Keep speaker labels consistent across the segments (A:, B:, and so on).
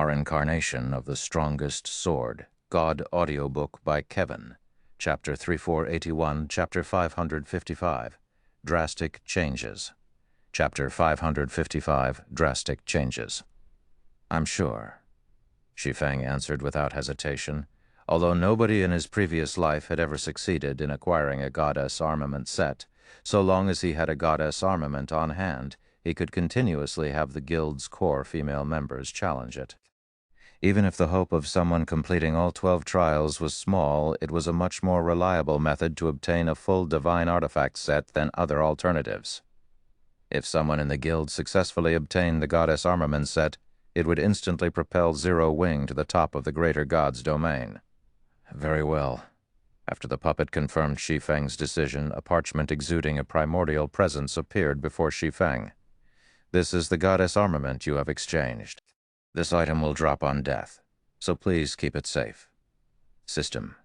A: Reincarnation of the Strongest Sword, God Audiobook by Kevin, Chapter 3481, Chapter 555, Drastic Changes. Chapter 555, Drastic Changes. I'm sure, Shi Feng answered without hesitation. Although nobody in his previous life had ever succeeded in acquiring a goddess armament set, so long as he had a goddess armament on hand, he could continuously have the guild's core female members challenge it. Even if the hope of someone completing all 12 trials was small, it was a much more reliable method to obtain a full divine artifact set than other alternatives. If someone in the guild successfully obtained the goddess armament set, it would instantly propel Zero Wing to the top of the greater god's domain. Very well. After the puppet confirmed Shi Feng's decision, a parchment exuding a primordial presence appeared before Shi Feng. This is the goddess armament you have exchanged. This item will drop on death, so please keep it safe. System.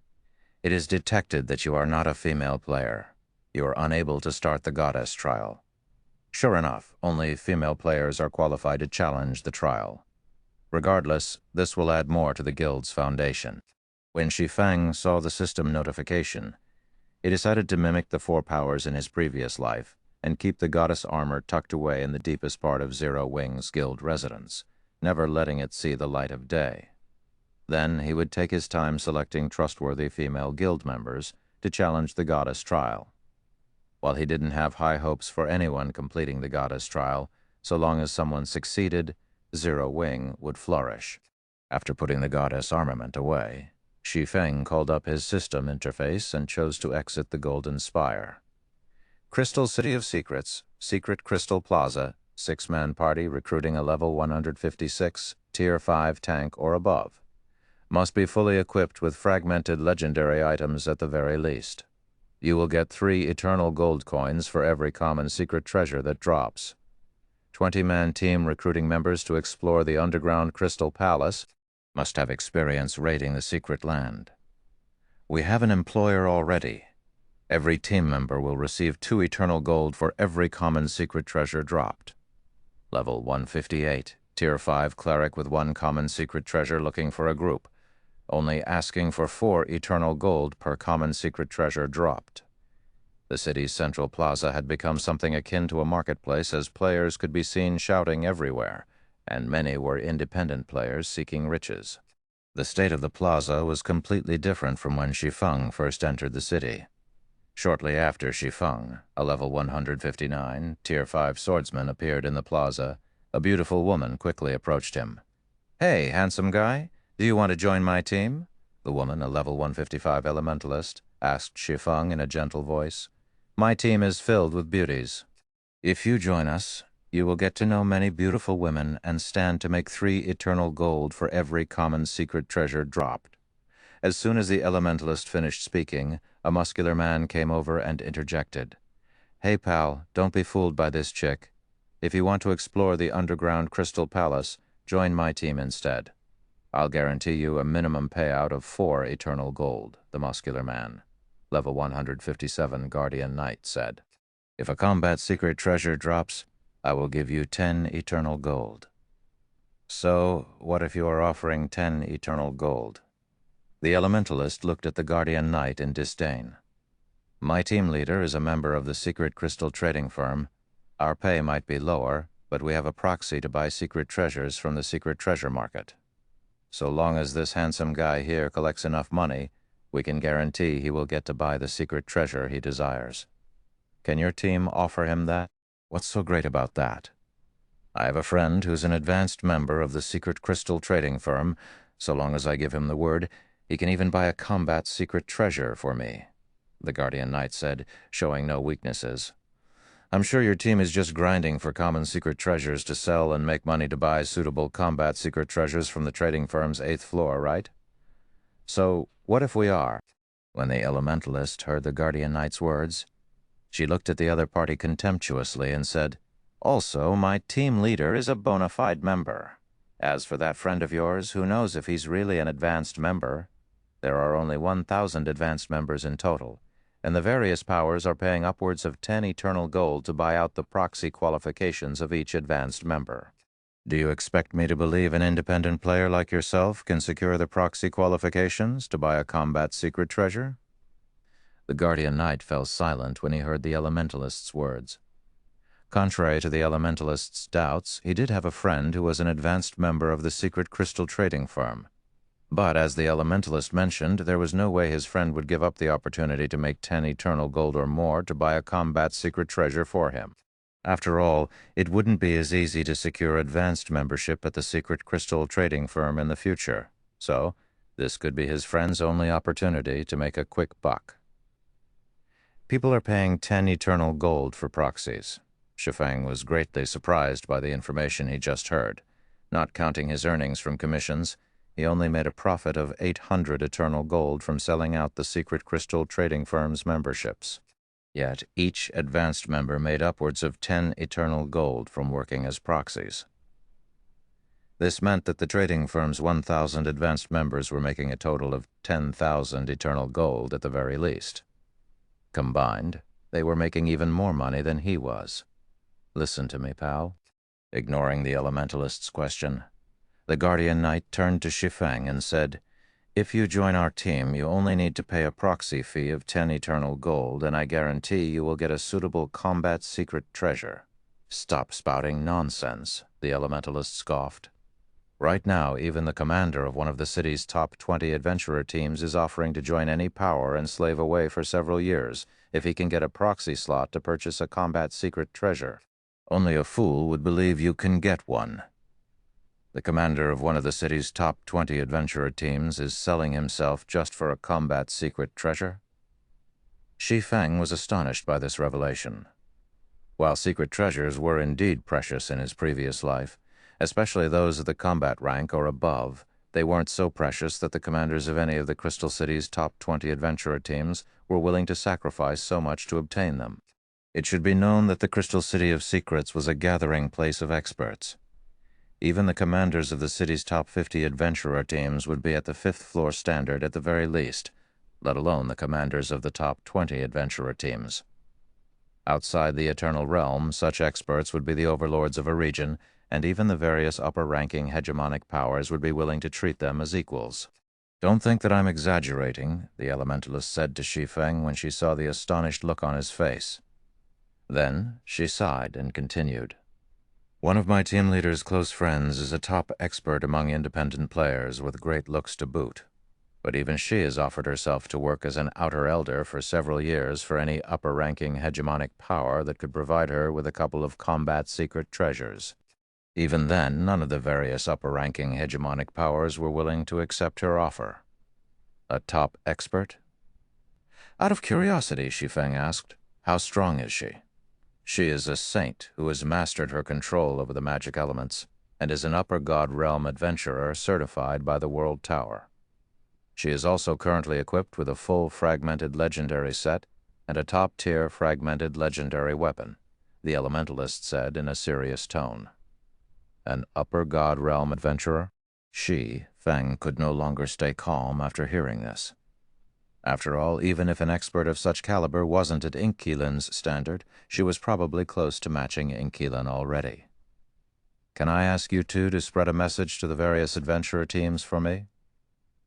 A: It is detected that you are not a female player. You are unable to start the goddess trial. Sure enough, only female players are qualified to challenge the trial. Regardless, this will add more to the guild's foundation. When Shi Feng saw the system notification, he decided to mimic the 4 powers in his previous life and keep the goddess armor tucked away in the deepest part of Zero Wing's guild residence, never letting it see the light of day. Then he would take his time selecting trustworthy female guild members to challenge the goddess trial. While he didn't have high hopes for anyone completing the goddess trial, so long as someone succeeded, Zero Wing would flourish. After putting the goddess armament away, Shi Feng called up his system interface and chose to exit the Golden Spire. Crystal City of Secrets, Secret Crystal Plaza, 6-man party recruiting a level 156, Tier 5 tank or above. Must be fully equipped with fragmented legendary items at the very least. You will get 3 eternal gold coins for every common secret treasure that drops. 20-man team recruiting members to explore the underground Crystal Palace. Must have experience raiding the secret land. We have an employer already. Every team member will receive 2 eternal gold for every common secret treasure dropped. Level 158, Tier 5 cleric with 1 common secret treasure looking for a group. Only asking for 4 eternal gold per common secret treasure dropped. The city's central plaza had become something akin to a marketplace as players could be seen shouting everywhere, and many were independent players seeking riches. The state of the plaza was completely different from when Shi Feng first entered the city. Shortly after Shi Feng, a level 159, Tier 5 swordsman appeared in the plaza. A beautiful woman quickly approached him. "Hey, handsome guy, do you want to join my team?" The woman, a level 155 elementalist, asked Shi Feng in a gentle voice. "My team is filled with beauties. If you join us, you will get to know many beautiful women and stand to make 3 eternal gold for every common secret treasure dropped." As soon as the elementalist finished speaking, a muscular man came over and interjected. "Hey pal, don't be fooled by this chick. If you want to explore the underground Crystal Palace, join my team instead. I'll guarantee you a minimum payout of 4 eternal gold," the muscular man, level 157 Guardian Knight, said. "If a combat secret treasure drops, I will give you 10 eternal gold." "So, what if you are offering 10 eternal gold?" The elementalist looked at the Guardian Knight in disdain. "My team leader is a member of the secret crystal trading firm. Our pay might be lower, but we have a proxy to buy secret treasures from the secret treasure market. So long as this handsome guy here collects enough money, we can guarantee he will get to buy the secret treasure he desires. Can your team offer him that?" "What's so great about that?" "I have a friend who's an advanced member of the secret crystal trading firm. So long as I give him the word, he can even buy a combat secret treasure for me," the Guardian Knight said, showing no weaknesses. "I'm sure your team is just grinding for common secret treasures to sell and make money to buy suitable combat secret treasures from the trading firm's 8th floor, right? So, what if we are?" When the elementalist heard the Guardian Knight's words, she looked at the other party contemptuously and said, "Also, my team leader is a bona fide member. As for that friend of yours, who knows if he's really an advanced member? There are only 1,000 advanced members in total, and the various powers are paying upwards of 10 eternal gold to buy out the proxy qualifications of each advanced member." Do you expect me to believe an independent player like yourself can secure the proxy qualifications to buy a combat secret treasure? The Guardian Knight fell silent when he heard the Elementalist's words. Contrary to the Elementalist's doubts, he did have a friend who was an advanced member of the secret crystal trading firm. But as the Elementalist mentioned, there was no way his friend would give up the opportunity to make 10 eternal gold or more to buy a combat secret treasure for him. After all, it wouldn't be as easy to secure advanced membership at the secret crystal trading firm in the future. So, this could be his friend's only opportunity to make a quick buck. People are paying 10 eternal gold for proxies. Shi Feng was greatly surprised by the information he just heard. Not counting his earnings from commissions, he only made a profit of 800 eternal gold from selling out the secret crystal trading firm's memberships. Yet each advanced member made upwards of 10 eternal gold from working as proxies. This meant that the trading firm's 1,000 advanced members were making a total of 10,000 eternal gold at the very least. Combined, they were making even more money than he was. Listen to me, pal. Ignoring the Elementalist's question, the Guardian Knight turned to Shi Feng and said, "If you join our team, you only need to pay a proxy fee of 10 eternal gold, and I guarantee you will get a suitable combat secret treasure." "Stop spouting nonsense," the Elementalist scoffed. "Right now, even the commander of one of the city's top 20 adventurer teams is offering to join any power and slave away for several years if he can get a proxy slot to purchase a combat secret treasure. Only a fool would believe you can get one. The commander of one of the city's top 20 adventurer teams is selling himself just for a combat secret treasure?" Shi Feng was astonished by this revelation. While secret treasures were indeed precious in his previous life, especially those of the combat rank or above, they weren't so precious that the commanders of any of the Crystal City's top 20 adventurer teams were willing to sacrifice so much to obtain them. It should be known that the Crystal City of Secrets was a gathering place of experts. Even the commanders of the city's top 50 adventurer teams would be at the 5th floor standard at the very least, let alone the commanders of the top 20 adventurer teams. Outside the Eternal Realm, such experts would be the overlords of a region, and even the various upper-ranking hegemonic powers would be willing to treat them as equals. "Don't think that I'm exaggerating," the Elementalist said to Shi Feng when she saw the astonished look on his face. Then she sighed and continued. "One of my team leader's close friends is a top expert among independent players with great looks to boot. But even she has offered herself to work as an outer elder for several years for any upper-ranking hegemonic power that could provide her with a couple of combat secret treasures. Even then, none of the various upper-ranking hegemonic powers were willing to accept her offer." "A top expert?" "Out of curiosity," Shi Feng asked, "how strong is she?" "She is a saint who has mastered her control over the magic elements and is an upper god realm adventurer certified by the World Tower. She is also currently equipped with a full fragmented legendary set and a top-tier fragmented legendary weapon," the Elementalist said in a serious tone. An upper god realm adventurer? Shi Feng could no longer stay calm after hearing this. After all, even if an expert of such caliber wasn't at Inkilin's standard, she was probably close to matching Inkilin already. "Can I ask you two to spread a message to the various adventurer teams for me?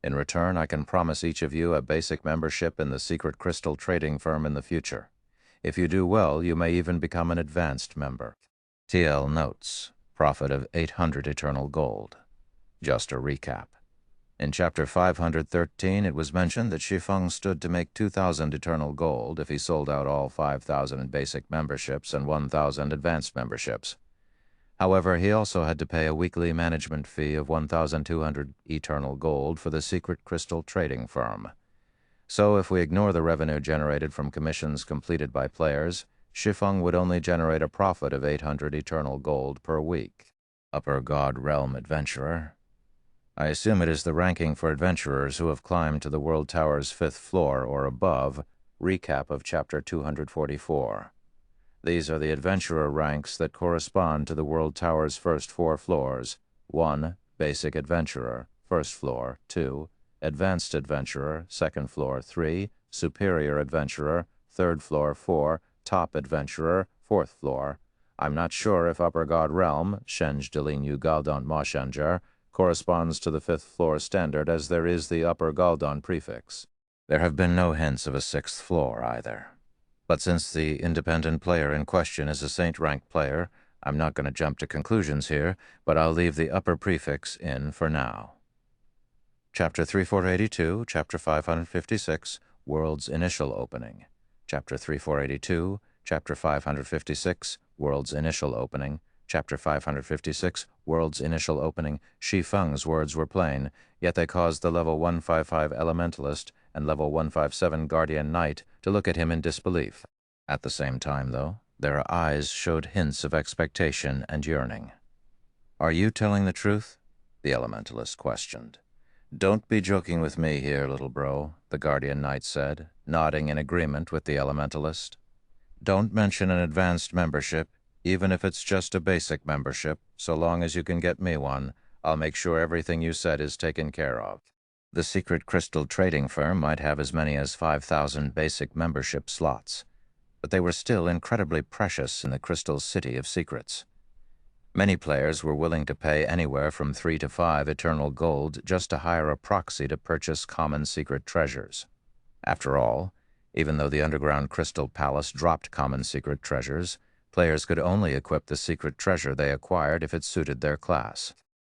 A: In return, I can promise each of you a basic membership in the secret crystal trading firm in the future. If you do well, you may even become an advanced member. TL notes, profit of 800 eternal gold." Just a recap. In Chapter 513, it was mentioned that Shi Feng stood to make 2,000 eternal gold if he sold out all 5,000 basic memberships and 1,000 advanced memberships. However, he also had to pay a weekly management fee of 1,200 eternal gold for the secret crystal trading firm. So if we ignore the revenue generated from commissions completed by players, Shi Feng would only generate a profit of 800 eternal gold per week. Upper God Realm Adventurer. I assume it is the ranking for adventurers who have climbed to the World Tower's 5th floor or above. Recap of Chapter 244. These are the adventurer ranks that correspond to the World Tower's first 4 floors. 1. Basic Adventurer, 1st floor. 2. Advanced Adventurer, 2nd floor. 3. Superior Adventurer, 3rd floor. 4. Top Adventurer, 4th floor. I'm not sure if Upper God Realm, Shenj Delinyu Galdon Moshanjar, corresponds to the 5th floor standard, as there is the Upper Galdon prefix. There have been no hints of a 6th floor either. But since the independent player in question is a Saint-ranked player, I'm not going to jump to conclusions here, but I'll leave the upper prefix in for now. Chapter 3482, Chapter 556, World's Initial Opening. Chapter 3482, Chapter 556, World's Initial Opening. Chapter 556, World's Initial Opening. Shi Feng's words were plain, yet they caused the level 155 Elementalist and level 157 Guardian Knight to look at him in disbelief. At the same time, though, their eyes showed hints of expectation and yearning. "Are you telling the truth?" the Elementalist questioned. "Don't be joking with me here, little bro," the Guardian Knight said, nodding in agreement with the Elementalist. "Don't mention an advanced membership, even if it's just a basic membership. So long as you can get me one, I'll make sure everything you said is taken care of." The secret crystal trading firm might have as many as 5,000 basic membership slots, but they were still incredibly precious in the Crystal City of Secrets. Many players were willing to pay anywhere from 3 to 5 eternal gold just to hire a proxy to purchase common secret treasures. After all, even though the Underground Crystal Palace dropped common secret treasures, players could only equip the secret treasure they acquired if it suited their class.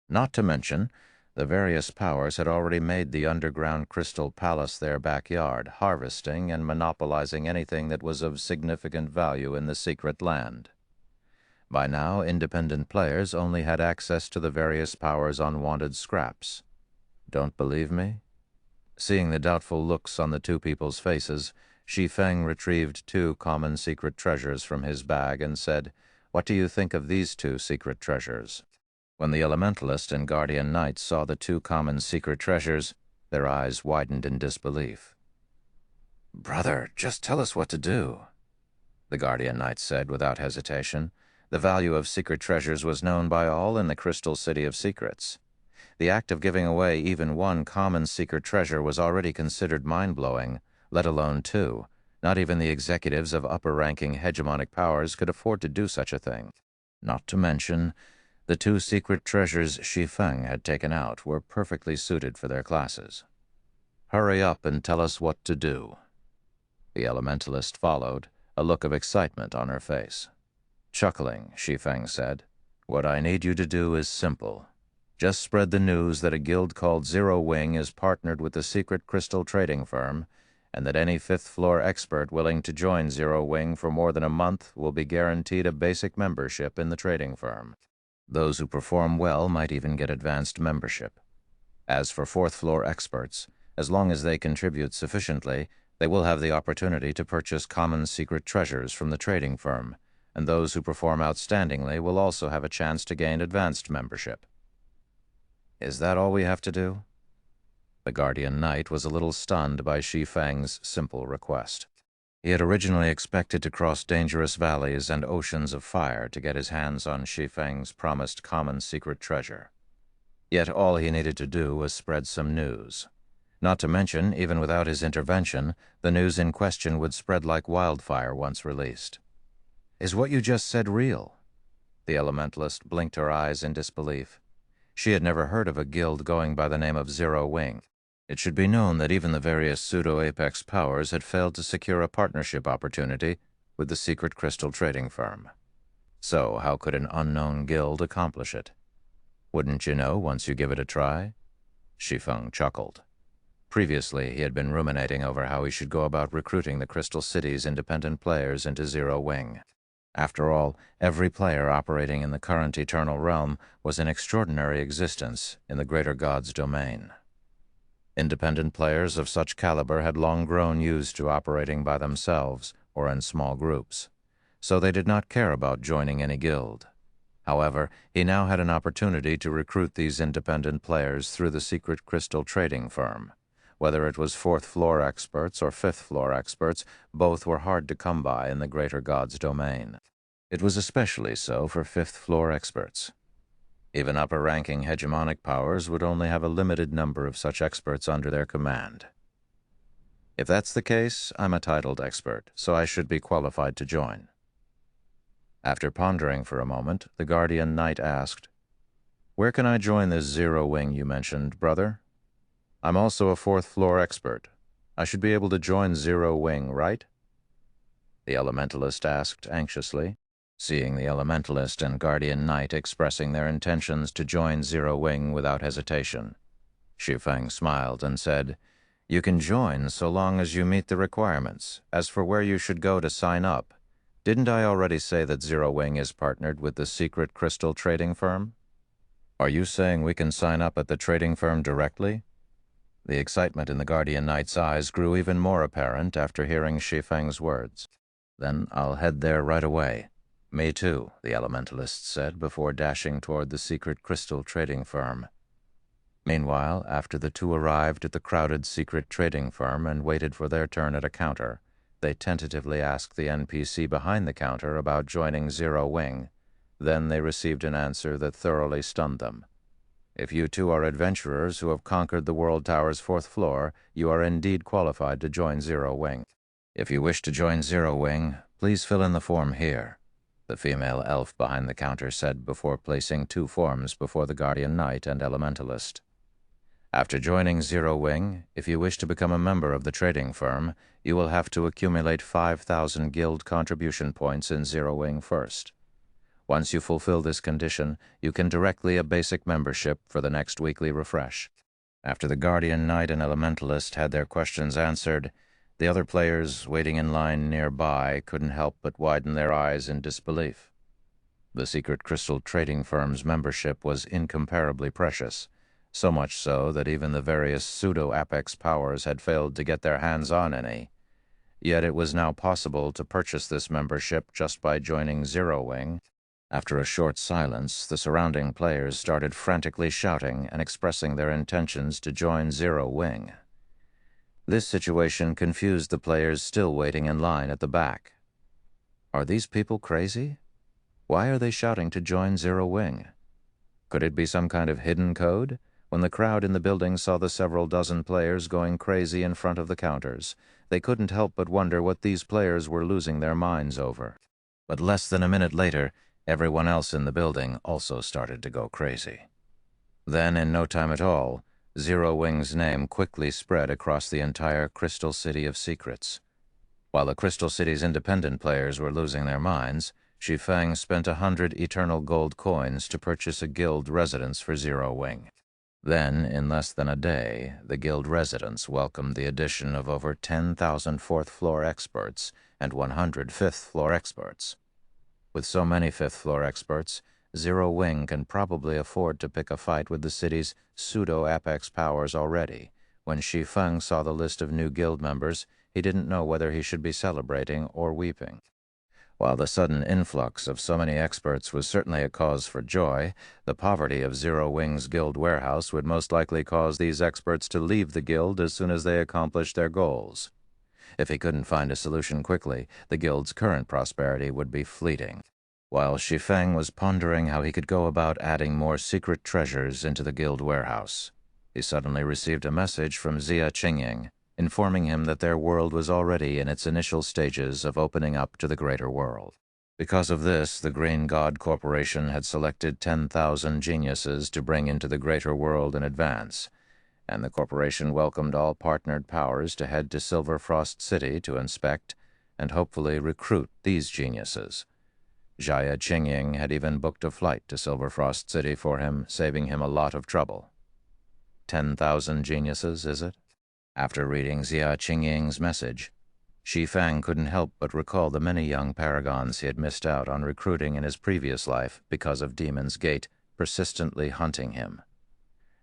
A: Not to mention, the various powers had already made the Underground Crystal Palace their backyard, harvesting and monopolizing anything that was of significant value in the secret land. By now, independent players only had access to the various powers' unwanted scraps. Don't believe me? Seeing the doubtful looks on the two people's faces, Shi Feng retrieved 2 common secret treasures from his bag and said, "What do you think of these 2 secret treasures?" When the Elementalist and Guardian Knight saw the 2 common secret treasures, their eyes widened in disbelief. "Brother, just tell us what to do," the Guardian Knight said without hesitation. The value of secret treasures was known by all in the Crystal City of Secrets. The act of giving away even 1 common secret treasure was already considered mind-blowing, let alone 2. Not even the executives of upper-ranking hegemonic powers could afford to do such a thing. Not to mention, the 2 secret treasures Shi Feng had taken out were perfectly suited for their classes. "Hurry up and tell us what to do." The Elementalist followed, a look of excitement on her face. Chuckling, Shi Feng said, "What I need you to do is simple. Just spread the news that a guild called Zero Wing is partnered with the secret crystal trading firm, and that any 5th floor expert willing to join Zero Wing for more than a month will be guaranteed a basic membership in the trading firm. Those who perform well might even get advanced membership. As for 4th floor experts, as long as they contribute sufficiently, they will have the opportunity to purchase common secret treasures from the trading firm, and those who perform outstandingly will also have a chance to gain advanced membership." "Is that all we have to do?" The Guardian Knight was a little stunned by Shi Feng's simple request. He had originally expected to cross dangerous valleys and oceans of fire to get his hands on Shi Feng's promised common secret treasure. Yet all he needed to do was spread some news. Not to mention, even without his intervention, the news in question would spread like wildfire once released. "Is what you just said real?" The Elementalist blinked her eyes in disbelief. She had never heard of a guild going by the name of Zero Wing. It should be known that even the various pseudo-apex powers had failed to secure a partnership opportunity with the secret crystal trading firm. So how could an unknown guild accomplish it? "Wouldn't you know once you give it a try?" Shi Feng chuckled. Previously, he had been ruminating over how he should go about recruiting the Crystal City's independent players into Zero Wing. After all, every player operating in the current Eternal Realm was an extraordinary existence in the Greater God's domain. Independent players of such caliber had long grown used to operating by themselves or in small groups, so they did not care about joining any guild. However, he now had an opportunity to recruit these independent players through the secret crystal trading firm. Whether it was 4th floor experts or 5th floor experts, both were hard to come by in the Greater God's domain. It was especially so for 5th floor experts. Even upper-ranking hegemonic powers would only have a limited number of such experts under their command. "If that's the case, I'm a titled expert, so I should be qualified to join." After pondering for a moment, the Guardian Knight asked, "Where can I join this Zero Wing you mentioned, brother? I'm also a fourth-floor expert. I should be able to join Zero Wing, right?" The Elementalist asked anxiously. Seeing the Elementalist and Guardian Knight expressing their intentions to join Zero Wing without hesitation, Shi Feng smiled and said, "You can join so long as you meet the requirements. As for where you should go to sign up, didn't I already say that Zero Wing is partnered with the secret crystal trading firm? Are you saying we can sign up at the trading firm directly?" The excitement in the Guardian Knight's eyes grew even more apparent after hearing Shi Feng's words. "Then I'll head there right away." "Me too," the Elementalist said before dashing toward the secret crystal trading firm. Meanwhile, after the two arrived at the crowded secret trading firm and waited for their turn at a counter, they tentatively asked the NPC behind the counter about joining Zero Wing. Then they received an answer that thoroughly stunned them. "If you two are adventurers who have conquered the World Tower's fourth floor, you are indeed qualified to join Zero Wing. If you wish to join Zero Wing, please fill in the form here," the female elf behind the counter said before placing two forms before the Guardian Knight and Elementalist. "After joining Zero Wing, if you wish to become a member of the trading firm, you will have to accumulate 5,000 guild contribution points in Zero Wing first. Once you fulfill this condition, you can directly a basic membership for the next weekly refresh." After the Guardian Knight and Elementalist had their questions answered, the other players waiting in line nearby couldn't help but widen their eyes in disbelief. The secret crystal trading firm's membership was incomparably precious, so much so that even the various pseudo-apex powers had failed to get their hands on any. Yet it was now possible to purchase this membership just by joining Zero Wing. After a short silence, the surrounding players started frantically shouting and expressing their intentions to join Zero Wing. This situation confused the players still waiting in line at the back. Are these people crazy? Why are they shouting to join Zero Wing? Could it be some kind of hidden code? When the crowd in the building saw the several dozen players going crazy in front of the counters, they couldn't help but wonder what these players were losing their minds over. But less than a minute later, everyone else in the building also started to go crazy. Then, in no time at all, Zero Wing's name quickly spread across the entire Crystal City of Secrets. While the Crystal City's independent players were losing their minds, Shi Feng spent 100 eternal gold coins to purchase a guild residence for Zero Wing. Then, in less than a day, the guild residents welcomed the addition of over 10,000 fourth-floor experts and 100 fifth-floor experts. With so many fifth-floor experts, Zero Wing can probably afford to pick a fight with the city's pseudo-apex powers already. When Shi Feng saw the list of new guild members, he didn't know whether he should be celebrating or weeping. While the sudden influx of so many experts was certainly a cause for joy, the poverty of Zero Wing's guild warehouse would most likely cause these experts to leave the guild as soon as they accomplished their goals. If he couldn't find a solution quickly, the guild's current prosperity would be fleeting. While Shi Feng was pondering how he could go about adding more secret treasures into the guild warehouse, he suddenly received a message from Xia Qingying, informing him that their world was already in its initial stages of opening up to the greater world. Because of this, the Green God Corporation had selected 10,000 geniuses to bring into the greater world in advance, and the corporation welcomed all partnered powers to head to Silver Frost City to inspect and hopefully recruit these geniuses. Xia Qingying had even booked a flight to Silver Frost City for him, saving him a lot of trouble. 10,000 geniuses, is it? After reading Xia Qingying's message, Shi Feng couldn't help but recall the many young paragons he had missed out on recruiting in his previous life because of Demon's Gate persistently hunting him.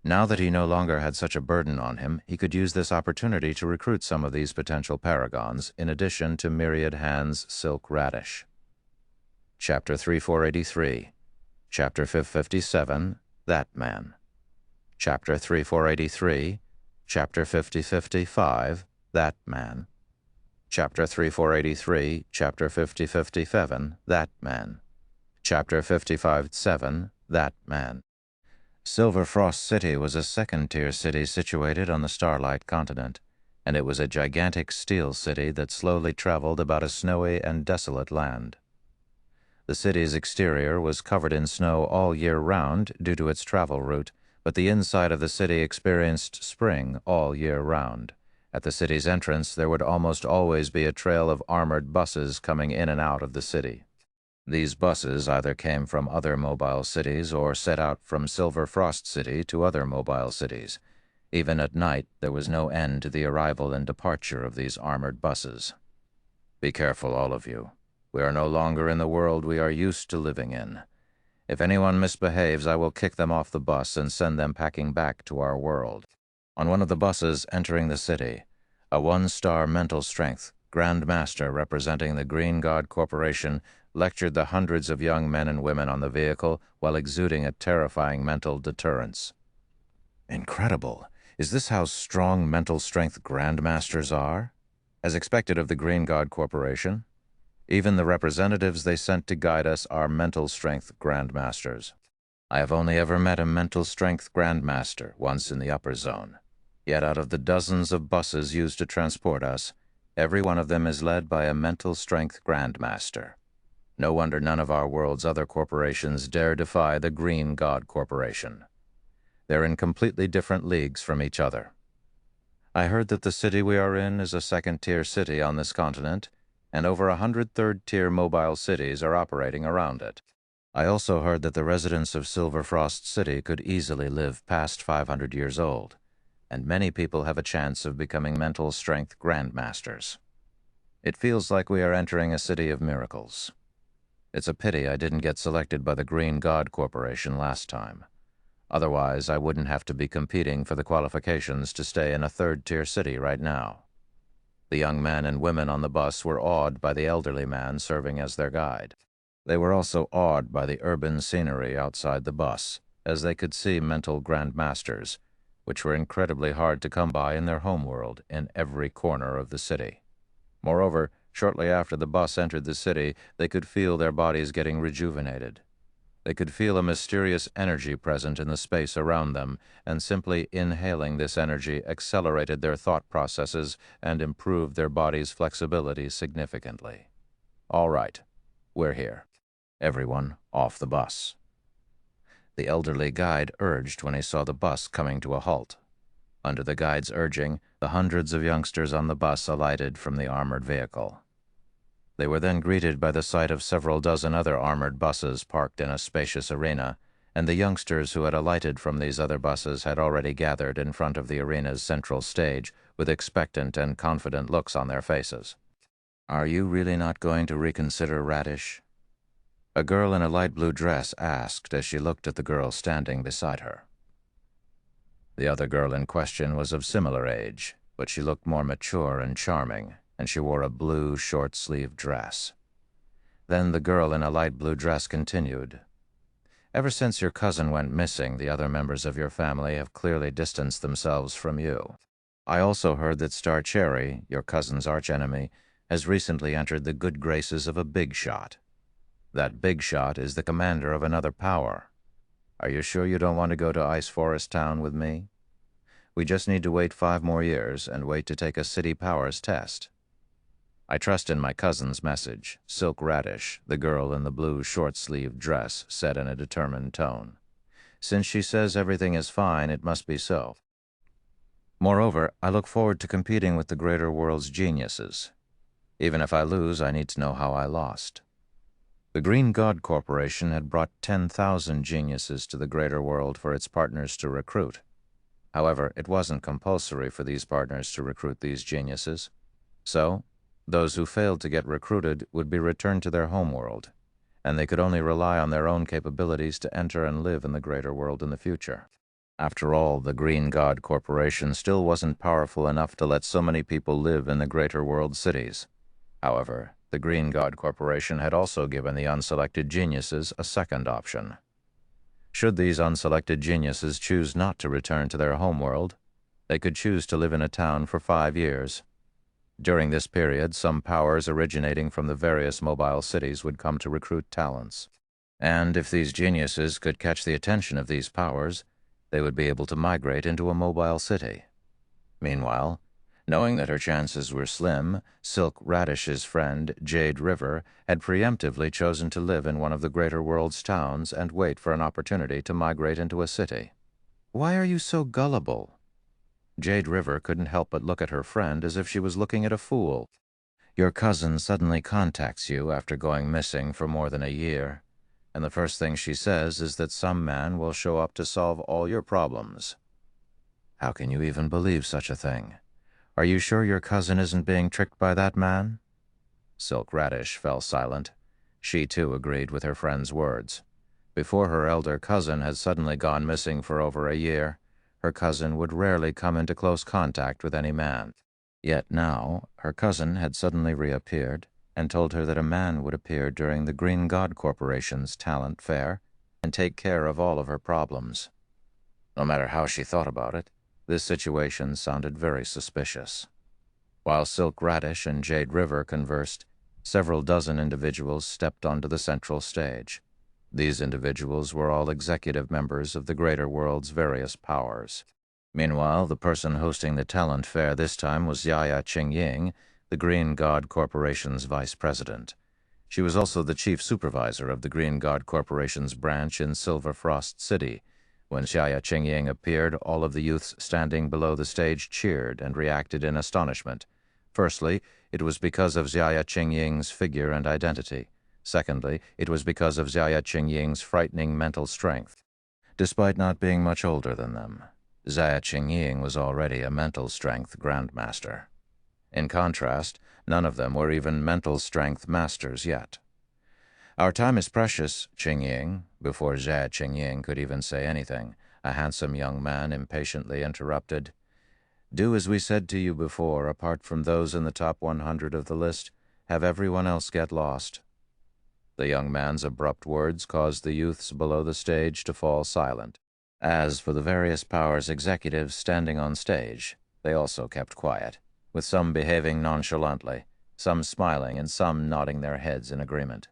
A: Now that he no longer had such a burden on him, he could use this opportunity to recruit some of these potential paragons, in addition to Myriad Hand's Silk Radish. Chapter 3483, Chapter 557, That Man. Chapter 3483, Chapter 5055, That Man. Chapter 3483, Chapter 5057, That Man. Chapter 557, That Man. Silver Frost City was a second-tier city situated on the Starlight continent, and it was a gigantic steel city that slowly traveled about a snowy and desolate land. The city's exterior was covered in snow all year round due to its travel route, but the inside of the city experienced spring all year round. At the city's entrance, there would almost always be a trail of armored buses coming in and out of the city. These buses either came from other mobile cities or set out from Silver Frost City to other mobile cities. Even at night, there was no end to the arrival and departure of these armored buses. Be careful, all of you. We are no longer in the world we are used to living in. If anyone misbehaves, I will kick them off the bus and send them packing back to our world. On one of the buses entering the city, a one-star mental strength Grand Master representing the Green God Corporation lectured the hundreds of young men and women on the vehicle while exuding a terrifying mental deterrence. Incredible. Is this how strong mental strength Grand Masters are? As expected of the Green God Corporation, even the representatives they sent to guide us are mental strength Grandmasters. I have only ever met a mental strength Grandmaster once in the upper zone. Yet out of the dozens of buses used to transport us, every one of them is led by a mental strength Grandmaster. No wonder none of our world's other corporations dare defy the Green God Corporation. They're in completely different leagues from each other. I heard that the city we are in is a second-tier city on this continent, and over 100 third-tier mobile cities are operating around it. I also heard that the residents of Silver Frost City could easily live past 500 years old, and many people have a chance of becoming mental strength Grandmasters. It feels like we are entering a city of miracles. It's a pity I didn't get selected by the Green God Corporation last time. Otherwise, I wouldn't have to be competing for the qualifications to stay in a third-tier city right now. The young men and women on the bus were awed by the elderly man serving as their guide. They were also awed by the urban scenery outside the bus, as they could see mental Grandmasters, which were incredibly hard to come by in their homeworld in every corner of the city. Moreover, shortly after the bus entered the city, they could feel their bodies getting rejuvenated. They could feel a mysterious energy present in the space around them, and simply inhaling this energy accelerated their thought processes and improved their body's flexibility significantly. All right, we're here. Everyone off the bus. The elderly guide urged when he saw the bus coming to a halt. Under the guide's urging, the hundreds of youngsters on the bus alighted from the armored vehicle. They were then greeted by the sight of several dozen other armored buses parked in a spacious arena, and the youngsters who had alighted from these other buses had already gathered in front of the arena's central stage with expectant and confident looks on their faces. "Are you really not going to reconsider, Radish?" A girl in a light blue dress asked as she looked at the girl standing beside her. The other girl in question was of similar age, but she looked more mature and charming, and she wore a blue short-sleeved dress. Then the girl in a light blue dress continued, "Ever since your cousin went missing, the other members of your family have clearly distanced themselves from you. I also heard that Star Cherry, your cousin's archenemy, has recently entered the good graces of a big shot. That big shot is the commander of another power. Are you sure you don't want to go to Ice Forest Town with me? We just need to wait 5 more years and wait to take a city powers test." I trust in my cousin's message, Silk Radish, the girl in the blue short-sleeved dress, said in a determined tone. "Since she says everything is fine, it must be so. Moreover, I look forward to competing with the greater world's geniuses. Even if I lose, I need to know how I lost." The Green God Corporation had brought 10,000 geniuses to the greater world for its partners to recruit. However, it wasn't compulsory for these partners to recruit these geniuses. So, those who failed to get recruited would be returned to their homeworld, and they could only rely on their own capabilities to enter and live in the greater world in the future. After all, the Green God Corporation still wasn't powerful enough to let so many people live in the greater world cities. However, the Green God Corporation had also given the unselected geniuses a second option. Should these unselected geniuses choose not to return to their homeworld, they could choose to live in a town for 5 years. During this period, some powers originating from the various mobile cities would come to recruit talents. And if these geniuses could catch the attention of these powers, they would be able to migrate into a mobile city. Meanwhile, Knowing that her chances were slim, Silk Radish's friend, Jade River, had preemptively chosen to live in one of the greater world's towns and wait for an opportunity to migrate into a city. "Why are you so gullible?" Jade River couldn't help but look at her friend as if she was looking at a fool. "Your cousin suddenly contacts you after going missing for more than a year, and the first thing she says is that some man will show up to solve all your problems. How can you even believe such a thing? Are you sure your cousin isn't being tricked by that man?" Silk Radish fell silent. She, too, agreed with her friend's words. Before her elder cousin had suddenly gone missing for over a year, her cousin would rarely come into close contact with any man. Yet now, her cousin had suddenly reappeared and told her that a man would appear during the Green God Corporation's talent fair and take care of all of her problems. No matter how she thought about it, this situation sounded very suspicious. While Silk Radish and Jade River conversed, several dozen individuals stepped onto the central stage. These individuals were all executive members of the greater world's various powers. Meanwhile, the person hosting the talent fair this time was Yaya Qingying, the Green God Corporation's vice president. She was also the chief supervisor of the Green God Corporation's branch in Silver Frost City. When Yaya Qingying appeared, all of the youths standing below the stage cheered and reacted in astonishment. Firstly, it was because of Yaya Qingying's figure and identity. Secondly, it was because of Yaya Qingying's frightening mental strength. Despite not being much older than them, Yaya Qingying was already a mental strength grandmaster. In contrast, none of them were even mental strength masters yet. "Our time is precious, Qingying." Before Yaya Qingying could even say anything, a handsome young man impatiently interrupted. "Do as we said to you before. Apart from those in the top 100 of the list, have everyone else get lost." The young man's abrupt words caused the youths below the stage to fall silent. As for the various powers executives standing on stage, they also kept quiet, with some behaving nonchalantly, some smiling, and some nodding their heads in agreement.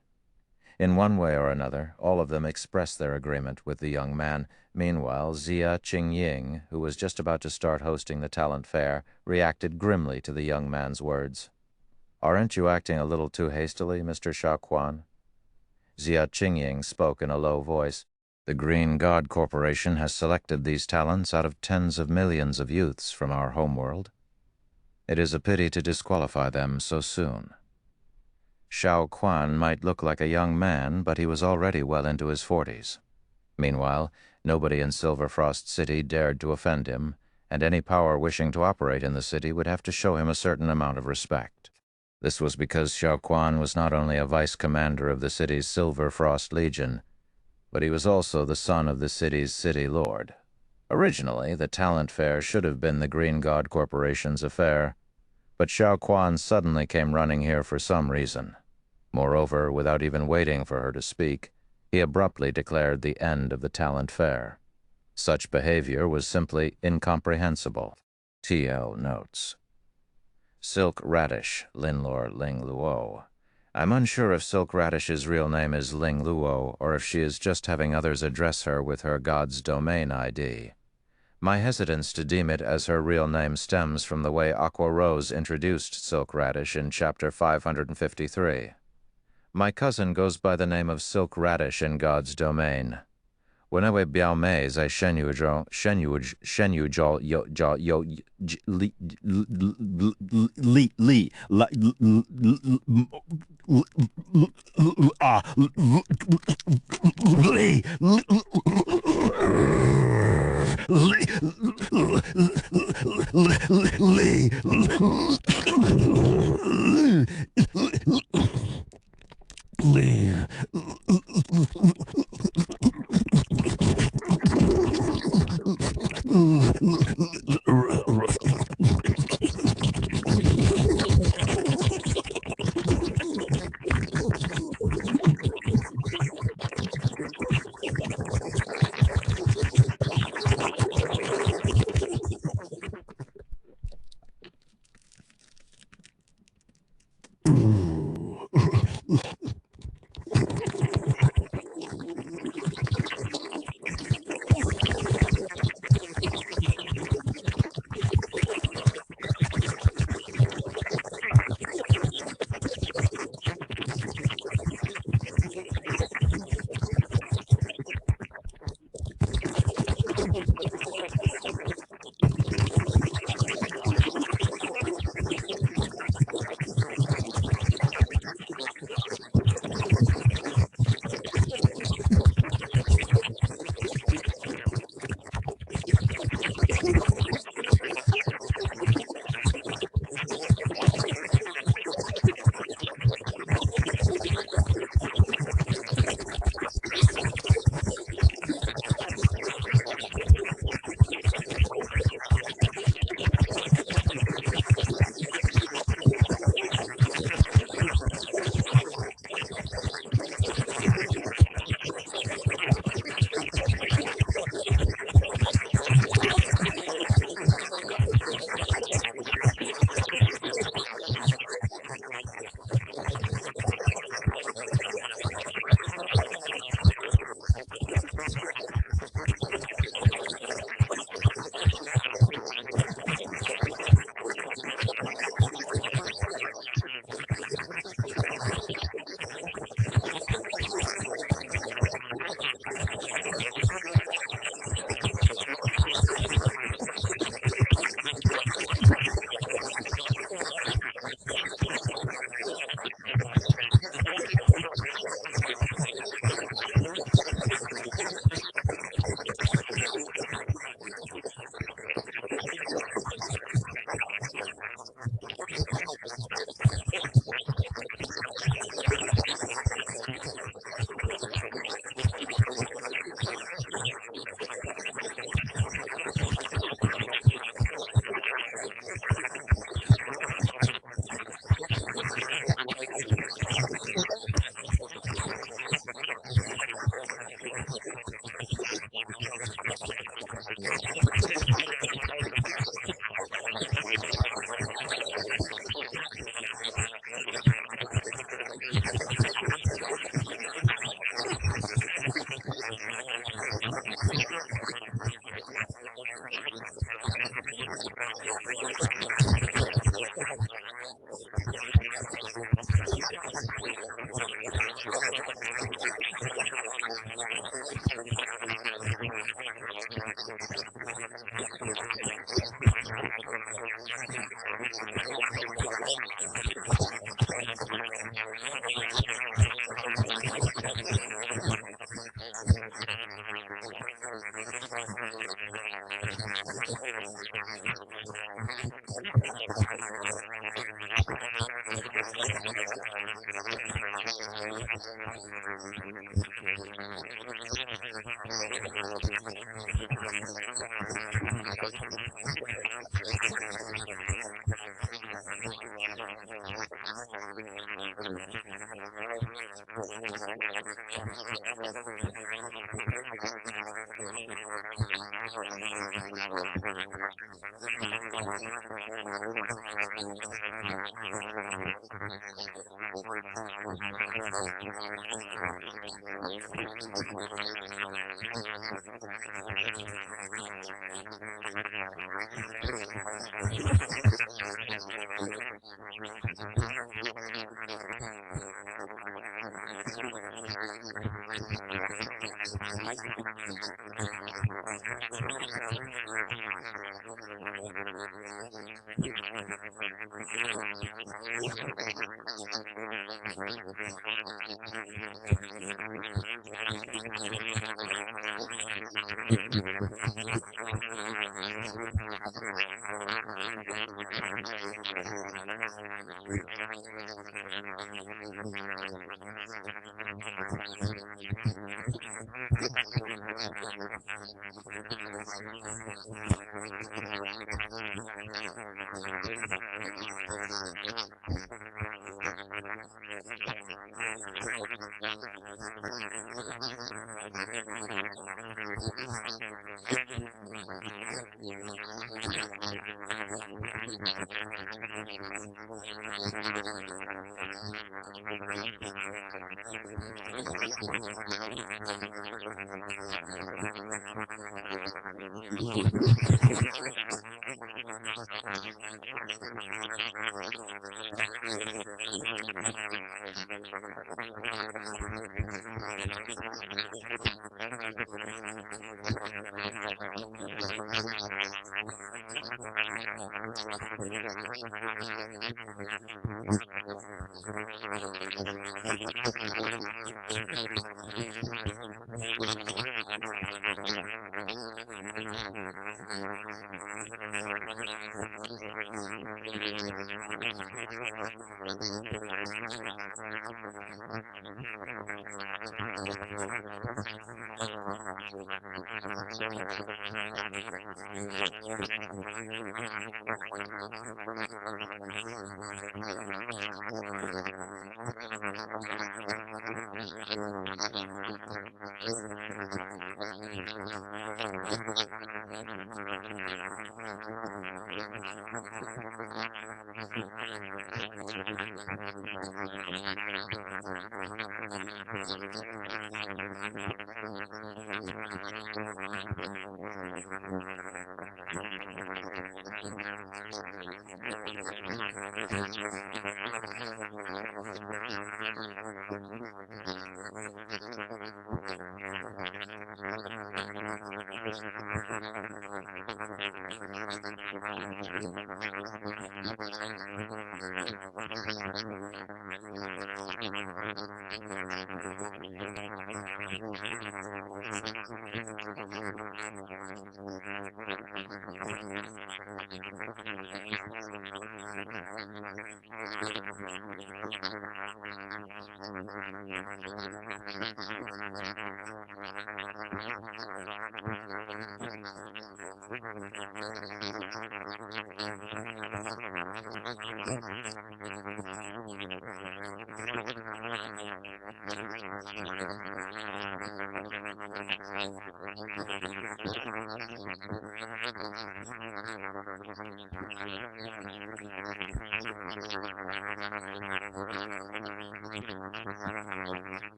A: In one way or another, all of them expressed their agreement with the young man. Meanwhile, Yaya Qingying, who was just about to start hosting the talent fair, reacted grimly to the young man's words. "Aren't you acting a little too hastily, Mr. Shaoquan?" Yaya Qingying spoke in a low voice. "The Green God Corporation has selected these talents out of tens of millions of youths from our homeworld. It is a pity to disqualify them so soon." Shao Quan might look like a young man, but he was already well into his 40s. Meanwhile, nobody in Silver Frost City dared to offend him, and any power wishing to operate in the city would have to show him a certain amount of respect. This was because Shao Quan was not only a vice commander of the city's Silver Frost Legion, but he was also the son of the city's city lord. Originally, the talent fair should have been the Green God Corporation's affair, but Shao Quan suddenly came running here for some reason. Moreover, without even waiting for her to speak, he abruptly declared the end of the talent fair. Such behavior was simply incomprehensible. TL notes. Silk Radish, Linlor Ling Luo. I'm unsure if Silk Radish's real name is Ling Luo or if she is just having others address her with her God's domain ID. My hesitance to deem it as her real name stems from the way Aqua Rose introduced Silk Radish in Chapter 553. My cousin goes by the name of Silk Radish in God's domain. Whenever Biao Mei zai shenyu zhao yo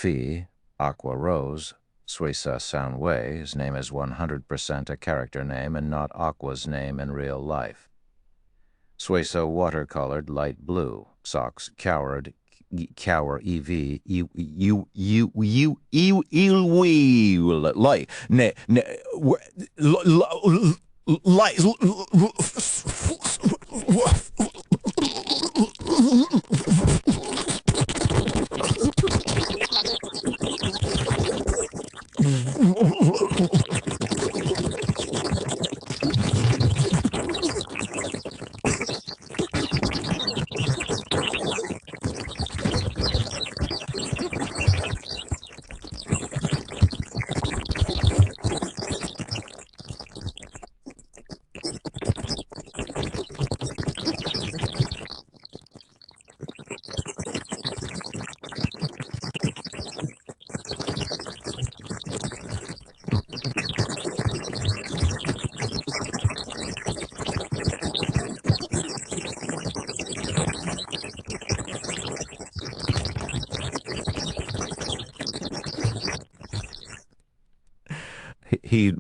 A: Phi, Aqua Rose, Suisa Sound Wei, his name is 100% a character name and not Aqua's name in real life. Suisa watercolored light blue, socks cowered, cower ev, light, he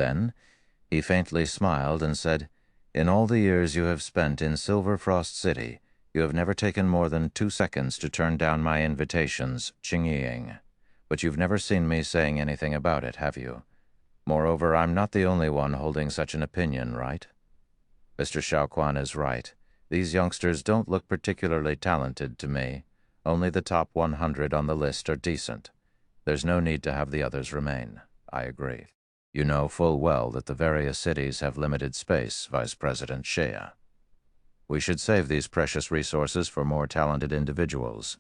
A: Then he faintly smiled and said, "In all the years you have spent in Silver Frost City, you have never taken more than 2 seconds to turn down my invitations, Qing. But you've never seen me saying anything about it, have you? Moreover, I'm not the only one holding such an opinion, right?" Mr. Xiaoquan is right. These youngsters don't look particularly talented to me. Only the top 100 on the list are decent. There's no need to have the others remain. I agree. You know full well that the various cities have limited space, Vice President Shea. We should save these precious resources for more talented individuals.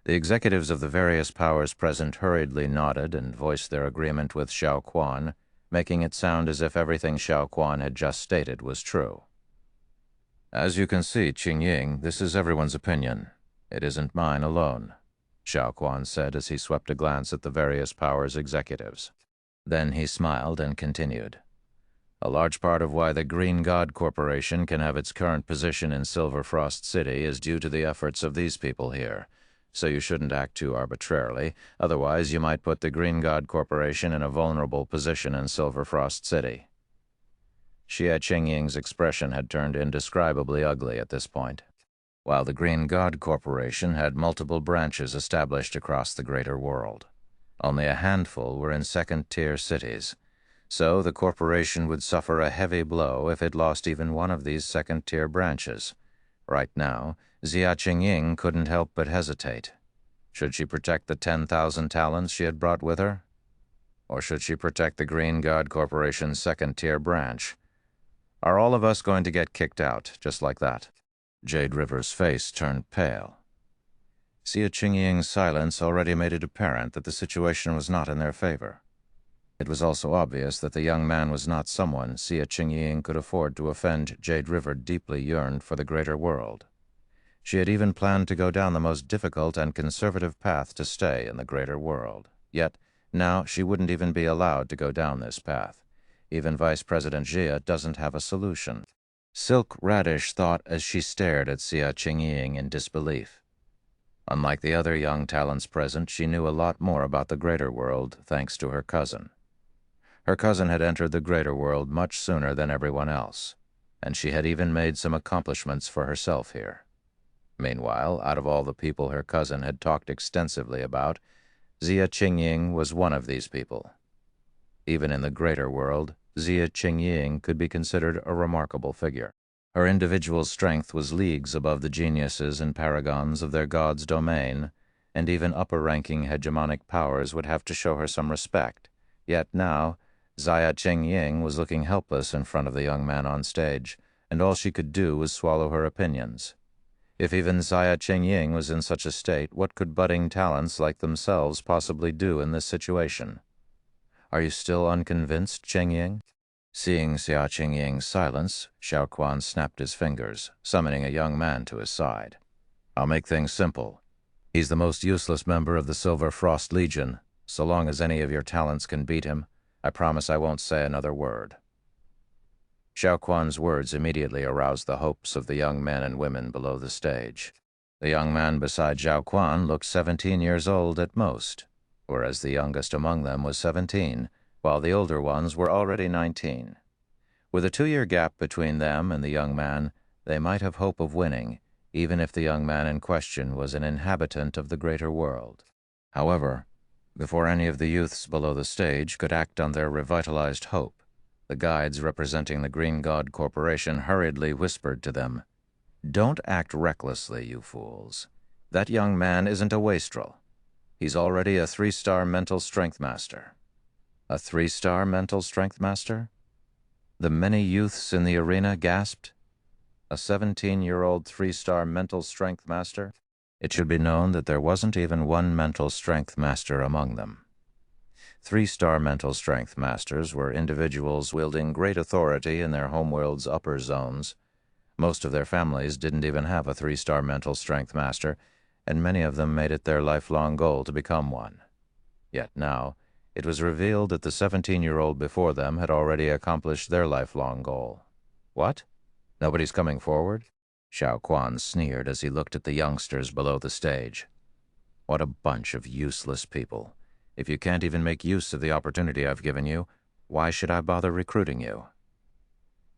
A: The executives of the various powers present hurriedly nodded and voiced their agreement with Xiaoquan, making it sound as if everything Xiaoquan had just stated was true. "As you can see, Qingying, this is everyone's opinion. It isn't mine alone," Xiaoquan said as he swept a glance at the various powers executives. Then he smiled and continued. "A large part of why the Green God Corporation can have its current position in Silver Frost City is due to the efforts of these people here. So you shouldn't act too arbitrarily, otherwise you might put the Green God Corporation in a vulnerable position in Silver Frost City." Xie Qingying's expression had turned indescribably ugly at this point. While the Green God Corporation had multiple branches established across the greater world, only a handful were in second-tier cities, so the corporation would suffer a heavy blow if it lost even one of these second-tier branches. Right now, Xia Qingying couldn't help but hesitate. Should she protect the 10,000 talents she had brought with her? Or should she protect the Green God Corporation's second-tier branch? Are all of us going to get kicked out, just like that? Jade River's face turned pale. Xia Qingying's silence already made it apparent that the situation was not in their favor. It was also obvious that the young man was not someone Xia Qingying could afford to offend. Jade River deeply yearned for the greater world. She had even planned to go down the most difficult and conservative path to stay in the greater world. Yet, now she wouldn't even be allowed to go down this path. Even Vice President Xia doesn't have a solution. Silk Radish thought as she stared at Xia Qingying in disbelief. Unlike the other young talents present, she knew a lot more about the greater world thanks to her cousin. Her cousin had entered the greater world much sooner than everyone else, and she had even made some accomplishments for herself here. Meanwhile, out of all the people her cousin had talked extensively about, Xia Qingying was one of these people. Even in the greater world, Xia Qingying could be considered a remarkable figure. Her individual strength was leagues above the geniuses and paragons of their god's domain, and even upper-ranking hegemonic powers would have to show her some respect. Yet now, Xia Qingying was looking helpless in front of the young man on stage, and all she could do was swallow her opinions. If even Xia Qingying was in such a state, what could budding talents like themselves possibly do in this situation? "Are you still unconvinced, Qingying?" Seeing Xia Qingying's silence, Xiaoquan snapped his fingers, summoning a young man to his side. "I'll make things simple. He's the most useless member of the Silver Frost Legion. So long as any of your talents can beat him, I promise I won't say another word." Xiaoquan's words immediately aroused the hopes of the young men and women below the stage. The young man beside Xiaoquan looked 17 years old at most, whereas the youngest among them was 17, while the older ones were already 19. With a 2-year gap between them and the young man, they might have hope of winning, even if the young man in question was an inhabitant of the greater world. However, before any of the youths below the stage could act on their revitalized hope, the guides representing the Green God Corporation hurriedly whispered to them, "Don't act recklessly, you fools. That young man isn't a wastrel. He's already a 3-star mental strength master." "A 3-star mental strength master?" The many youths in the arena gasped. A 17-year-old 3-star mental strength master? It should be known that there wasn't even one mental strength master among them. 3-star mental strength masters were individuals wielding great authority in their homeworld's upper zones. Most of their families didn't even have a 3-star mental strength master, and many of them made it their lifelong goal to become one. Yet now, it was revealed that the 17-year-old before them had already accomplished their lifelong goal. "What? Nobody's coming forward?" Xiaoquan sneered as he looked at the youngsters below the stage. "What a bunch of useless people. If you can't even make use of the opportunity I've given you, Why should I bother recruiting you?"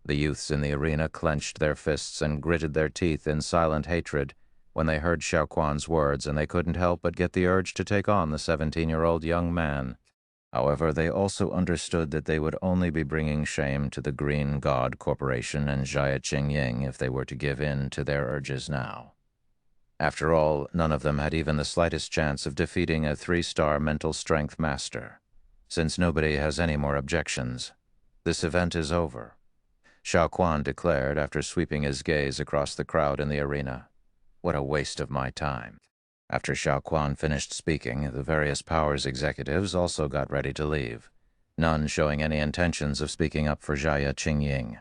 A: The youths in the arena clenched their fists and gritted their teeth in silent hatred when they heard Xiao Quan's words, and they couldn't help but get the urge to take on the 17-year-old young man. However, they also understood that they would only be bringing shame to the Green God Corporation and Jia Qingying if they were to give in to their urges now. After all, none of them had even the slightest chance of defeating a 3-star mental strength master. Since nobody has any more objections, this event is over, Xiao Quan declared after sweeping his gaze across the crowd in the arena. What a waste of my time. After Xiao Quan finished speaking, the various powers executives also got ready to leave, none showing any intentions of speaking up for Jia Qingying.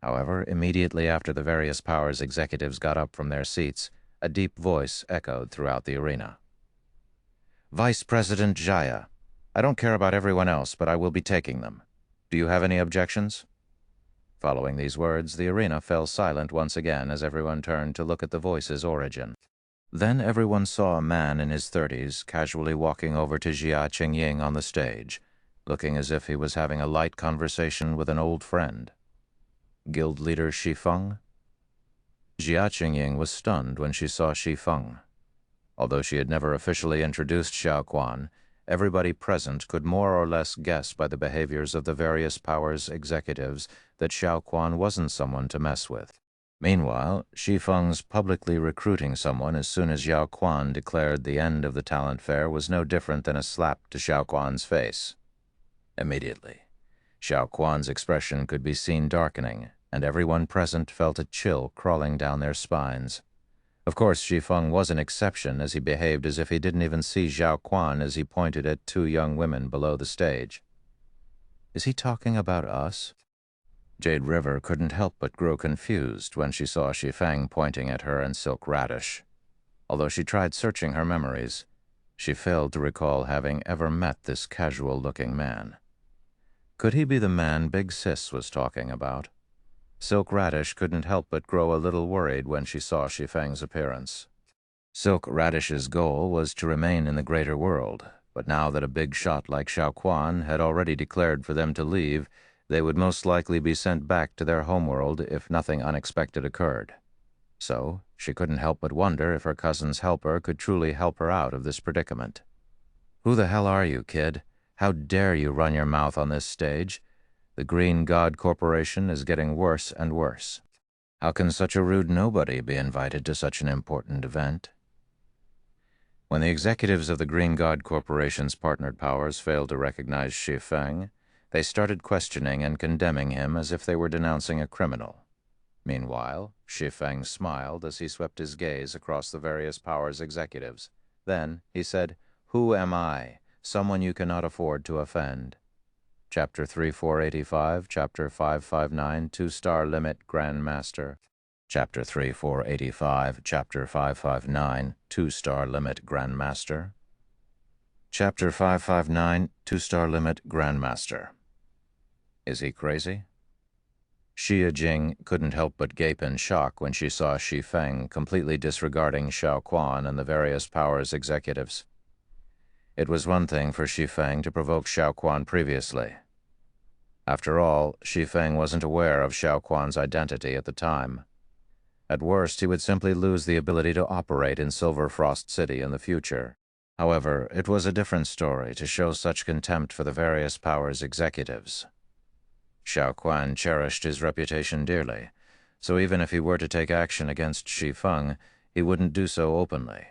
A: However, immediately after the various powers executives got up from their seats, a deep voice echoed throughout the arena. "Vice President Jia, I don't care about everyone else, but I will be taking them. Do you have any objections?" Following these words, the arena fell silent once again as everyone turned to look at the voice's origin. Then everyone saw a man in his 30s casually walking over to Jia Qingying on the stage, looking as if he was having a light conversation with an old friend. Guild leader Shi Feng? Jia Qingying was stunned when she saw Shi Feng. Although she had never officially introduced Xiao Quan, everybody present could more or less guess by the behaviors of the various powers executives that Xiao Quan wasn't someone to mess with. Meanwhile, Shi Feng's publicly recruiting someone as soon as Xiao Quan declared the end of the talent fair was no different than a slap to Xiao Quan's face. Immediately, Xiao Quan's expression could be seen darkening, and everyone present felt a chill crawling down their spines. Of course, Shi Feng was an exception, as he behaved as if he didn't even see Xiao Quan as he pointed at 2 young women below the stage. Is he talking about us? Jade River couldn't help but grow confused when she saw Shi Feng pointing at her and Silk Radish. Although she tried searching her memories, she failed to recall having ever met this casual-looking man. Could he be the man Big Sis was talking about? Silk Radish couldn't help but grow a little worried when she saw Shi Feng's appearance. Silk Radish's goal was to remain in the greater world, but now that a big shot like Xiao Quan had already declared for them to leave, they would most likely be sent back to their homeworld if nothing unexpected occurred. So, she couldn't help but wonder if her cousin's helper could truly help her out of this predicament. "Who the hell are you, kid? How dare you run your mouth on this stage? The Green God Corporation is getting worse and worse. How can such a rude nobody be invited to such an important event?" When the executives of the Green God Corporation's partnered powers failed to recognize Shi Feng, they started questioning and condemning him as if they were denouncing a criminal. Meanwhile, Shi Feng smiled as he swept his gaze across the various powers executives. Then he said, "Who am I? Someone you cannot afford to offend." Chapter 3485, Chapter 559, 2-star limit Grandmaster. Chapter 3485, Chapter 559, 2-star limit Grandmaster. Chapter 559, 2-star limit Grandmaster. Is he crazy? Xia Jing couldn't help but gape in shock when she saw Shi Feng completely disregarding Xiao Quan and the various powers executives. It was one thing for Shi Feng to provoke Xiao Quan previously. After all, Shi Feng wasn't aware of Xiao Quan's identity at the time. At worst, he would simply lose the ability to operate in Silver Frost City in the future. However, it was a different story to show such contempt for the various powers executives. Xiao Quan cherished his reputation dearly, so even if he were to take action against Shi Feng, he wouldn't do so openly.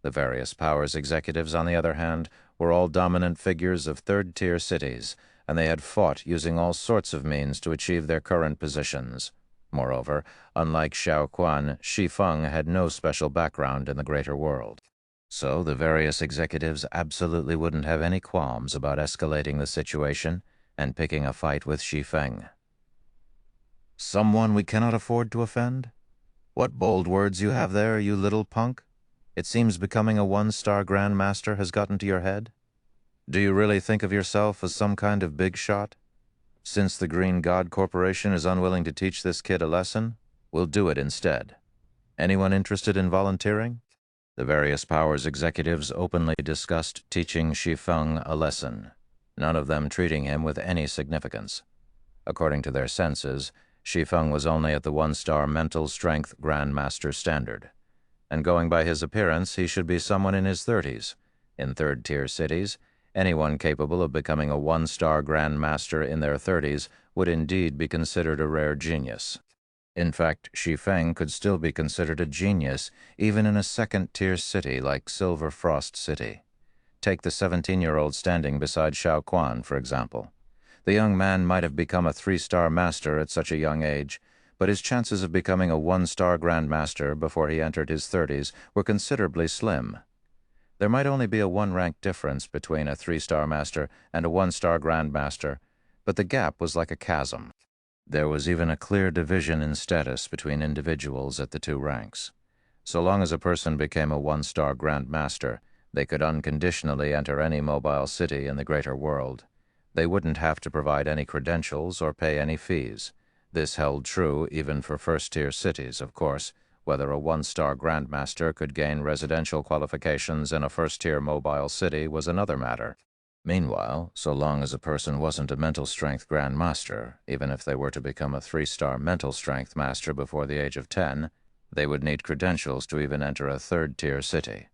A: The various powers executives, on the other hand, were all dominant figures of third-tier cities, and they had fought using all sorts of means to achieve their current positions. Moreover, unlike Xiao Quan, Shi Feng had no special background in the greater world. So the various executives absolutely wouldn't have any qualms about escalating the situation and picking a fight with Shi Feng. "Someone we cannot afford to offend? What bold words you have there, you little punk. It seems becoming a 1-star Grandmaster has gotten to your head. Do you really think of yourself as some kind of big shot? Since the Green God Corporation is unwilling to teach this kid a lesson, we'll do it instead. Anyone interested in volunteering?" The various powers executives openly discussed teaching Shi Feng a lesson. none of them treating him with any significance. According to their senses, Shi Feng was only at the 1-star mental strength Grandmaster standard, and going by his appearance, he should be someone in his 30s. In third-tier cities, anyone capable of becoming a 1-star Grandmaster in their 30s would indeed be considered a rare genius. In fact, Shi Feng could still be considered a genius even in a second-tier city like Silver Frost City. Take the 17-year-old standing beside Xiao Quan, for example. The young man might have become a 3-star master at such a young age, but his chances of becoming a 1-star Grandmaster before he entered his 30s were considerably slim. There might only be a 1-rank difference between a 3-star master and a 1-star Grandmaster, but the gap was like a chasm. There was even a clear division in status between individuals at the 2 ranks. So long as a person became a 1-star Grandmaster, they could unconditionally enter any mobile city in the greater world. They wouldn't have to provide any credentials or pay any fees. This held true even for first-tier cities, of course. Whether a 1-star Grandmaster could gain residential qualifications in a first-tier mobile city was another matter. Meanwhile, so long as a person wasn't a mental strength Grandmaster, even if they were to become a 3-star mental strength master before the age of 10, they would need credentials to even enter a third-tier city.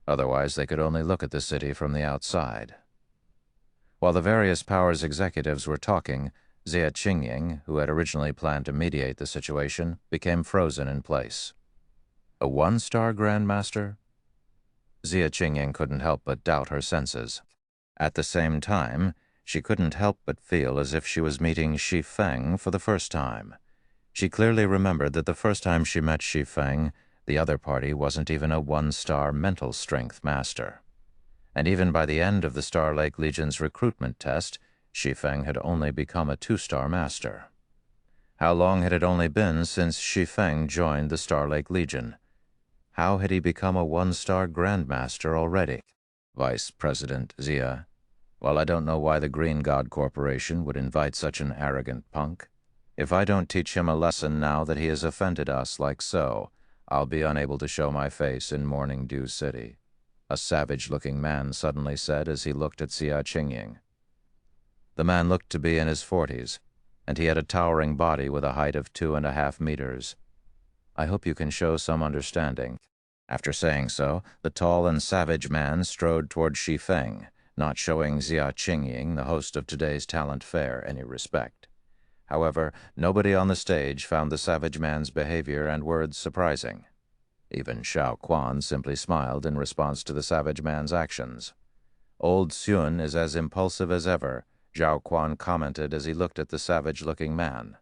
A: Otherwise, they could only look at the city from the outside. While the various powers executives were talking, Xia Qingying, who had originally planned to mediate the situation, became frozen in place. A 1-star Grandmaster? Xia Qingying couldn't help but doubt her senses. At the same time, she couldn't help but feel as if she was meeting Shi Feng for the first time. She clearly remembered that the first time she met Shi Feng, the other party wasn't even a 1-star mental strength master. And even by the end of the Star Lake Legion's recruitment test, Shi Feng had only become a 2-star master. How long had it only been since Shi Feng joined the Star Lake Legion? How had he become a 1-star Grandmaster already? Vice President Xia, well, I don't know why the Green God Corporation would invite such an arrogant punk. If I don't teach him a lesson now that he has offended us like so, I'll be unable to show my face in Morning Dew City, a savage-looking man suddenly said as he looked at Xia Qingying. The man looked to be in his 40s, and he had a towering body with a height of 2.5 meters. I hope you can show some understanding. After saying so, the tall and savage man strode toward Shi Feng, not showing Xia Qingying, the host of today's talent fair, any respect. However, nobody on the stage found the savage man's behavior and words surprising. Even Xiao Quan simply smiled in response to the savage man's actions. Old Xun is as impulsive as ever, Xiao Quan commented as he looked at the savage-looking man.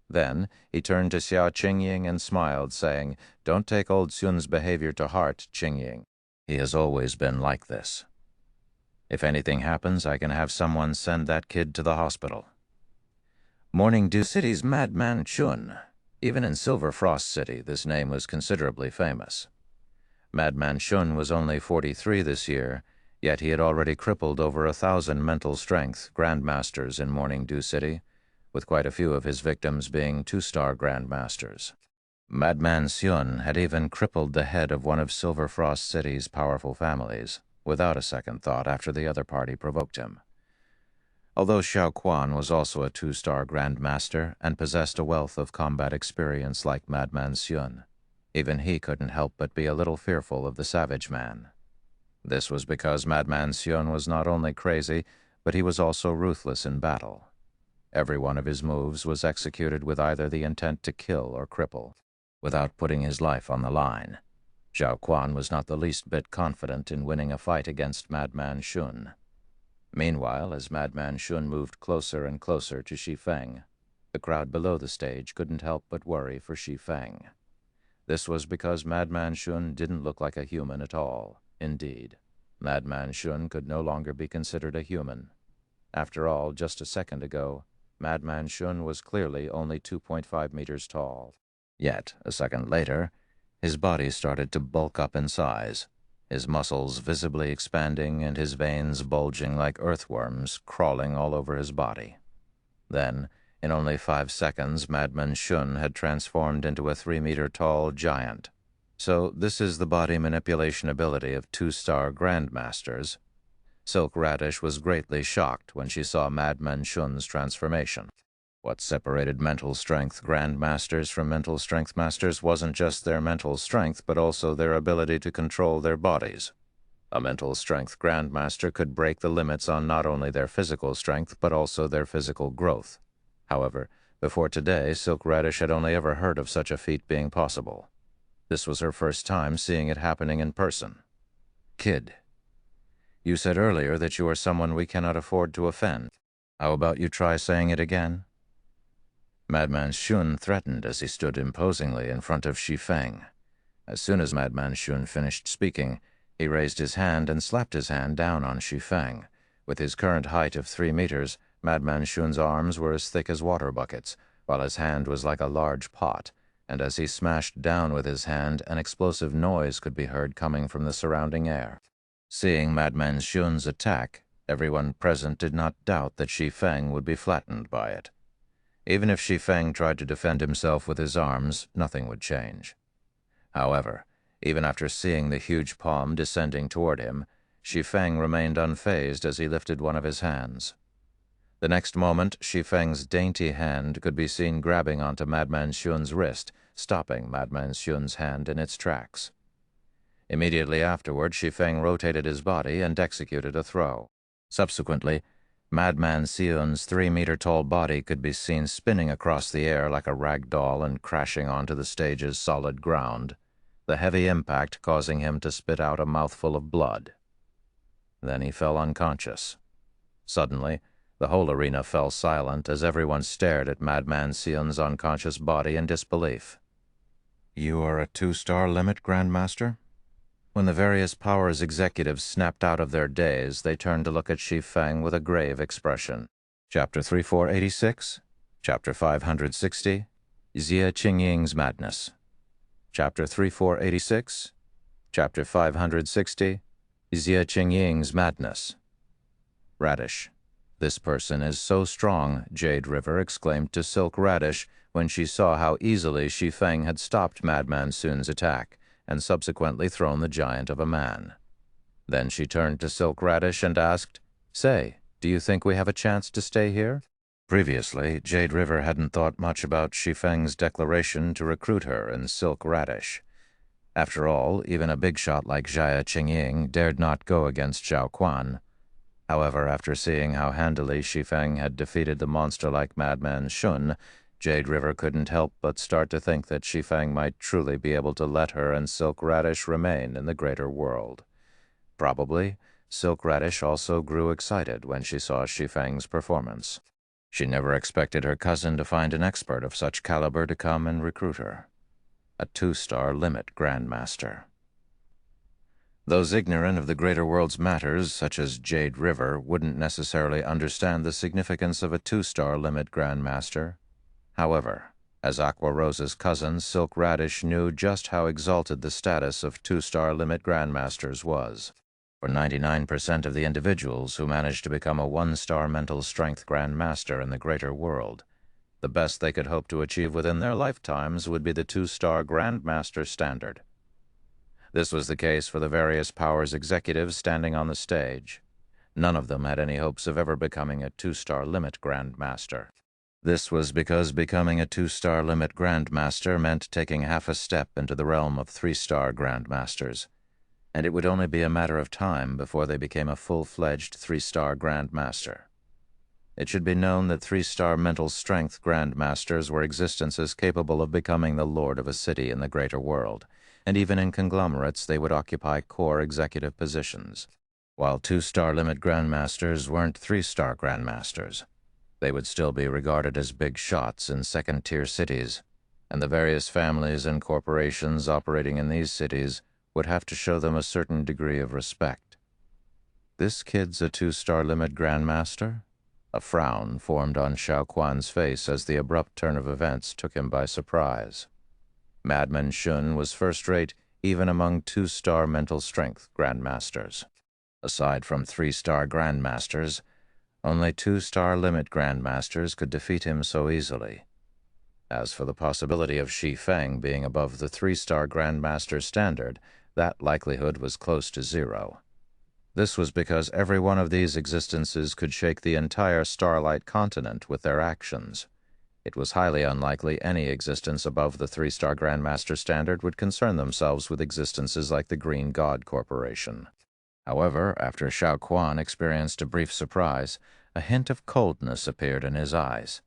A: Then he turned to Xia Qingying and smiled, saying, "Don't take old Xun's behavior to heart, Qingying. He has always been like this. If anything happens, I can have someone send that kid to the hospital." Morning Dew City's Madman Shun. Even in Silver Frost City, this name was considerably famous. Madman Shun was only 43 this year, yet he had already crippled over 1,000 mental strength Grandmasters in Morning Dew City, with quite a few of his victims being 2-star Grandmasters. Madman Xun had even crippled the head of one of Silver Frost City's powerful families, without a second thought after the other party provoked him. Although Xiao Quan was also a 2-star Grandmaster and possessed a wealth of combat experience like Madman Xun, even he couldn't help but be a little fearful of the savage man. This was because Madman Xun was not only crazy, but he was also ruthless in battle. Every one of his moves was executed with either the intent to kill or cripple, without putting his life on the line. Xiao Quan was not the least bit confident in winning a fight against Madman Shun. Meanwhile, as Madman Shun moved closer and closer to Shi Feng, the crowd below the stage couldn't help but worry for Shi Feng. This was because Madman Shun didn't look like a human at all. Indeed, Madman Shun could no longer be considered a human. After all, just a second ago, Madman Shun was clearly only 2.5 meters tall. Yet, a second later, his body started to bulk up in size, his muscles visibly expanding and his veins bulging like earthworms crawling all over his body. Then, in only 5 seconds, Madman Shun had transformed into a 3-meter-tall giant. So this is the body manipulation ability of 2-star Grandmasters. Silk Radish was greatly shocked when she saw Madman Shun's transformation. What separated mental strength grandmasters from mental strength masters wasn't just their mental strength, but also their ability to control their bodies. A mental strength grandmaster could break the limits on not only their physical strength, but also their physical growth. However, before today, Silk Radish had only ever heard of such a feat being possible. This was her first time seeing it happening in person. Kid, you said earlier that you are someone we cannot afford to offend. How about you try saying it again? Madman Shun threatened as he stood imposingly in front of Shi Feng. As soon as Madman Shun finished speaking, he raised his hand and slapped his hand down on Shi Feng. With his current height of 3 meters, Madman Shun's arms were as thick as water buckets, while his hand was like a large pot, and as he smashed down with his hand, an explosive noise could be heard coming from the surrounding air. Seeing Madman Shun's attack, everyone present did not doubt that Shi Feng would be flattened by it. Even if Shi Feng tried to defend himself with his arms, nothing would change. However, even after seeing the huge palm descending toward him, Shi Feng remained unfazed as he lifted one of his hands. The next moment, Shi Feng's dainty hand could be seen grabbing onto Madman Shun's wrist, stopping Madman Shun's hand in its tracks. Immediately afterward, Shi Feng rotated his body and executed a throw. Subsequently, Madman Shun's 3-meter-tall body could be seen spinning across the air like a rag doll and crashing onto the stage's solid ground, the heavy impact causing him to spit out a mouthful of blood. Then he fell unconscious. Suddenly, the whole arena fell silent as everyone stared at Madman Shun's unconscious body in disbelief. You are a 2-star limit, Grandmaster? When the various powers executives snapped out of their daze, they turned to look at Shi Feng with a grave expression. Chapter 3486, Chapter 560, Xie Qingying's Madness. Chapter 3486, Chapter 560, Xie Qingying's Madness. Radish. This person is so strong, Jade River exclaimed to Silk Radish when she saw how easily Shi Feng had stopped Madman Shun's attack and subsequently thrown the giant of a man. Then she turned to Silk Radish and asked, Say, do you think we have a chance to stay here? Previously, Jade River hadn't thought much about Shi Feng's declaration to recruit her in Silk Radish. After all, even a big shot like Xie Qingying dared not go against Zhao Quan. However, after seeing how handily Shi Feng had defeated the monster like Madman Shun, Jade River couldn't help but start to think that Shi Feng might truly be able to let her and Silk Radish remain in the greater world. Probably, Silk Radish also grew excited when she saw Shi Feng's performance. She never expected her cousin to find an expert of such caliber to come and recruit her. A 2-star limit Grandmaster. Those ignorant of the greater world's matters, such as Jade River, wouldn't necessarily understand the significance of a 2-star limit Grandmaster. However, as Aqua Rosa's cousin, Silk Radish knew just how exalted the status of 2-star limit Grandmasters was. For 99% of the individuals who managed to become a 1-star mental strength Grandmaster in the greater world, the best they could hope to achieve within their lifetimes would be the 2-star Grandmaster standard. This was the case for the various powers executives standing on the stage. None of them had any hopes of ever becoming a 2-star limit Grandmaster. This was because becoming a 2-star limit Grandmaster meant taking half a step into the realm of 3-star Grandmasters, and it would only be a matter of time before they became a full-fledged 3-star Grandmaster. It should be known that 3-star mental strength Grandmasters were existences capable of becoming the lord of a city in the greater world, and even in conglomerates they would occupy core executive positions. While 2-star limit Grandmasters weren't 3-star Grandmasters, they would still be regarded as big shots in second-tier cities, and the various families and corporations operating in these cities would have to show them a certain degree of respect. This kid's a 2-star limit Grandmaster? A frown formed on Zhao Quan's face as the abrupt turn of events took him by surprise. Madman Shun was first-rate even among 2-star mental strength Grandmasters. Aside from 3-star Grandmasters, only 2-star limit Grandmasters could defeat him so easily. As for the possibility of Shi Feng being above the 3-star Grandmaster standard, that likelihood was close to 0. This was because every one of these existences could shake the entire Starlight continent with their actions. It was highly unlikely any existence above the 3-star Grandmaster standard would concern themselves with existences like the Green God Corporation. However, after Xiao Quan experienced a brief surprise, a hint of coldness appeared in his eyes.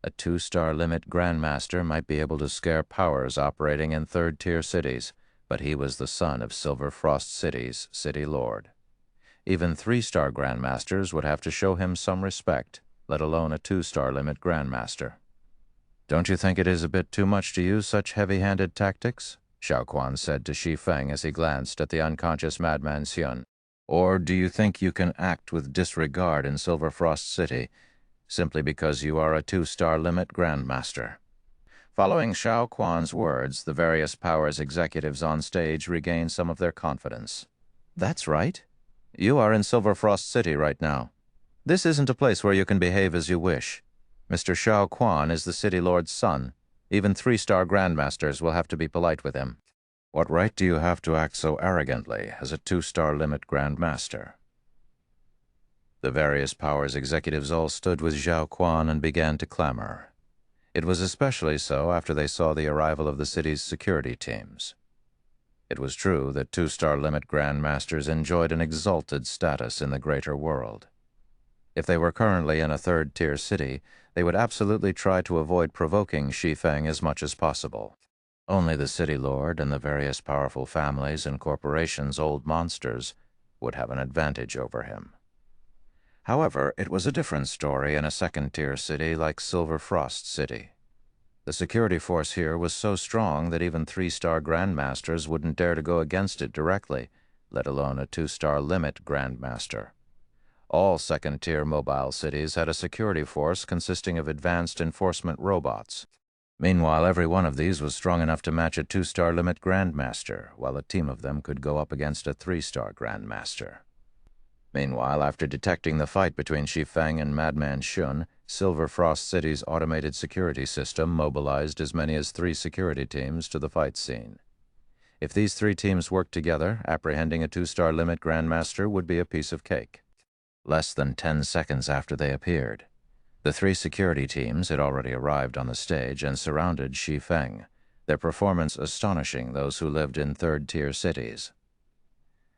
A: A 2-star limit Grandmaster might be able to scare powers operating in third-tier cities, but he was the son of Silver Frost City's City Lord. Even 3-star Grandmasters would have to show him some respect, let alone a 2-star limit Grandmaster. "Don't you think it is a bit too much to use such heavy-handed tactics?" Xiao Quan said to Shi Feng as he glanced at the unconscious madman Xun. "Or do you think you can act with disregard in Silver Frost City, simply because you are a 2-star limit Grandmaster?" Following Xiao Quan's words, the various powers executives on stage regained some of their confidence. "That's right. You are in Silver Frost City right now. This isn't a place where you can behave as you wish. Mr. Xiao Quan is the City Lord's son. Even 3-star Grandmasters will have to be polite with him." "What right do you have to act so arrogantly as a 2-star limit Grandmaster?" The various powers executives all stood with Xiao Quan and began to clamor. It was especially so after they saw the arrival of the city's security teams. It was true that 2-star limit Grandmasters enjoyed an exalted status in the greater world. If they were currently in a third-tier city, they would absolutely try to avoid provoking Shi Feng as much as possible. Only the City Lord and the various powerful families and corporations' old monsters would have an advantage over him. However, it was a different story in a second-tier city like Silver Frost City. The security force here was so strong that even 3-star Grandmasters wouldn't dare to go against it directly, let alone a 2-star limit Grandmaster. All second-tier mobile cities had a security force consisting of advanced enforcement robots. Meanwhile, every one of these was strong enough to match a 2-star limit Grandmaster, while a team of them could go up against a 3-star Grandmaster. Meanwhile, after detecting the fight between Shi Feng and Madman Xun, Silver Frost City's automated security system mobilized as many as 3 security teams to the fight scene. If these 3 teams worked together, apprehending a 2-star limit Grandmaster would be a piece of cake. Less than 10 seconds after they appeared, the 3 security teams had already arrived on the stage and surrounded Shi Feng, their performance astonishing those who lived in third-tier cities.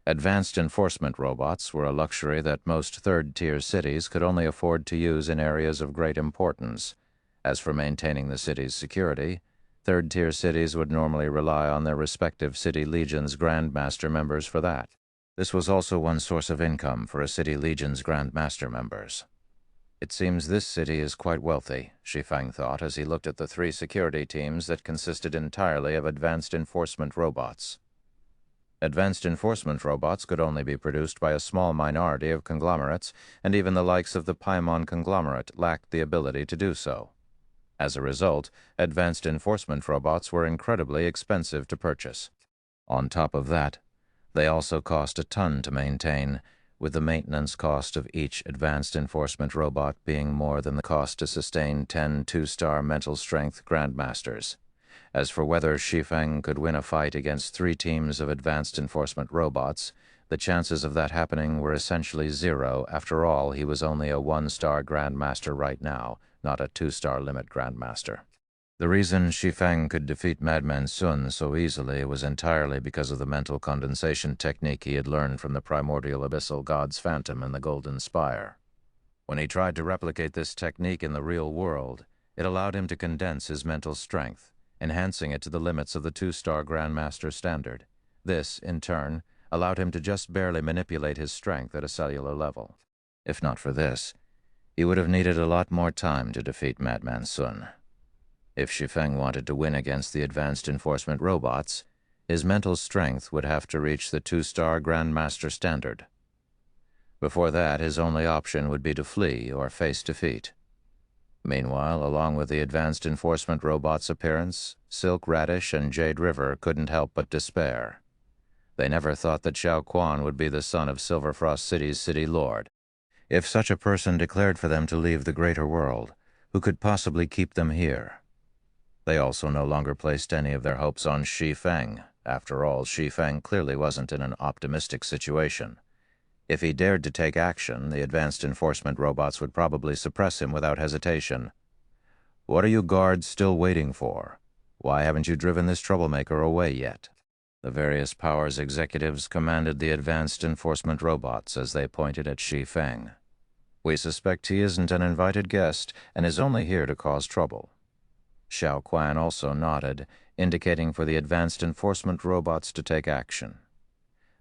A: Advanced enforcement robots were a luxury that most third-tier cities could only afford to use in areas of great importance. As for maintaining the city's security, third-tier cities would normally rely on their respective city legions' Grandmaster members for that. This was also one source of income for a city legion's Grandmaster members. "It seems this city is quite wealthy," Shi Feng thought as he looked at the 3 security teams that consisted entirely of advanced enforcement robots. Advanced enforcement robots could only be produced by a small minority of conglomerates, and even the likes of the Paimon conglomerate lacked the ability to do so. As a result, advanced enforcement robots were incredibly expensive to purchase. On top of that, they also cost a ton to maintain, with the maintenance cost of each advanced enforcement robot being more than the cost to sustain 10 2-star mental strength Grandmasters. As for whether Shi Feng could win a fight against 3 teams of advanced enforcement robots, the chances of that happening were essentially 0. After all, he was only a 1-star Grandmaster right now, not a 2-star limit Grandmaster. The reason Shi Feng could defeat Madman Xun so easily was entirely because of the mental condensation technique he had learned from the primordial abyssal god's phantom in the Golden Spire. When he tried to replicate this technique in the real world, it allowed him to condense his mental strength, enhancing it to the limits of the 2-star Grandmaster standard. This, in turn, allowed him to just barely manipulate his strength at a cellular level. If not for this, he would have needed a lot more time to defeat Madman Xun. If Shi Feng wanted to win against the advanced enforcement robots, his mental strength would have to reach the 2-star Grandmaster standard. Before that, his only option would be to flee or face defeat. Meanwhile, along with the advanced enforcement robot's appearance, Silk Radish and Jade River couldn't help but despair. They never thought that Xiao Quan would be the son of Silver Frost City's City Lord. If such a person declared for them to leave the greater world, who could possibly keep them here? They also no longer placed any of their hopes on Shi Feng. After all, Shi Feng clearly wasn't in an optimistic situation. If he dared to take action, the advanced enforcement robots would probably suppress him without hesitation. "What are you guards still waiting for? Why haven't you driven this troublemaker away yet?" The various powers executives commanded the advanced enforcement robots as they pointed at Shi Feng. "We suspect he isn't an invited guest and is only here to cause trouble." Xiao Quan also nodded, indicating for the advanced enforcement robots to take action.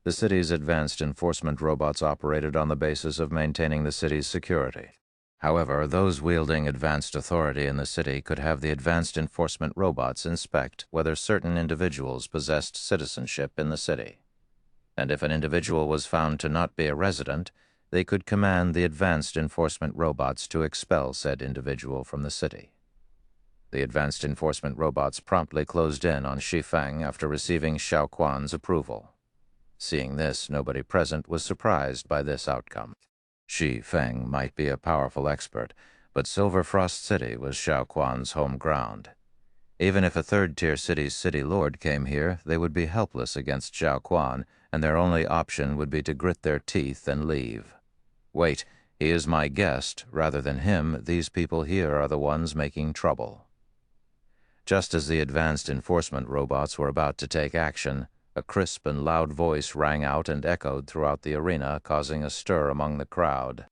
A: The city's advanced enforcement robots operated on the basis of maintaining the city's security. However, those wielding advanced authority in the city could have the advanced enforcement robots inspect whether certain individuals possessed citizenship in the city. And if an individual was found to not be a resident, they could command the advanced enforcement robots to expel said individual from the city. The advanced enforcement robots promptly closed in on Shi Feng after receiving Xiao Quan's approval. Seeing this, nobody present was surprised by this outcome. Shi Feng might be a powerful expert, but Silver Frost City was Xiao Quan's home ground. Even if a third-tier city's city lord came here, they would be helpless against Xiao Quan, and their only option would be to grit their teeth and leave. "Wait, he is my guest. Rather than him, these people here are the ones making trouble." Just as the advanced enforcement robots were about to take action, a crisp and loud voice rang out and echoed throughout the arena, causing a stir among the crowd.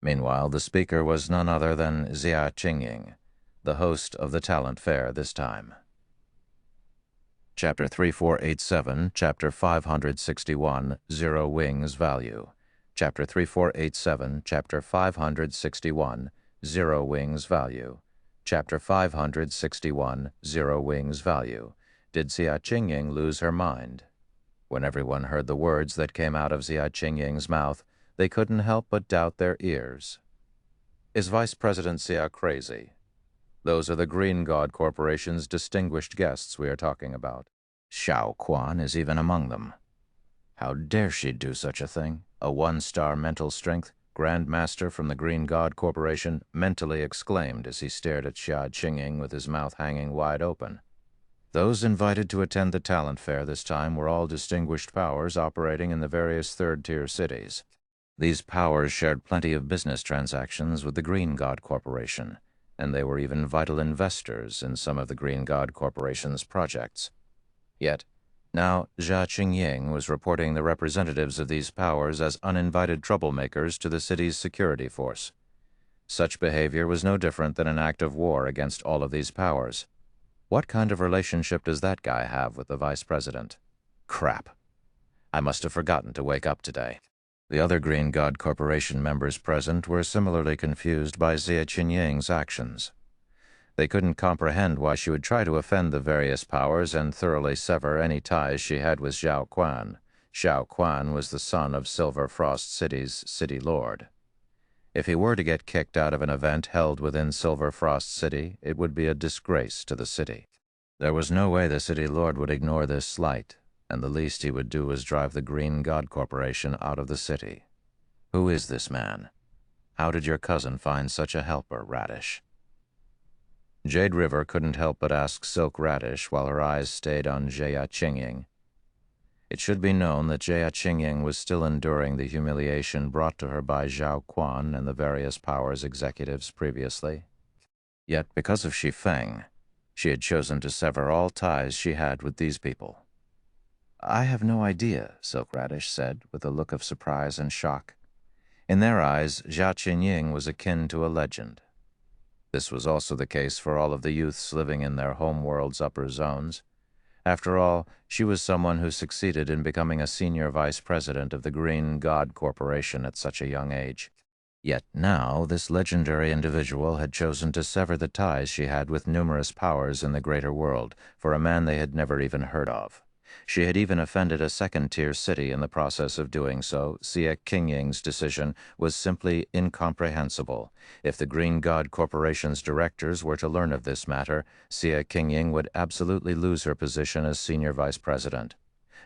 A: Meanwhile, the speaker was none other than Xia Qingying, the host of the talent fair this time. Chapter 3487, Chapter 561, Zero Wings Value. Chapter 3487, Chapter 561, Zero Wings Value. Chapter 561, Zero Wings Value. Did Xia Qingying lose her mind? When everyone heard the words that came out of Xia Qingying's mouth, they couldn't help but doubt their ears. Is Vice President Xia crazy? Those are the Green God Corporation's distinguished guests we are talking about. Xiao Quan is even among them. How dare she do such a thing? A one-star mental strength Grand Master from the Green God Corporation mentally exclaimed as he stared at Xia Qingying with his mouth hanging wide open. Those invited to attend the talent fair this time were all distinguished powers operating in the various third-tier cities. These powers shared plenty of business transactions with the Green God Corporation, and they were even vital investors in some of the Green God Corporation's projects. Yet, now Xia Qingying was reporting the representatives of these powers as uninvited troublemakers to the city's security force. Such behavior was no different than an act of war against all of these powers. What kind of relationship does that guy have with the vice president? Crap. I must have forgotten to wake up today. The other Green God Corporation members present were similarly confused by Xia Qingying's actions. They couldn't comprehend why she would try to offend the various powers and thoroughly sever any ties she had with Xiao Quan. Xiao Quan was the son of Silver Frost City's city lord. If he were to get kicked out of an event held within Silver Frost City, it would be a disgrace to the city. There was no way the city lord would ignore this slight, and the least he would do was drive the Green God Corporation out of the city. Who is this man? How did your cousin find such a helper, Radish? Jade River couldn't help but ask Silk Radish while her eyes stayed on Xia Qingying. It should be known that Xia Qingying was still enduring the humiliation brought to her by Xiao Quan and the various powers executives previously. Yet, because of Shi Feng, she had chosen to sever all ties she had with these people. "I have no idea," Silk Radish said, with a look of surprise and shock. In their eyes, Xia Qingying was akin to a legend. This was also the case for all of the youths living in their homeworld's upper zones. After all, she was someone who succeeded in becoming a senior vice president of the Green God Corporation at such a young age. Yet now, this legendary individual had chosen to sever the ties she had with numerous powers in the greater world for a man they had never even heard of. She had even offended a second-tier city in the process of doing so. Xia Qingying's decision was simply incomprehensible. If the Green God Corporation's directors were to learn of this matter, Xia Qingying would absolutely lose her position as senior vice president.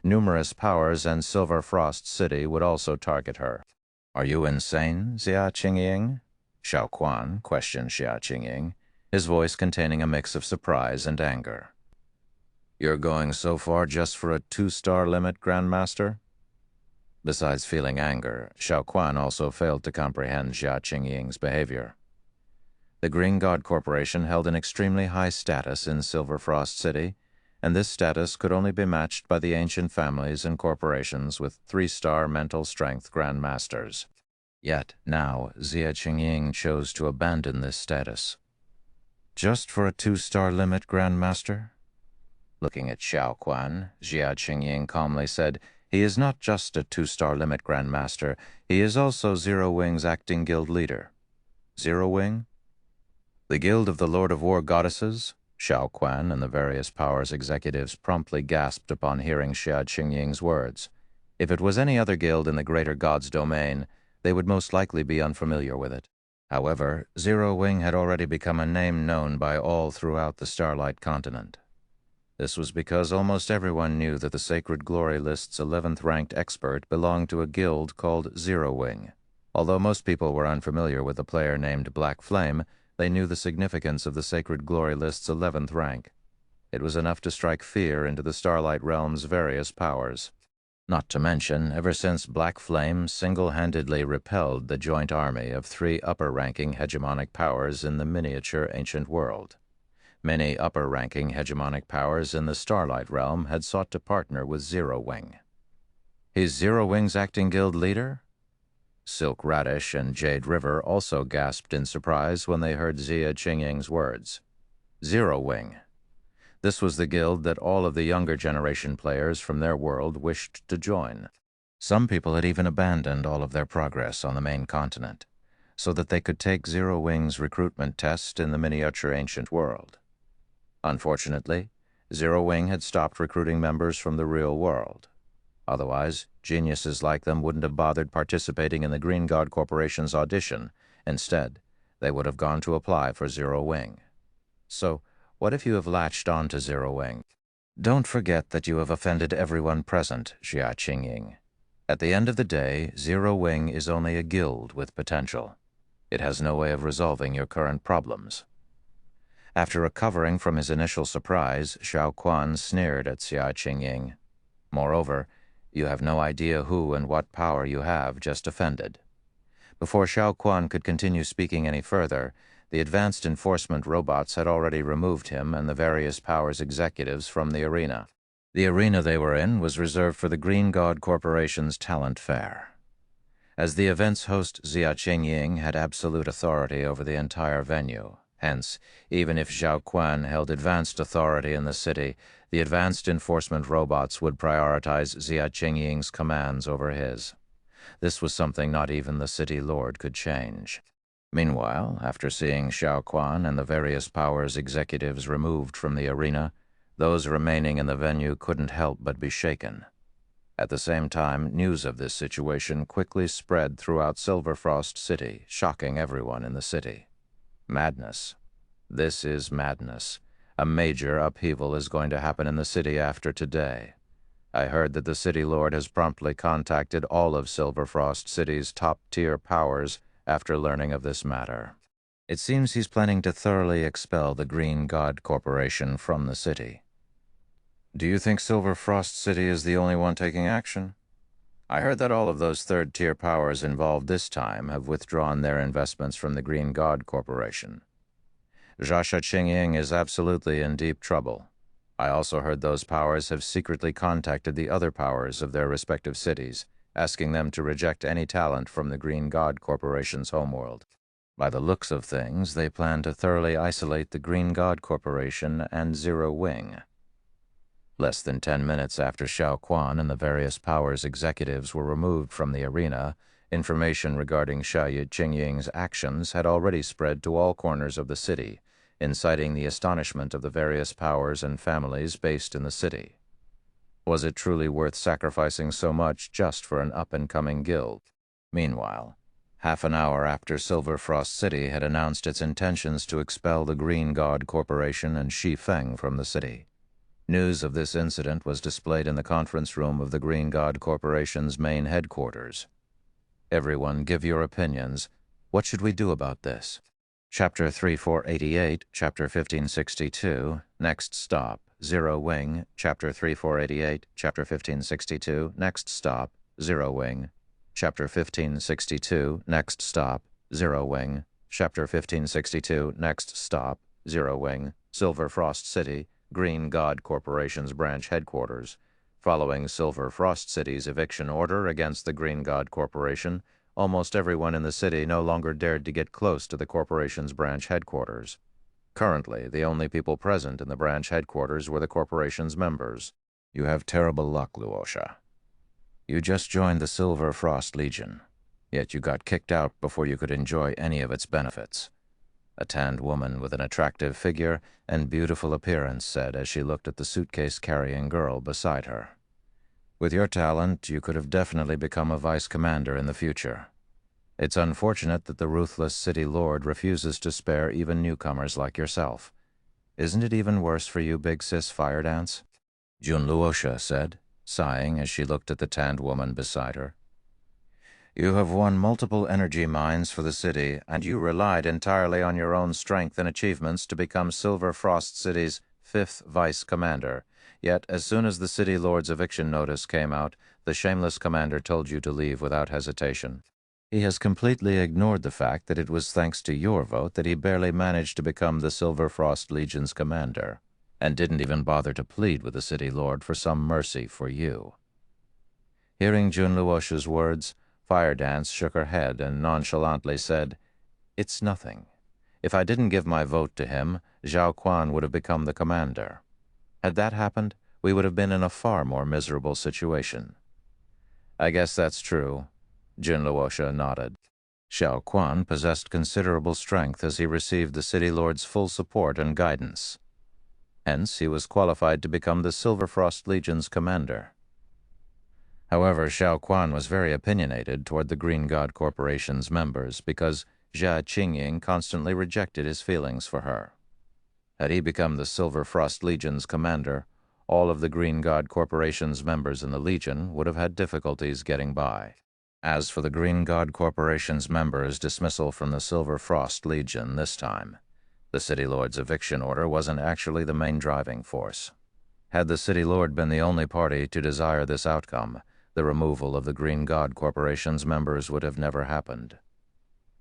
A: Numerous powers and Silver Frost City would also target her. "Are you insane, Xia Qingying?" Xiao Quan questioned Xia Qingying, his voice containing a mix of surprise and anger. "You're going so far just for a 2-star limit, Grandmaster?" Besides feeling anger, Xiaoquan also failed to comprehend Jia Qingying's behavior. The Green God Corporation held an extremely high status in Silver Frost City, and this status could only be matched by the ancient families and corporations with 3-star mental strength grandmasters. Yet now Jia Qingying chose to abandon this status. Just for a 2-star limit, Grandmaster? Looking at Xiaoquan, Jia Qingying calmly said, "He is not just a 2-star limit Grandmaster, he is also Zero Wing's acting guild leader." Zero Wing? The Guild of the Lord of War Goddesses? Xiaoquan and the various powers executives promptly gasped upon hearing Jia Qingying's words. If it was any other guild in the greater god's domain, they would most likely be unfamiliar with it. However, Zero Wing had already become a name known by all throughout the Starlight continent. This was because almost everyone knew that the Sacred Glory List's 11th-ranked expert belonged to a guild called Zero Wing. Although most people were unfamiliar with a player named Black Flame, they knew the significance of the Sacred Glory List's 11th rank. It was enough to strike fear into the Starlight Realm's various powers. Not to mention, ever since Black Flame single-handedly repelled the joint army of 3 upper-ranking hegemonic powers in the miniature ancient world. Many upper-ranking hegemonic powers in the Starlight Realm had sought to partner with Zero Wing. He's Zero Wing's acting guild leader? Silk Radish and Jade River also gasped in surprise when they heard Jia Qingying's words. Zero Wing. This was the guild that all of the younger generation players from their world wished to join. Some people had even abandoned all of their progress on the main continent, so that they could take Zero Wing's recruitment test in the miniature ancient world. Unfortunately, Zero Wing had stopped recruiting members from the real world. Otherwise, geniuses like them wouldn't have bothered participating in the Green God Corporation's audition. Instead, they would have gone to apply for Zero Wing. So, what if you have latched on to Zero Wing? Don't forget that you have offended everyone present, Jia Qingying. At the end of the day, Zero Wing is only a guild with potential. It has no way of resolving your current problems. After recovering from his initial surprise, Xiaoquan sneered at Jia Qingying. Moreover, you have no idea who and what power you have just offended. Before Xiaoquan could continue speaking any further, the advanced enforcement robots had already removed him and the various powers executives from the arena. The arena they were in was reserved for the Green God Corporation's talent fair. As the event's host, Jia Qingying had absolute authority over the entire venue. Hence, even if Xiaoquan held advanced authority in the city, the advanced enforcement robots would prioritize Jia Qingying's commands over his. This was something not even the city lord could change. Meanwhile, after seeing Xiaoquan and the various powers executives removed from the arena, those remaining in the venue couldn't help but be shaken. At the same time, news of this situation quickly spread throughout Silver Frost City, shocking everyone in the city. Madness. This is madness. A major upheaval is going to happen in the city after today. I heard that the city lord has promptly contacted all of Silver Frost City's top-tier powers after learning of this matter. It seems he's planning to thoroughly expel the Green God Corporation from the city. Do you think Silver Frost City is the only one taking action? I heard that all of those third-tier powers involved this time have withdrawn their investments from the Green God Corporation. Jia Qingying is absolutely in deep trouble. I also heard those powers have secretly contacted the other powers of their respective cities, asking them to reject any talent from the Green God Corporation's homeworld. By the looks of things, they plan to thoroughly isolate the Green God Corporation and Zero Wing. Less than 10 minutes after Xiaoquan and the various powers executives were removed from the arena, information regarding Jia Qingying's actions had already spread to all corners of the city, inciting the astonishment of the various powers and families based in the city. Was it truly worth sacrificing so much just for an up-and-coming guild? Meanwhile, half an hour after Silver Frost City had announced its intentions to expel the Green God Corporation and Shi Feng from the city, news of this incident was displayed in the conference room of the Green God Corporation's main headquarters. Everyone, give your opinions. What should we do about this? Chapter 3488, Chapter 1562, Next Stop, Zero Wing, Chapter 3488, Chapter 1562, Next Stop, Zero Wing. Chapter 1562, Next Stop, Zero Wing. Chapter 1562, Next Stop, Zero Wing. Silver Frost City, Green God Corporation's branch headquarters. Following Silver Frost City's eviction order against the Green God Corporation, almost everyone in the city no longer dared to get close to the corporation's branch headquarters. Currently, the only people present in the branch headquarters were the corporation's members. You have terrible luck, Luosha. You just joined the Silver Frost Legion, yet you got kicked out before you could enjoy any of its benefits. A tanned woman with an attractive figure and beautiful appearance said as she looked at the suitcase-carrying girl beside her. With your talent, you could have definitely become a vice commander in the future. It's unfortunate that the ruthless city lord refuses to spare even newcomers like yourself. Isn't it even worse for you, Big Sis Firedance? Jun Luosha said, sighing as she looked at the tanned woman beside her. You have won multiple energy mines for the city, and you relied entirely on your own strength and achievements to become Silver Frost City's 5th vice commander. Yet, as soon as the city lord's eviction notice came out, the shameless commander told you to leave without hesitation. He has completely ignored the fact that it was thanks to your vote that he barely managed to become the Silver Frost Legion's commander, and didn't even bother to plead with the city lord for some mercy for you. Hearing Jun Luosha's words, Firedance shook her head and nonchalantly said, It's nothing. If I didn't give my vote to him, Zhao Quan would have become the commander. Had that happened, we would have been in a far more miserable situation. I guess that's true. Jun Luosha nodded. Zhao Quan possessed considerable strength as he received the city lord's full support and guidance. Hence, he was qualified to become the Silver Frost Legion's commander. However, Zhao Quan was very opinionated toward the Green God Corporation's members because Jia Qingying constantly rejected his feelings for her. Had he become the Silver Frost Legion's commander, all of the Green God Corporation's members in the Legion would have had difficulties getting by. As for the Green God Corporation's members' dismissal from the Silver Frost Legion this time, the City Lord's eviction order wasn't actually the main driving force. Had the City Lord been the only party to desire this outcome, the removal of the Green God Corporation's members would have never happened.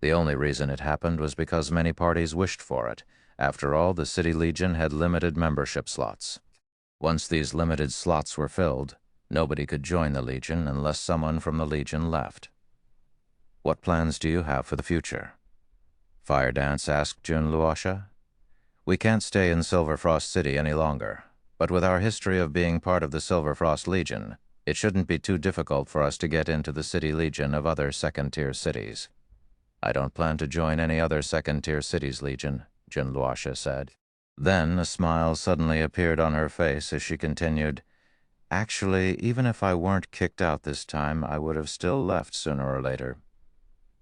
A: The only reason it happened was because many parties wished for it. After all, the City Legion had limited membership slots. Once these limited slots were filled, nobody could join the Legion unless someone from the Legion left. What plans do you have for the future? Firedance asked Jun Luosha. We can't stay in Silver Frost City any longer, but with our history of being part of the Silver Frost Legion, it shouldn't be too difficult for us to get into the City Legion of other second-tier cities. I don't plan to join any other second-tier cities Legion, Jun Luosha said. Then a smile suddenly appeared on her face as she continued, Actually, even if I weren't kicked out this time, I would have still left sooner or later.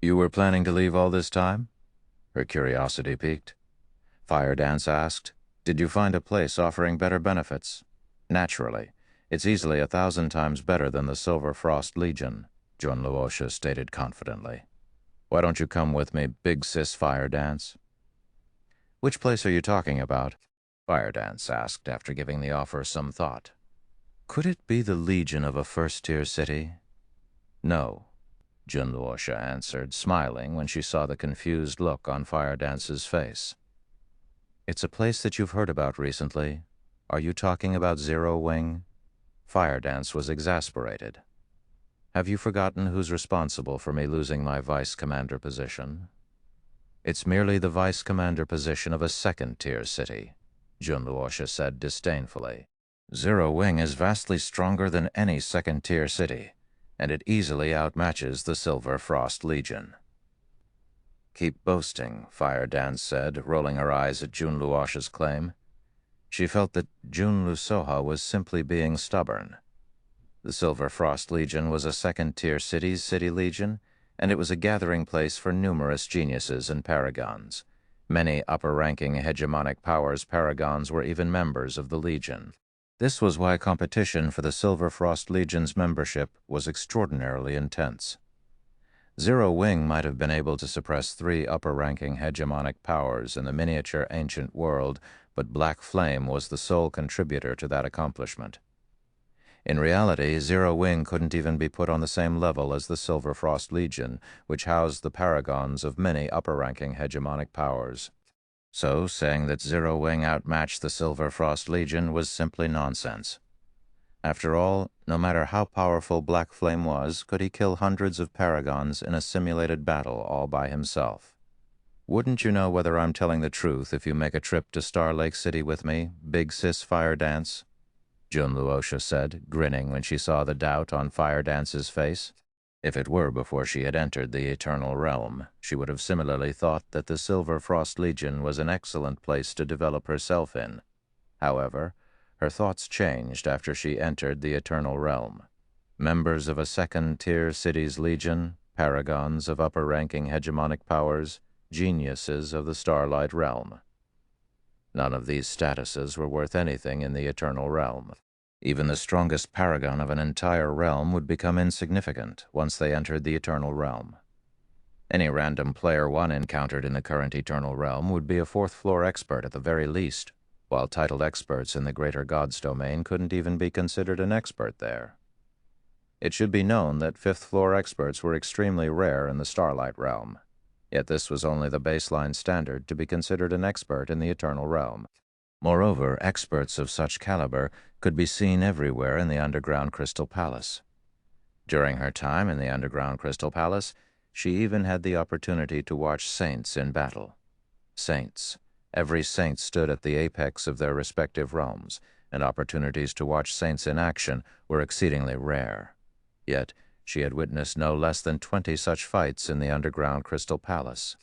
A: You were planning to leave all this time? Her curiosity piqued. Firedance asked, Did you find a place offering better benefits? Naturally. It's easily 1,000 times better than the Silver Frost Legion, Jun Luosha stated confidently. Why don't you come with me, Big Sis Firedance? Which place are you talking about? Firedance asked after giving the offer some thought. Could it be the Legion of a first-tier city? No, Jun Luosha answered, smiling when she saw the confused look on Firedance's face. It's a place that you've heard about recently. Are you talking about Zero Wing? Firedance was exasperated. Have you forgotten who's responsible for me losing my vice commander position? It's merely the vice commander position of a second-tier city, Jun Luosha said disdainfully. Zero Wing is vastly stronger than any second-tier city, and it easily outmatches the Silver Frost Legion. Keep boasting, Firedance said, rolling her eyes at Jun Luosha's claim. She felt that Jun Lusoha was simply being stubborn. The Silver Frost Legion was a second-tier city's city legion, and it was a gathering place for numerous geniuses and paragons. Many upper-ranking hegemonic powers paragons were even members of the Legion. This was why competition for the Silver Frost Legion's membership was extraordinarily intense. Zero Wing might have been able to suppress 3 upper-ranking hegemonic powers in the miniature ancient world, but Black Flame was the sole contributor to that accomplishment. In reality, Zero Wing couldn't even be put on the same level as the Silver Frost Legion, which housed the paragons of many upper-ranking hegemonic powers. So, saying that Zero Wing outmatched the Silver Frost Legion was simply nonsense. After all, no matter how powerful Black Flame was, could he kill hundreds of paragons in a simulated battle all by himself? Wouldn't you know whether I'm telling the truth if you make a trip to Star Lake City with me, Big Sis Fire Dance? Jun Luosha said, grinning when she saw the doubt on Fire Dance's face. If it were before she had entered the Eternal Realm, she would have similarly thought that the Silver Frost Legion was an excellent place to develop herself in. However, her thoughts changed after she entered the Eternal Realm. Members of a second-tier city's legion, paragons of upper-ranking hegemonic powers, geniuses of the Starlight Realm. None of these statuses were worth anything in the Eternal Realm. Even the strongest paragon of an entire realm would become insignificant once they entered the Eternal Realm. Any random player one encountered in the current Eternal Realm would be a fourth-floor expert at the very least, while titled experts in the Greater Gods domain couldn't even be considered an expert there. It should be known that fifth-floor experts were extremely rare in the Starlight Realm, yet this was only the baseline standard to be considered an expert in the Eternal Realm. Moreover, experts of such caliber could be seen everywhere in the Underground Crystal Palace. During her time in the Underground Crystal Palace, she even had the opportunity to watch saints in battle. Saints. Every saint stood at the apex of their respective realms, and opportunities to watch saints in action were exceedingly rare. Yet, she had witnessed no less than 20 such fights in the Underground Crystal Palace.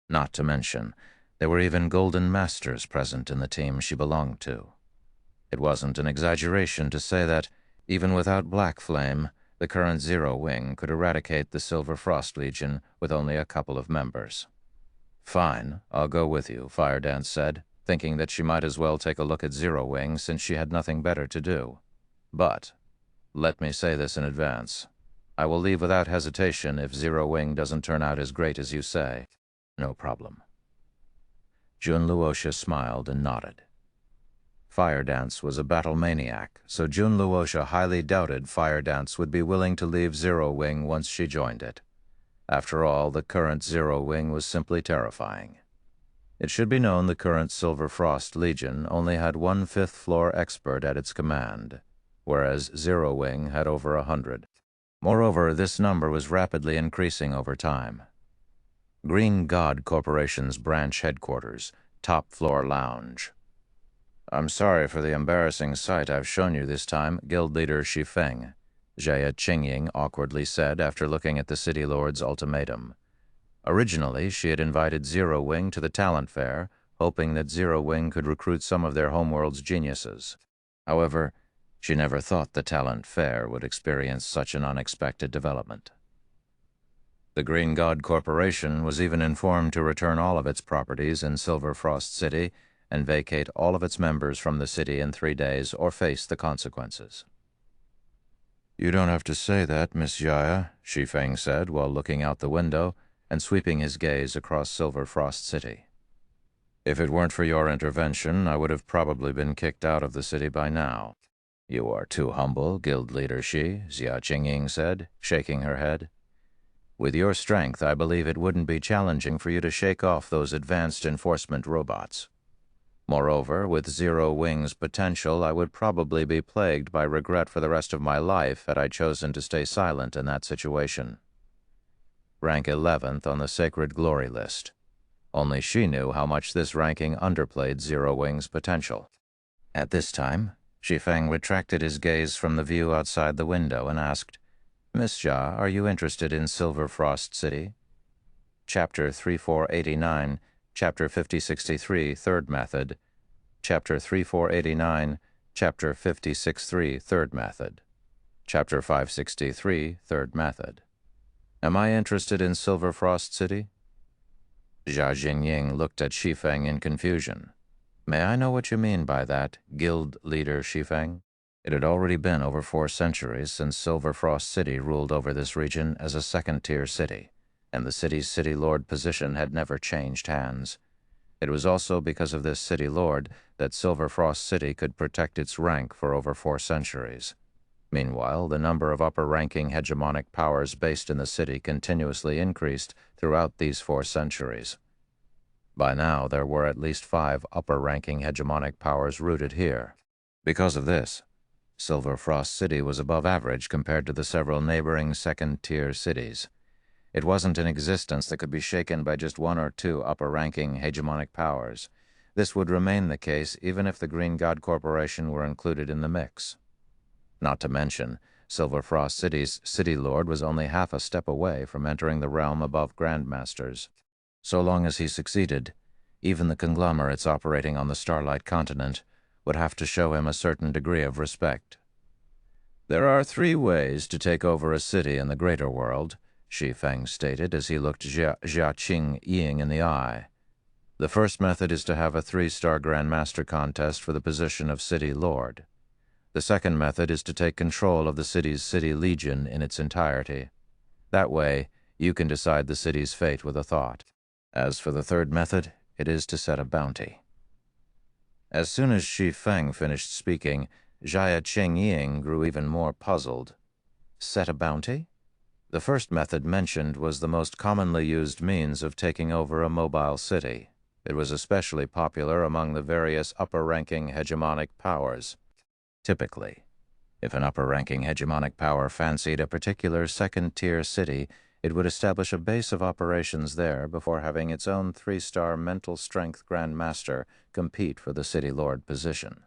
A: Not to mention, there were even Golden Masters present in the team she belonged to. It wasn't an exaggeration to say that, even without Black Flame, the current Zero Wing could eradicate the Silver Frost Legion with only a couple of members. "Fine, I'll go with you," Fire Dance said, thinking that she might as well take a look at Zero Wing since she had nothing better to do. "But, let me say this in advance. I will leave without hesitation if Zero Wing doesn't turn out as great as you say." "No problem." Jun Luosha smiled and nodded. Fire Dance was a battle maniac, so Jun Luosha highly doubted Fire Dance would be willing to leave Zero Wing once she joined it. After all, the current Zero Wing was simply terrifying. It should be known the current Silver Frost Legion only had one fifth-floor expert at its command, whereas Zero Wing had over 100. Moreover, this number was rapidly increasing over time. Green God Corporation's branch headquarters, top-floor lounge. "I'm sorry for the embarrassing sight I've shown you this time, Guild Leader Shi Feng," Jia Qingying awkwardly said after looking at the City Lord's ultimatum. Originally, she had invited Zero Wing to the talent fair, hoping that Zero Wing could recruit some of their homeworld's geniuses. However, she never thought the talent fair would experience such an unexpected development. The Green God Corporation was even informed to return all of its properties in Silver Frost City and vacate all of its members from the city in 3 days or face the consequences. "You don't have to say that, Miss Jaya," Shi Feng said while looking out the window and sweeping his gaze across Silver Frost City. "If it weren't for your intervention, I would have probably been kicked out of the city by now." "You are too humble, Guild Leader Shi," Jia Qingying said, shaking her head. "With your strength, I believe it wouldn't be challenging for you to shake off those advanced enforcement robots. Moreover, with Zero Wing's potential, I would probably be plagued by regret for the rest of my life had I chosen to stay silent in that situation." Rank 11th on the Sacred Glory list. Only she knew how much this ranking underplayed Zero Wing's potential. At this time, Shi Feng retracted his gaze from the view outside the window and asked, "Miss Jia, are you interested in Silver Frost City?" Chapter 3489, Chapter 5063, Third Method. Chapter 3489, Chapter 563, Third Method. Chapter 563, Third Method. "Am I interested in Silver Frost City?" Jia Jingying looked at Shi Feng in confusion. "May I know what you mean by that, Guild Leader Shi Feng?" It had already been over 4 centuries since Silver Frost City ruled over this region as a second-tier city, and the city's city lord position had never changed hands. It was also because of this city lord that Silver Frost City could protect its rank for over 4 centuries. Meanwhile, the number of upper-ranking hegemonic powers based in the city continuously increased throughout these 4 centuries. By now, there were at least 5 upper-ranking hegemonic powers rooted here. Because of this, Silver Frost City was above average compared to the several neighboring second-tier cities. It wasn't an existence that could be shaken by just 1 or 2 upper-ranking hegemonic powers. This would remain the case even if the Green God Corporation were included in the mix. Not to mention, Silver Frost City's city lord was only half a step away from entering the realm above grandmasters. So long as he succeeded, even the conglomerates operating on the Starlight Continent would have to show him a certain degree of respect. "There are 3 ways to take over a city in the greater world," Shi Feng stated as he looked Jia Ying in the eye. "The first method is to have a 3-star Grandmaster contest for the position of City Lord. The second method is to take control of the city's City Legion in its entirety. That way, you can decide the city's fate with a thought. As for the third method, it is to set a bounty." As soon as Shi Feng finished speaking, Jia Ying grew even more puzzled. Set a bounty? The first method mentioned was the most commonly used means of taking over a mobile city. It was especially popular among the various upper-ranking hegemonic powers. Typically, if an upper-ranking hegemonic power fancied a particular second-tier city, it would establish a base of operations there before having its own 3-star mental strength Grandmaster compete for the City Lord position.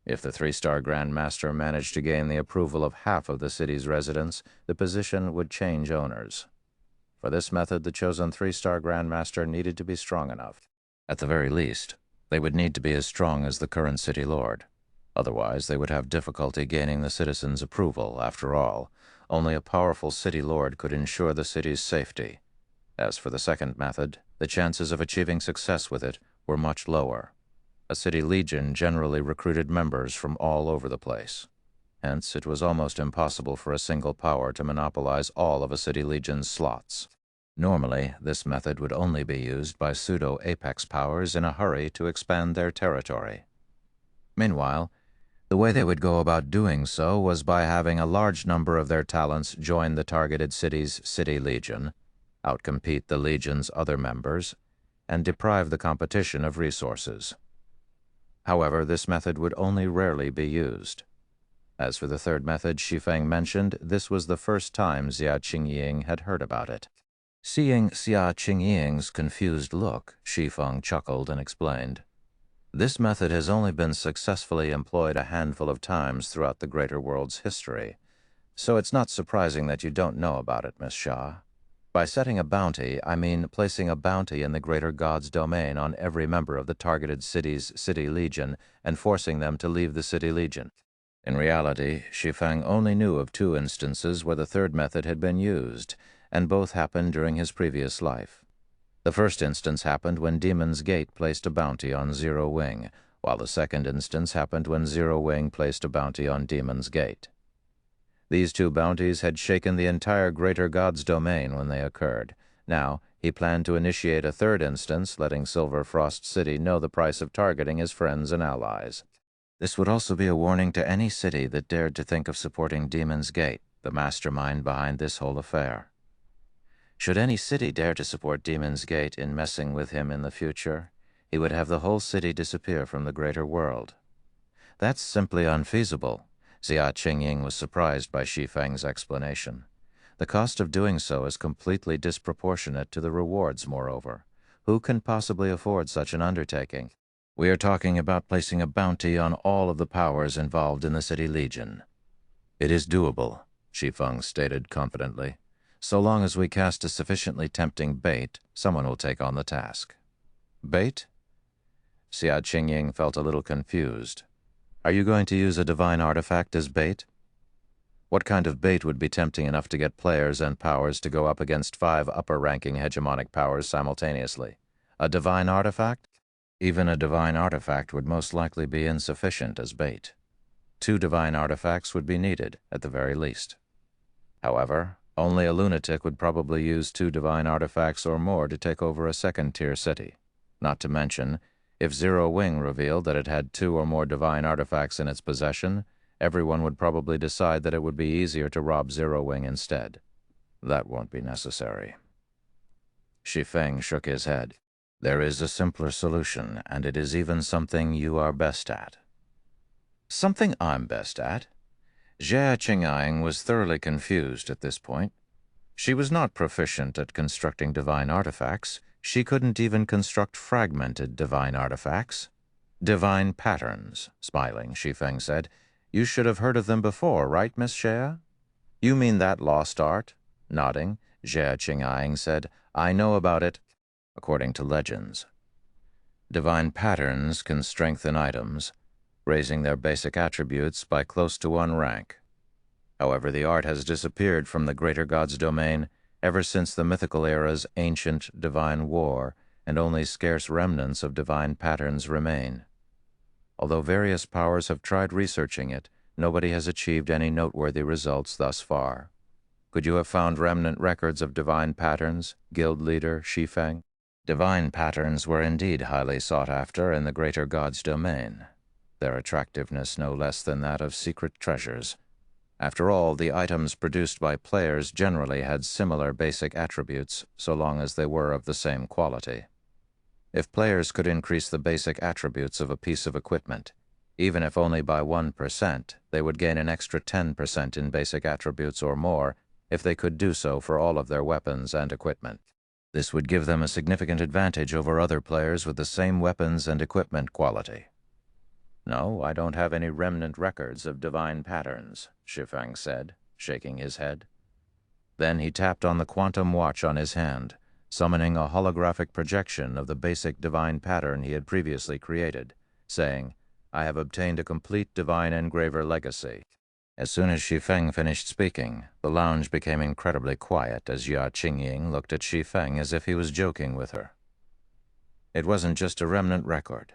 A: If the 3-star Grandmaster managed to gain the approval of half of the city's residents, the position would change owners. For this method, the chosen 3-star Grandmaster needed to be strong enough. At the very least, they would need to be as strong as the current City Lord. Otherwise, they would have difficulty gaining the citizens' approval. After all, only a powerful City Lord could ensure the city's safety. As for the second method, the chances of achieving success with it were much lower. A City Legion generally recruited members from all over the place. Hence, it was almost impossible for a single power to monopolize all of a City Legion's slots. Normally, this method would only be used by pseudo-apex powers in a hurry to expand their territory. Meanwhile, the way they would go about doing so was by having a large number of their talents join the targeted city's City Legion, outcompete the Legion's other members, and deprive the competition of resources. However, this method would only rarely be used. As for the third method Shi Feng mentioned, this was the first time Jia Qingying had heard about it. Seeing Jia Qingying's confused look, Shi Feng chuckled and explained, "This method has only been successfully employed a handful of times throughout the greater world's history, so it's not surprising that you don't know about it, Miss Xia. By setting a bounty, I mean placing a bounty in the greater god's domain on every member of the targeted city's City Legion and forcing them to leave the City Legion." In reality, Shi Feng only knew of 2 instances where the third method had been used, and both happened during his previous life. The first instance happened when Demon's Gate placed a bounty on Zero Wing, while the second instance happened when Zero Wing placed a bounty on Demon's Gate. These 2 bounties had shaken the entire Greater God's domain when they occurred. Now, he planned to initiate a third instance, letting Silver Frost City know the price of targeting his friends and allies. This would also be a warning to any city that dared to think of supporting Demon's Gate, the mastermind behind this whole affair. Should any city dare to support Demon's Gate in messing with him in the future, he would have the whole city disappear from the greater world. That's simply unfeasible. Jia Qingying was surprised by Shi Feng's explanation. The cost of doing so is completely disproportionate to the rewards, moreover. Who can possibly afford such an undertaking? We are talking about placing a bounty on all of the powers involved in the City Legion. "It is doable," Shi Feng stated confidently. "So long as we cast a sufficiently tempting bait, someone will take on the task." "Bait?" Jia Qingying felt a little confused. "Are you going to use a divine artifact as bait? What kind of bait would be tempting enough to get players and powers to go up against 5 upper-ranking hegemonic powers simultaneously? A divine artifact? Even a divine artifact would most likely be insufficient as bait. 2 divine artifacts would be needed, at the very least. However, only a lunatic would probably use 2 divine artifacts or more to take over a second-tier city. Not to mention, if Zero Wing revealed that it had 2 or more divine artifacts in its possession, everyone would probably decide that it would be easier to rob Zero Wing instead. That won't be necessary. Shi Feng shook his head. There is a simpler solution, and it is even something you are best at. Something I'm best at? Jia Qingyang was thoroughly confused at this point. She was not proficient at constructing divine artifacts. She couldn't even construct fragmented divine artifacts. Divine patterns, smiling, Shi Feng said. You should have heard of them before, right, Miss Jia? You mean that lost art? Nodding, Jia Qingyang said, I know about it, according to legends. Divine patterns can strengthen items, raising their basic attributes by close to 1 rank. However, the art has disappeared from the Greater God's domain ever since the mythical era's ancient divine war, and only scarce remnants of divine patterns remain. Although various powers have tried researching it, nobody has achieved any noteworthy results thus far. Could you have found remnant records of divine patterns, guild leader Shi Feng? Divine patterns were indeed highly sought after in the Greater God's domain, their attractiveness no less than that of secret treasures. After all, the items produced by players generally had similar basic attributes, so long as they were of the same quality. If players could increase the basic attributes of a piece of equipment, even if only by 1%, they would gain an extra 10% in basic attributes or more if they could do so for all of their weapons and equipment. This would give them a significant advantage over other players with the same weapons and equipment quality. No, I don't have any remnant records of divine patterns, Shi Feng said, shaking his head. Then he tapped on the quantum watch on his hand, summoning a holographic projection of the basic divine pattern he had previously created, saying, I have obtained a complete divine engraver legacy. As soon as Shi Feng finished speaking, the lounge became incredibly quiet as Jia Qingying looked at Shi Feng as if he was joking with her. It wasn't just a remnant record.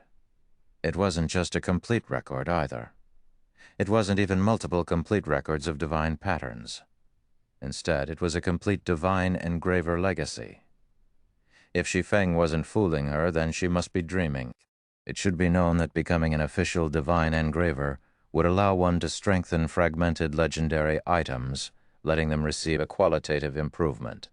A: It wasn't just a complete record either. It wasn't even multiple complete records of divine patterns. Instead, it was a complete divine engraver legacy. If Shi Feng wasn't fooling her, then she must be dreaming. It should be known that becoming an official divine engraver would allow one to strengthen fragmented legendary items, letting them receive a qualitative improvement.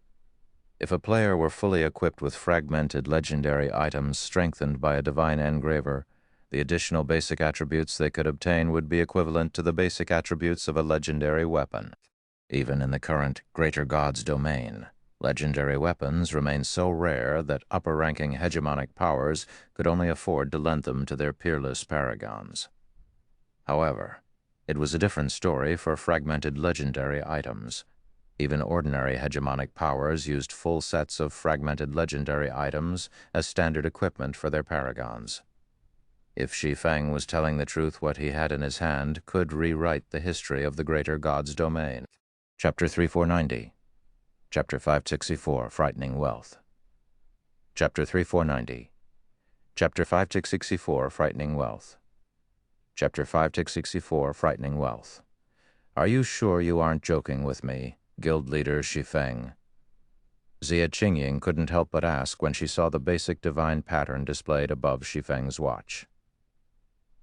A: If a player were fully equipped with fragmented legendary items strengthened by a divine engraver, the additional basic attributes they could obtain would be equivalent to the basic attributes of a legendary weapon. Even in the current Greater God's domain, legendary weapons remain so rare that upper-ranking hegemonic powers could only afford to lend them to their peerless paragons. However, it was a different story for fragmented legendary items. Even ordinary hegemonic powers used full sets of fragmented legendary items as standard equipment for their paragons. If Shi Feng was telling the truth, what he had in his hand could rewrite the history of the Greater God's domain. Chapter 3490. Chapter 564, Frightening Wealth. Chapter 3490. Chapter 564, Frightening Wealth. Chapter 564, Frightening Wealth. Are you sure you aren't joking with me, guild leader Shi Feng? Jia Qingying couldn't help but ask when she saw the basic divine pattern displayed above Shi Feng's watch.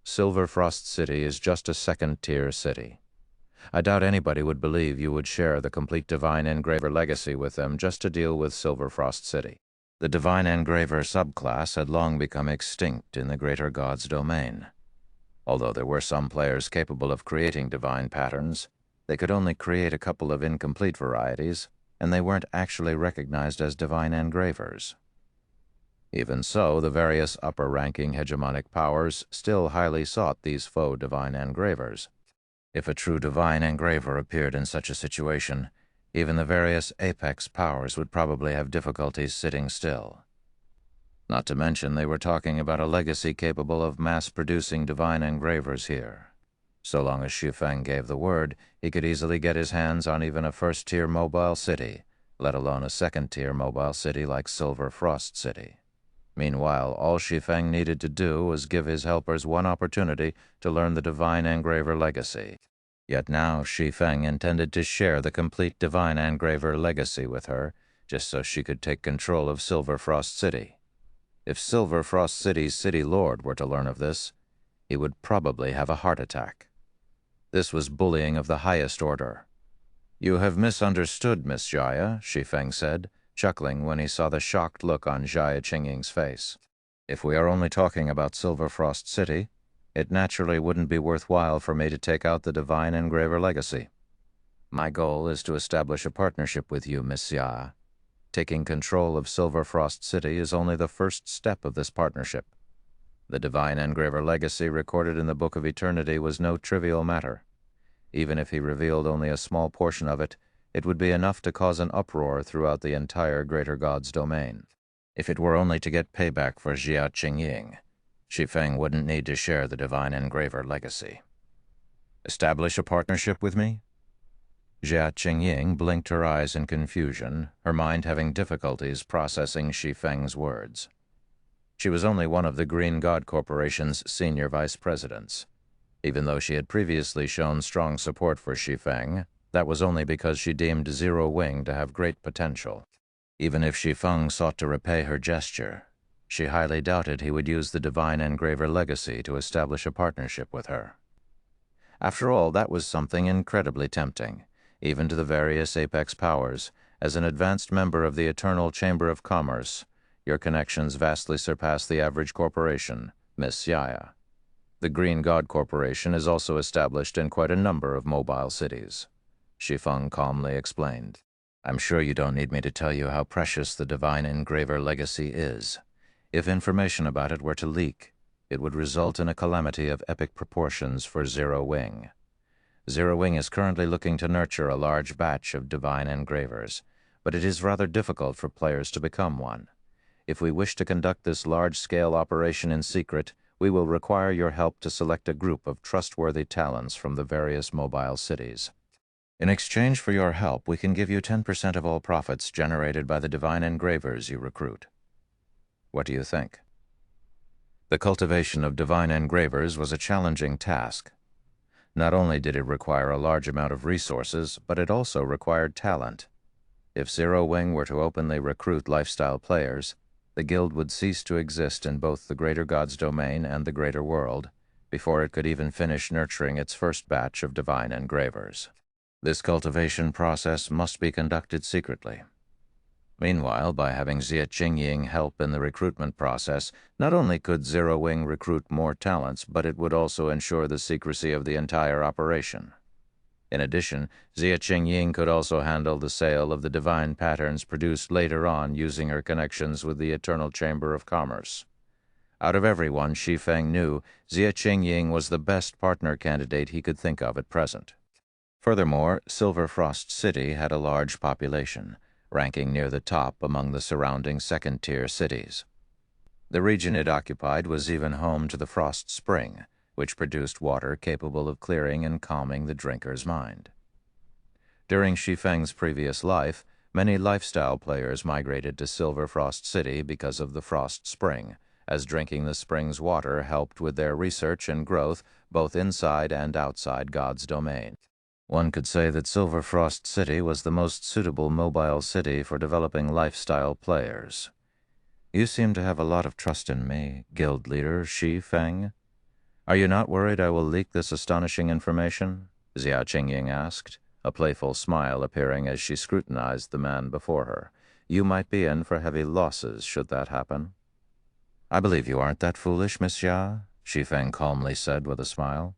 A: Silver Frost City is just a second-tier city. I doubt anybody would believe you would share the complete divine engraver legacy with them just to deal with Silver Frost City. The divine engraver subclass had long become extinct in the Greater God's domain. Although there were some players capable of creating divine patterns, they could only create a couple of incomplete varieties, and they weren't actually recognized as divine engravers. Even so, the various upper-ranking hegemonic powers still highly sought these faux divine engravers. If a true divine engraver appeared in such a situation, even the various apex powers would probably have difficulties sitting still. Not to mention they were talking about a legacy capable of mass-producing divine engravers here. So long as Shi Feng gave the word, he could easily get his hands on even a first-tier mobile city, let alone a second-tier mobile city like Silver Frost City. Meanwhile, all Shi Feng needed to do was give his helpers one opportunity to learn the divine engraver legacy. Yet now Shi Feng intended to share the complete divine engraver legacy with her, just so she could take control of Silver Frost City. If Silver Frost City's city lord were to learn of this, he would probably have a heart attack. This was bullying of the highest order. "You have misunderstood, Miss Jaya," Shi Feng said, chuckling when he saw the shocked look on Jia Qingying's face. "If we are only talking about Silver Frost City, it naturally wouldn't be worthwhile for me to take out the Divine Engraver legacy. My goal is to establish a partnership with you, Miss Jia. Taking control of Silver Frost City is only the first step of this partnership. The Divine Engraver legacy recorded in the Book of Eternity was no trivial matter. Even if he revealed only a small portion of it, it would be enough to cause an uproar throughout the entire Greater God's domain. If it were only to get payback for Jia Qingying, Shi Feng wouldn't need to share the Divine Engraver legacy." "Establish a partnership with me?" Jia Qingying blinked her eyes in confusion, her mind having difficulties processing Shi Feng's words. She was only one of the Green God Corporation's senior vice presidents. Even though she had previously shown strong support for Shi Feng, that was only because she deemed Zero Wing to have great potential. Even if Shi Feng sought to repay her gesture, she highly doubted he would use the Divine Engraver legacy to establish a partnership with her. After all, that was something incredibly tempting, even to the various apex powers. As an advanced member of the Eternal Chamber of Commerce, your connections vastly surpass the average corporation, Miss Jaya. The Green God Corporation is also established in quite a number of mobile cities," Shi Feng calmly explained. "I'm sure you don't need me to tell you how precious the Divine Engraver legacy is. If information about it were to leak, it would result in a calamity of epic proportions for Zero Wing. Zero Wing is currently looking to nurture a large batch of Divine Engravers, but it is rather difficult for players to become one. If we wish to conduct this large-scale operation in secret, we will require your help to select a group of trustworthy talents from the various mobile cities. In exchange for your help, we can give you 10% of all profits generated by the Divine Engravers you recruit. What do you think?" The cultivation of Divine Engravers was a challenging task. Not only did it require a large amount of resources, but it also required talent. If Zero Wing were to openly recruit lifestyle players, the guild would cease to exist in both the Greater God's domain and the Greater World, before it could even finish nurturing its first batch of Divine Engravers. This cultivation process must be conducted secretly. Meanwhile, by having Jia Qingying help in the recruitment process, not only could Zero Wing recruit more talents, but it would also ensure the secrecy of the entire operation. In addition, Jia Qingying could also handle the sale of the divine patterns produced later on using her connections with the Eternal Chamber of Commerce. Out of everyone Shi Feng knew, Jia Qingying was the best partner candidate he could think of at present. Furthermore, Silver Frost City had a large population, ranking near the top among the surrounding second-tier cities. The region it occupied was even home to the Frost Spring, which produced water capable of clearing and calming the drinker's mind. During Shi Feng's previous life, many lifestyle players migrated to Silver Frost City because of the Frost Spring, as drinking the spring's water helped with their research and growth both inside and outside God's domain. One could say that Silver Frost City was the most suitable mobile city for developing lifestyle players. "You seem to have a lot of trust in me, guild leader Shi Feng. Are you not worried I will leak this astonishing information?" Jia Qingying asked, a playful smile appearing as she scrutinized the man before her. "You might be in for heavy losses should that happen." "I believe you aren't that foolish, Miss Jia," Shi Feng calmly said with a smile.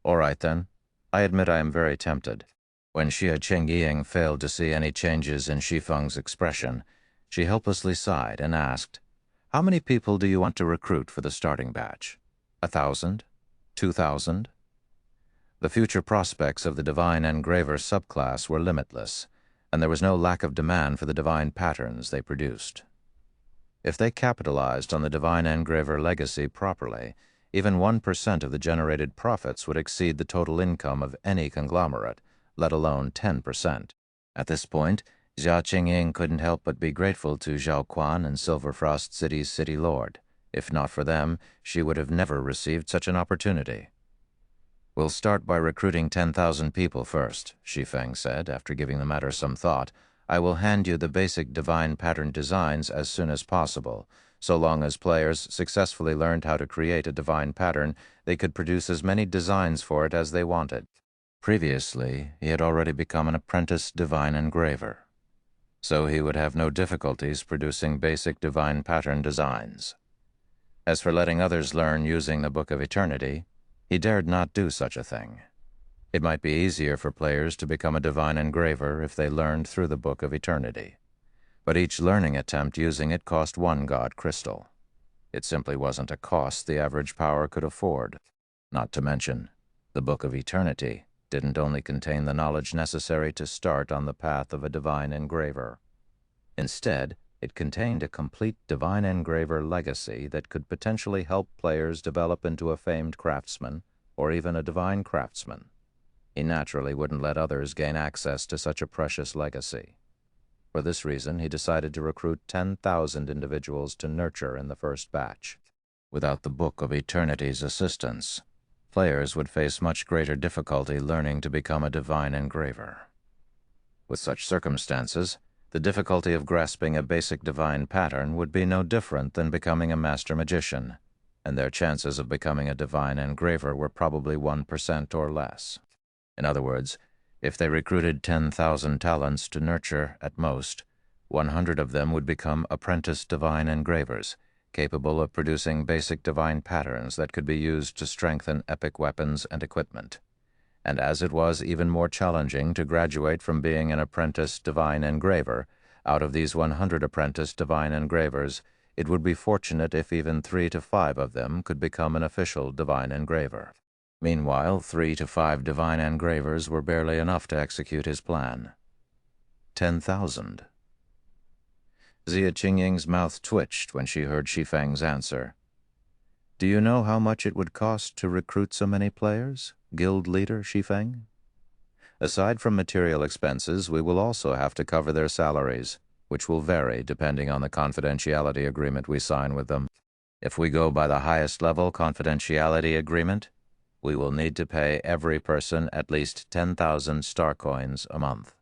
A: "All right, then. I admit I am very tempted." When Jia Qingying failed to see any changes in Shi Feng's expression, she helplessly sighed and asked, "How many people do you want to recruit for the starting batch? 1,000? 2,000? The future prospects of the Divine Engraver subclass were limitless, and there was no lack of demand for the divine patterns they produced. If they capitalized on the Divine Engraver legacy properly, even 1% of the generated profits would exceed the total income of any conglomerate, let alone 10%. At this point, Jia Qingying couldn't help but be grateful to Zhao Quan and Silver Frost City's city lord. If not for them, she would have never received such an opportunity. "We'll start by recruiting 10,000 people first," Shi Feng said, after giving the matter some thought. "I will hand you the basic divine pattern designs as soon as possible, So long as players successfully learned how to create a divine pattern, they could produce as many designs for it as they wanted. Previously, he had already become an apprentice divine engraver, so he would have no difficulties producing basic divine pattern designs. As for letting others learn using the Book of Eternity, he dared not do such a thing. It might be easier for players to become a divine engraver if they learned through the Book of Eternity, but each learning attempt using it cost one god crystal. It simply wasn't a cost the average power could afford. Not to mention, the Book of Eternity didn't only contain the knowledge necessary to start on the path of a divine engraver. Instead, it contained a complete divine engraver legacy that could potentially help players develop into a famed craftsman or even a divine craftsman. He naturally wouldn't let others gain access to such a precious legacy. For this reason, he decided to recruit 10,000 individuals to nurture in the first batch. Without the Book of Eternity's assistance, players would face much greater difficulty learning to become a divine engraver. With such circumstances, the difficulty of grasping a basic divine pattern would be no different than becoming a master magician, and their chances of becoming a divine engraver were probably 1% or less. In other words, if they recruited 10,000 talents to nurture at most, 100 of them would become apprentice divine engravers, capable of producing basic divine patterns that could be used to strengthen epic weapons and equipment. And as it was even more challenging to graduate from being an apprentice divine engraver, out of these 100 apprentice divine engravers, it would be fortunate if even 3 to 5 of them could become an official divine engraver. Meanwhile, 3 to 5 divine engravers were barely enough to execute his plan. 10,000. Xia Qingying's mouth twitched when she heard Shi Feng's answer. Do you know how much it would cost to recruit so many players, guild leader Shi Feng? Aside from material expenses, we will also have to cover their salaries, which will vary depending on the confidentiality agreement we sign with them. If we go by the highest level confidentiality agreement, we will need to pay every person at least 10,000 star coins a month.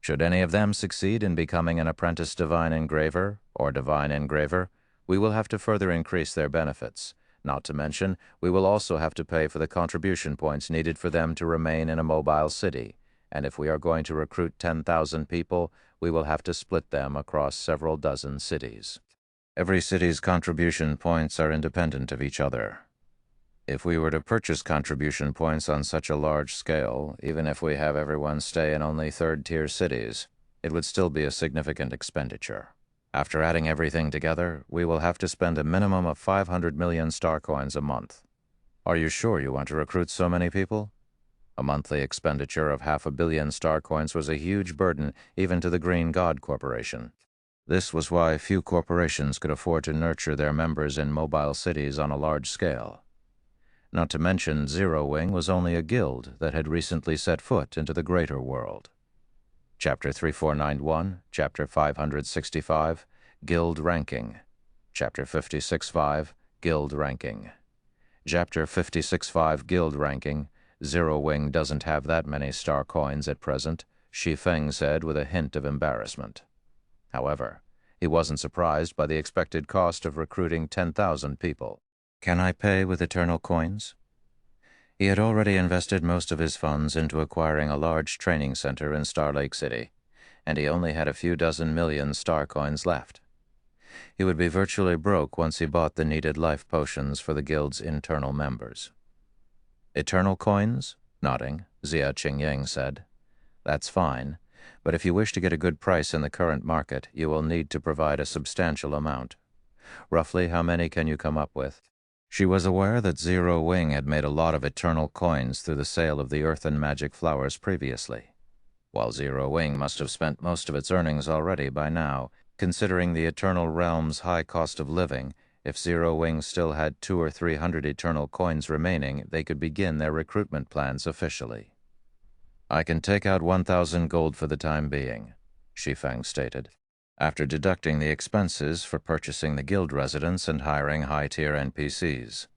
A: Should any of them succeed in becoming an apprentice divine engraver or divine engraver, we will have to further increase their benefits. Not to mention, we will also have to pay for the contribution points needed for them to remain in a mobile city, and if we are going to recruit 10,000 people, we will have to split them across several dozen cities. Every city's contribution points are independent of each other. If we were to purchase contribution points on such a large scale, even if we have everyone stay in only third-tier cities, it would still be a significant expenditure. After adding everything together, we will have to spend a minimum of 500 million star coins a month. Are you sure you want to recruit so many people? A monthly expenditure of 500 million star coins was a huge burden even to the Green God Corporation. This was why few corporations could afford to nurture their members in mobile cities on a large scale. Not to mention, Zero Wing was only a guild that had recently set foot into the greater world. Chapter 3491, Chapter 565, Guild Ranking. Chapter 565, Guild Ranking. Chapter 565, Guild Ranking. Zero Wing doesn't have that many star coins at present, Shi Feng said with a hint of embarrassment. However, he wasn't surprised by the expected cost of recruiting 10,000 people. Can I pay with eternal coins? He had already invested most of his funds into acquiring a large training center in Star Lake City, and he only had a few dozen million star coins left. He would be virtually broke once he bought the needed life potions for the guild's internal members. Eternal coins? Nodding, Xia Qingying said. That's fine, but if you wish to get a good price in the current market, you will need to provide a substantial amount. Roughly how many can you come up with? She was aware that Zero Wing had made a lot of eternal coins through the sale of the earth and magic flowers previously. While Zero Wing must have spent most of its earnings already by now, considering the Eternal Realm's high cost of living, if Zero Wing still had 200 or 300 eternal coins remaining, they could begin their recruitment plans officially. I can take out 1,000 gold for the time being, Shi Feng stated. After deducting the expenses for purchasing the guild residence and hiring high-tier NPCs.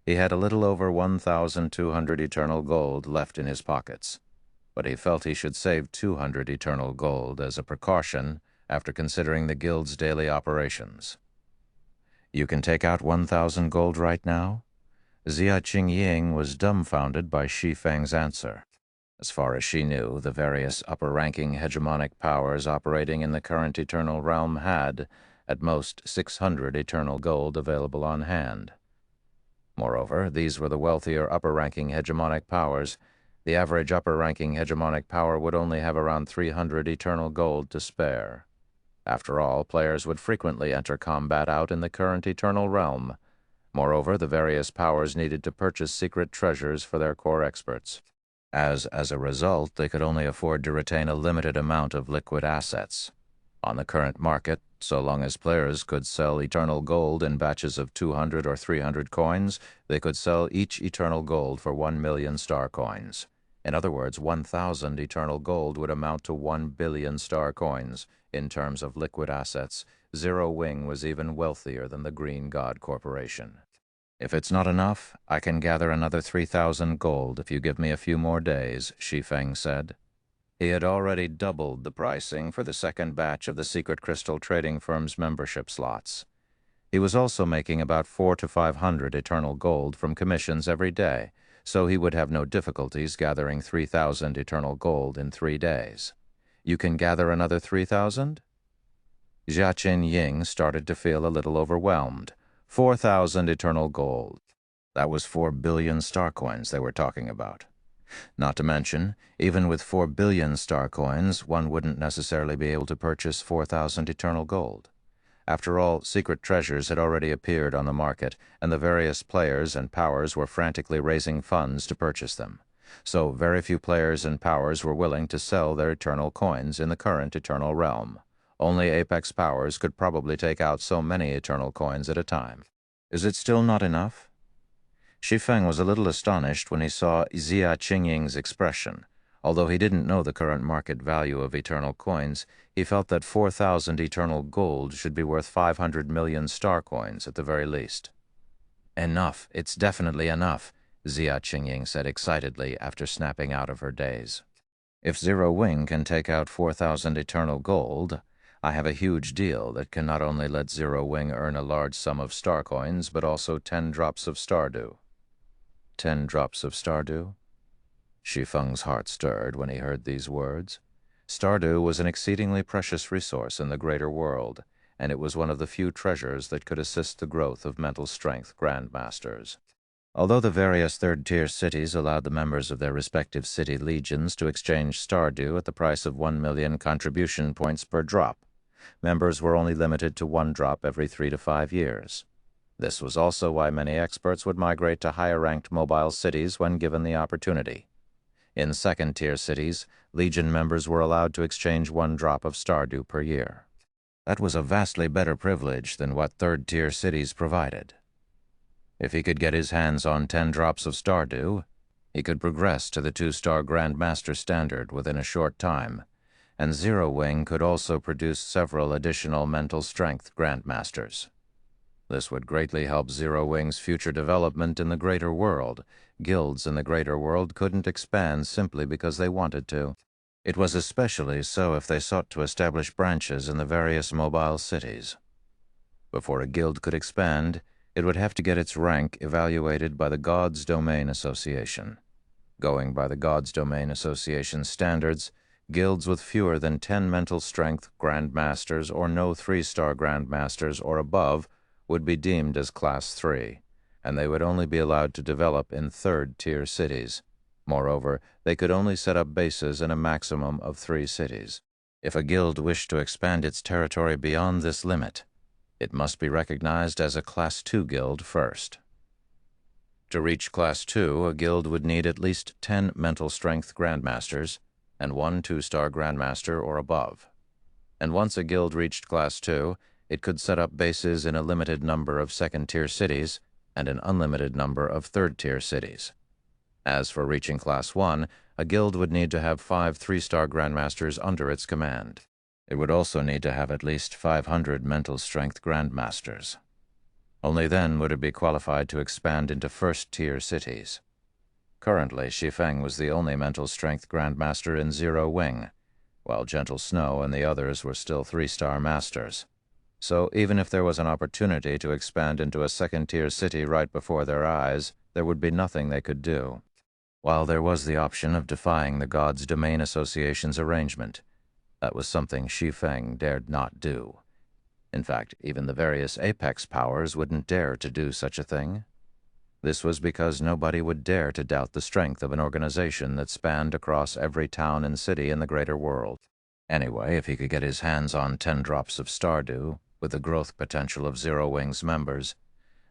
A: He had a little over 1,200 eternal gold left in his pockets, but he felt he should save 200 eternal gold as a precaution after considering the guild's daily operations. You can take out 1,000 gold right now? Xia Qingying was dumbfounded by Shi Feng's answer. As far as she knew, the various upper-ranking hegemonic powers operating in the current Eternal Realm had, at most, 600 Eternal Gold available on hand. Moreover, these were the wealthier upper-ranking hegemonic powers. The average upper-ranking hegemonic power would only have around 300 Eternal Gold to spare. After all, players would frequently enter combat out in the current Eternal Realm. Moreover, the various powers needed to purchase secret treasures for their core experts. As a result, they could only afford to retain a limited amount of liquid assets. On the current market, so long as players could sell Eternal Gold in batches of 200 or 300 coins, they could sell each Eternal Gold for 1 million star coins. In other words, 1,000 Eternal Gold would amount to 1 billion star coins. In terms of liquid assets, Zero Wing was even wealthier than the Green God Corporation. If it's not enough, I can gather another 3,000 gold if you give me a few more days, Shi Feng said. He had already doubled the pricing for the second batch of the secret crystal trading firm's membership slots. He was also making about 400 to 500 Eternal Gold from commissions every day, so he would have no difficulties gathering 3,000 Eternal Gold in 3 days. You can gather another 3,000? Xia Qingying started to feel a little overwhelmed. 4,000 Eternal Gold. That was 4 billion star coins they were talking about. Not to mention, even with 4 billion star coins, one wouldn't necessarily be able to purchase 4,000 Eternal Gold. After all, secret treasures had already appeared on the market, and the various players and powers were frantically raising funds to purchase them. So very few players and powers were willing to sell their Eternal coins in the current Eternal Realm. Only Apex powers could probably take out so many Eternal coins at a time. Is it still not enough? Shi Feng was a little astonished when he saw Xia Qingying's expression. Although he didn't know the current market value of Eternal coins, he felt that 4,000 Eternal Gold should be worth 500 million star coins at the very least. Enough, it's definitely enough, Xia Qingying said excitedly after snapping out of her daze. If Zero Wing can take out 4,000 Eternal Gold, I have a huge deal that can not only let Zero Wing earn a large sum of star coins, but also 10 drops of Stardew. 10 drops of Stardew? Shi Feng's heart stirred when he heard these words. Stardew was an exceedingly precious resource in the greater world, and it was one of the few treasures that could assist the growth of mental strength grandmasters. Although the various third-tier cities allowed the members of their respective city legions to exchange Stardew at the price of 1 million contribution points per drop, members were only limited to 1 drop every 3 to 5 years. This was also why many experts would migrate to higher-ranked mobile cities when given the opportunity. In second-tier cities, Legion members were allowed to exchange 1 drop of Stardew per year. That was a vastly better privilege than what third-tier cities provided. If he could get his hands on 10 drops of Stardew, he could progress to the 2-star Grandmaster standard within a short time, and Zero Wing could also produce several additional mental strength Grandmasters. This would greatly help Zero Wing's future development in the greater world. Guilds in the greater world couldn't expand simply because they wanted to. It was especially so if they sought to establish branches in the various mobile cities. Before a guild could expand, it would have to get its rank evaluated by the Gods Domain Association. Going by the Gods Domain Association standards, guilds with fewer than 10 mental strength Grandmasters or no 3-star Grandmasters or above would be deemed as Class 3, and they would only be allowed to develop in third-tier cities. Moreover, they could only set up bases in a maximum of 3 cities. If a guild wished to expand its territory beyond this limit, it must be recognized as a Class 2 guild first. To reach Class 2, a guild would need at least 10 mental strength Grandmasters and 1 2-star Grandmaster or above. And once a guild reached Class 2, it could set up bases in a limited number of second-tier cities and an unlimited number of third-tier cities. As for reaching Class 1, a guild would need to have 5 3-star Grandmasters under its command. It would also need to have at least 500 mental strength Grandmasters. Only then would it be qualified to expand into first-tier cities. Currently, Shi Feng was the only mental strength Grandmaster in Zero Wing, while Gentle Snow and the others were still 3-star masters. So even if there was an opportunity to expand into a second-tier city right before their eyes, there would be nothing they could do. While there was the option of defying the Gods' Domain Association's arrangement, that was something Shi Feng dared not do. In fact, even the various apex powers wouldn't dare to do such a thing. This was because nobody would dare to doubt the strength of an organization that spanned across every town and city in the greater world. Anyway, if he could get his hands on 10 drops of Stardew, with the growth potential of Zero Wing's members,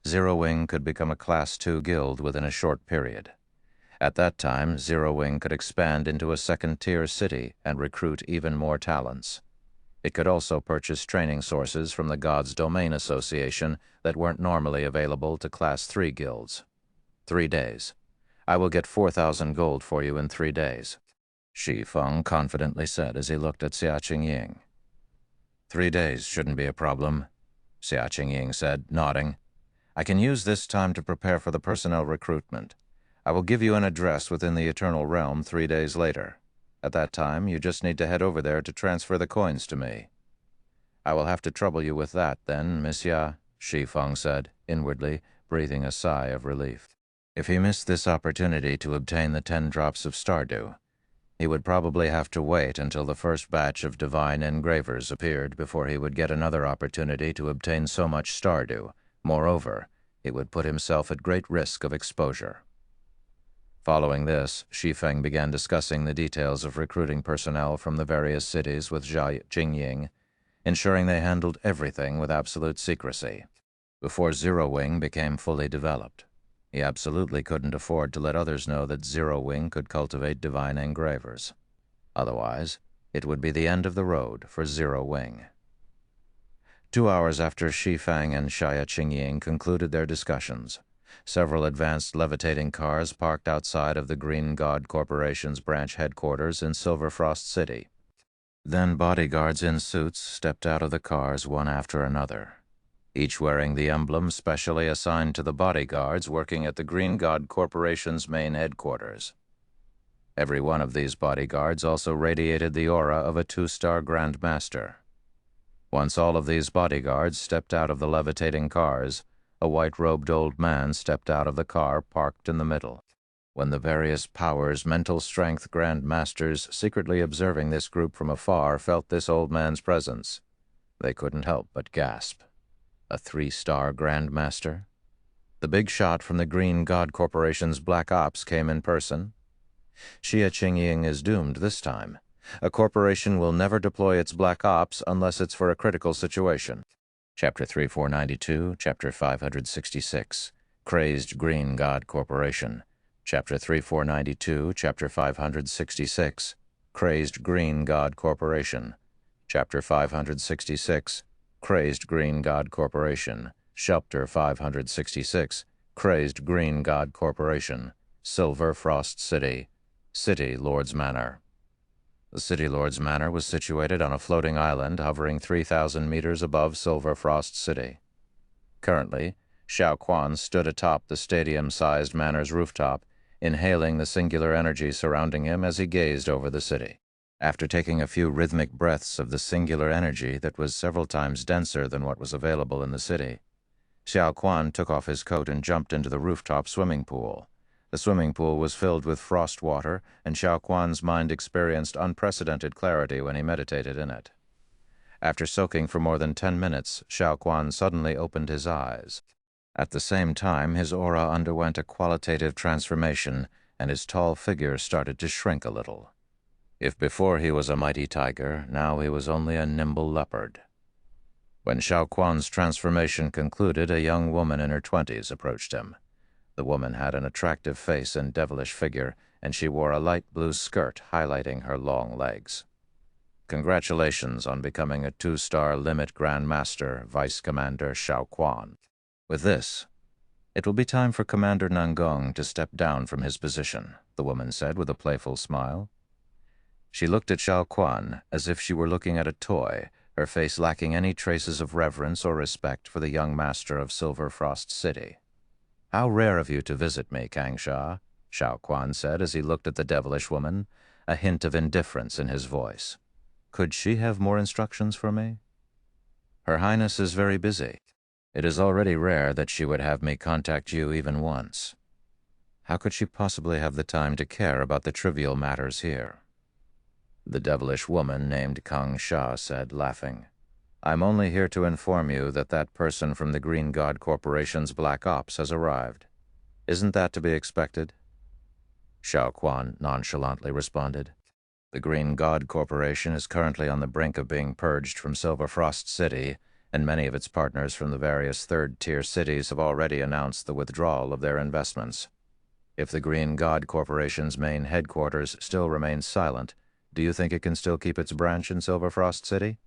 A: Zero Wing could become a Class 2 guild within a short period. At that time, Zero Wing could expand into a second-tier city and recruit even more talents. It could also purchase training sources from the Gods' Domain Association that weren't normally available to Class 3 guilds. 3 days. I will get 4,000 gold for you in 3 days, Shi Feng confidently said as he looked at Xia Qingying. 3 days shouldn't be a problem, Xia Qingying said, nodding. I can use this time to prepare for the personnel recruitment. I will give you an address within the Eternal Realm 3 days later. At that time, you just need to head over there to transfer the coins to me. I will have to trouble you with that, then, monsieur, Shi Feng said, inwardly, breathing a sigh of relief. If he missed this opportunity to obtain the 10 drops of Stardew, he would probably have to wait until the first batch of divine engravers appeared before he would get another opportunity to obtain so much Stardew. Moreover, he would put himself at great risk of exposure. Following this, Shi Feng began discussing the details of recruiting personnel from the various cities with Xia Qingying, ensuring they handled everything with absolute secrecy. Before Zero Wing became fully developed, he absolutely couldn't afford to let others know that Zero Wing could cultivate divine engravers. Otherwise, it would be the end of the road for Zero Wing. 2 hours after Shi Feng and Xia Qingying concluded their discussions, several advanced levitating cars parked outside of the Green God Corporation's branch headquarters in Silverfrost City. Then bodyguards in suits stepped out of the cars one after another, each wearing the emblem specially assigned to the bodyguards working at the Green God Corporation's main headquarters. Every one of these bodyguards also radiated the aura of a 2-star Grand Master. Once all of these bodyguards stepped out of the levitating cars, a white-robed old man stepped out of the car parked in the middle. When the various powers' mental strength Grand Masters secretly observing this group from afar felt this old man's presence, they couldn't help but gasp. A 3-star Grand Master? The big shot from the Green God Corporation's Black Ops came in person. Xia Qingying is doomed this time. A corporation will never deploy its Black Ops unless it's for a critical situation. Chapter 3492, Chapter 566, Crazed Green God Corporation. Chapter 3492, Chapter 566, Crazed Green God Corporation. Chapter 566, Crazed Green God Corporation. Chapter 566, Crazed Green God Corporation. Silver Frost City. City Lord's Manor. The City Lord's Manor was situated on a floating island hovering 3,000 meters above Silver Frost City. Currently, Xiao Quan stood atop the stadium-sized manor's rooftop, inhaling the singular energy surrounding him as he gazed over the city. After taking a few rhythmic breaths of the singular energy that was several times denser than what was available in the city, Xiao Quan took off his coat and jumped into the rooftop swimming pool. The swimming pool was filled with frost water, and Xiao Quan's mind experienced unprecedented clarity when he meditated in it. After soaking for more than 10 minutes, Xiao Quan suddenly opened his eyes. At the same time, his aura underwent a qualitative transformation, and his tall figure started to shrink a little. If before he was a mighty tiger, now he was only a nimble leopard. When Xiao Quan's transformation concluded, a young woman in her 20s approached him. The woman had an attractive face and devilish figure, and she wore a light blue skirt highlighting her long legs. Congratulations on becoming a 2-star Limit Grand Master, Vice Commander Xiao Quan. With this, it will be time for Commander Nangong to step down from his position, the woman said with a playful smile. She looked at Xiao Quan as if she were looking at a toy, her face lacking any traces of reverence or respect for the young master of Silver Frost City. How rare of you to visit me, Kangsha, Xiao Quan said as he looked at the devilish woman, a hint of indifference in his voice. Could she have more instructions for me? Her Highness is very busy. It is already rare that she would have me contact you even once. How could she possibly have the time to care about the trivial matters here? The devilish woman named Kang Sha said, laughing. I'm only here to inform you that that person from the Green God Corporation's Black Ops has arrived. Isn't that to be expected? Xiao Quan nonchalantly responded. The Green God Corporation is currently on the brink of being purged from Silver Frost City, and many of its partners from the various third-tier cities have already announced the withdrawal of their investments. If the Green God Corporation's main headquarters still remains silent, do you think it can still keep its branch in Silver Frost City?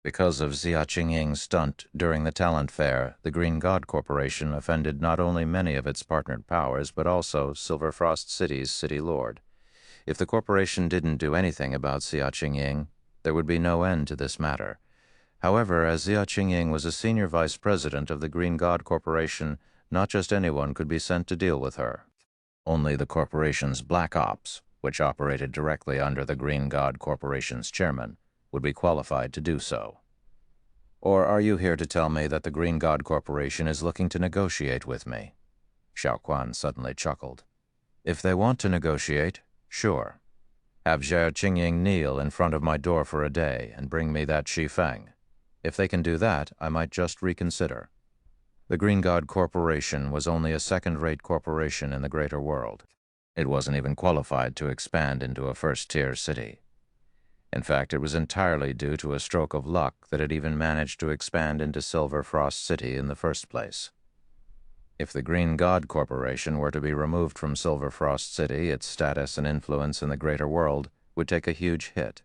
A: Because of Xia Qingying's stunt during the talent fair, the Green God Corporation offended not only many of its partnered powers, but also Silver Frost City's city lord. If the corporation didn't do anything about Xia Qingying, there would be no end to this matter. However, as Xia Qingying was a senior vice president of the Green God Corporation, not just anyone could be sent to deal with her. Only the corporation's Black Ops, which operated directly under the Green God Corporation's chairman, would be qualified to do so. Or are you here to tell me that the Green God Corporation is looking to negotiate with me? Xiao Quan suddenly chuckled. If they want to negotiate, sure. Have Xia Qingying kneel in front of my door for a day and bring me that Shi Feng. If they can do that, I might just reconsider. The Green God Corporation was only a second-rate corporation in the greater world. It wasn't even qualified to expand into a first-tier city. In fact, it was entirely due to a stroke of luck that it even managed to expand into Silver Frost City in the first place. If the Green God Corporation were to be removed from Silver Frost City, its status and influence in the greater world would take a huge hit.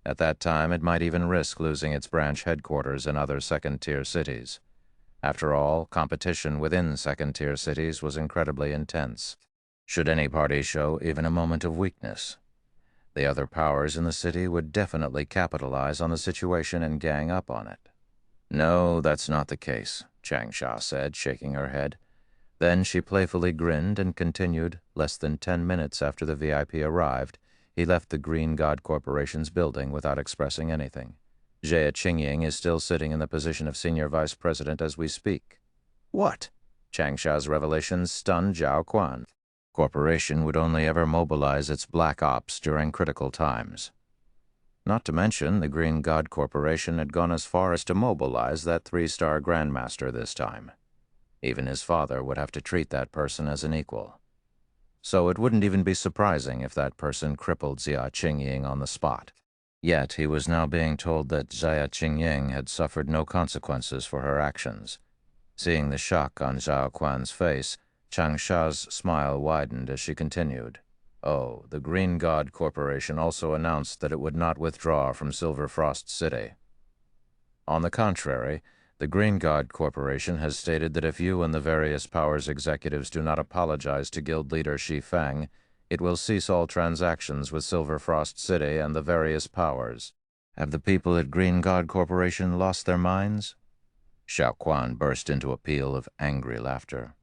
A: At that time, it might even risk losing its branch headquarters in other second-tier cities. After all, competition within second-tier cities was incredibly intense. Should any party show even a moment of weakness, the other powers in the city would definitely capitalize on the situation and gang up on it. No, that's not the case, Changsha said, shaking her head. Then she playfully grinned and continued. Less than 10 minutes after the VIP arrived, he left the Green God Corporation's building without expressing anything. Xia Qingying is still sitting in the position of senior vice president as we speak. What? Changsha's revelations stunned Zhao Quan. Corporation would only ever mobilize its Black Ops during critical times. Not to mention, the Green God Corporation had gone as far as to mobilize that 3-star Grandmaster this time. Even his father would have to treat that person as an equal. So it wouldn't even be surprising if that person crippled Xia Qingying on the spot. Yet he was now being told that Xia Qingying had suffered no consequences for her actions. Seeing the shock on Zhao Quan's face, Changsha's smile widened as she continued. Oh, the Green God Corporation also announced that it would not withdraw from Silver Frost City. On the contrary, the Green God Corporation has stated that if you and the various powers executives do not apologize to guild leader Shi Feng, it will cease all transactions with Silver Frost City and the various powers. Have the people at Green God Corporation lost their minds? Xiao Quan burst into a peal of angry laughter.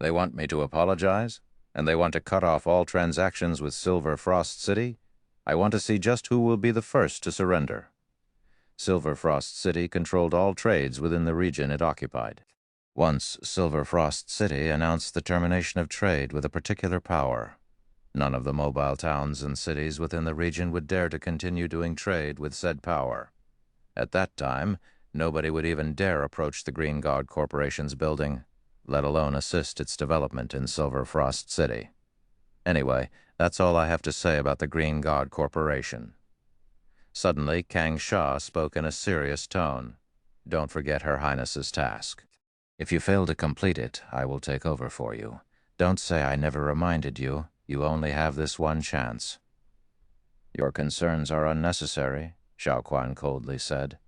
A: They want me to apologize? And they want to cut off all transactions with Silver Frost City? I want to see just who will be the first to surrender. Silver Frost City controlled all trades within the region it occupied. Once Silver Frost City announced the termination of trade with a particular power, none of the mobile towns and cities within the region would dare to continue doing trade with said power. At that time, nobody would even dare approach the Green God Corporation's building, let alone assist its development in Silver Frost City. Anyway, that's all I have to say about the Green God Corporation. Suddenly, Kang Sha spoke in a serious tone. Don't forget Her Highness's task. If you fail to complete it, I will take over for you. Don't say I never reminded you. You only have this one chance. Your concerns are unnecessary, Xiao Quan coldly said.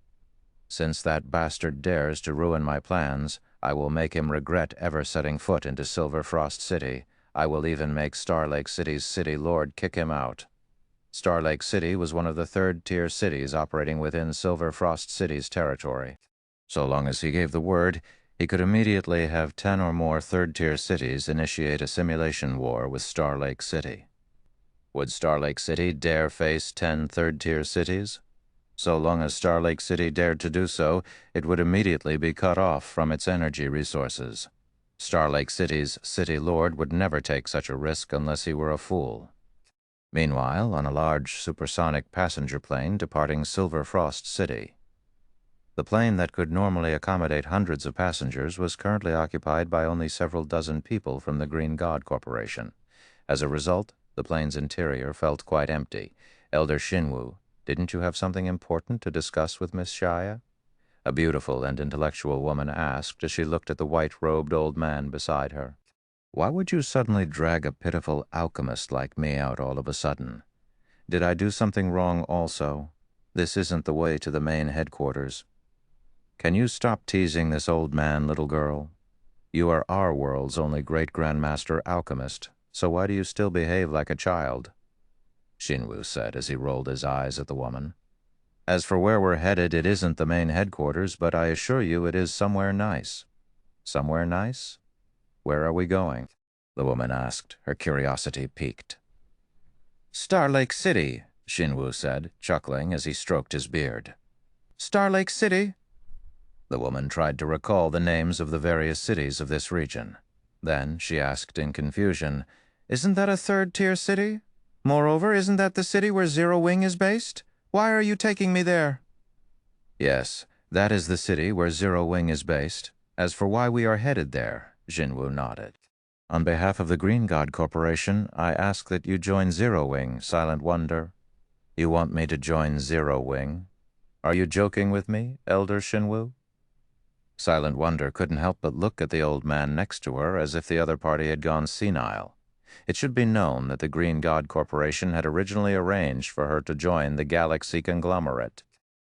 A: Since that bastard dares to ruin my plans, I will make him regret ever setting foot into Silver Frost City. I will even make Star Lake City's city lord kick him out. Star Lake City was one of the third-tier cities operating within Silver Frost City's territory. So long as he gave the word, he could immediately have 10 or more third-tier cities initiate a simulation war with Star Lake City. Would Star Lake City dare face 10 third-tier cities? So long as Star Lake City dared to do so, it would immediately be cut off from its energy resources. Star Lake City's city lord would never take such a risk unless he were a fool. Meanwhile, on a large supersonic passenger plane departing Silver Frost City. The plane that could normally accommodate hundreds of passengers was currently occupied by only several dozen people from the Green God Corporation. As a result, the plane's interior felt quite empty. Elder Shinwu, didn't you have something important to discuss with Miss Shia? A beautiful and intellectual woman asked as she looked at the white-robed old man beside her. Why would you suddenly drag a pitiful alchemist like me out all of a sudden? Did I do something wrong also? This isn't the way to the main headquarters. Can you stop teasing this old man, little girl? You are our world's only great-grandmaster alchemist, so why do you still behave like a child? Shinwu said as he rolled his eyes at the woman. As for where we're headed, it isn't the main headquarters, but I assure you it is somewhere nice. Somewhere nice? Where are we going? The woman asked, her curiosity piqued. Star Lake City, Shinwu said, chuckling as he stroked his beard. Star Lake City? The woman tried to recall the names of the various cities of this region. Then she asked in confusion, Isn't that a third-tier city? Moreover, isn't that the city where Zero Wing is based? Why are you taking me there? Yes, that is the city where Zero Wing is based. As for why we are headed there, Jinwu nodded. On behalf of the Green God Corporation, I ask that you join Zero Wing, Silent Wonder. You want me to join Zero Wing? Are you joking with me, Elder Shinwu? Silent Wonder couldn't help but look at the old man next to her as if the other party had gone senile. It should be known that the Green God Corporation had originally arranged for her to join the Galaxy Conglomerate.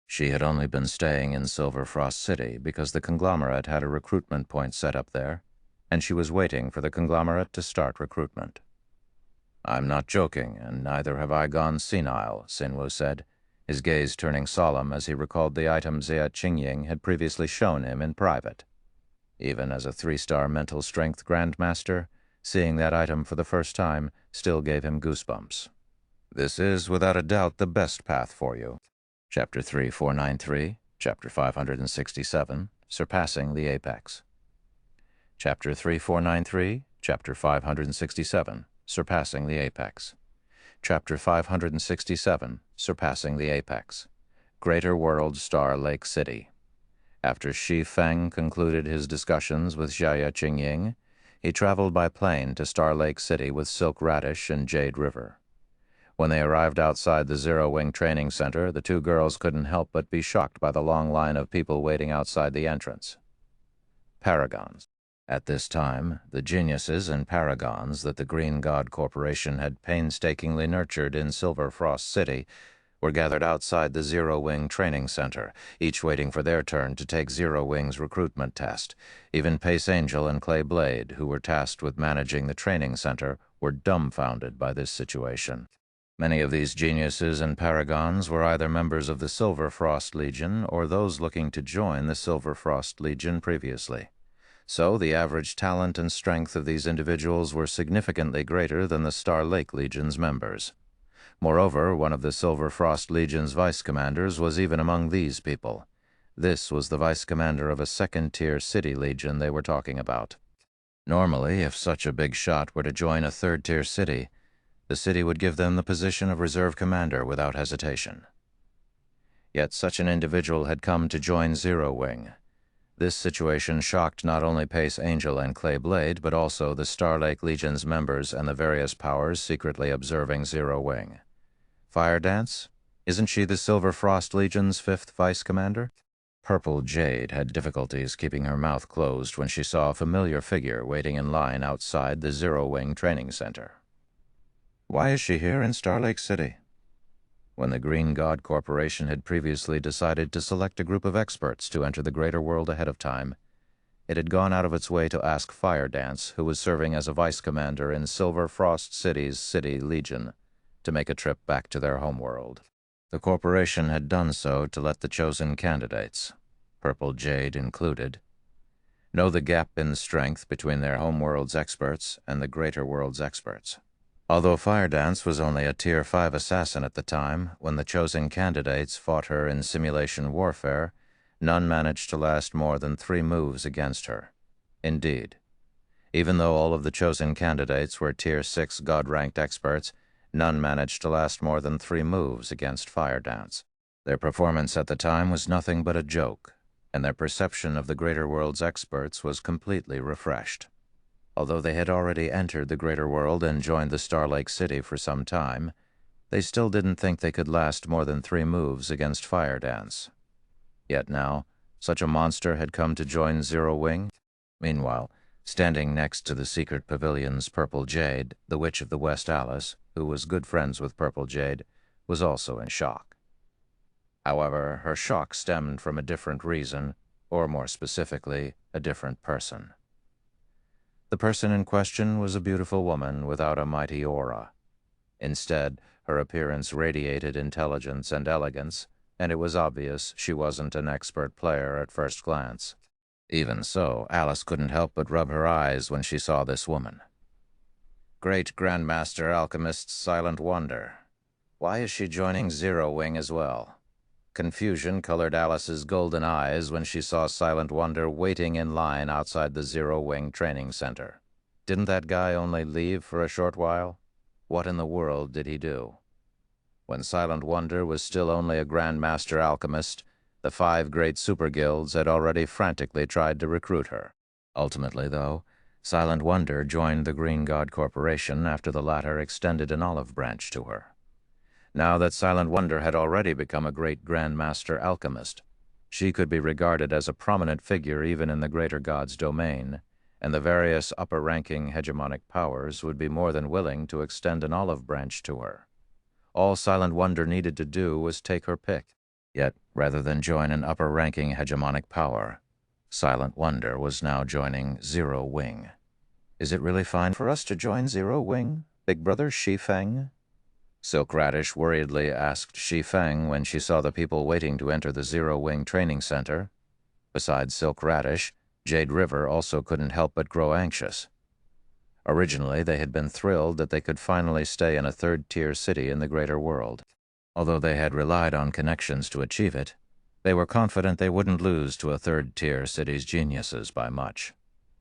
A: She had only been staying in Silver Frost City because the conglomerate had a recruitment point set up there, and she was waiting for the conglomerate to start recruitment. I'm not joking, and neither have I gone senile, Sinwu said, his gaze turning solemn as he recalled the item Zia Qingying had previously shown him in private. Even as a 3-star mental strength grandmaster, seeing that item for the first time still gave him goosebumps. This is, without a doubt, the best path for you. Chapter 3493, Chapter 567, Surpassing the Apex. Chapter 3493, Chapter 567, Surpassing the Apex. Chapter 567, Surpassing the Apex. Greater World Star Lake City. After Shi Feng concluded his discussions with Jia Qingying, he traveled by plane to Star Lake City with Silk Radish and Jade River. When they arrived outside the Zero Wing Training Center, the two girls couldn't help but be shocked by the long line of people waiting outside the entrance. Paragons. At this time, the geniuses and paragons that the Green God Corporation had painstakingly nurtured in Silver Frost City were gathered outside the Zero Wing Training Center, each waiting for their turn to take Zero Wing's recruitment test. Even Pace Angel and Clay Blade, who were tasked with managing the training center, were dumbfounded by this situation. Many of these geniuses and paragons were either members of the Silver Frost Legion or those looking to join the Silver Frost Legion previously. So the average talent and strength of these individuals were significantly greater than the Star Lake Legion's members. Moreover, one of the Silver Frost Legion's vice commanders was even among these people. This was the vice commander of a second-tier city legion they were talking about. Normally, if such a big shot were to join a third-tier city, the city would give them the position of reserve commander without hesitation. Yet such an individual had come to join Zero Wing. This situation shocked not only Pace Angel and Clay Blade, but also the Star Lake Legion's members and the various powers secretly observing Zero Wing. Fire Dance? Isn't she the Silver Frost Legion's 5th vice commander? Purple Jade had difficulties keeping her mouth closed when she saw a familiar figure waiting in line outside the Zero Wing Training Center. Why is she here in Star Lake City? When the Green God Corporation had previously decided to select a group of experts to enter the greater world ahead of time, it had gone out of its way to ask Fire Dance, who was serving as a vice commander in Silver Frost City's City Legion, to make a trip back to their homeworld. The corporation had done so to let the chosen candidates, Purple Jade included, know the gap in strength between their homeworld's experts and the greater world's experts. Although Fire Dance was only a Tier 5 assassin at the time, when the chosen candidates fought her in simulation warfare, none managed to last more than 3 moves against her. Indeed, even though all of the chosen candidates were Tier 6 God-ranked experts, none managed to last more than 3 moves against Fire Dance. Their performance at the time was nothing but a joke, and their perception of the greater world's experts was completely refreshed. Although they had already entered the greater world and joined the Star Lake City for some time, they still didn't think they could last more than 3 moves against Fire Dance. Yet now, such a monster had come to join Zero Wing. Meanwhile, standing next to the secret pavilion's Purple Jade, the Witch of the West Alice, who was good friends with Purple Jade, was also in shock. However, her shock stemmed from a different reason, or more specifically, a different person. The person in question was a beautiful woman without a mighty aura. Instead, her appearance radiated intelligence and elegance, and it was obvious she wasn't an expert player at first glance. Even so, Alice couldn't help but rub her eyes when she saw this woman. Great Grandmaster Alchemist Silent Wonder. Why is she joining Zero Wing as well? Confusion colored Alice's golden eyes when she saw Silent Wonder waiting in line outside the Zero Wing training center. Didn't that guy only leave for a short while? What in the world did he do? When Silent Wonder was still only a Grandmaster Alchemist, the 5 great super guilds had already frantically tried to recruit her. Ultimately, though, Silent Wonder joined the Green God Corporation after the latter extended an olive branch to her. Now that Silent Wonder had already become a great Grandmaster Alchemist, she could be regarded as a prominent figure even in the Greater God's domain, and the various upper-ranking hegemonic powers would be more than willing to extend an olive branch to her. All Silent Wonder needed to do was take her pick. Yet, rather than join an upper-ranking hegemonic power, Silent Wonder was now joining Zero Wing. Is it really fine for us to join Zero Wing, Big Brother Shi Feng? Silk Radish worriedly asked Shi Feng when she saw the people waiting to enter the Zero Wing training center. Besides Silk Radish, Jade River also couldn't help but grow anxious. Originally, they had been thrilled that they could finally stay in a third-tier city in the greater world. Although they had relied on connections to achieve it, they were confident they wouldn't lose to a third-tier city's geniuses by much.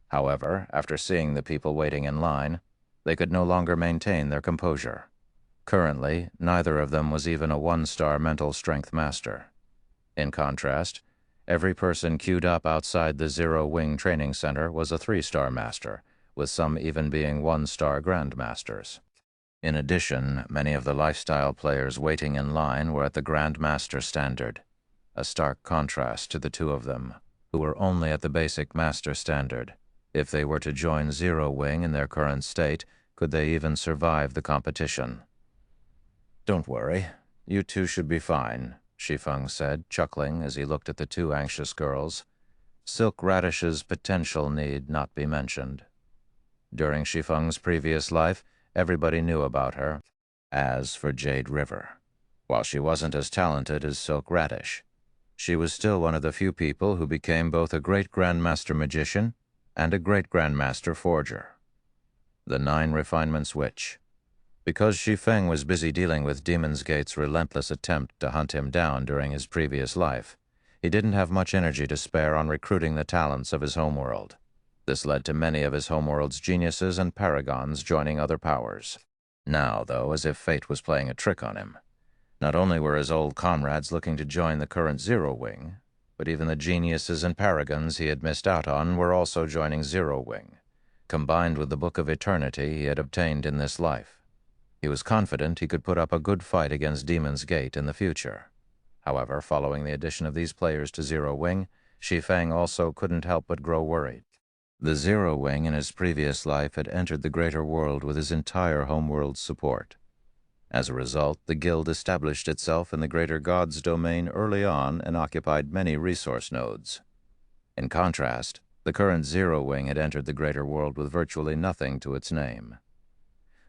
A: However, after seeing the people waiting in line, they could no longer maintain their composure. Currently, neither of them was even a 1-star mental strength master. In contrast, every person queued up outside the Zero Wing training center was a 3-star master, with some even being 1-star grandmasters. In addition, many of the lifestyle players waiting in line were at the Grandmaster standard, a stark contrast to the 2 of them, who were only at the basic master standard. If they were to join Zero Wing in their current state, could they even survive the competition? Don't worry, you 2 should be fine, Shi Feng said, chuckling as he looked at the 2 anxious girls. Silk Radish's potential need not be mentioned. During Shi Feng's previous life, everybody knew about her. As for Jade River, while she wasn't as talented as Silk Radish, she was still one of the few people who became both a great Grandmaster Magician and a great Grandmaster Forger. The 9 Refinements Witch. Because Shi Feng was busy dealing with Demon's Gate's relentless attempt to hunt him down during his previous life, he didn't have much energy to spare on recruiting the talents of his homeworld. This led to many of his homeworld's geniuses and paragons joining other powers. Now, though, as if fate was playing a trick on him, not only were his old comrades looking to join the current Zero Wing, but even the geniuses and paragons he had missed out on were also joining Zero Wing, combined with the Book of Eternity he had obtained in this life. He was confident he could put up a good fight against Demon's Gate in the future. However, following the addition of these players to Zero Wing, Shi Feng also couldn't help but grow worried. The Zero Wing in his previous life had entered the greater world with his entire homeworld's support. As a result, the guild established itself in the Greater God's domain early on and occupied many resource nodes. In contrast, the current Zero Wing had entered the greater world with virtually nothing to its name.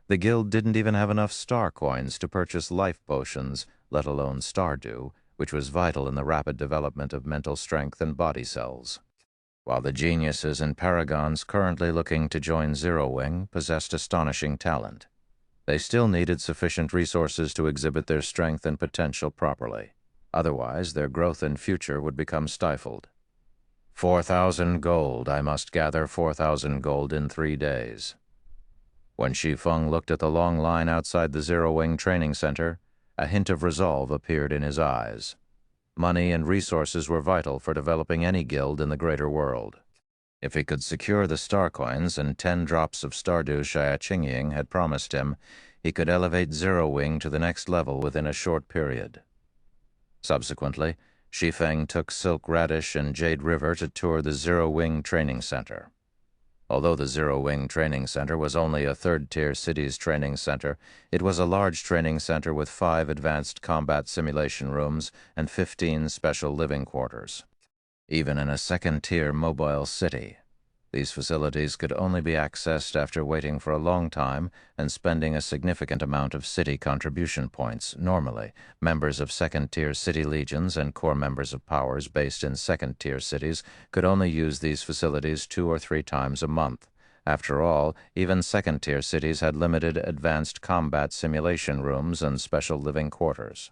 A: The guild didn't even have enough star coins to purchase life potions, let alone Stardew, which was vital in the rapid development of mental strength and body cells. While the geniuses and paragons currently looking to join Zero Wing possessed astonishing talent, They still needed sufficient resources to exhibit their strength and potential properly. Otherwise, their growth and future would become stifled. 4,000 gold. I must gather 4,000 gold in 3 days. When Shi Feng looked at the long line outside the Zero Wing Training Center, a hint of resolve appeared in his eyes. Money and resources were vital for developing any guild in the greater world. If he could secure the star coins and 10 drops of Stardew Xia Qingying had promised him, he could elevate Zero Wing to the next level within a short period. Subsequently, Shi Feng took Silk Radish and Jade River to tour the Zero Wing Training Center. Although the Zero Wing Training Center was only a third-tier city's training center, it was a large training center with 5 advanced combat simulation rooms and 15 special living quarters. Even in a second-tier mobile city, these facilities could only be accessed after waiting for a long time and spending a significant amount of city contribution points. Normally, members of second-tier city legions and core members of powers based in second-tier cities could only use these facilities 2 or 3 times a month. After all, even second-tier cities had limited advanced combat simulation rooms and special living quarters.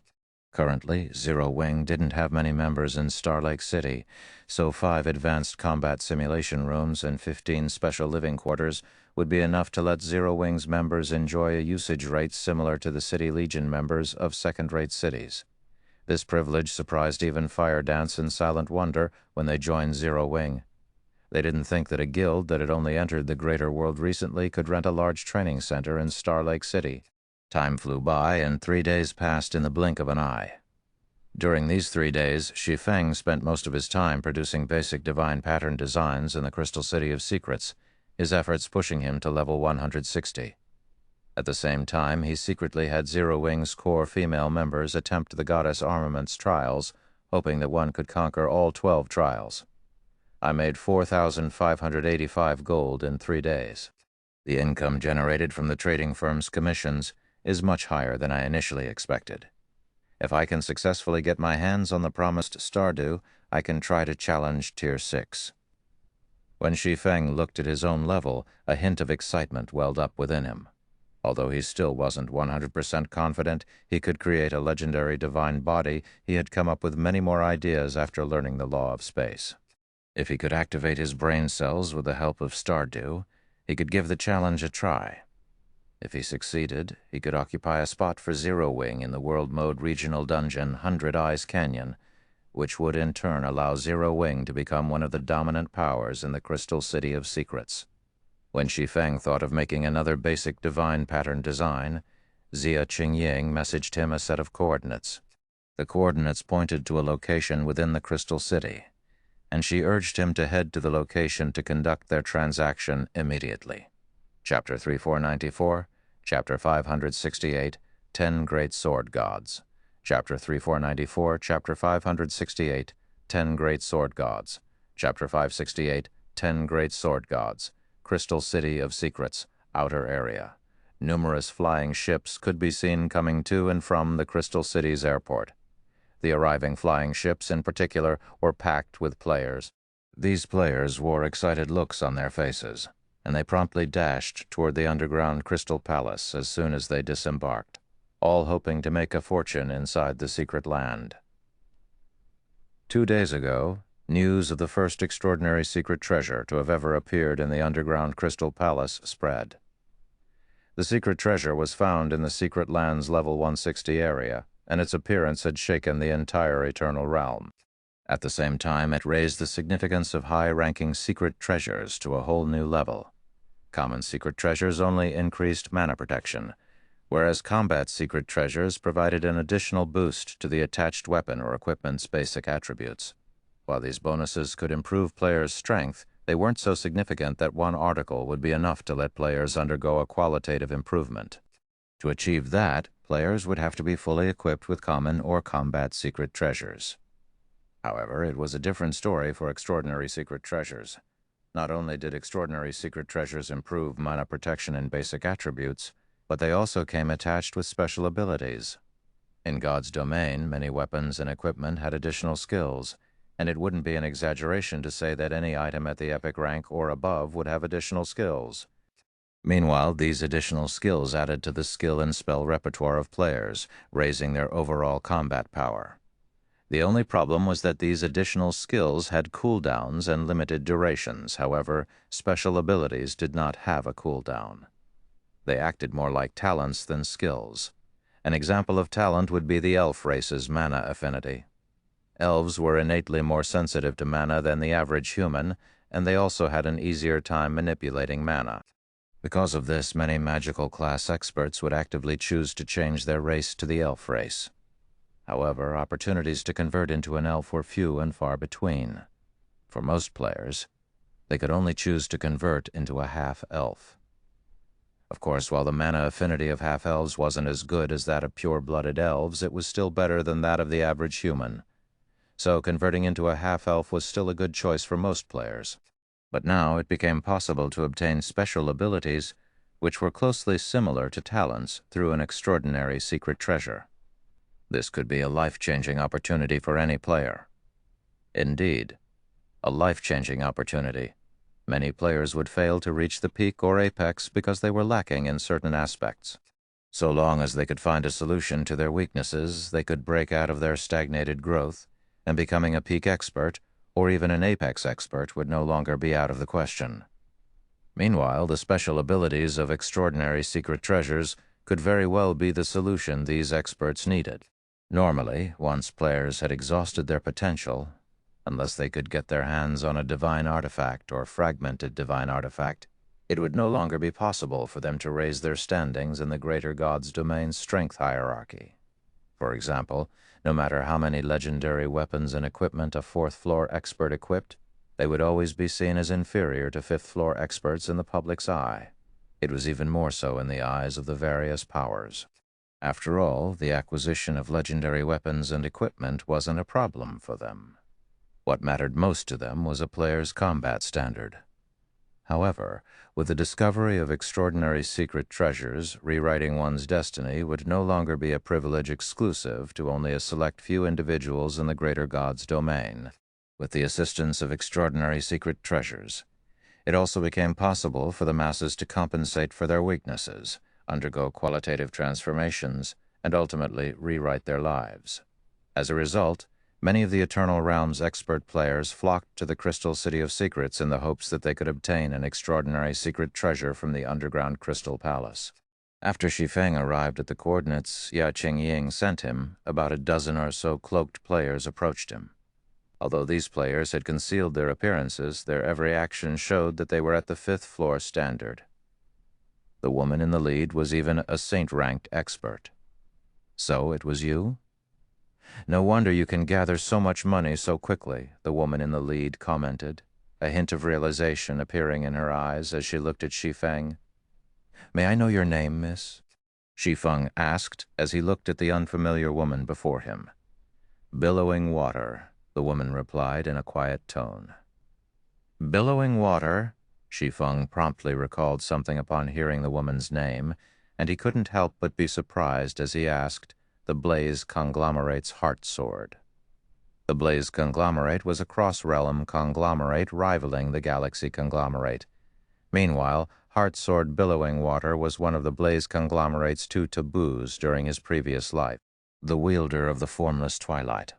A: Currently, Zero Wing didn't have many members in Star Lake City, so 5 advanced combat simulation rooms and 15 special living quarters would be enough to let Zero Wing's members enjoy a usage rate similar to the City Legion members of second-rate cities. This privilege surprised even Fire Dance and Silent Wonder when they joined Zero Wing. They didn't think that a guild that had only entered the greater world recently could rent a large training center in Star Lake City. Time flew by, and 3 days passed in the blink of an eye. During these 3 days, Shi Feng spent most of his time producing basic divine pattern designs in the Crystal City of Secrets, his efforts pushing him to level 160. At the same time, he secretly had Zero Wing's core female members attempt the Goddess Armaments trials, hoping that one could conquer all 12 trials. I made 4,585 gold in 3 days. The income generated from the trading firm's commissions is much higher than I initially expected. If I can successfully get my hands on the promised Stardew, I can try to challenge Tier 6. When Shi Feng looked at his own level, a hint of excitement welled up within him. Although he still wasn't 100% confident he could create a legendary divine body, he had come up with many more ideas after learning the law of space. If he could activate his brain cells with the help of Stardew, he could give the challenge a try. If he succeeded, he could occupy a spot for Zero Wing in the World Mode regional dungeon 100 Eyes Canyon, which would in turn allow Zero Wing to become one of the dominant powers in the Crystal City of Secrets. When Shi Feng thought of making another basic divine pattern design, Xia Qingying messaged him a set of coordinates. The coordinates pointed to a location within the Crystal City, and she urged him to head to the location to conduct their transaction immediately. Chapter 3494, Chapter 568, 10 Great Sword Gods. Chapter 3494, Chapter 568, 10 Great Sword Gods. Chapter 568, 10 Great Sword Gods. Crystal City of Secrets, Outer Area. Numerous flying ships could be seen coming to and from the Crystal City's airport. The arriving flying ships, in particular, were packed with players. These players wore excited looks on their faces, and they promptly dashed toward the underground Crystal Palace as soon as they disembarked, all hoping to make a fortune inside the secret land. 2 days ago, news of the first extraordinary secret treasure to have ever appeared in the underground Crystal Palace spread. The secret treasure was found in the secret land's level 160 area, and its appearance had shaken the entire Eternal Realm. At the same time, it raised the significance of high-ranking secret treasures to a whole new level. Common secret treasures only increased mana protection, whereas combat secret treasures provided an additional boost to the attached weapon or equipment's basic attributes. While these bonuses could improve players' strength, they weren't so significant that one article would be enough to let players undergo a qualitative improvement. To achieve that, players would have to be fully equipped with common or combat secret treasures. However, it was a different story for extraordinary secret treasures. Not only did extraordinary secret treasures improve mana protection and basic attributes, but they also came attached with special abilities. In God's domain, many weapons and equipment had additional skills, and it wouldn't be an exaggeration to say that any item at the epic rank or above would have additional skills. Meanwhile, these additional skills added to the skill and spell repertoire of players, raising their overall combat power. The only problem was that these additional skills had cooldowns and limited durations. However, special abilities did not have a cooldown. They acted more like talents than skills. An example of talent would be the elf race's mana affinity. Elves were innately more sensitive to mana than the average human, and they also had an easier time manipulating mana. Because of this, many magical class experts would actively choose to change their race to the elf race. However, opportunities to convert into an elf were few and far between. For most players, they could only choose to convert into a half-elf. Of course, while the mana affinity of half-elves wasn't as good as that of pure-blooded elves, it was still better than that of the average human. So converting into a half-elf was still a good choice for most players. But now it became possible to obtain special abilities which were closely similar to talents through an extraordinary secret treasure. This could be a life-changing opportunity for any player. Indeed, a life-changing opportunity. Many players would fail to reach the peak or apex because they were lacking in certain aspects. So long as they could find a solution to their weaknesses, they could break out of their stagnated growth, and becoming a peak expert or even an apex expert would no longer be out of the question. Meanwhile, the special abilities of extraordinary secret treasures could very well be the solution these experts needed. Normally, once players had exhausted their potential, unless they could get their hands on a divine artifact or fragmented divine artifact, it would no longer be possible for them to raise their standings in the greater god's domain's strength hierarchy. For example, no matter how many legendary weapons and equipment a fourth-floor expert equipped, they would always be seen as inferior to fifth-floor experts in the public's eye. It was even more so in the eyes of the various powers. After all, the acquisition of legendary weapons and equipment wasn't a problem for them. What mattered most to them was a player's combat standard. However, with the discovery of extraordinary secret treasures, rewriting one's destiny would no longer be a privilege exclusive to only a select few individuals in the greater god's domain. With the assistance of extraordinary secret treasures, it also became possible for the masses to compensate for their weaknesses, undergo qualitative transformations, and ultimately rewrite their lives. As a result, many of the Eternal Realm's expert players flocked to the Crystal City of Secrets in the hopes that they could obtain an extraordinary secret treasure from the underground Crystal Palace. After Shi Feng arrived at the coordinates Ya Qingying sent him, about a dozen or so cloaked players approached him. Although these players had concealed their appearances, their every action showed that they were at the fifth-floor standard. The woman in the lead was even a saint-ranked expert. "So it was you? No wonder you can gather so much money so quickly," the woman in the lead commented, a hint of realization appearing in her eyes as she looked at Shi Feng. "May I know your name, miss?" Shi Feng asked as he looked at the unfamiliar woman before him. "Billowing Water," the woman replied in a quiet tone. "Billowing Water?" Shi Feng promptly recalled something upon hearing the woman's name, and he couldn't help but be surprised as he asked, "The Blaze Conglomerate's Heart Sword." The Blaze Conglomerate was a cross-realm conglomerate rivaling the Galaxy Conglomerate. Meanwhile, Heart Sword Billowing Water was one of the Blaze Conglomerate's 2 taboos during his previous life, the wielder of the Formless Twilight.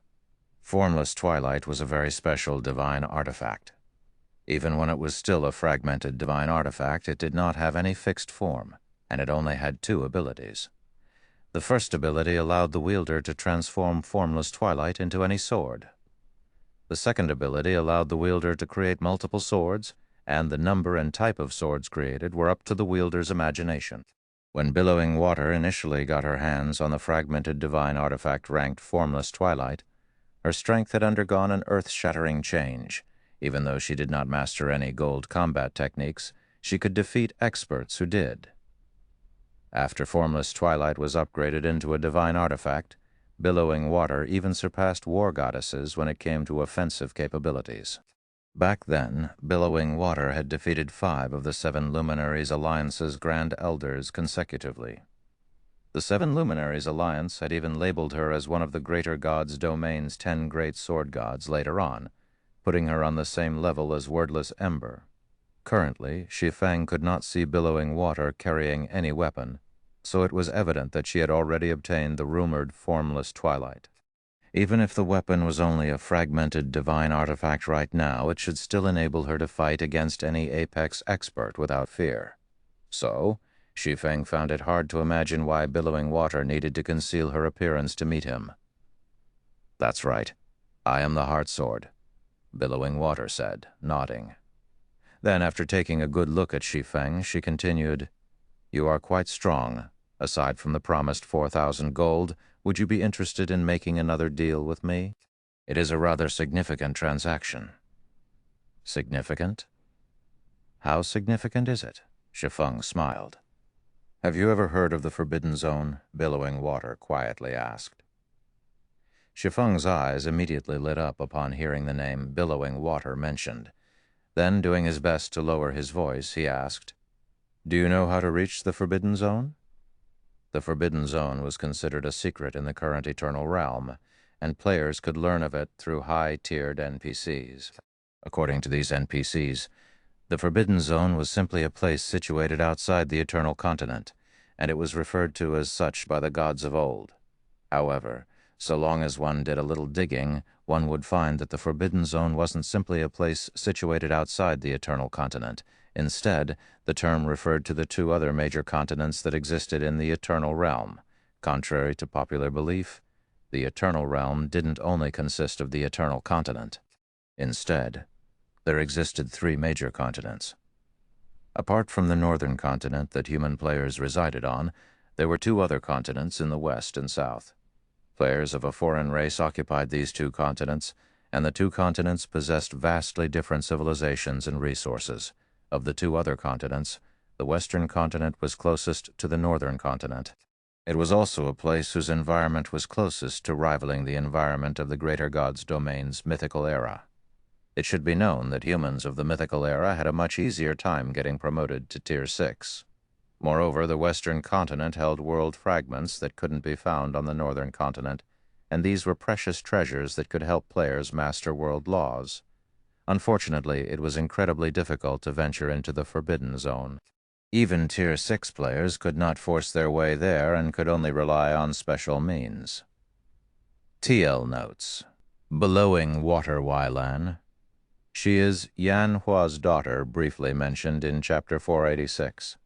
A: Formless Twilight was a very special divine artifact. Even when it was still a fragmented divine artifact, it did not have any fixed form, and it only had 2 abilities. The first ability allowed the wielder to transform Formless Twilight into any sword. The second ability allowed the wielder to create multiple swords, and the number and type of swords created were up to the wielder's imagination. When Billowing Water initially got her hands on the fragmented divine artifact ranked Formless Twilight, her strength had undergone an earth-shattering change. Even though she did not master any gold combat techniques, she could defeat experts who did. After Formless Twilight was upgraded into a divine artifact, Billowing Water even surpassed war goddesses when it came to offensive capabilities. Back then, Billowing Water had defeated 5 of the 7 Luminaries Alliance's Grand Elders consecutively. The 7 Luminaries Alliance had even labeled her as one of the greater god's domain's 10 great sword gods later on, putting her on the same level as Wordless Ember. Currently, Shi Feng could not see billowing water carrying any weapon, so it was evident that she had already obtained the rumored formless twilight. Even if the weapon was only a fragmented divine artifact right now, it should still enable her to fight against any apex expert without fear. So, Shi Feng found it hard to imagine why billowing water needed to conceal her appearance to meet him. "That's right. I am the Heart Sword," billowing water said, nodding. Then, after taking a good look at Shi Feng, she continued, "You are quite strong. Aside from the promised 4,000 gold, would you be interested in making another deal with me? It is a rather significant transaction." "Significant? How significant is it?" Shi Feng smiled. "Have you ever heard of the Forbidden Zone?" billowing water quietly asked. Shi Feng's eyes immediately lit up upon hearing the name billowing water mentioned. Then, doing his best to lower his voice, he asked, "Do you know how to reach the Forbidden Zone?" The Forbidden Zone was considered a secret in the current Eternal Realm, and players could learn of it through high-tiered NPCs. According to these NPCs, the Forbidden Zone was simply a place situated outside the Eternal Continent, and it was referred to as such by the gods of old. However, so long as one did a little digging, one would find that the Forbidden Zone wasn't simply a place situated outside the Eternal Continent. Instead, the term referred to the two other major continents that existed in the Eternal Realm. Contrary to popular belief, the Eternal Realm didn't only consist of the Eternal Continent. Instead, there existed three major continents. Apart from the northern continent that human players resided on, there were two other continents in the west and south. Players of a foreign race occupied these two continents, and the two continents possessed vastly different civilizations and resources. Of the two other continents, the western continent was closest to the northern continent. It was also a place whose environment was closest to rivaling the environment of the Greater God's Domain's mythical era. It should be known that humans of the mythical era had a much easier time getting promoted to Tier 6. Moreover, the western continent held world fragments that couldn't be found on the northern continent, and these were precious treasures that could help players master world laws. Unfortunately, it was incredibly difficult to venture into the Forbidden Zone. Even Tier 6 players could not force their way there and could only rely on special means. TL notes. Billowing Water Weilan. She is Yan Hua's daughter, briefly mentioned in Chapter 486.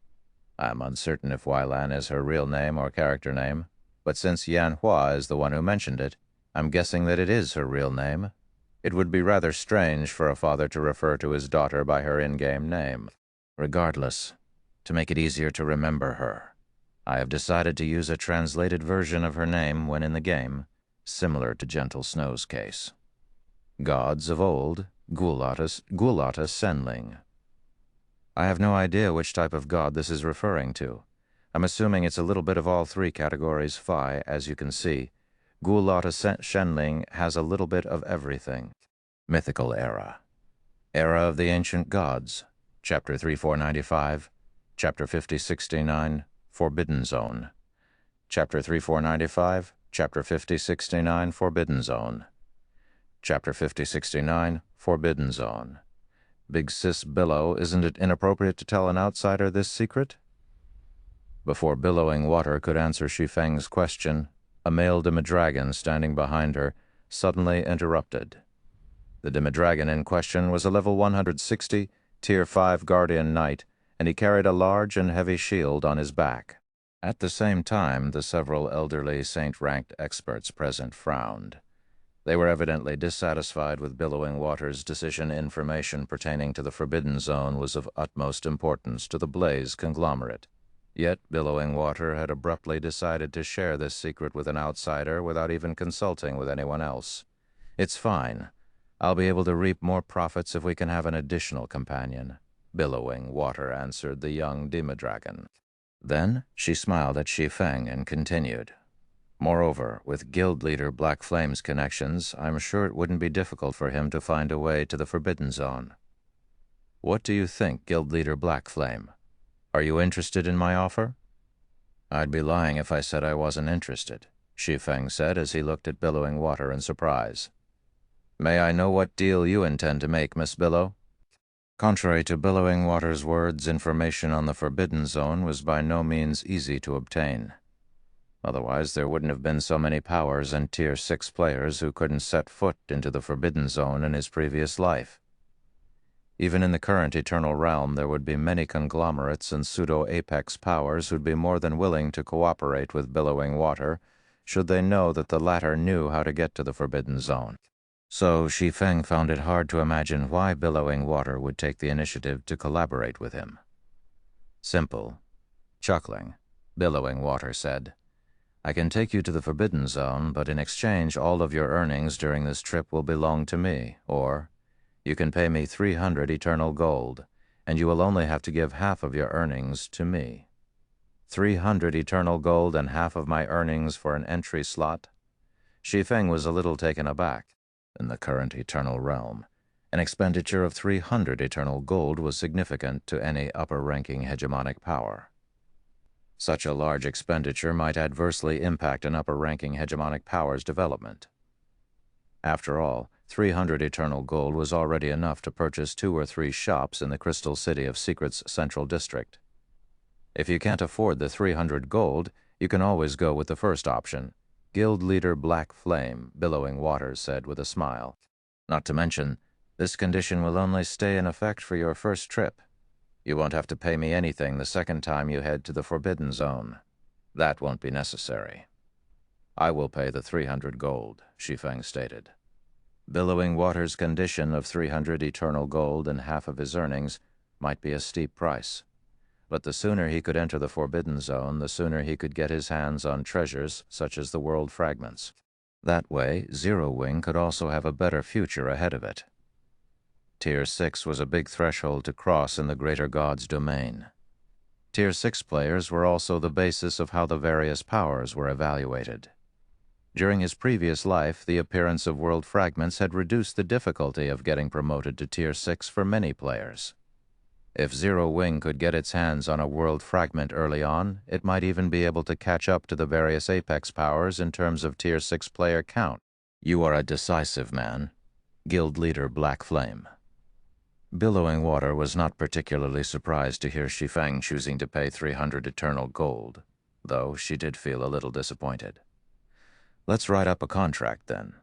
A: I am uncertain if Weilan is her real name or character name, but since Yan Hua is the one who mentioned it, I'm guessing that it is her real name. It would be rather strange for a father to refer to his daughter by her in-game name. Regardless, to make it easier to remember her, I have decided to use a translated version of her name when in the game, similar to Gentle Snow's case. Gods of old, Gulata Senling. I have no idea which type of god this is referring to. I'm assuming it's a little bit of all three categories phi, as you can see. Gulata Senling has a little bit of everything. Mythical Era. Era of the Ancient Gods. Chapter 3495. Chapter 5069. Forbidden Zone. Chapter 3495. Chapter 5069. Forbidden Zone. Chapter 5069. Forbidden Zone. Big Sis Billow, isn't it inappropriate to tell an outsider this secret? Before billowing water could answer Shi Feng's question, a male Demidragon standing behind her suddenly interrupted. The Demidragon in question was a level 160, Tier 5 Guardian Knight, and he carried a large and heavy shield on his back. At the same time, the several elderly saint-ranked experts present frowned. They were evidently dissatisfied with Billowing Water's decision. Information pertaining to the Forbidden Zone was of utmost importance to the Blaze conglomerate. Yet Billowing Water had abruptly decided to share this secret with an outsider without even consulting with anyone else. It's fine. I'll be able to reap more profits if we can have an additional companion, Billowing Water answered the young Demidragon. Then she smiled at Shi Feng and continued. Moreover, with guild leader Black Flame's connections, I'm sure it wouldn't be difficult for him to find a way to the Forbidden Zone. What do you think, guild leader Black Flame? Are you interested in my offer? I'd be lying if I said I wasn't interested, Shi Feng said as he looked at Billowing Water in surprise. May I know what deal you intend to make, Miss Billow? Contrary to Billowing Water's words, information on the Forbidden Zone was by no means easy to obtain. Otherwise, there wouldn't have been so many powers and Tier 6 players who couldn't set foot into the Forbidden Zone in his previous life. Even in the current Eternal Realm, there would be many conglomerates and pseudo-apex powers who'd be more than willing to cooperate with Billowing Water, should they know that the latter knew how to get to the Forbidden Zone. So Shi Feng found it hard to imagine why Billowing Water would take the initiative to collaborate with him. Simple. Chuckling, Billowing Water said, "I can take you to the Forbidden Zone, but in exchange all of your earnings during this trip will belong to me, or you can pay me 300 eternal gold, and you will only have to give half of your earnings to me." 300 eternal gold and half of my earnings for an entry slot? Shi Feng was a little taken aback. In the current Eternal Realm, an expenditure of 300 eternal gold was significant to any upper-ranking hegemonic power. Such a large expenditure might adversely impact an upper-ranking hegemonic power's development. After all, 300 eternal gold was already enough to purchase 2 or 3 shops in the Crystal City of Secret's Central District. If you can't afford the 300 gold, you can always go with the first option. Guild leader Black Flame, Billowing Waters said with a smile. Not to mention, this condition will only stay in effect for your first trip. You won't have to pay me anything the second time you head to the Forbidden Zone. That won't be necessary. I will pay the 300 gold, Shi Feng stated. Billowing Waters' condition of 300 eternal gold and half of his earnings might be a steep price. But the sooner he could enter the Forbidden Zone, the sooner he could get his hands on treasures such as the world fragments. That way, Zero Wing could also have a better future ahead of it. Tier 6 was a big threshold to cross in the Greater God's domain. Tier 6 players were also the basis of how the various powers were evaluated. During his previous life, the appearance of world fragments had reduced the difficulty of getting promoted to Tier 6 for many players. If Zero Wing could get its hands on a world fragment early on, it might even be able to catch up to the various apex powers in terms of Tier 6 player count. You are a decisive man, Guild leader Black Flame. Billowing Water was not particularly surprised to hear Shi Feng choosing to pay 300 eternal gold, though she did feel a little disappointed. Let's write up a contract then.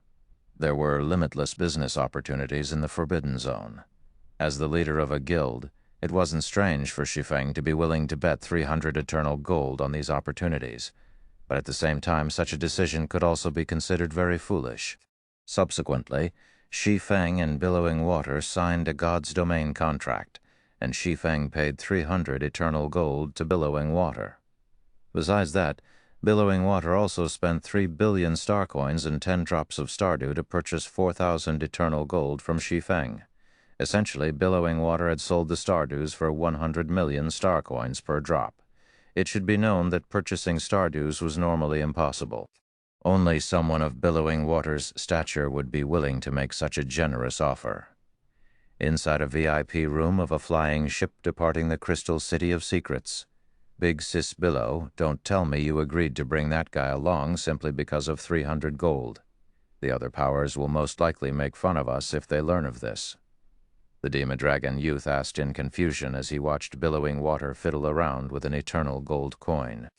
A: There were limitless business opportunities in the Forbidden Zone. As the leader of a guild, it wasn't strange for Shi Feng to be willing to bet 300 eternal gold on these opportunities, but at the same time such a decision could also be considered very foolish. Subsequently, Shi Feng and Billowing Water signed a God's Domain contract, and Shi Feng paid 300 eternal gold to Billowing Water. Besides that, Billowing Water also spent 3 billion star coins and 10 drops of Stardew to purchase 4,000 eternal gold from Shi Feng. Essentially, Billowing Water had sold the Stardews for 100 million star coins per drop. It should be known that purchasing Stardews was normally impossible. Only someone of Billowing Water's stature would be willing to make such a generous offer. Inside a VIP room of a flying ship departing the Crystal City of Secrets, Big Sis Billow, don't tell me you agreed to bring that guy along simply because of 300 gold. The other powers will most likely make fun of us if they learn of this. The Demon Dragon youth asked in confusion as he watched Billowing Water fiddle around with an eternal gold coin.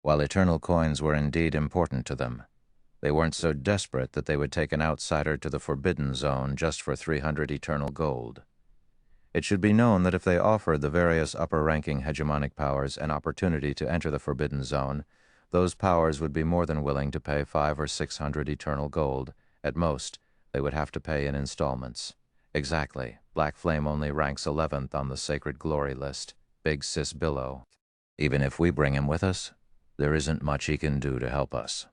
A: While eternal coins were indeed important to them, they weren't so desperate that they would take an outsider to the Forbidden Zone just for 300 eternal gold. It should be known that if they offered the various upper-ranking hegemonic powers an opportunity to enter the Forbidden Zone, those powers would be more than willing to pay 500 or 600 eternal gold. At most, they would have to pay in installments. Exactly. Black Flame only ranks 11th on the Sacred Glory list, Big Sis Billow. Even if we bring him with us, there isn't much he can do to help us.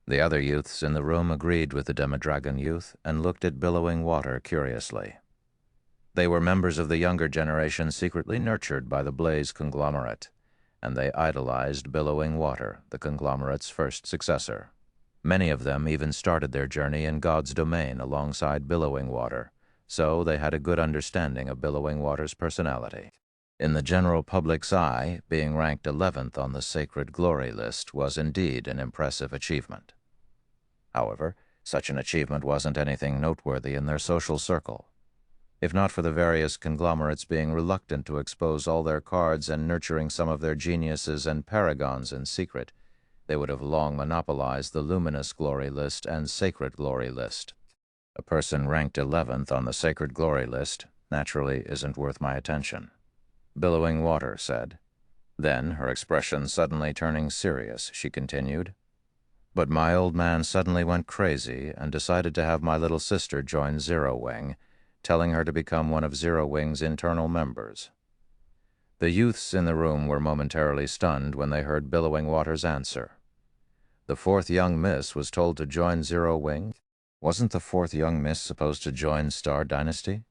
A: The other youths in the room agreed with the Demidragon youth and looked at Billowing Water curiously. They were members of the younger generation secretly nurtured by the Blaze conglomerate, and they idolized Billowing Water, the conglomerate's first successor. Many of them even started their journey in God's domain alongside Billowing Water, so they had a good understanding of Billowing Water's personality. In the general public's eye, being ranked 11th on the Sacred Glory list was indeed an impressive achievement. However, such an achievement wasn't anything noteworthy in their social circle. If not for the various conglomerates being reluctant to expose all their cards and nurturing some of their geniuses and paragons in secret, they would have long monopolized the luminous glory list and sacred glory list. A person ranked 11th on the sacred glory list naturally isn't worth my attention, Billowing Water said. Then, her expression suddenly turning serious, she continued, "But my old man suddenly went crazy and decided to have my little sister join Zero Wing, telling her to become one of Zero Wing's internal members." The youths in the room were momentarily stunned when they heard Billowing Water's answer. The fourth young miss was told to join Zero Wing? Wasn't the fourth young miss supposed to join Star Dynasty?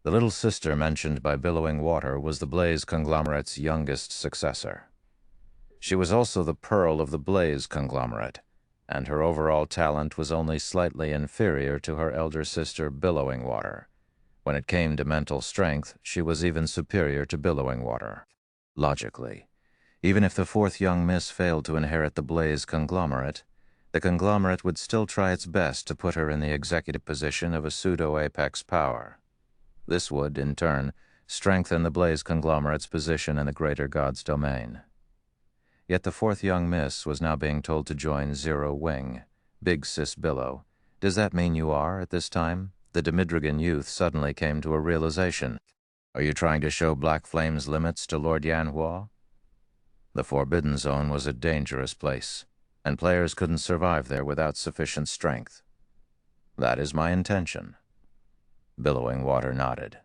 A: The little sister mentioned by Billowing Water was the Blaze conglomerate's youngest successor. She was also the pearl of the Blaze conglomerate, and her overall talent was only slightly inferior to her elder sister Billowing Water. When it came to mental strength, she was even superior to Billowing Water. Logically, even if the fourth young miss failed to inherit the Blaze conglomerate, the conglomerate would still try its best to put her in the executive position of a pseudo-apex power. This would, in turn, strengthen the Blaze conglomerate's position in the greater God's domain. Yet the fourth young miss was now being told to join Zero Wing. Big Sis Billow, does that mean you are, at this time? The Demidrigan youth suddenly came to a realization. Are you trying to show Black Flame's limits to Lord Yanhua? The Forbidden Zone was a dangerous place, and players couldn't survive there without sufficient strength. That is my intention. Billowing Water nodded.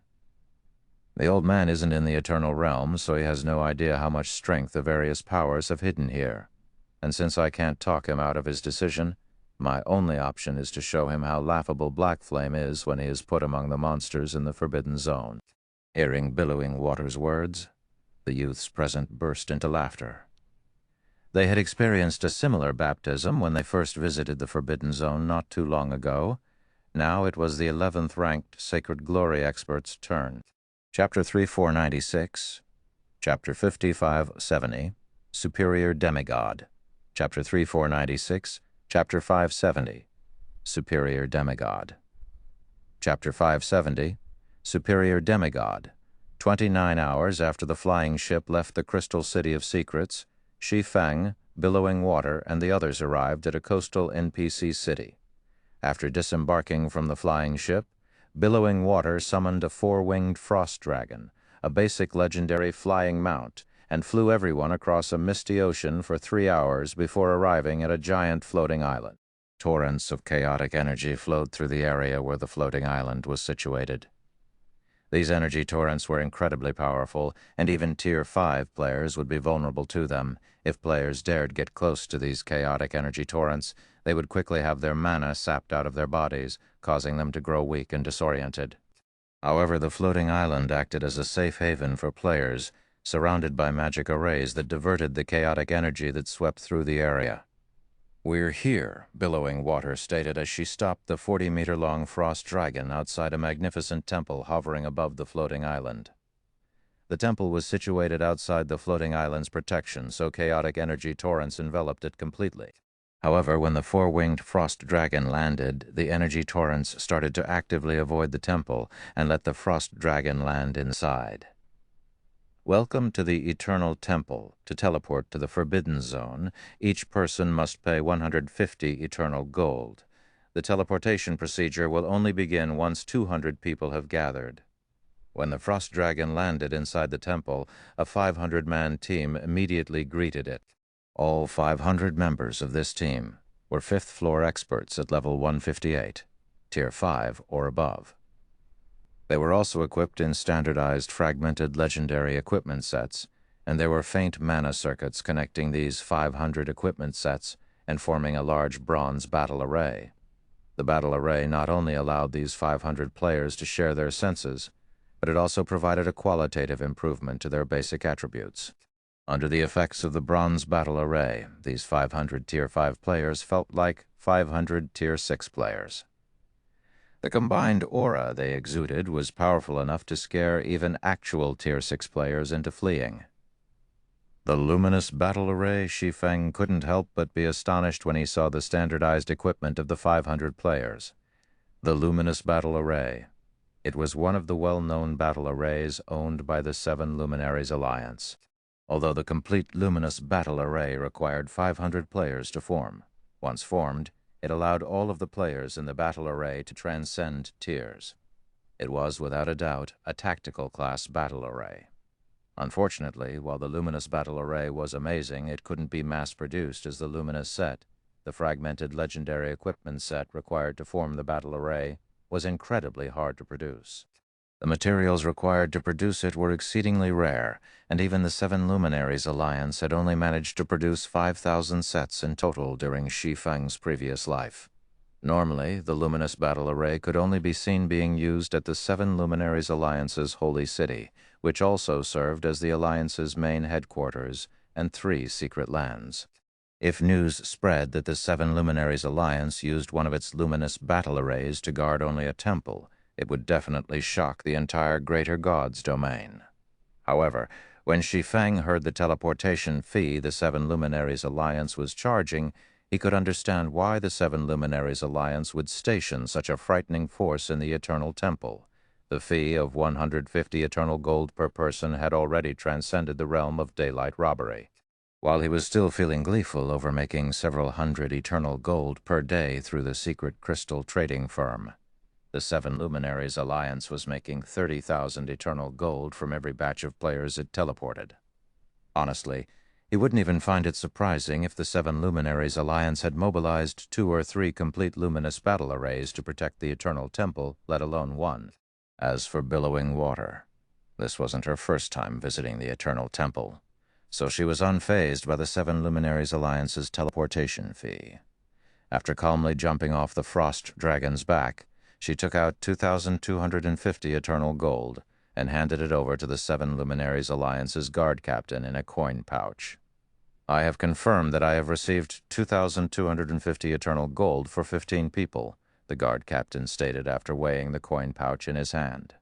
A: The old man isn't in the Eternal Realm, so he has no idea how much strength the various powers have hidden here. And since I can't talk him out of his decision, my only option is to show him how laughable Black Flame is when he is put among the monsters in the Forbidden Zone. Hearing Billowing Water's words, the youths present burst into laughter. They had experienced a similar baptism when they first visited the Forbidden Zone not too long ago. Now it was the 11th ranked Sacred Glory expert's turn. Chapter 3496, Chapter 5570, Superior Demigod. Chapter 3496, Chapter 570, Superior Demigod. Chapter 570, Superior Demigod. 29 hours after the flying ship left the Crystal City of Secrets, Shi Feng, Billowing Water, and the others arrived at a coastal NPC city. After disembarking from the flying ship, Billowing Water summoned a four-winged frost dragon, a basic legendary flying mount, and flew everyone across a misty ocean for 3 hours before arriving at a giant floating island. Torrents of chaotic energy flowed through the area where the floating island was situated. These energy torrents were incredibly powerful, and even Tier 5 players would be vulnerable to them. If players dared get close to these chaotic energy torrents, they would quickly have their mana sapped out of their bodies, causing them to grow weak and disoriented. However, the floating island acted as a safe haven for players, surrounded by magic arrays that diverted the chaotic energy that swept through the area. "We're here," Billowing Water stated as she stopped the 40-meter-long frost dragon outside a magnificent temple hovering above the floating island. The temple was situated outside the floating island's protection, so chaotic energy torrents enveloped it completely. However, when the four-winged frost dragon landed, the energy torrents started to actively avoid the temple and let the frost dragon land inside. "Welcome to the Eternal Temple. To teleport to the Forbidden Zone, each person must pay 150 eternal gold. The teleportation procedure will only begin once 200 people have gathered." When the frost dragon landed inside the temple, a 500-man team immediately greeted it. All 500 members of this team were 5th-floor experts at level 158, Tier 5 or above. They were also equipped in standardized fragmented legendary equipment sets, and there were faint mana circuits connecting these 500 equipment sets and forming a large bronze battle array. The battle array not only allowed these 500 players to share their senses, but it also provided a qualitative improvement to their basic attributes. Under the effects of the bronze battle array, these 500 Tier 5 players felt like 500 Tier 6 players. The combined aura they exuded was powerful enough to scare even actual Tier 6 players into fleeing. The luminous battle array, Shi Feng couldn't help but be astonished when he saw the standardized equipment of the 500 players. The luminous battle array. It was one of the well-known battle arrays owned by the Seven Luminaries Alliance, although the complete luminous battle array required 500 players to form. Once formed, it allowed all of the players in the battle array to transcend tiers. It was, without a doubt, a tactical class battle array. Unfortunately, while the luminous battle array was amazing, it couldn't be mass-produced as the luminous set, the fragmented legendary equipment set required to form the battle array, was incredibly hard to produce. The materials required to produce it were exceedingly rare, and even the Seven Luminaries Alliance had only managed to produce 5,000 sets in total during Shi Feng's previous life. Normally, the luminous battle array could only be seen being used at the Seven Luminaries Alliance's holy city, which also served as the Alliance's main headquarters and 3 secret lands. If news spread that the Seven Luminaries Alliance used one of its luminous battle arrays to guard only a temple, it would definitely shock the entire Greater Gods domain. However, when Shi Feng heard the teleportation fee the Seven Luminaries Alliance was charging, he could understand why the Seven Luminaries Alliance would station such a frightening force in the Eternal Temple. The fee of 150 eternal gold per person had already transcended the realm of daylight robbery. While he was still feeling gleeful over making several hundred eternal gold per day through the secret crystal trading firm, the Seven Luminaries Alliance was making 30,000 eternal gold from every batch of players it teleported. Honestly, he wouldn't even find it surprising if the Seven Luminaries Alliance had mobilized 2 or 3 complete luminous battle arrays to protect the Eternal Temple, let alone one. As for Billowing Water, this wasn't her first time visiting the Eternal Temple, so she was unfazed by the Seven Luminaries Alliance's teleportation fee. After calmly jumping off the Frost Dragon's back, she took out 2,250 eternal gold and handed it over to the Seven Luminaries Alliance's guard captain in a coin pouch. "I have confirmed that I have received 2,250 eternal gold for 15 people, the guard captain stated after weighing the coin pouch in his hand.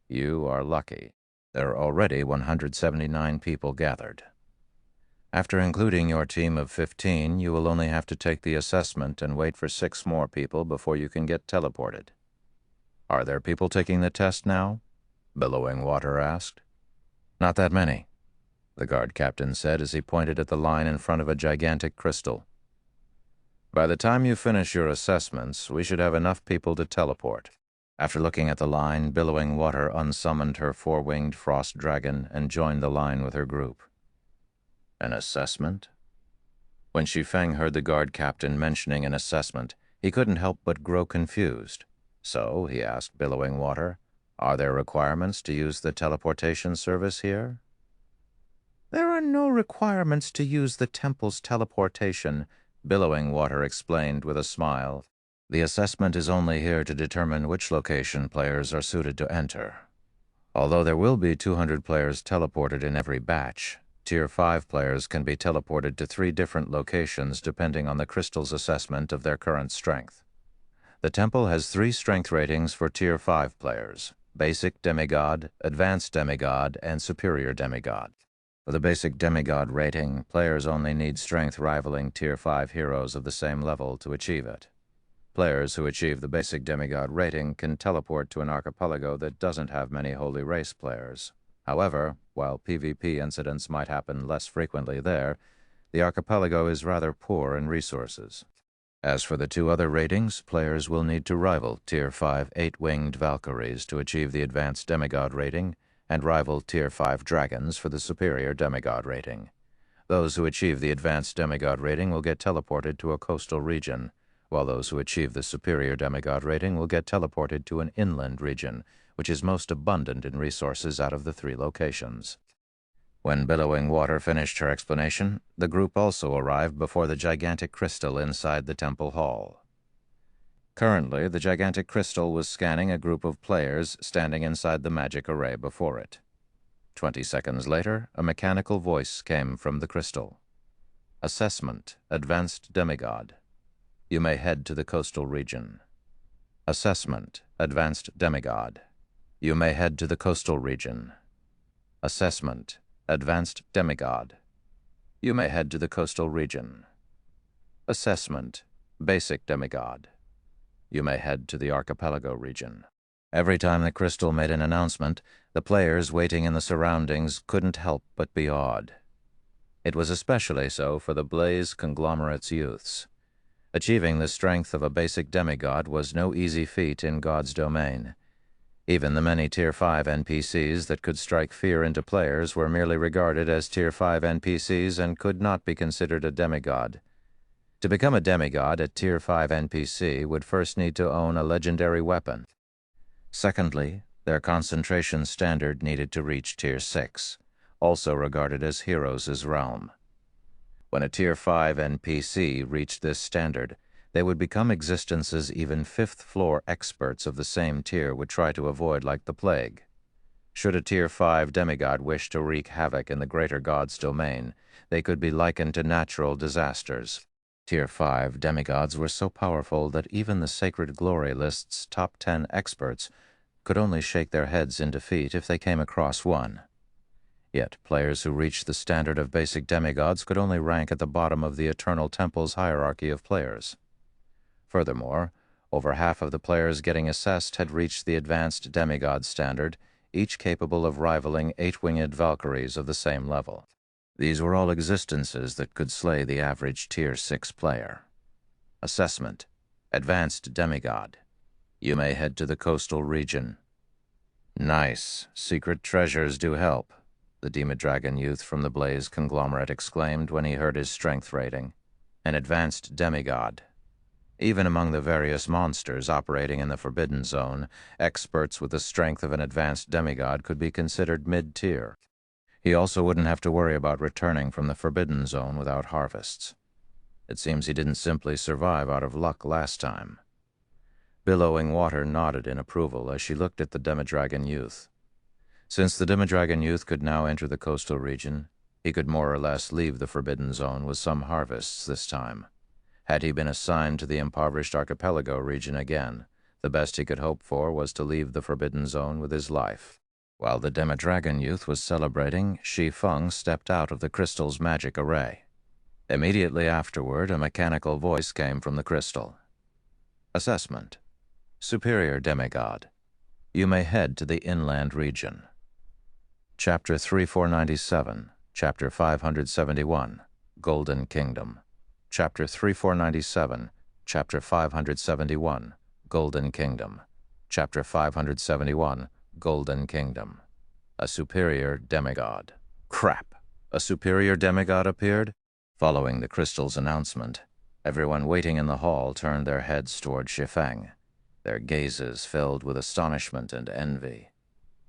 A: "You are lucky. There are already 179 people gathered. After including your team of 15, you will only have to take the assessment and wait for 6 more people before you can get teleported." "Are there people taking the test now?" Billowing Water asked. "Not that many," the guard captain said as he pointed at the line in front of a gigantic crystal. "By the time you finish your assessments, we should have enough people to teleport." After looking at the line, Billowing Water unsummoned her 4-winged frost dragon and joined the line with her group. An assessment? When Shi Feng heard the guard captain mentioning an assessment, he couldn't help but grow confused. So he asked Billowing Water, "Are there requirements to use the teleportation service here?" "There are no requirements to use the temple's teleportation," Billowing Water explained with a smile. "The assessment is only here to determine which location players are suited to enter. Although there will be 200 players teleported in every batch, Tier 5 players can be teleported to 3 different locations depending on the crystal's assessment of their current strength. The temple has 3 strength ratings for Tier 5 players: Basic Demigod, Advanced Demigod, and Superior Demigod. For the Basic Demigod rating, players only need strength rivaling Tier 5 heroes of the same level to achieve it. Players who achieve the Basic Demigod rating can teleport to an archipelago that doesn't have many Holy Race players. However, while PvP incidents might happen less frequently there, the archipelago is rather poor in resources. As for the 2 other ratings, players will need to rival Tier 5 8-winged Valkyries to achieve the Advanced Demigod rating, and rival Tier 5 Dragons for the Superior Demigod rating. Those who achieve the Advanced Demigod rating will get teleported to a coastal region, while those who achieve the Superior Demigod rating will get teleported to an inland region, which is most abundant in resources out of the 3 locations. When Billowing Water finished her explanation, the group also arrived before the gigantic crystal inside the temple hall. Currently, the gigantic crystal was scanning a group of players standing inside the magic array before it. 20 seconds later, a mechanical voice came from the crystal. "Assessment, Advanced Demigod. You may head to the coastal region." "Assessment, Advanced Demigod. You may head to the coastal region." "Assessment, Advanced Demigod. You may head to the coastal region." "Assessment, Basic Demigod. You may head to the archipelago region." Every time the crystal made an announcement, the players waiting in the surroundings couldn't help but be awed. It was especially so for the Blaze Conglomerate's youths. Achieving the strength of a basic demigod was no easy feat in God's domain. Even the many Tier 5 NPCs that could strike fear into players were merely regarded as Tier 5 NPCs and could not be considered a demigod. To become a demigod, a Tier 5 NPC would first need to own a legendary weapon. Secondly, their concentration standard needed to reach Tier 6, also regarded as Heroes' realm. When a Tier 5 NPC reached this standard, they would become existence's even 5th floor experts of the same tier would try to avoid like the plague. Should a Tier 5 demigod wish to wreak havoc in the greater God's domain, they could be likened to natural disasters. Tier 5 demigods were so powerful that even the Sacred Glory list's top 10 experts could only shake their heads in defeat if they came across one. Yet players who reached the standard of basic demigods could only rank at the bottom of the Eternal Temple's hierarchy of players. Furthermore, over half of the players getting assessed had reached the advanced demigod standard, each capable of rivaling 8-winged Valkyries of the same level. These were all existences that could slay the average Tier 6 player. Assessment: Advanced Demigod. You may head to the coastal region. Nice. Secret treasures do help, the Demon-Dragon youth from the Blaze Conglomerate exclaimed when he heard his strength rating. An advanced demigod. Even among the various monsters operating in the Forbidden Zone, experts with the strength of an advanced demigod could be considered mid-tier. He also wouldn't have to worry about returning from the Forbidden Zone without harvests. It seems he didn't simply survive out of luck last time. Billowing Water nodded in approval as she looked at the Demon-Dragon youth. Since the Demon-Dragon youth could now enter the coastal region, he could more or less leave the Forbidden Zone with some harvests this time. Had he been assigned to the impoverished archipelago region again, the best he could hope for was to leave the Forbidden Zone with his life. While the Demon-Dragon youth was celebrating, Shi Feng stepped out of the crystal's magic array. Immediately afterward, a mechanical voice came from the crystal. Assessment: Superior Demigod. You may head to the inland region. Chapter 3497, Chapter 571, Golden Kingdom. Chapter 3497, Chapter 571, Golden Kingdom. Chapter 571, Golden Kingdom. A superior demigod. Crap! A superior demigod appeared? Following the crystal's announcement, everyone waiting in the hall turned their heads toward Shi Feng, their gazes filled with astonishment and envy.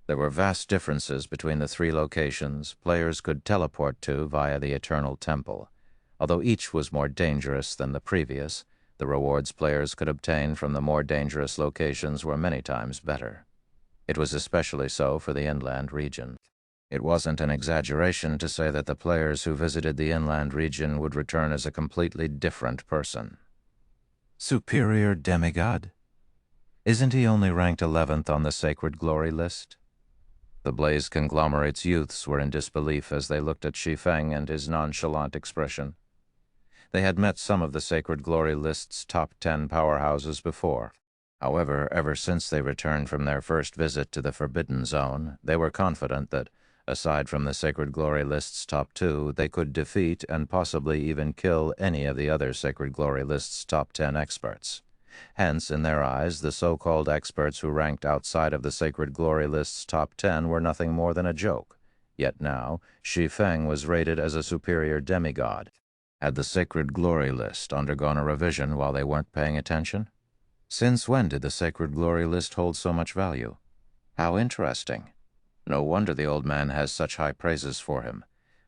A: There were vast differences between the 3 locations players could teleport to via the Eternal Temple. Although each was more dangerous than the previous, the rewards players could obtain from the more dangerous locations were many times better. It was especially so for the inland region. It wasn't an exaggeration to say that the players who visited the inland region would return as a completely different person. Superior demigod? Isn't he only ranked 11th on the Sacred Glory list? The Blaze Conglomerate's youths were in disbelief as they looked at Shi Feng and his nonchalant expression. They had met some of the Sacred Glory list's top 10 powerhouses before. However, ever since they returned from their first visit to the Forbidden Zone, they were confident that, aside from the Sacred Glory list's top 2, they could defeat and possibly even kill any of the other Sacred Glory list's top 10 experts. Hence, in their eyes, the so-called experts who ranked outside of the Sacred Glory list's top 10 were nothing more than a joke. Yet now, Shi Feng was rated as a superior demigod. Had the Sacred Glory list undergone a revision while they weren't paying attention? Since when did the Sacred Glory list hold so much value? How interesting. No wonder the old man has such high praises for him.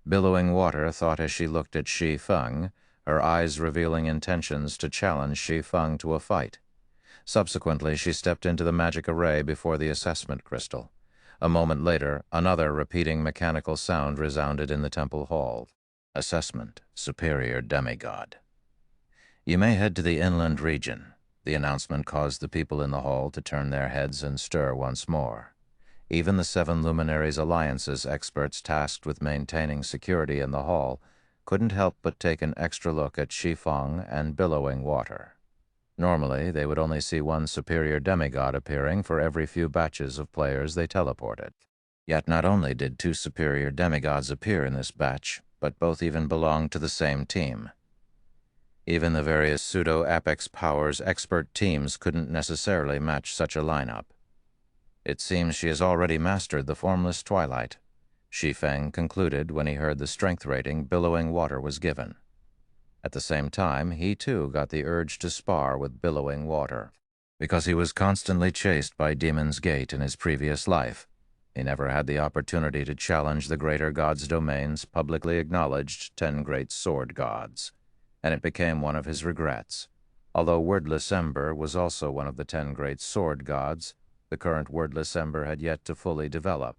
A: Billowing Water thought as she looked at Shi Feng, her eyes revealing intentions to challenge Shi Feng to a fight. Subsequently, she stepped into the magic array before the assessment crystal. A moment later, another repeating mechanical sound resounded in the temple hall. Assessment: Superior Demigod. You may head to the inland region. The announcement caused the people in the hall to turn their heads and stir once more. Even the 7 Luminaries Alliance's experts tasked with maintaining security in the hall couldn't help but take an extra look at Shi Feng and Billowing Water. Normally, they would only see one superior demigod appearing for every few batches of players they teleported. Yet not only did two superior demigods appear in this batch, but both even belonged to the same team. Even the various pseudo-Apex Powers expert teams couldn't necessarily match such a lineup. It seems she has already mastered the formless twilight, Shi Feng concluded when he heard the strength rating Billowing Water was given. At the same time, he too got the urge to spar with Billowing Water. Because he was constantly chased by Demon's Gate in his previous life, he never had the opportunity to challenge the greater god's domain's publicly acknowledged 10 great sword gods, and it became one of his regrets. Although Wordless Ember was also one of the 10 great sword gods, the current Wordless Ember had yet to fully develop.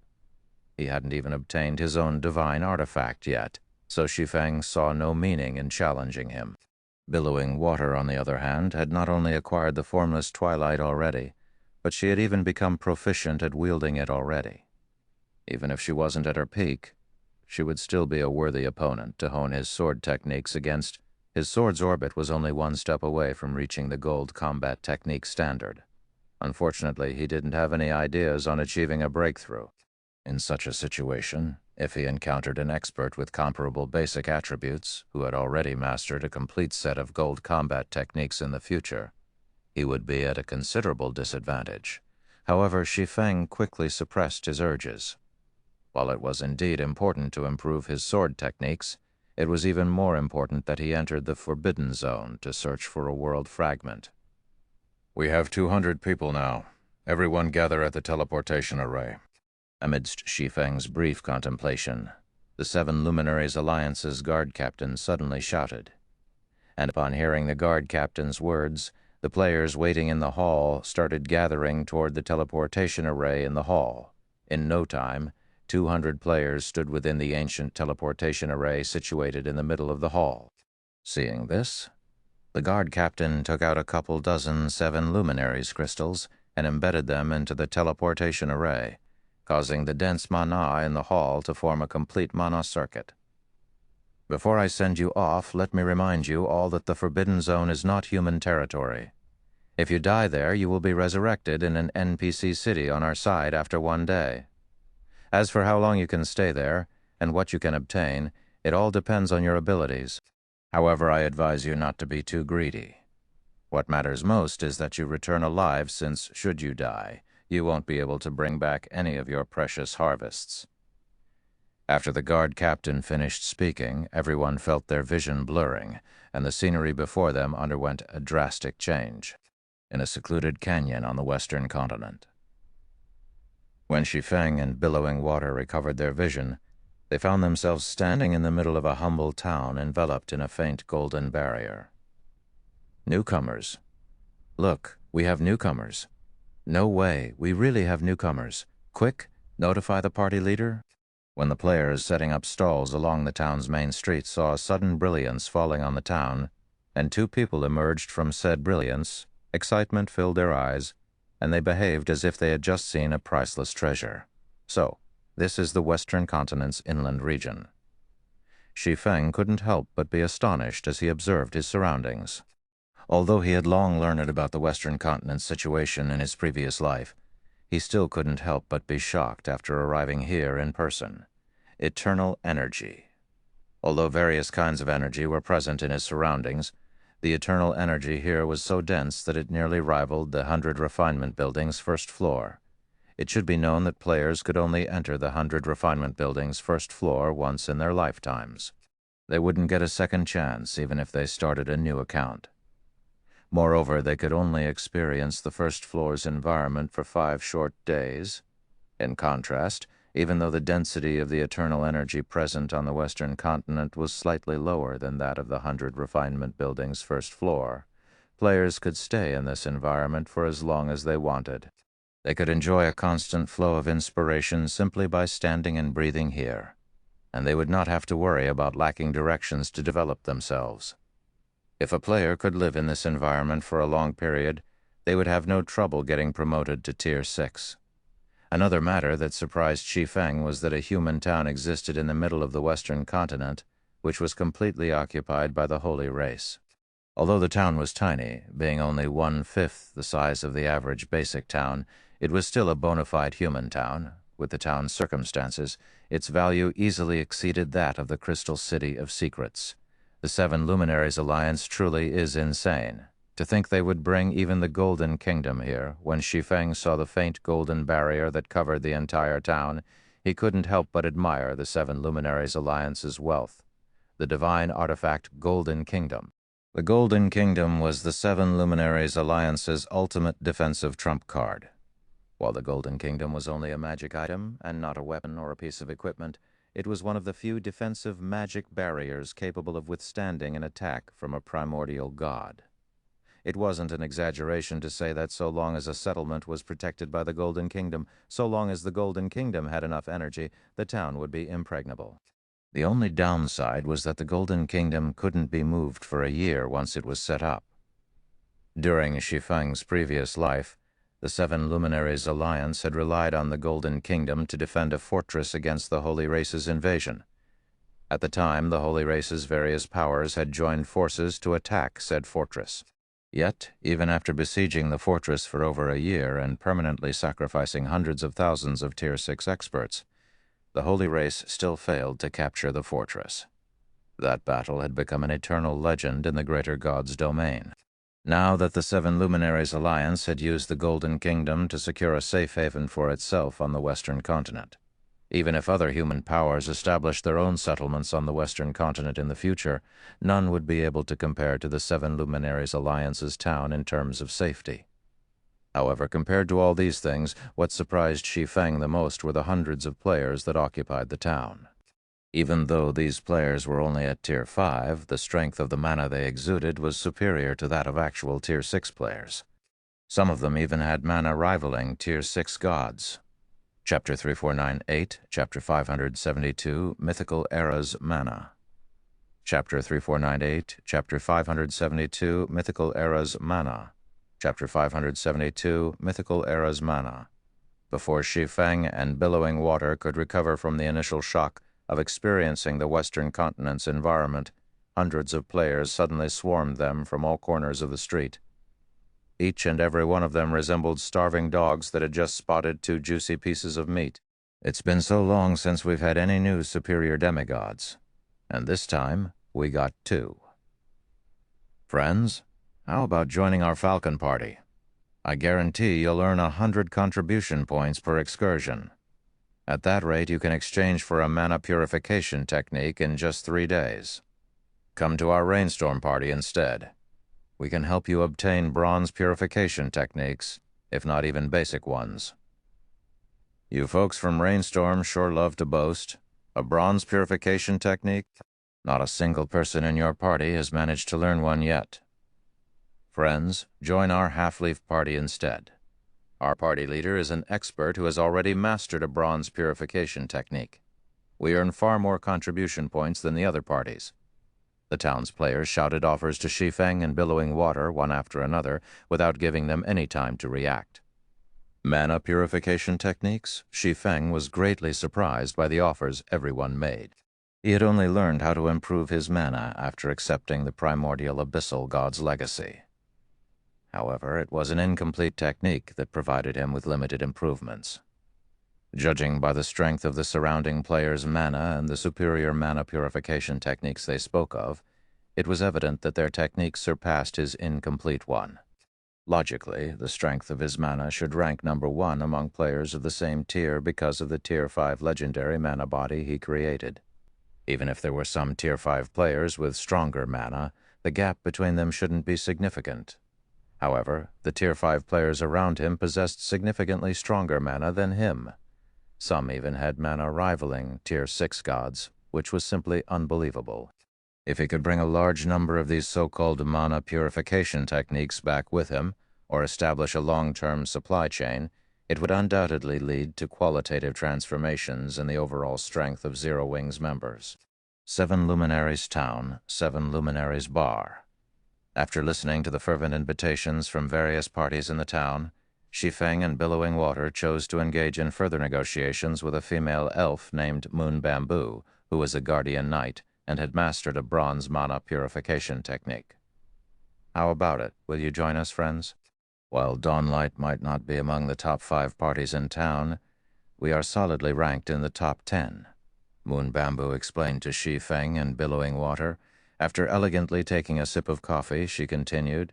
A: He hadn't even obtained his own divine artifact yet, so Shi Feng saw no meaning in challenging him. Billowing Water, on the other hand, had not only acquired the formless twilight already, but she had even become proficient at wielding it already. Even if she wasn't at her peak, she would still be a worthy opponent to hone his sword techniques against. His sword's orbit was only one step away from reaching the gold combat technique standard. Unfortunately, he didn't have any ideas on achieving a breakthrough. In such a situation, if he encountered an expert with comparable basic attributes who had already mastered a complete set of gold combat techniques in the future, he would be at a considerable disadvantage. However, Shi Feng quickly suppressed his urges. While it was indeed important to improve his sword techniques, it was even more important that he entered the Forbidden Zone to search for a world fragment. "We have 200 people now. Everyone gather at the teleportation array." Amidst Shi Feng's brief contemplation, the 7 Luminaries Alliance's guard captain suddenly shouted. And upon hearing the guard captain's words, the players waiting in the hall started gathering toward the teleportation array in the hall. In no time, 200 players stood within the ancient teleportation array situated in the middle of the hall. Seeing this, the guard captain took out a couple dozen 7 Luminaries crystals and embedded them into the teleportation array, causing the dense mana in the hall to form a complete mana circuit. "Before I send you off, let me remind you all that the Forbidden Zone is not human territory. If you die there, you will be resurrected in an NPC city on our side after 1 day. As for how long you can stay there, and what you can obtain, it all depends on your abilities. However, I advise you not to be too greedy. What matters most is that you return alive, since, should you die, you won't be able to bring back any of your precious harvests." After the guard captain finished speaking, everyone felt their vision blurring, and the scenery before them underwent a drastic change. In a secluded canyon on the western continent. When Shi Feng and Billowing Water recovered their vision, they found themselves standing in the middle of a humble town enveloped in a faint golden barrier. "Newcomers. Look, we have newcomers. No way, we really have newcomers. Quick, notify the party leader." When the players setting up stalls along the town's main street saw a sudden brilliance falling on the town, and 2 people emerged from said brilliance, excitement filled their eyes, and they behaved as if they had just seen a priceless treasure. So, this is the Western Continent's inland region. Shi Feng couldn't help but be astonished as he observed his surroundings. Although he had long learned about the Western Continent's situation in his previous life, he still couldn't help but be shocked after arriving here in person. Eternal energy. Although various kinds of energy were present in his surroundings, the eternal energy here was so dense that it nearly rivaled the 100 Refinement Building's first floor. It should be known that players could only enter the 100 Refinement Building's first floor once in their lifetimes. They wouldn't get a second chance even if they started a new account. Moreover, they could only experience the first floor's environment for 5 short days. In contrast, even though the density of the eternal energy present on the Western Continent was slightly lower than that of the 100 Refinement Building's first floor, players could stay in this environment for as long as they wanted. They could enjoy a constant flow of inspiration simply by standing and breathing here, and they would not have to worry about lacking directions to develop themselves. If a player could live in this environment for a long period, they would have no trouble getting promoted to Tier 6. Another matter that surprised Shi Feng was that a human town existed in the middle of the Western Continent, which was completely occupied by the Holy Race. Although the town was tiny, being only 1/5 the size of the average basic town, it was still a bona fide human town. With the town's circumstances, its value easily exceeded that of the Crystal City of Secrets. The Seven Luminaries Alliance truly is insane. To think they would bring even the Golden Kingdom here, when Shi Feng saw the faint golden barrier that covered the entire town, he couldn't help but admire the Seven Luminaries Alliance's wealth. The divine artifact Golden Kingdom. The Golden Kingdom was the Seven Luminaries Alliance's ultimate defensive trump card. While the Golden Kingdom was only a magic item and not a weapon or a piece of equipment, it was one of the few defensive magic barriers capable of withstanding an attack from a primordial god. It wasn't an exaggeration to say that so long as a settlement was protected by the Golden Kingdom, so long as the Golden Kingdom had enough energy, the town would be impregnable. The only downside was that the Golden Kingdom couldn't be moved for a year once it was set up. During Shi Feng's previous life, the Seven Luminaries Alliance had relied on the Golden Kingdom to defend a fortress against the Holy Race's invasion. At the time, the Holy Race's various powers had joined forces to attack said fortress. Yet, even after besieging the fortress for over a year and permanently sacrificing hundreds of thousands of Tier 6 experts, the Holy Race still failed to capture the fortress. That battle had become an eternal legend in the greater god's domain. Now that the Seven Luminaries Alliance had used the Golden Kingdom to secure a safe haven for itself on the Western continent, even if other human powers established their own settlements on the Western continent in the future, none would be able to compare to the Seven Luminaries Alliance's town in terms of safety. However, compared to all these things, what surprised Shi Feng the most were the hundreds of players that occupied the town. Even though these players were only at Tier 5, the strength of the mana they exuded was superior to that of actual Tier 6 players. Some of them even had mana rivaling Tier 6 gods. Chapter 3498, Chapter 572, Mythical Era's Mana. Chapter 3498, Chapter 572, Mythical Era's Mana. Chapter 572, Mythical Era's Mana. Before Shi Feng and Billowing Water could recover from the initial shock of experiencing the Western continent's environment, hundreds of players suddenly swarmed them from all corners of the street. Each and every one of them resembled starving dogs that had just spotted 2 juicy pieces of meat. It's been so long since we've had any new superior demigods, and this time we got 2. Friends, how about joining our Falcon Party? I guarantee you'll earn 100 contribution points per excursion. At that rate, you can exchange for a mana purification technique in just 3 days. Come to our Rainstorm Party instead. We can help you obtain bronze purification techniques, if not even basic ones. You folks from Rainstorm sure love to boast. A bronze purification technique? Not a single person in your party has managed to learn one yet. Friends, join our Half-Leaf Party instead. Our party leader is an expert who has already mastered a bronze purification technique. We earn far more contribution points than the other parties. The town's players shouted offers to Shi Feng and Billowing Water one after another without giving them any time to react. Mana purification techniques? Shi Feng was greatly surprised by the offers everyone made. He had only learned how to improve his mana after accepting the primordial abyssal god's legacy. However, it was an incomplete technique that provided him with limited improvements. Judging by the strength of the surrounding players' mana and the superior mana purification techniques they spoke of, it was evident that their techniques surpassed his incomplete one. Logically, the strength of his mana should rank number 1 among players of the same tier because of the Tier 5 legendary mana body he created. Even if there were some Tier 5 players with stronger mana, the gap between them shouldn't be significant. However, the Tier 5 players around him possessed significantly stronger mana than him. Some even had mana rivaling Tier 6 gods, which was simply unbelievable. If he could bring a large number of these so-called mana purification techniques back with him, or establish a long-term supply chain, it would undoubtedly lead to qualitative transformations in the overall strength of Zero Wing's members. 7 Luminaries Town, 7 Luminaries Bar. After listening to the fervent invitations from various parties in the town, Shi Feng and Billowing Water chose to engage in further negotiations with a female elf named Moon Bamboo, who was a guardian knight and had mastered a bronze mana purification technique. How about it? Will you join us, friends? While Dawnlight might not be among the top 5 parties in town, we are solidly ranked in the top 10. Moon Bamboo explained to Shi Feng and Billowing Water. After elegantly taking a sip of coffee, she continued,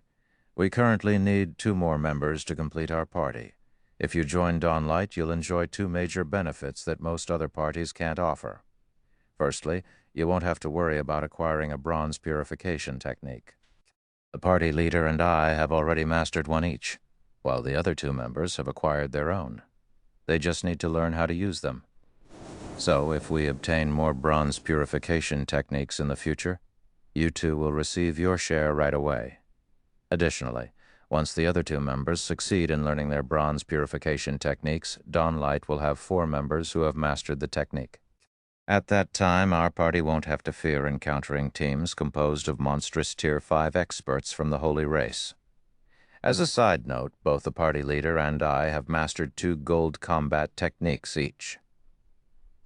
A: "We currently need 2 more members to complete our party. If you join Dawnlight, you'll enjoy 2 major benefits that most other parties can't offer. Firstly, you won't have to worry about acquiring a bronze purification technique. The party leader and I have already mastered one each, while the other 2 members have acquired their own. They just need to learn how to use them. So, if we obtain more bronze purification techniques in the future, you 2 will receive your share right away. Additionally, once the other 2 members succeed in learning their bronze purification techniques, Dawnlight will have 4 members who have mastered the technique. At that time, our party won't have to fear encountering teams composed of monstrous Tier 5 experts from the Holy Race. As a side note, both the party leader and I have mastered 2 gold combat techniques each.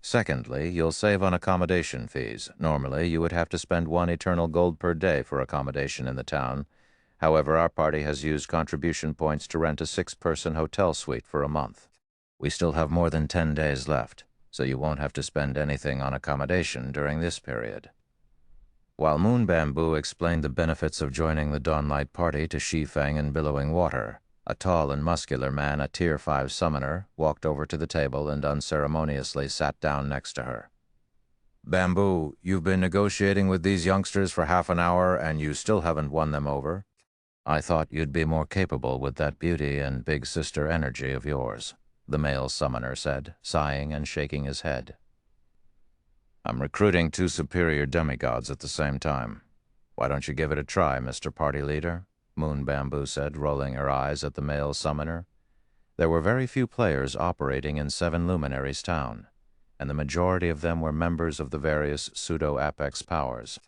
A: Secondly, you'll save on accommodation fees. Normally, you would have to spend 1 eternal gold per day for accommodation in the town. However, our party has used contribution points to rent a 6-person hotel suite for a month. We still have more than 10 days left, so you won't have to spend anything on accommodation during this period." While Moon Bamboo explained the benefits of joining the Dawnlight party to Shi Feng and Billowing Water, a tall and muscular man, a Tier 5 summoner, walked over to the table and unceremoniously sat down next to her. "Bamboo, you've been negotiating with these youngsters for half an hour and you still haven't won them over. I thought you'd be more capable with that beauty and big sister energy of yours," the male summoner said, sighing and shaking his head. "I'm recruiting 2 superior demigods at the same time. Why don't you give it a try, Mr. Party Leader?" Moon Bamboo said, rolling her eyes at the male summoner. There were very few players operating in 7 Luminaries Town, and the majority of them were members of the various pseudo-apex powers.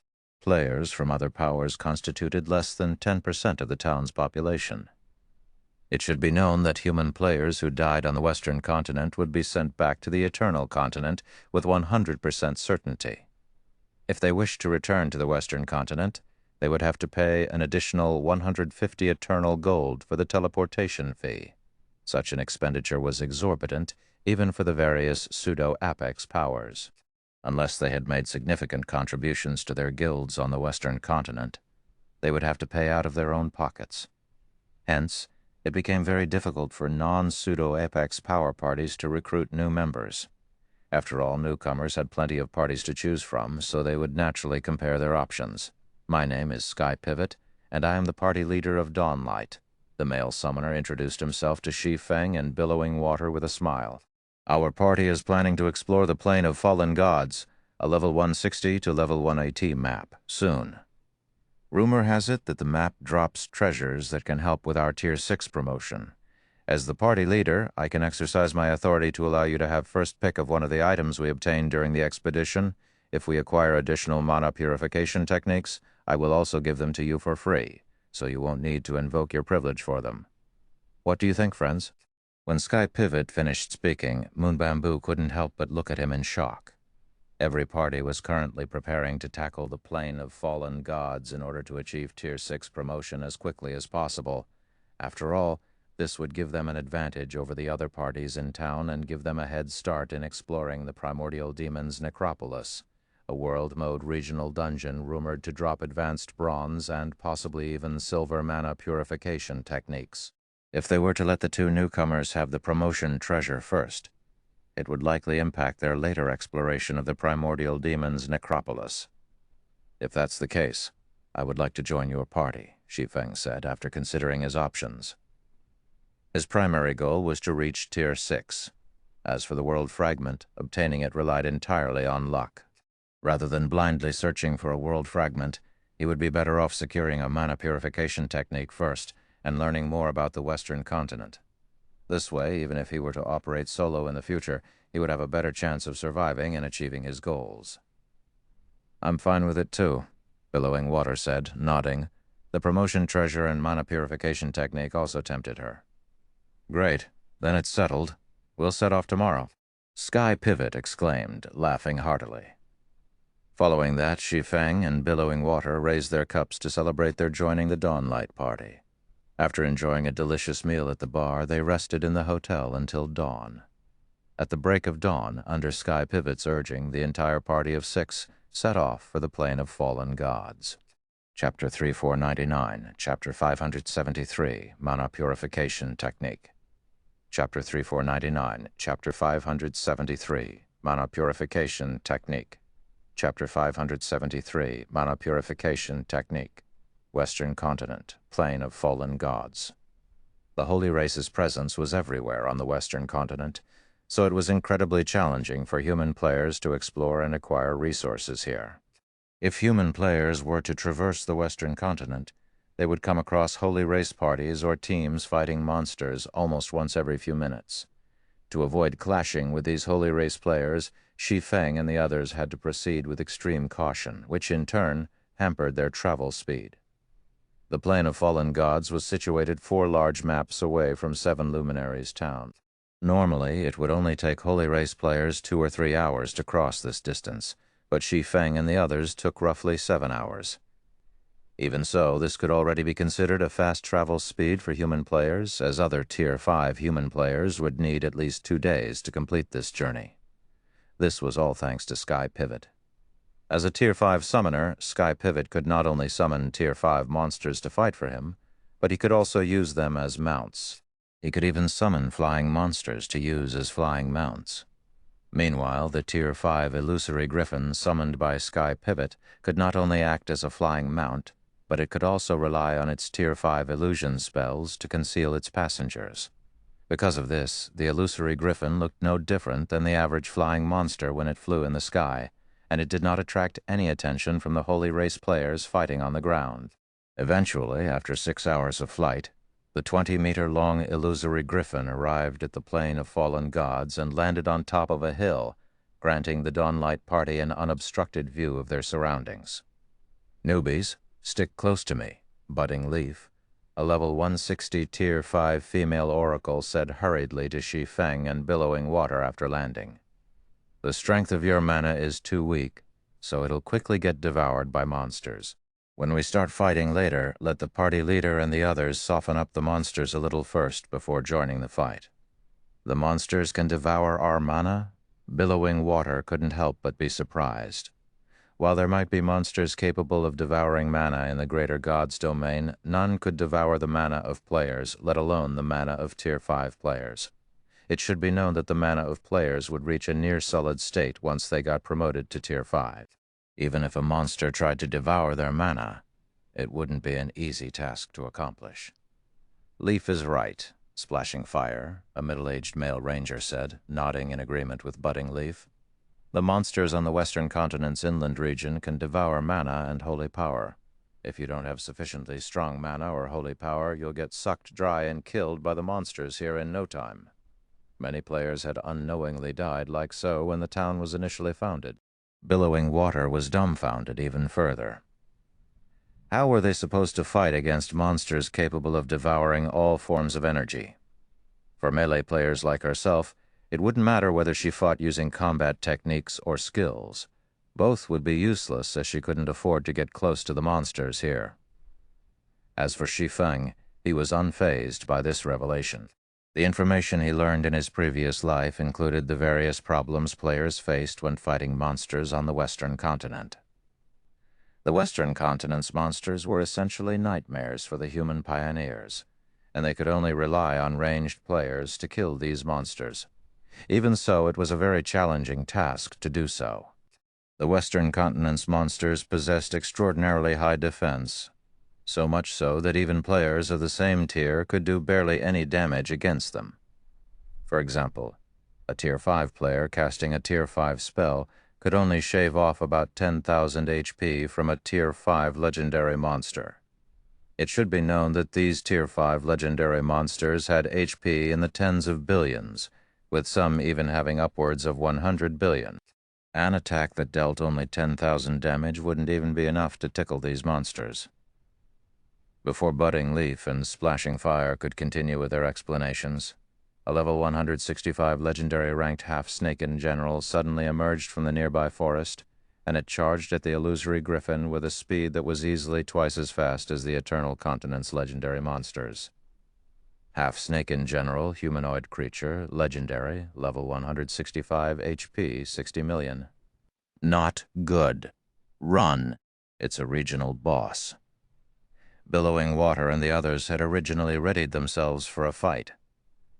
A: Players from other powers constituted less than 10% of the town's population. It should be known that human players who died on the Western continent would be sent back to the Eternal Continent with 100% certainty. If they wished to return to the Western continent, they would have to pay an additional 150 eternal gold for the teleportation fee. Such an expenditure was exorbitant, even for the various pseudo-apex powers. Unless they had made significant contributions to their guilds on the Western continent, they would have to pay out of their own pockets. Hence, it became very difficult for non-pseudo-apex power parties to recruit new members. After all, newcomers had plenty of parties to choose from, so they would naturally compare their options. "My name is Sky Pivot, and I am the party leader of Dawnlight." The male summoner introduced himself to Shi Feng and Billowing Water with a smile. "Our party is planning to explore the Plane of Fallen Gods, a level 160 to level 180 map, soon. Rumor has it that the map drops treasures that can help with our Tier 6 promotion. As the party leader, I can exercise my authority to allow you to have first pick of one of the items we obtain during the expedition. If we acquire additional mana purification techniques, I will also give them to you for free, so you won't need to invoke your privilege for them. What do you think, friends?" When Sky Pivot finished speaking, Moon Bamboo couldn't help but look at him in shock. Every party was currently preparing to tackle the Plane of Fallen Gods in order to achieve Tier 6 promotion as quickly as possible. After all, this would give them an advantage over the other parties in town and give them a head start in exploring the Primordial Demon's Necropolis, a world mode regional dungeon rumored to drop advanced bronze and possibly even silver mana purification techniques. If they were to let the 2 newcomers have the promotion treasure first, it would likely impact their later exploration of the Primordial Demon's Necropolis. "If that's the case, I would like to join your party," Shi Feng said after considering his options. His primary goal was to reach Tier 6. As for the World Fragment, obtaining it relied entirely on luck. Rather than blindly searching for a World Fragment, he would be better off securing a mana purification technique first and learning more about the Western continent. This way, even if he were to operate solo in the future, he would have a better chance of surviving and achieving his goals. "I'm fine with it too," Billowing Water said, nodding. The promotion treasure and mana purification technique also tempted her. "Great. Then it's settled. We'll set off tomorrow." Sky Pivot exclaimed, laughing heartily. Following that, Shi Feng and Billowing Water raised their cups to celebrate their joining the Dawnlight Party. After enjoying a delicious meal at the bar, they rested in the hotel until dawn. At the break of dawn, under Sky Pivot's urging, the entire party of 6 set off for the Plane of Fallen Gods. Chapter 3499, Chapter 573, Mana Purification Technique. Chapter 3499, Chapter 573, Mana Purification Technique. Chapter 573, Mana Purification Technique. Western Continent, Plane of Fallen Gods. The Holy Race's presence was everywhere on the Western Continent, so it was incredibly challenging for human players to explore and acquire resources here. If human players were to traverse the Western Continent, they would come across Holy Race parties or teams fighting monsters almost once every few minutes. To avoid clashing with these Holy Race players, Shi Feng and the others had to proceed with extreme caution, which in turn hampered their travel speed. The Plane of Fallen Gods was situated 4 large maps away from 7 Luminaries' town. Normally, it would only take Holy Race players 2 or 3 hours to cross this distance, but Shi Feng and the others took roughly 7 hours. Even so, this could already be considered a fast travel speed for human players, as other Tier 5 human players would need at least 2 days to complete this journey. This was all thanks to Sky Pivot. As a Tier 5 summoner, Sky Pivot could not only summon Tier 5 monsters to fight for him, but he could also use them as mounts. He could even summon flying monsters to use as flying mounts. Meanwhile, the Tier 5 illusory griffin summoned by Sky Pivot could not only act as a flying mount, but it could also rely on its Tier 5 illusion spells to conceal its passengers. Because of this, the illusory griffin looked no different than the average flying monster when it flew in the sky, and it did not attract any attention from the Holy Race players fighting on the ground. Eventually, after 6 hours of flight, the 20-meter-long illusory griffin arrived at the Plane of Fallen Gods and landed on top of a hill, granting the Dawnlight Party an unobstructed view of their surroundings. "Newbies, stick close to me," Budding Leaf, a level 160 Tier 5 female oracle, said hurriedly to Shi Feng and Billowing Water after landing. "The strength of your mana is too weak, so it'll quickly get devoured by monsters. When we start fighting later, let the party leader and the others soften up the monsters a little first before joining the fight." "The monsters can devour our mana?" Billowing Water couldn't help but be surprised. While there might be monsters capable of devouring mana in the Greater Gods domain, none could devour the mana of players, let alone the mana of Tier 5 players. It should be known that the mana of players would reach a near-solid state once they got promoted to Tier 5. Even if a monster tried to devour their mana, it wouldn't be an easy task to accomplish. "Leaf is right," Splashing Fire, a middle-aged male ranger, said, nodding in agreement with Budding Leaf. "The monsters on the Western Continent's inland region can devour mana and holy power. If you don't have sufficiently strong mana or holy power, you'll get sucked dry and killed by the monsters here in no time. Many players had unknowingly died like so when the town was initially founded." Billowing Water was dumbfounded even further. How were they supposed to fight against monsters capable of devouring all forms of energy? For melee players like herself, it wouldn't matter whether she fought using combat techniques or skills. Both would be useless, as she couldn't afford to get close to the monsters here. As for Shi Feng, he was unfazed by this revelation. The information he learned in his previous life included the various problems players faced when fighting monsters on the Western Continent. The Western Continent's monsters were essentially nightmares for the human pioneers, and they could only rely on ranged players to kill these monsters. Even so, it was a very challenging task to do so. The Western Continent's monsters possessed extraordinarily high defense, so much so that even players of the same tier could do barely any damage against them. For example, a Tier 5 player casting a Tier 5 spell could only shave off about 10,000 HP from a Tier 5 legendary monster. It should be known that these Tier 5 legendary monsters had HP in the tens of billions, with some even having upwards of 100 billion. An attack that dealt only 10,000 damage wouldn't even be enough to tickle these monsters. Before Budding Leaf and Splashing Fire could continue with their explanations, a level 165 legendary ranked half-snaken general suddenly emerged from the nearby forest and it charged at the illusory griffin with a speed that was easily twice as fast as the Eternal Continent's legendary monsters. Half-snake in general, humanoid creature, legendary, level 165 HP, 60 million. Not good. Run. It's a regional boss. Billowing Water and the others had originally readied themselves for a fight.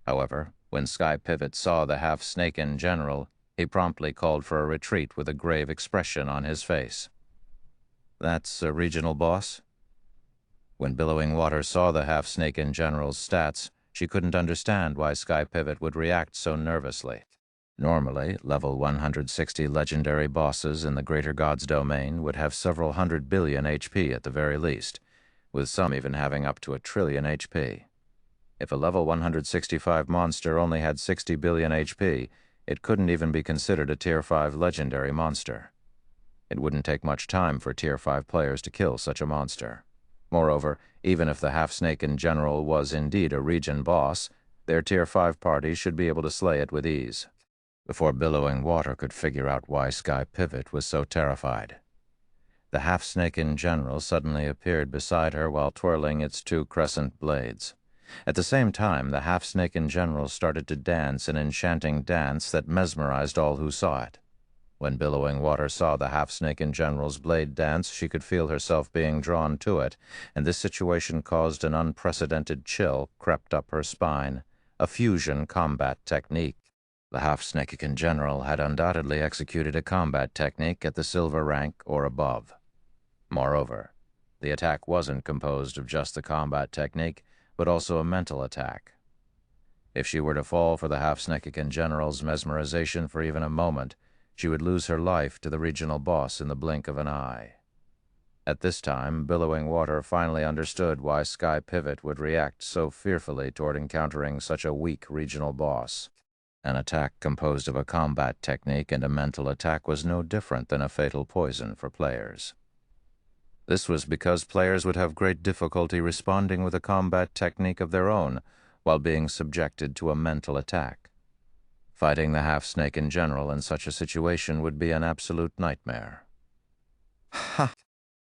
A: However, when Sky Pivot saw the half-snake in general, he promptly called for a retreat with a grave expression on his face. That's a regional boss? When Billowing Water saw the half-snake in general's stats, she couldn't understand why Sky Pivot would react so nervously. Normally, level 160 legendary bosses in the Greater Gods domain would have several hundred billion HP at the very least, with some even having up to 1 trillion HP. If a level 165 monster only had 60 billion HP, it couldn't even be considered a Tier 5 legendary monster. It wouldn't take much time for Tier 5 players to kill such a monster. Moreover, even if the half-snake in general was indeed a region boss, their Tier 5 party should be able to slay it with ease. Before Billowing Water could figure out why Sky Pivot was so terrified, the half-snake in general suddenly appeared beside her while twirling its 2 crescent blades. At the same time, the half-snake in general started to dance an enchanting dance that mesmerized all who saw it. When Billowing Water saw the half-snake in general's blade dance, she could feel herself being drawn to it, and this situation caused an unprecedented chill crept up her spine, a fusion combat technique. The half-snake in general had undoubtedly executed a combat technique at the silver rank or above. Moreover, the attack wasn't composed of just the combat technique, but also a mental attack. If she were to fall for the half-snake in general's mesmerization for even a moment, she would lose her life to the regional boss in the blink of an eye. At this time, Billowing Water finally understood why Sky Pivot would react so fearfully toward encountering such a weak regional boss. An attack composed of a combat technique and a mental attack was no different than a fatal poison for players. This was because players would have great difficulty responding with a combat technique of their own while being subjected to a mental attack. Fighting the half-snake in general in such a situation would be an absolute nightmare. Ha!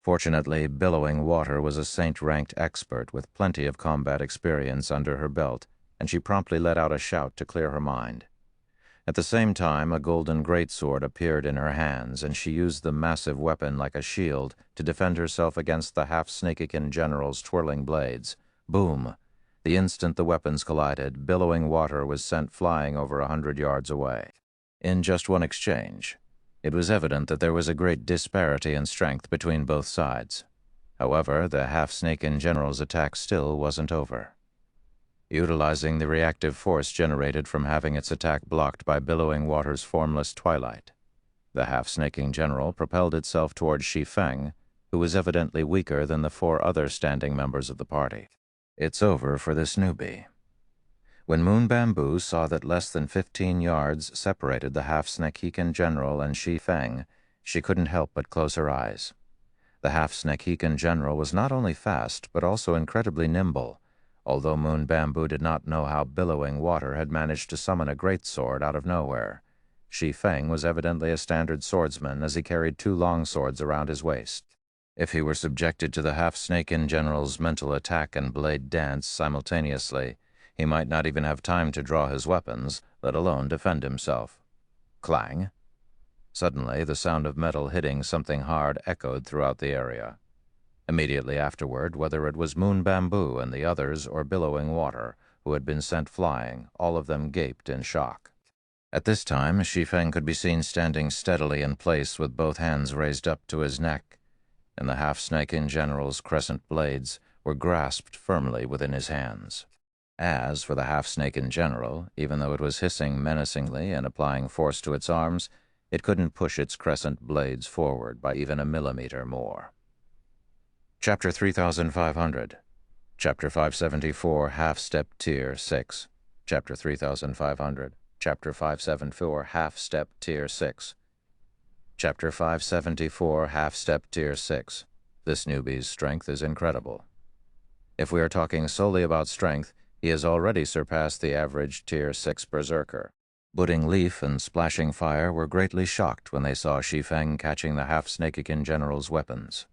A: Fortunately, Billowing Water was a saint-ranked expert with plenty of combat experience under her belt, and she promptly let out a shout to clear her mind. At the same time, a golden greatsword appeared in her hands, and she used the massive weapon like a shield to defend herself against the half-snake in general's twirling blades. Boom! The instant the weapons collided, Billowing Water was sent flying over 100 yards away. In just one exchange, it was evident that there was a great disparity in strength between both sides. However, the half-snake in general's attack still wasn't over. Utilizing the reactive force generated from having its attack blocked by Billowing Water's formless twilight, the half-snake in general propelled itself toward Shi Feng, who was evidently weaker than the 4 other standing members of the party. It's over for this newbie. When Moon Bamboo saw that less than 15 yards separated the half-snake in general and Shi Feng, she couldn't help but close her eyes. The half-snake in general was not only fast, but also incredibly nimble, although Moon Bamboo did not know how Billowing Water had managed to summon a greatsword out of nowhere. Shi Feng was evidently a standard swordsman, as he carried 2 long swords around his waist. If he were subjected to the half-snake in general's mental attack and blade dance simultaneously, he might not even have time to draw his weapons, let alone defend himself. Clang! Suddenly, the sound of metal hitting something hard echoed throughout the area. Immediately afterward, whether it was Moon Bamboo and the others or Billowing Water, who had been sent flying, all of them gaped in shock. At this time, Shi Feng could be seen standing steadily in place with both hands raised up to his neck, and the half-snake in general's crescent blades were grasped firmly within his hands. As for the half-snake in general, even though it was hissing menacingly and applying force to its arms, it couldn't push its crescent blades forward by even a millimeter more. Chapter 3500. Chapter 574, Half-Step Tier 6. Chapter 3500. Chapter 574, Half-Step Tier 6. Chapter 574, Half-Step Tier 6. This newbie's strength is incredible. If we are talking solely about strength, he has already surpassed the average Tier 6 berserker. Budding Leaf and Splashing Fire were greatly shocked when they saw Shi Feng catching the half-Snakekin General's weapons.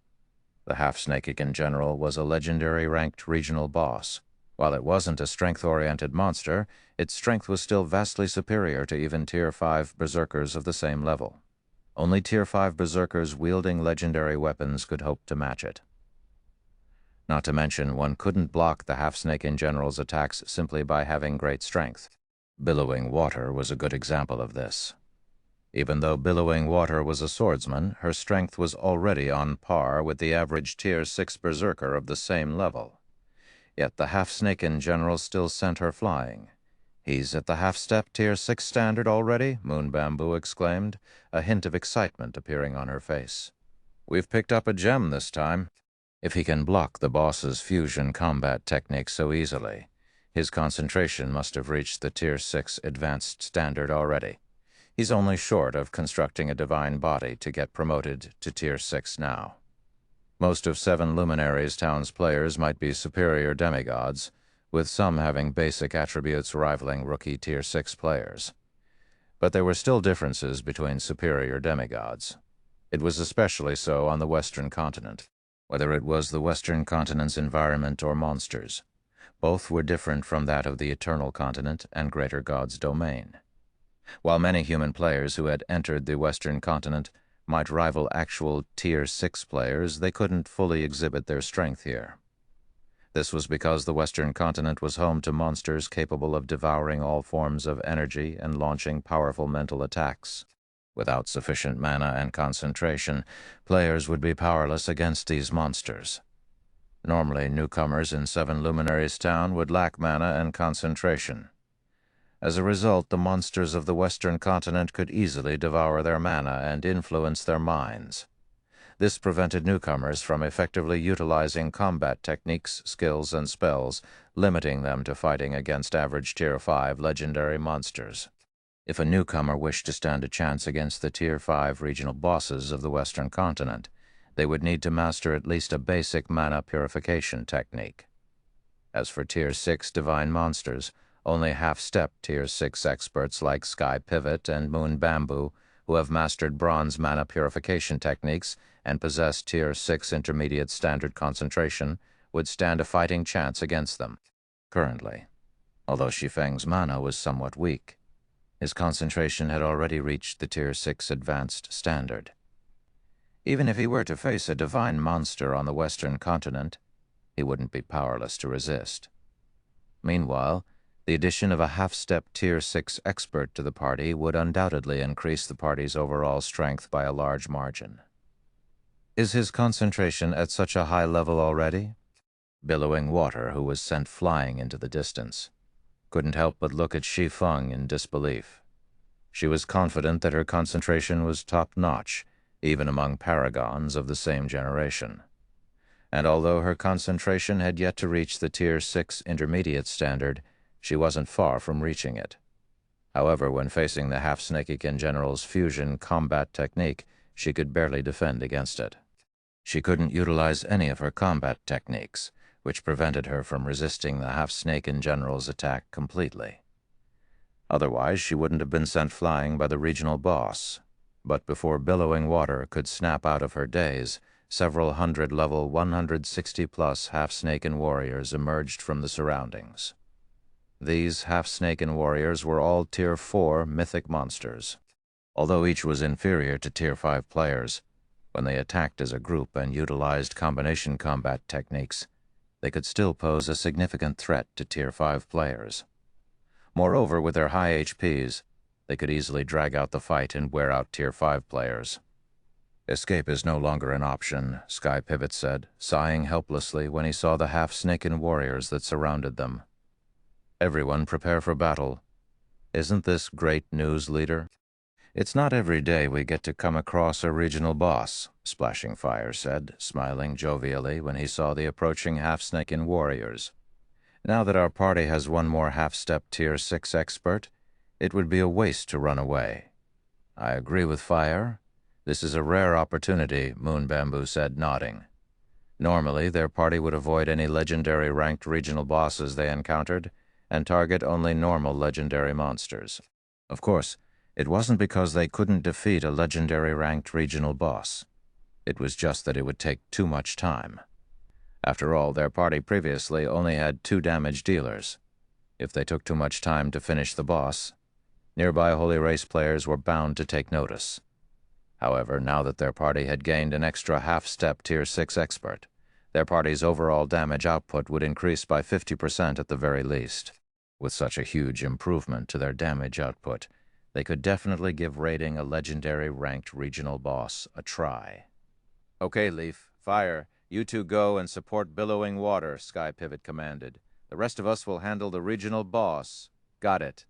A: The half-Snakekin General was a legendary-ranked regional boss. While it wasn't a strength-oriented monster, its strength was still vastly superior to even Tier 5 berserkers of the same level. Only Tier 5 berserkers wielding legendary weapons could hope to match it. Not to mention, one couldn't block the half-Snakekin General's attacks simply by having great strength. Billowing Water was a good example of this. Even though Billowing Water was a swordsman, her strength was already on par with the average Tier 6 berserker of the same level. Yet the half-Snakekin General still sent her flying. "He's at the half-step Tier 6 standard already?" Moon Bamboo exclaimed, a hint of excitement appearing on her face. "We've picked up a gem this time." If he can block the boss's fusion combat technique so easily, his concentration must have reached the Tier 6 advanced standard already. He's only short of constructing a divine body to get promoted to Tier 6 now. Most of Seven Luminaries Town's players might be superior demigods, with some having basic attributes rivaling rookie Tier 6 players. But there were still differences between superior demigods. It was especially so on the Western continent. Whether it was the Western continent's environment or monsters, both were different from that of the Eternal Continent and Greater God's domain. While many human players who had entered the Western continent might rival actual Tier 6 players, they couldn't fully exhibit their strength here. This was because the Western continent was home to monsters capable of devouring all forms of energy and launching powerful mental attacks. Without sufficient mana and concentration, players would be powerless against these monsters. Normally, newcomers in Seven Luminaries Town would lack mana and concentration. As a result, the monsters of the Western continent could easily devour their mana and influence their minds. This prevented newcomers from effectively utilizing combat techniques, skills, and spells, limiting them to fighting against average Tier 5 legendary monsters. If a newcomer wished to stand a chance against the Tier 5 regional bosses of the Western continent, they would need to master at least a basic mana purification technique. As for Tier 6 divine monsters, only half-step Tier 6 experts like Sky Pivot and Moon Bamboo, who have mastered bronze mana purification techniques and possess Tier 6 intermediate standard concentration, would stand a fighting chance against them. Currently, although Shi Feng's mana was somewhat weak, his concentration had already reached the Tier 6 advanced standard. Even if he were to face a divine monster on the Western continent, he wouldn't be powerless to resist. Meanwhile, the addition of a half-step Tier 6 expert to the party would undoubtedly increase the party's overall strength by a large margin. Is his concentration at such a high level already? Billowing Water, who was sent flying into the distance, couldn't help but look at Shi Feng in disbelief. She was confident that her concentration was top-notch, even among paragons of the same generation. And although her concentration had yet to reach the Tier 6 intermediate standard, she wasn't far from reaching it. However, when facing the half-Snakekin General's fusion combat technique, she could barely defend against it. She couldn't utilize any of her combat techniques, which prevented her from resisting the half-Snakekin General's attack completely. Otherwise, she wouldn't have been sent flying by the regional boss. But before Billowing Water could snap out of her daze, several hundred level 160-plus half-Snakekin warriors emerged from the surroundings. These half-Snakekin warriors were all Tier 4 mythic monsters. Although each was inferior to Tier 5 players, when they attacked as a group and utilized combination combat techniques, they could still pose a significant threat to Tier 5 players. Moreover, with their high HPs, they could easily drag out the fight and wear out Tier 5 players. "Escape is no longer an option," Sky Pivot said, sighing helplessly when he saw the half-Snakekin warriors that surrounded them. "Everyone prepare for battle. Isn't this great news, leader?" "It's not every day we get to come across a regional boss," Splashing Fire said, smiling jovially when he saw the approaching half-Snakekin warriors. "Now that our party has one more half-step Tier 6 expert, it would be a waste to run away." "I agree with Fire. This is a rare opportunity," Moon Bamboo said, nodding. Normally, their party would avoid any legendary ranked regional bosses they encountered and target only normal legendary monsters. Of course, it wasn't because they couldn't defeat a legendary ranked regional boss. It was just that it would take too much time. After all, their party previously only had 2 damage dealers. If they took too much time to finish the boss, nearby Holy Race players were bound to take notice. However, now that their party had gained an extra half-step Tier 6 expert, their party's overall damage output would increase by 50% at the very least. With such a huge improvement to their damage output, they could definitely give raiding a legendary ranked regional boss a try. "Okay, Leaf, Fire, you two go and support Billowing Water," Sky Pivot commanded. "The rest of us will handle the regional boss." "Got it."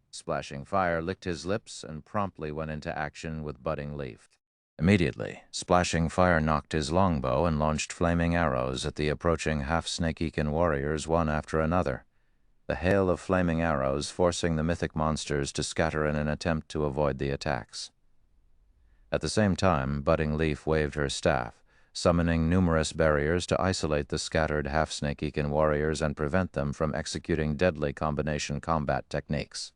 A: Splashing Fire licked his lips and promptly went into action with Budding Leaf. Immediately, Splashing Fire knocked his longbow and launched flaming arrows at the approaching half-Snake-Eakin warriors one after another, the hail of flaming arrows forcing the mythic monsters to scatter in an attempt to avoid the attacks. At the same time, Budding Leaf waved her staff, summoning numerous barriers to isolate the scattered half-Snake-Eakin warriors and prevent them from executing deadly combination combat techniques.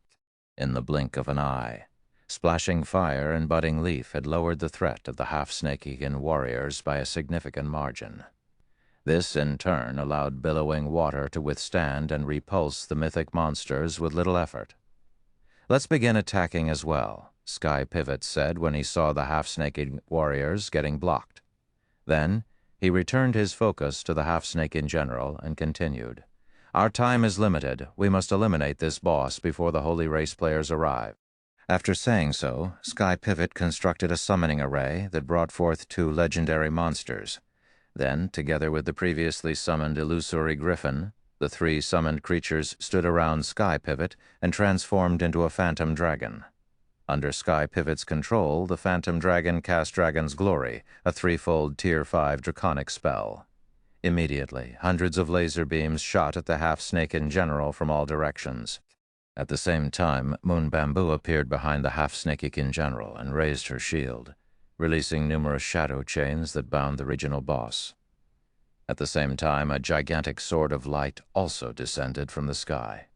A: In the blink of an eye, Splashing Fire and Budding Leaf had lowered the threat of the half-Snake-Eakin warriors by a significant margin. This, in turn, allowed Billowing Water to withstand and repulse the mythic monsters with little effort. "Let's begin attacking as well," Sky Pivot said when he saw the half-Snake-Eakin warriors getting blocked. Then, he returned his focus to the half-snake in general and continued. "Our time is limited. We must eliminate this boss before the Holy Race players arrive." After saying so, Sky Pivot constructed a summoning array that brought forth 2 legendary monsters. Then, together with the previously summoned illusory griffin, the 3 summoned creatures stood around Sky Pivot and transformed into a phantom dragon. Under Sky Pivot's control, the phantom dragon cast Dragon's Glory, a 3-fold Tier 5 draconic spell. Immediately, hundreds of laser beams shot at the half-snake in general from all directions. At the same time, Moon Bamboo appeared behind the half-Snake-Eakin general and raised her shield, releasing numerous shadow chains that bound the regional boss. At the same time, a gigantic sword of light also descended from the sky.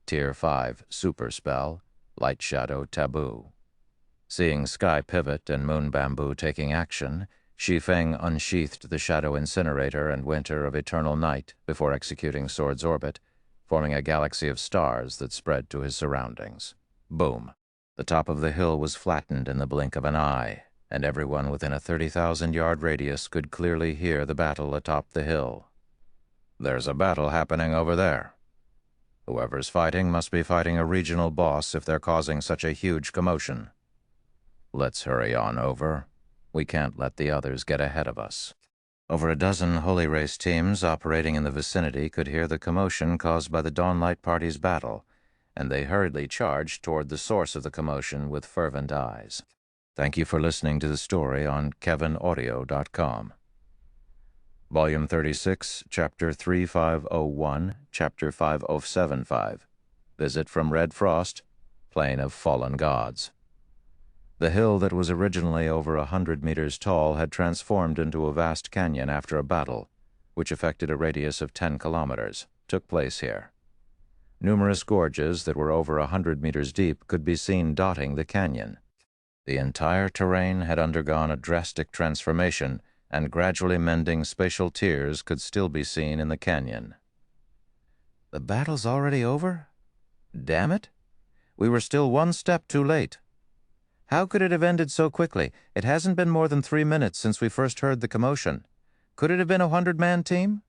A: Tier 5 Super Spell, Light Shadow Taboo. Seeing Sky Pivot and Moon Bamboo taking action, Shi Feng unsheathed the Shadow Incinerator and Winter of Eternal Night before executing Sword's Orbit, forming a galaxy of stars that spread to his surroundings. Boom! The top of the hill was flattened in the blink of an eye, and everyone within a 30,000-yard radius could clearly hear the battle atop the hill. "There's a battle happening over there. Whoever's fighting must be fighting a regional boss if they're causing such a huge commotion. Let's hurry on over. We can't let the others get ahead of us." Over a dozen Holy Race teams operating in the vicinity could hear the commotion caused by the Dawnlight Party's battle, and they hurriedly charged toward the source of the commotion with fervent eyes. Thank you for listening to the story on KevinAudio.com. Volume 36, Chapter 3501, Chapter 5075. Visit from Red Frost, Plain of Fallen Gods. The hill that was originally over 100 meters tall had transformed into a vast canyon after a battle, which affected a radius of 10 kilometers, took place here. Numerous gorges that were over 100 meters deep could be seen dotting the canyon. The entire terrain had undergone a drastic transformation, and gradually mending spatial tiers could still be seen in the canyon. "The battle's already over? Damn it! We were still one step too late. How could it have ended so quickly? It hasn't been more than 3 minutes since we first heard the commotion. Could it have been a 100-man team?"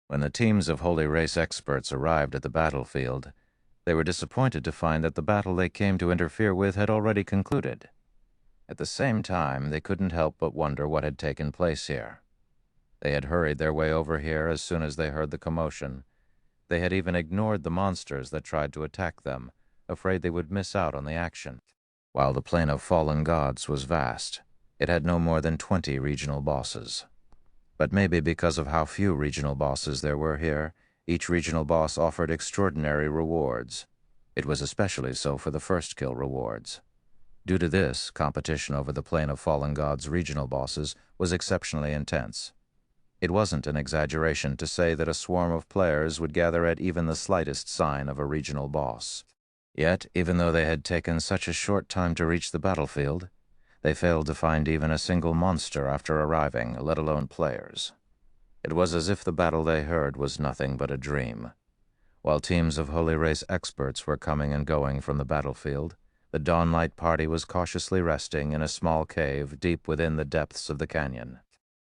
A: When the teams of Holy Race experts arrived at the battlefield, they were disappointed to find that the battle they came to interfere with had already concluded. At the same time, they couldn't help but wonder what had taken place here. They had hurried their way over here as soon as they heard the commotion. They had even ignored the monsters that tried to attack them, afraid they would miss out on the action. While the Plain of Fallen Gods was vast, it had no more than 20 regional bosses. But maybe because of how few regional bosses there were here, each regional boss offered extraordinary rewards. It was especially so for the first kill rewards. Due to this, competition over the Plain of Fallen Gods regional bosses was exceptionally intense. It wasn't an exaggeration to say that a swarm of players would gather at even the slightest sign of a regional boss. Yet, even though they had taken such a short time to reach the battlefield, they failed to find even a single monster after arriving, let alone players. It was as if the battle they heard was nothing but a dream. While teams of Holy Race experts were coming and going from the battlefield, the Dawnlight party was cautiously resting in a small cave deep within the depths of the canyon.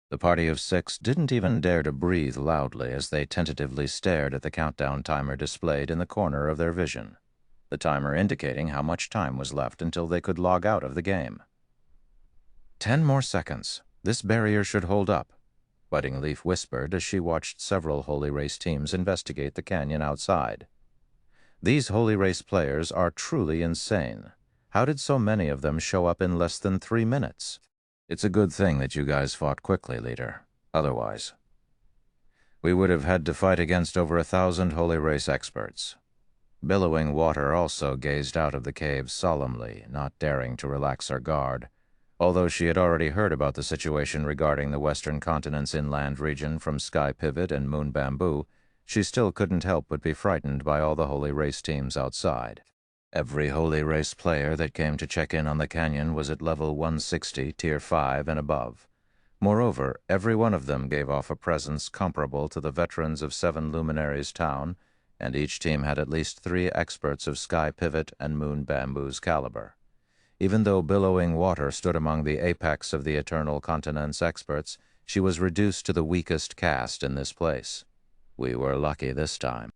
A: The party of 6 didn't even dare to breathe loudly as they tentatively stared at the countdown timer displayed in the corner of their vision, the timer indicating how much time was left until they could log out of the game. 10 more seconds. This barrier should hold up, Budding Leaf whispered as she watched several Holy Race teams investigate the canyon outside. These Holy Race players are truly insane. How did so many of them show up in less than 3 minutes? It's a good thing that you guys fought quickly, leader. Otherwise, we would have had to fight against over 1,000 Holy Race experts. Billowing Water also gazed out of the cave solemnly, not daring to relax her guard. Although she had already heard about the situation regarding the Western Continent's inland region from Sky Pivot and Moon Bamboo, she still couldn't help but be frightened by all the Holy Race teams outside. Every Holy Race player that came to check in on the canyon was at level 160, Tier 5 and above. Moreover, every one of them gave off a presence comparable to the veterans of 7 Luminaries Town, and each team had at least 3 experts of Sky Pivot and Moon Bamboo's caliber. Even though Billowing Water stood among the apex of the Eternal Continent's experts, she was reduced to the weakest caste in this place. We were lucky this time.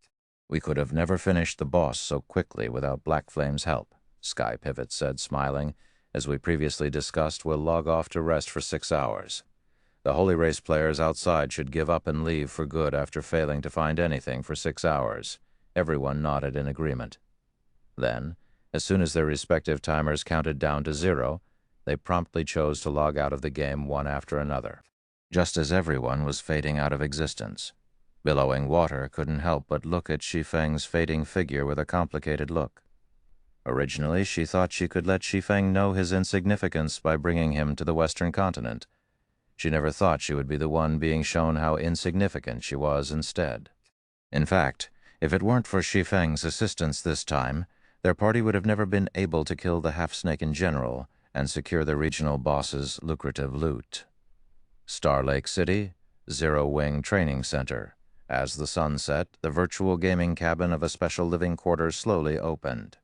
A: We could have never finished the boss so quickly without Black Flame's help, Sky Pivot said, smiling. As we previously discussed, we'll log off to rest for 6 hours. The Holy Race players outside should give up and leave for good after failing to find anything for 6 hours. Everyone nodded in agreement. Then, as soon as their respective timers counted down to 0, they promptly chose to log out of the game one after another. Just as everyone was fading out of existence, Billowing Water couldn't help but look at Shi Feng's fading figure with a complicated look. Originally, she thought she could let Shi Feng know his insignificance by bringing him to the Western Continent. She never thought she would be the one being shown how insignificant she was instead. In fact, if it weren't for Shi Feng's assistance this time, their party would have never been able to kill the half-snake in general and secure the regional boss's lucrative loot. Star Lake City, Zero Wing Training Center. As the sun set, the virtual gaming cabin of a special living quarter slowly opened.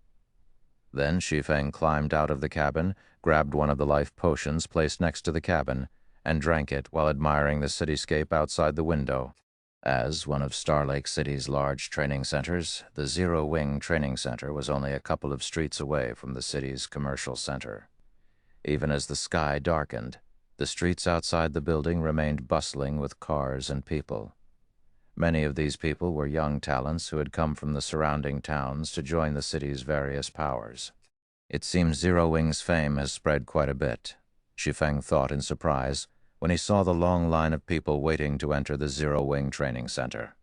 A: Then Shi Feng climbed out of the cabin, grabbed one of the life potions placed next to the cabin, and drank it while admiring the cityscape outside the window. As one of Star Lake City's large training centers, the Zero Wing Training Center was only a couple of streets away from the city's commercial center. Even as the sky darkened, the streets outside the building remained bustling with cars and people. Many of these people were young talents who had come from the surrounding towns to join the city's various powers. It seems Zero Wing's fame has spread quite a bit, Shi Feng thought in surprise, when he saw the long line of people waiting to enter the Zero Wing Training Center.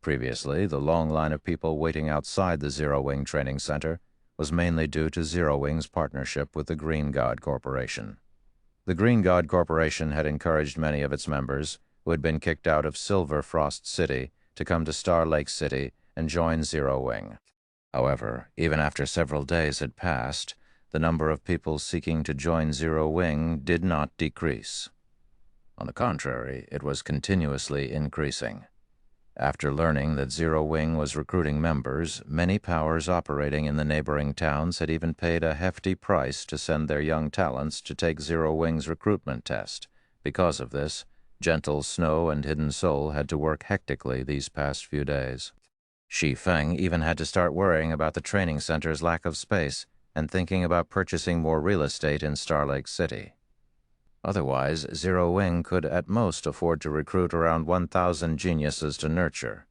A: Previously, the long line of people waiting outside the Zero Wing Training Center was mainly due to Zero Wing's partnership with the Green God Corporation. The Green God Corporation had encouraged many of its members who had been kicked out of Silver Frost City to come to Star Lake City and join Zero Wing. However, even after several days had passed, the number of people seeking to join Zero Wing did not decrease. On the contrary, it was continuously increasing. After learning that Zero Wing was recruiting members, many powers operating in the neighboring towns had even paid a hefty price to send their young talents to take Zero Wing's recruitment test. Because of this, Gentle, Snow, and Hidden Soul had to work hectically these past few days. Shi Feng even had to start worrying about the training center's lack of space and thinking about purchasing more real estate in Star Lake City. Otherwise, Zero Wing could at most afford to recruit around 1,000 geniuses to nurture.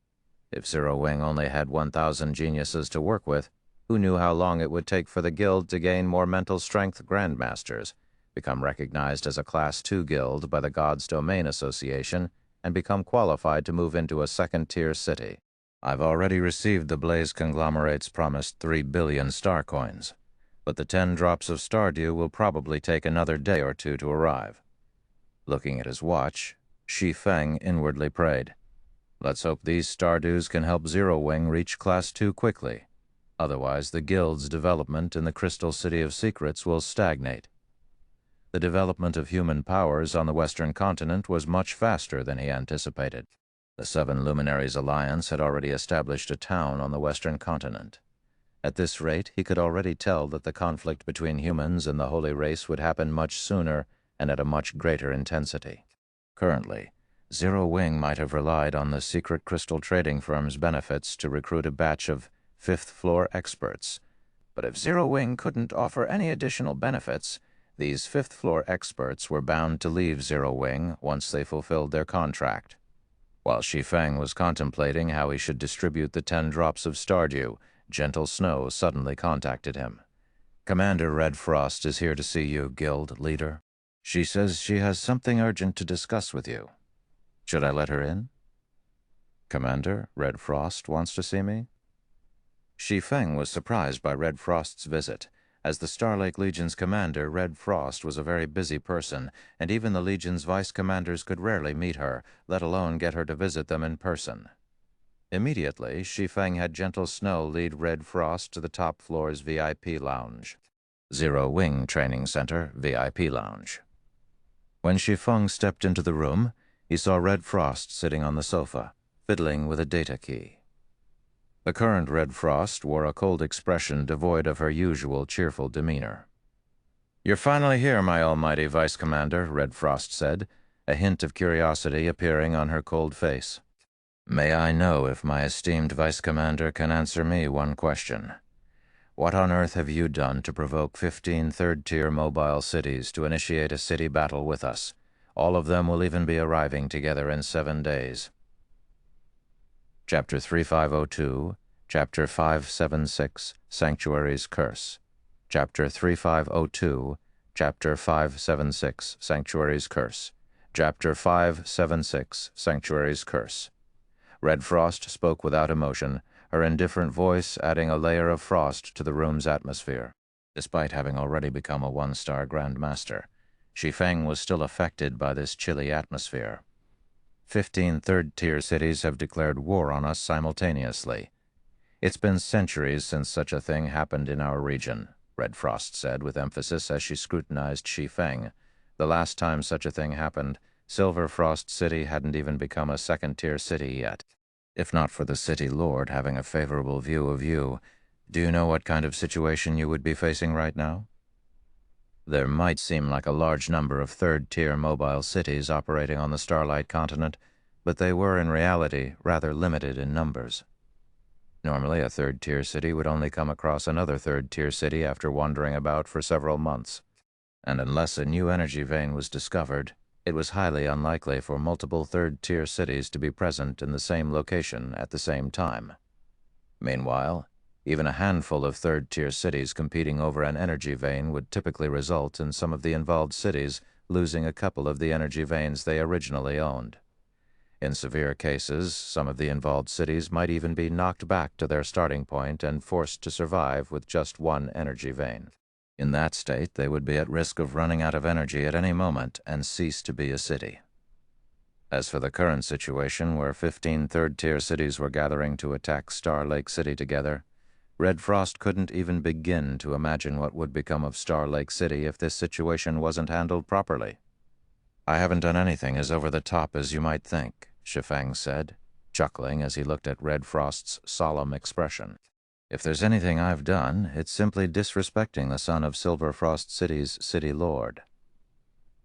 A: If Zero Wing only had 1,000 geniuses to work with, who knew how long it would take for the guild to gain more mental strength grandmasters, become recognized as a Class 2 guild by the God's Domain Association, and become qualified to move into a second-tier city. I've already received the Blaze Conglomerate's promised 3 billion star coins, but the 10 drops of Stardew will probably take another day or two to arrive. Looking at his watch, Shi Feng inwardly prayed, "Let's hope these Stardews can help Zero Wing reach Class 2 quickly." Otherwise, the Guild's development in the Crystal City of Secrets will stagnate. The development of human powers on the Western continent was much faster than he anticipated. The Seven Luminaries Alliance had already established a town on the Western continent. At this rate, he could already tell that the conflict between humans and the Holy Race would happen much sooner and at a much greater intensity. Currently, Zero Wing might have relied on the secret crystal trading firm's benefits to recruit a batch of fifth-floor experts. But if Zero Wing couldn't offer any additional benefits, these fifth-floor experts were bound to leave Zero Wing once they fulfilled their contract. While Shi Feng was contemplating how he should distribute the 10 drops of Stardew, Gentle Snow suddenly contacted him. "Commander Red Frost is here to see you, Guild Leader. She says she has something urgent to discuss with you. Should I let her in?" "Commander, Red Frost wants to see me?" Shi Feng was surprised by Red Frost's visit. As the Starlake Legion's commander, Red Frost was a very busy person, and even the Legion's vice-commanders could rarely meet her, let alone get her to visit them in person. Immediately, Shi Feng had Gentle Snow lead Red Frost to the top floor's VIP lounge. Zero Wing Training Center VIP lounge. When Shi Feng stepped into the room, he saw Red Frost sitting on the sofa, fiddling with a data key. The current Red Frost wore a cold expression devoid of her usual cheerful demeanor. "You're finally here, my almighty Vice Commander," Red Frost said, a hint of curiosity appearing on her cold face. "May I know if my esteemed Vice Commander can answer me one question? What on earth have you done to provoke 15 third-tier mobile cities to initiate a city battle with us? All of them will even be arriving together in 7 days." Chapter 3502, Chapter 576, Sanctuary's Curse. Chapter 3502, Chapter 576, Sanctuary's Curse. Chapter 576, Sanctuary's Curse. Red Frost spoke without emotion, her indifferent voice adding a layer of frost to the room's atmosphere. Despite having already become a 1-star Grand Master, Shi Feng was still affected by this chilly atmosphere. 15 third-tier cities have declared war on us simultaneously. It's been centuries since such a thing happened in our region, Red Frost said with emphasis as she scrutinized Shi Feng. The last time such a thing happened, Silver Frost City hadn't even become a second-tier city yet. If not for the City Lord having a favorable view of you, do you know what kind of situation you would be facing right now? There might seem like a large number of third-tier mobile cities operating on the Starlight continent, but they were in reality rather limited in numbers. Normally, a third-tier city would only come across another third-tier city after wandering about for several months, and unless a new energy vein was discovered, it was highly unlikely for multiple third-tier cities to be present in the same location at the same time. Meanwhile, even a handful of third-tier cities competing over an energy vein would typically result in some of the involved cities losing a couple of the energy veins they originally owned. In severe cases, some of the involved cities might even be knocked back to their starting point and forced to survive with just one energy vein. In that state, they would be at risk of running out of energy at any moment and cease to be a city. As for the current situation, where 15 third-tier cities were gathering to attack Star Lake City together, Red Frost couldn't even begin to imagine what would become of Star Lake City if this situation wasn't handled properly. "I haven't done anything as over-the-top as you might think," Shi Feng said, chuckling as he looked at Red Frost's solemn expression. "If there's anything I've done, it's simply disrespecting the son of Silver Frost City's City Lord."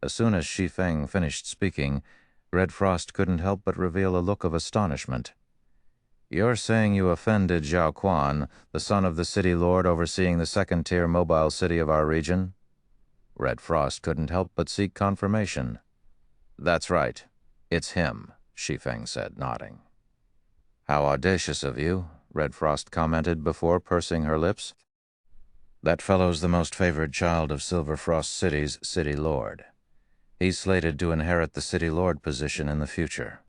A: As soon as Shi Feng finished speaking, Red Frost couldn't help but reveal a look of astonishment. "You're saying you offended Zhao Quan, the son of the City Lord overseeing the second-tier mobile city of our region?" Red Frost couldn't help but seek confirmation. "That's right. It's him," Shi Feng said, nodding. "How audacious of you," Red Frost commented before pursing her lips. "That fellow's the most favored child of Silver Frost City's City Lord. He's slated to inherit the City Lord position in the future.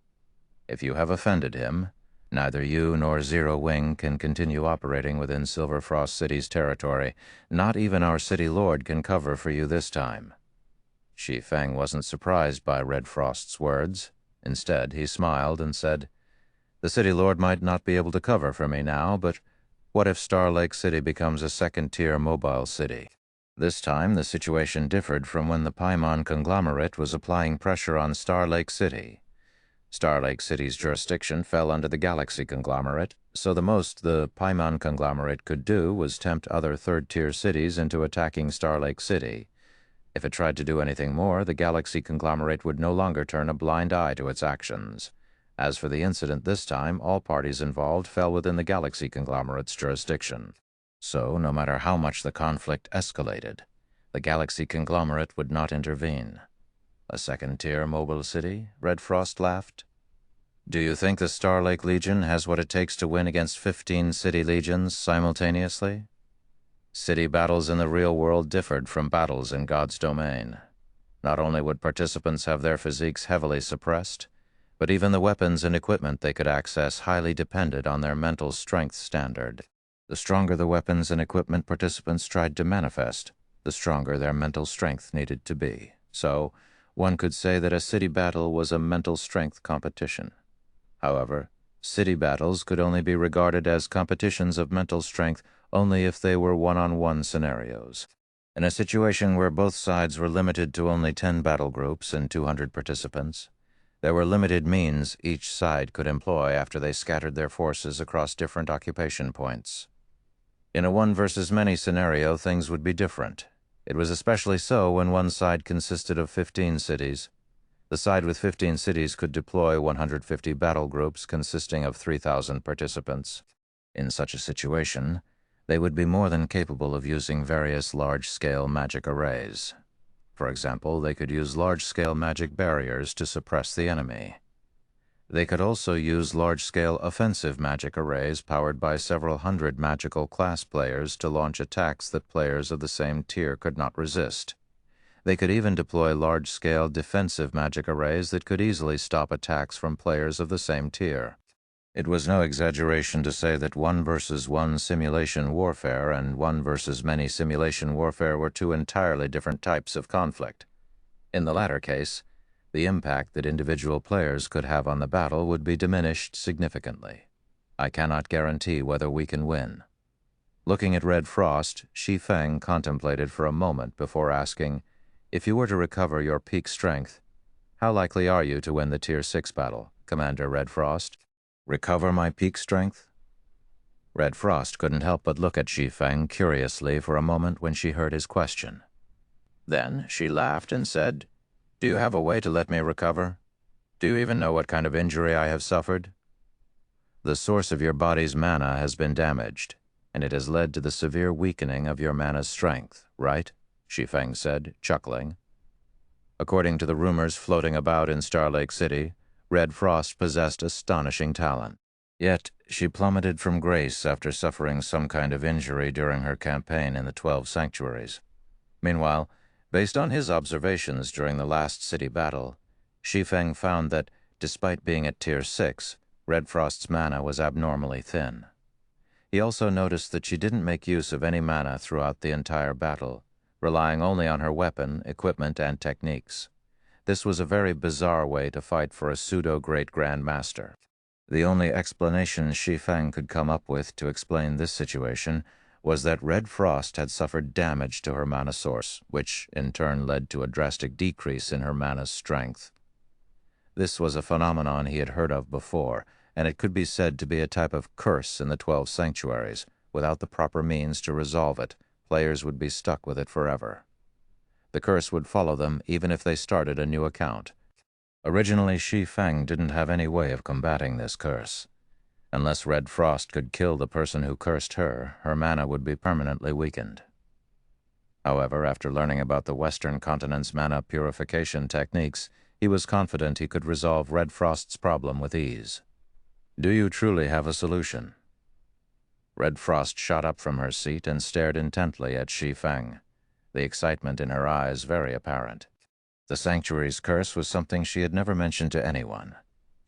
A: If you have offended him, neither you nor Zero Wing can continue operating within Silver Frost City's territory. Not even our City Lord can cover for you this time." Shi Feng wasn't surprised by Red Frost's words. Instead, he smiled and said, "The City Lord might not be able to cover for me now, but What if Star Lake City becomes a second-tier mobile city? This time, the situation differed from when the Paimon conglomerate was applying pressure on Star Lake City. Star Lake City's jurisdiction fell under the Galaxy conglomerate, so the most the Paimon conglomerate could do was tempt other third-tier cities into attacking Star Lake City. If it tried to do anything more, the Galaxy conglomerate would no longer turn a blind eye to its actions. As for the incident this time, all parties involved fell within the Galaxy conglomerate's jurisdiction. So, no matter how much the conflict escalated, the Galaxy conglomerate would not intervene. A second-tier mobile city? Red Frost laughed. Do you think the Star Lake Legion has what it takes to win against 15 city legions simultaneously? City battles in the real world differed from battles in God's domain. Not only would participants have their physiques heavily suppressed, but even the weapons and equipment they could access highly depended on their mental strength standard. The stronger the weapons and equipment participants tried to manifest, the stronger their mental strength needed to be. So, one could say that a city battle was a mental strength competition. However, city battles could only be regarded as competitions of mental strength only if they were one-on-one scenarios. In a situation where both sides were limited to only 10 battle groups and 200 participants, there were limited means each side could employ after they scattered their forces across different occupation points. In a one-versus-many scenario, things would be different. It was especially so when one side consisted of 15 cities. The side with 15 cities could deploy 150 battle groups consisting of 3,000 participants. In such a situation, they would be more than capable of using various large-scale magic arrays. For example, they could use large-scale magic barriers to suppress the enemy. They could also use large-scale offensive magic arrays powered by several hundred magical class players to launch attacks that players of the same tier could not resist. They could even deploy large-scale defensive magic arrays that could easily stop attacks from players of the same tier. It was no exaggeration to say that one-versus-one simulation warfare and one-versus-many simulation warfare were two entirely different types of conflict. In the latter case, the impact that individual players could have on the battle would be diminished significantly. I cannot guarantee whether we can win. Looking at Red Frost, Shi Feng contemplated for a moment before asking, if you were to recover your peak strength, how likely are you to win the Tier 6 battle, Commander Red Frost? Recover my peak strength? Red Frost couldn't help but look at Shi Feng curiously for a moment when she heard his question. Then she laughed and said, Do you have a way to let me recover? Do you even know what kind of injury I have suffered? The source of your body's mana has been damaged, and it has led to the severe weakening of your mana's strength, right? Shi Feng said, chuckling. According to the rumors floating about in Star Lake City, Red Frost possessed astonishing talent. Yet, she plummeted from grace after suffering some kind of injury during her campaign in the 12 sanctuaries. Meanwhile, based on his observations during the last city battle, Shi Feng found that, despite being at Tier 6, Red Frost's mana was abnormally thin. He also noticed that she didn't make use of any mana throughout the entire battle, relying only on her weapon, equipment, and techniques. This was a very bizarre way to fight for a pseudo-great Grand Master. The only explanation Shi Feng could come up with to explain this situation was that Red Frost had suffered damage to her mana source, which in turn led to a drastic decrease in her mana's strength. This was a phenomenon he had heard of before, and it could be said to be a type of curse in the 12 sanctuaries. Without the proper means to resolve it, players would be stuck with it forever. The curse would follow them even if they started a new account. Originally, Shi Feng didn't have any way of combating this curse. Unless Red Frost could kill the person who cursed her, her mana would be permanently weakened. However, after learning about the Western continent's mana purification techniques, he was confident he could resolve Red Frost's problem with ease. Do you truly have a solution? Red Frost shot up from her seat and stared intently at Shi Feng, the excitement in her eyes very apparent. The sanctuary's curse was something she had never mentioned to anyone.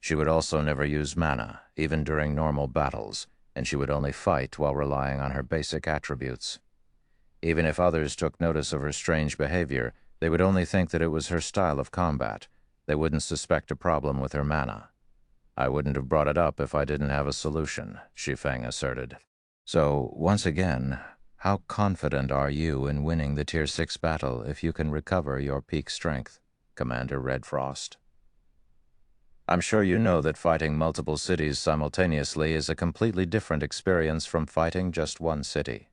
A: She would also never use mana, even during normal battles, and she would only fight while relying on her basic attributes. Even if others took notice of her strange behavior, they would only think that it was her style of combat. They wouldn't suspect a problem with her mana. I wouldn't have brought it up if I didn't have a solution, Shi Feng asserted. So, once again, how confident are you in winning the Tier 6 battle if you can recover your peak strength, Commander Red Frost? I'm sure you know that fighting multiple cities simultaneously is a completely different experience from fighting just one city.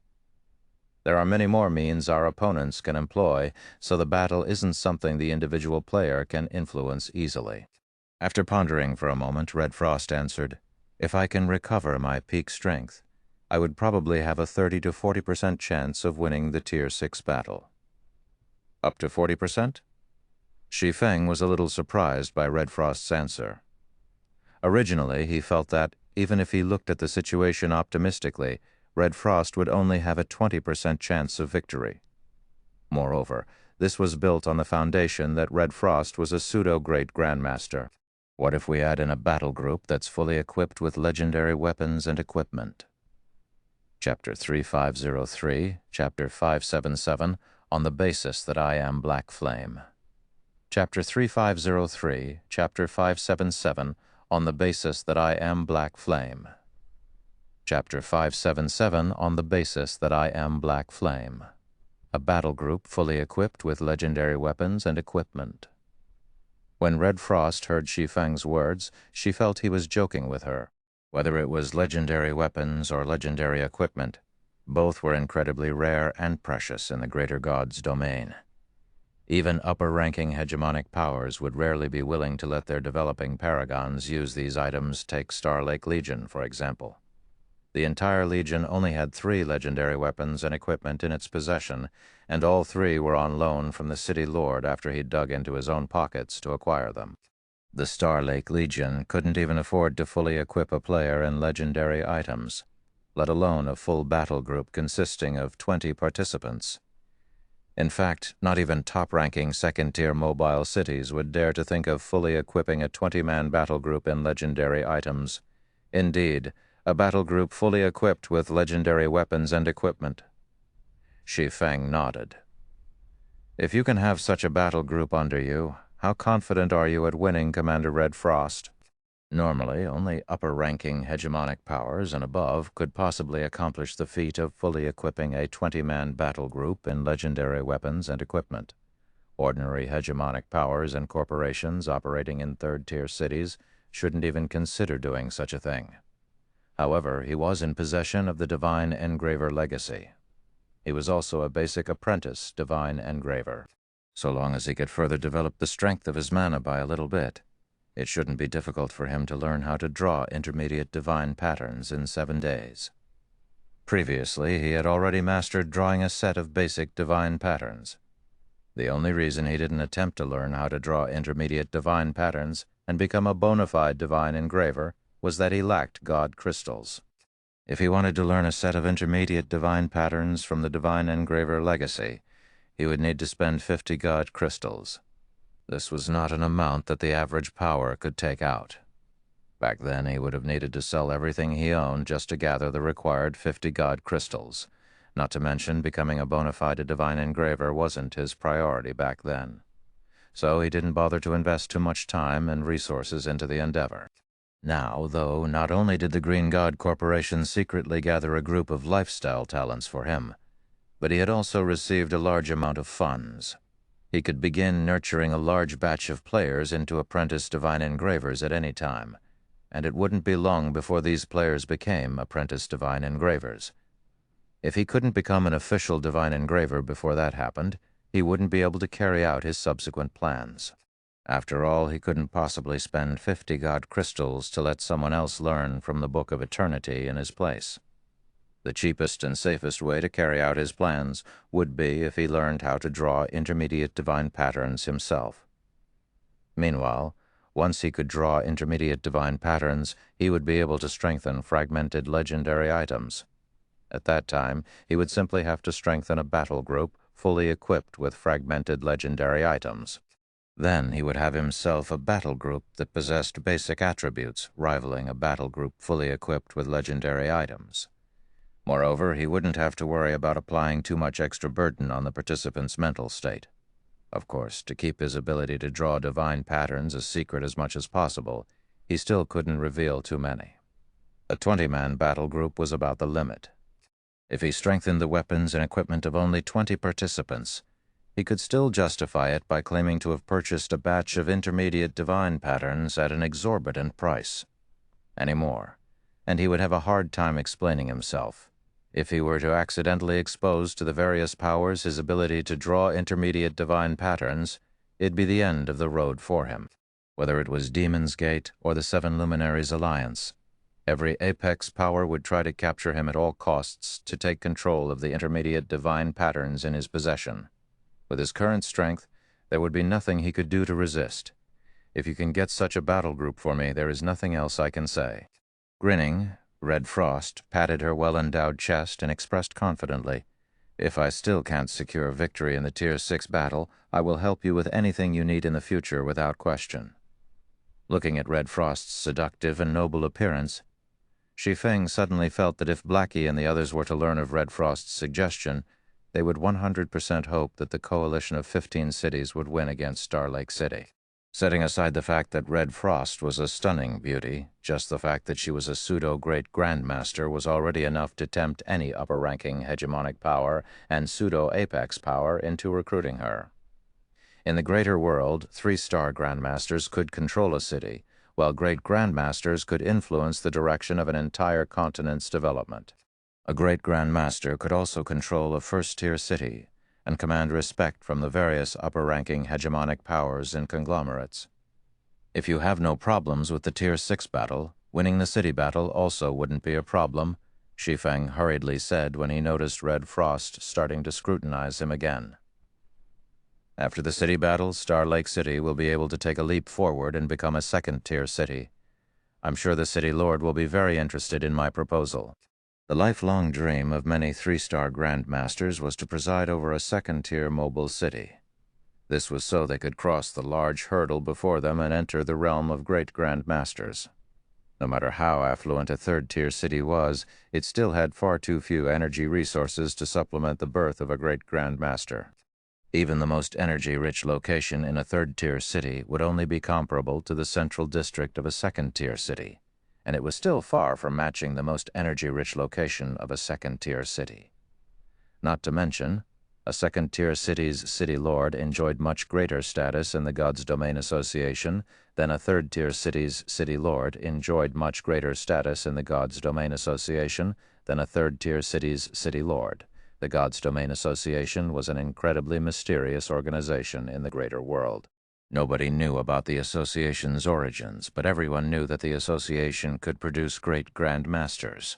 A: There are many more means our opponents can employ, so the battle isn't something the individual player can influence easily. After pondering for a moment, Red Frost answered, "If I can recover my peak strength, I would probably have a 30 to 40% chance of winning the Tier 6 battle." Up to 40%? Shi Feng was a little surprised by Red Frost's answer. Originally, he felt that, even if he looked at the situation optimistically, Red Frost would only have a 20% chance of victory. Moreover, this was built on the foundation that Red Frost was a pseudo-great grandmaster. What if we add in a battle group that's fully equipped with legendary weapons and equipment? Chapter 3503, Chapter 577, On the Basis that I Am Black Flame. Chapter 3503, Chapter 577, On the Basis that I Am Black Flame. Chapter 577, On the Basis that I Am Black Flame. A battle group fully equipped with legendary weapons and equipment. When Red Frost heard Shi Feng's words, she felt he was joking with her. Whether it was legendary weapons or legendary equipment, both were incredibly rare and precious in the greater god's domain. Even upper-ranking hegemonic powers would rarely be willing to let their developing paragons use these items. Take Star Lake Legion, for example. The entire Legion only had 3 legendary weapons and equipment in its possession, and all 3 were on loan from the city lord after he dug into his own pockets to acquire them. The Star Lake Legion couldn't even afford to fully equip a player in legendary items, let alone a full battle group consisting of 20 participants. In fact, not even top-ranking second-tier mobile cities would dare to think of fully equipping a 20-man battle group in legendary items. Indeed, a battle group fully equipped with legendary weapons and equipment. Shi Feng nodded. If you can have such a battle group under you, how confident are you at winning, Commander Red Frost? Normally, only upper-ranking hegemonic powers and above could possibly accomplish the feat of fully equipping a 20-man battle group in legendary weapons and equipment. Ordinary hegemonic powers and corporations operating in third-tier cities shouldn't even consider doing such a thing. However, he was in possession of the Divine Engraver legacy. He was also a basic apprentice Divine Engraver. So long as he could further develop the strength of his mana by a little bit, it shouldn't be difficult for him to learn how to draw intermediate divine patterns in 7 days. Previously, he had already mastered drawing a set of basic divine patterns. The only reason he didn't attempt to learn how to draw intermediate divine patterns and become a bona fide divine engraver was that he lacked god crystals. If he wanted to learn a set of intermediate divine patterns from the Divine Engraver legacy, he would need to spend 50 god crystals. This was not an amount that the average power could take out. Back then, he would have needed to sell everything he owned just to gather the required 50 god crystals. Not to mention, becoming a bona fide divine engraver wasn't his priority back then. So he didn't bother to invest too much time and resources into the endeavor. Now, though, not only did the Green God Corporation secretly gather a group of lifestyle talents for him, but he had also received a large amount of funds. He could begin nurturing a large batch of players into apprentice divine engravers at any time, and it wouldn't be long before these players became apprentice divine engravers. If he couldn't become an official divine engraver before that happened, he wouldn't be able to carry out his subsequent plans. After all, he couldn't possibly spend 50 god crystals to let someone else learn from the Book of Eternity in his place. The cheapest and safest way to carry out his plans would be if he learned how to draw intermediate divine patterns himself. Meanwhile, once he could draw intermediate divine patterns, he would be able to strengthen fragmented legendary items. At that time, he would simply have to strengthen a battle group fully equipped with fragmented legendary items. Then he would have himself a battle group that possessed basic attributes, rivaling a battle group fully equipped with legendary items. Moreover, he wouldn't have to worry about applying too much extra burden on the participant's mental state. Of course, to keep his ability to draw divine patterns a secret as much as possible, he still couldn't reveal too many. A 20-man battle group was about the limit. If he strengthened the weapons and equipment of only 20 participants, he could still justify it by claiming to have purchased a batch of intermediate divine patterns at an exorbitant price. Any more, and he would have a hard time explaining himself. If he were to accidentally expose to the various powers his ability to draw intermediate divine patterns, it'd be the end of the road for him. Whether it was Demon's Gate or the Seven Luminaries Alliance, every apex power would try to capture him at all costs to take control of the intermediate divine patterns in his possession. With his current strength, there would be nothing he could do to resist. If you can get such a battle group for me, there is nothing else I can say. Grinning, Red Frost patted her well-endowed chest and expressed confidently, "If I still can't secure victory in the Tier 6 battle, I will help you with anything you need in the future without question." Looking at Red Frost's seductive and noble appearance, Shi Feng suddenly felt that if Blackie and the others were to learn of Red Frost's suggestion, they would 100% hope that the coalition of 15 cities would win against Star Lake City. Setting aside the fact that Red Frost was a stunning beauty, just the fact that she was a pseudo-great grandmaster was already enough to tempt any upper-ranking hegemonic power and pseudo-apex power into recruiting her. In the greater world, 3-star grandmasters could control a city, while great grandmasters could influence the direction of an entire continent's development. A great grandmaster could also control a first-tier city and command respect from the various upper-ranking hegemonic powers and conglomerates. If you have no problems with the Tier 6 battle, winning the city battle also wouldn't be a problem, Shi Feng hurriedly said when he noticed Red Frost starting to scrutinize him again. After the city battle, Star Lake City will be able to take a leap forward and become a second-tier city. I'm sure the City Lord will be very interested in my proposal. The lifelong dream of many 3-star grandmasters was to preside over a second-tier mobile city. This was so they could cross the large hurdle before them and enter the realm of great grandmasters. No matter how affluent a third-tier city was, it still had far too few energy resources to supplement the birth of a great grandmaster. Even the most energy-rich location in a third-tier city would only be comparable to the central district of a second-tier city, and it was still far from matching the most energy-rich location of a second-tier city. Not to mention, a second-tier city's city lord enjoyed much greater status in the God's Domain Association than a third-tier city's city lord enjoyed much greater status in the God's Domain Association than a third-tier city's city lord. The God's Domain Association was an incredibly mysterious organization in the greater world. Nobody knew about the association's origins, but everyone knew that the association could produce great grandmasters.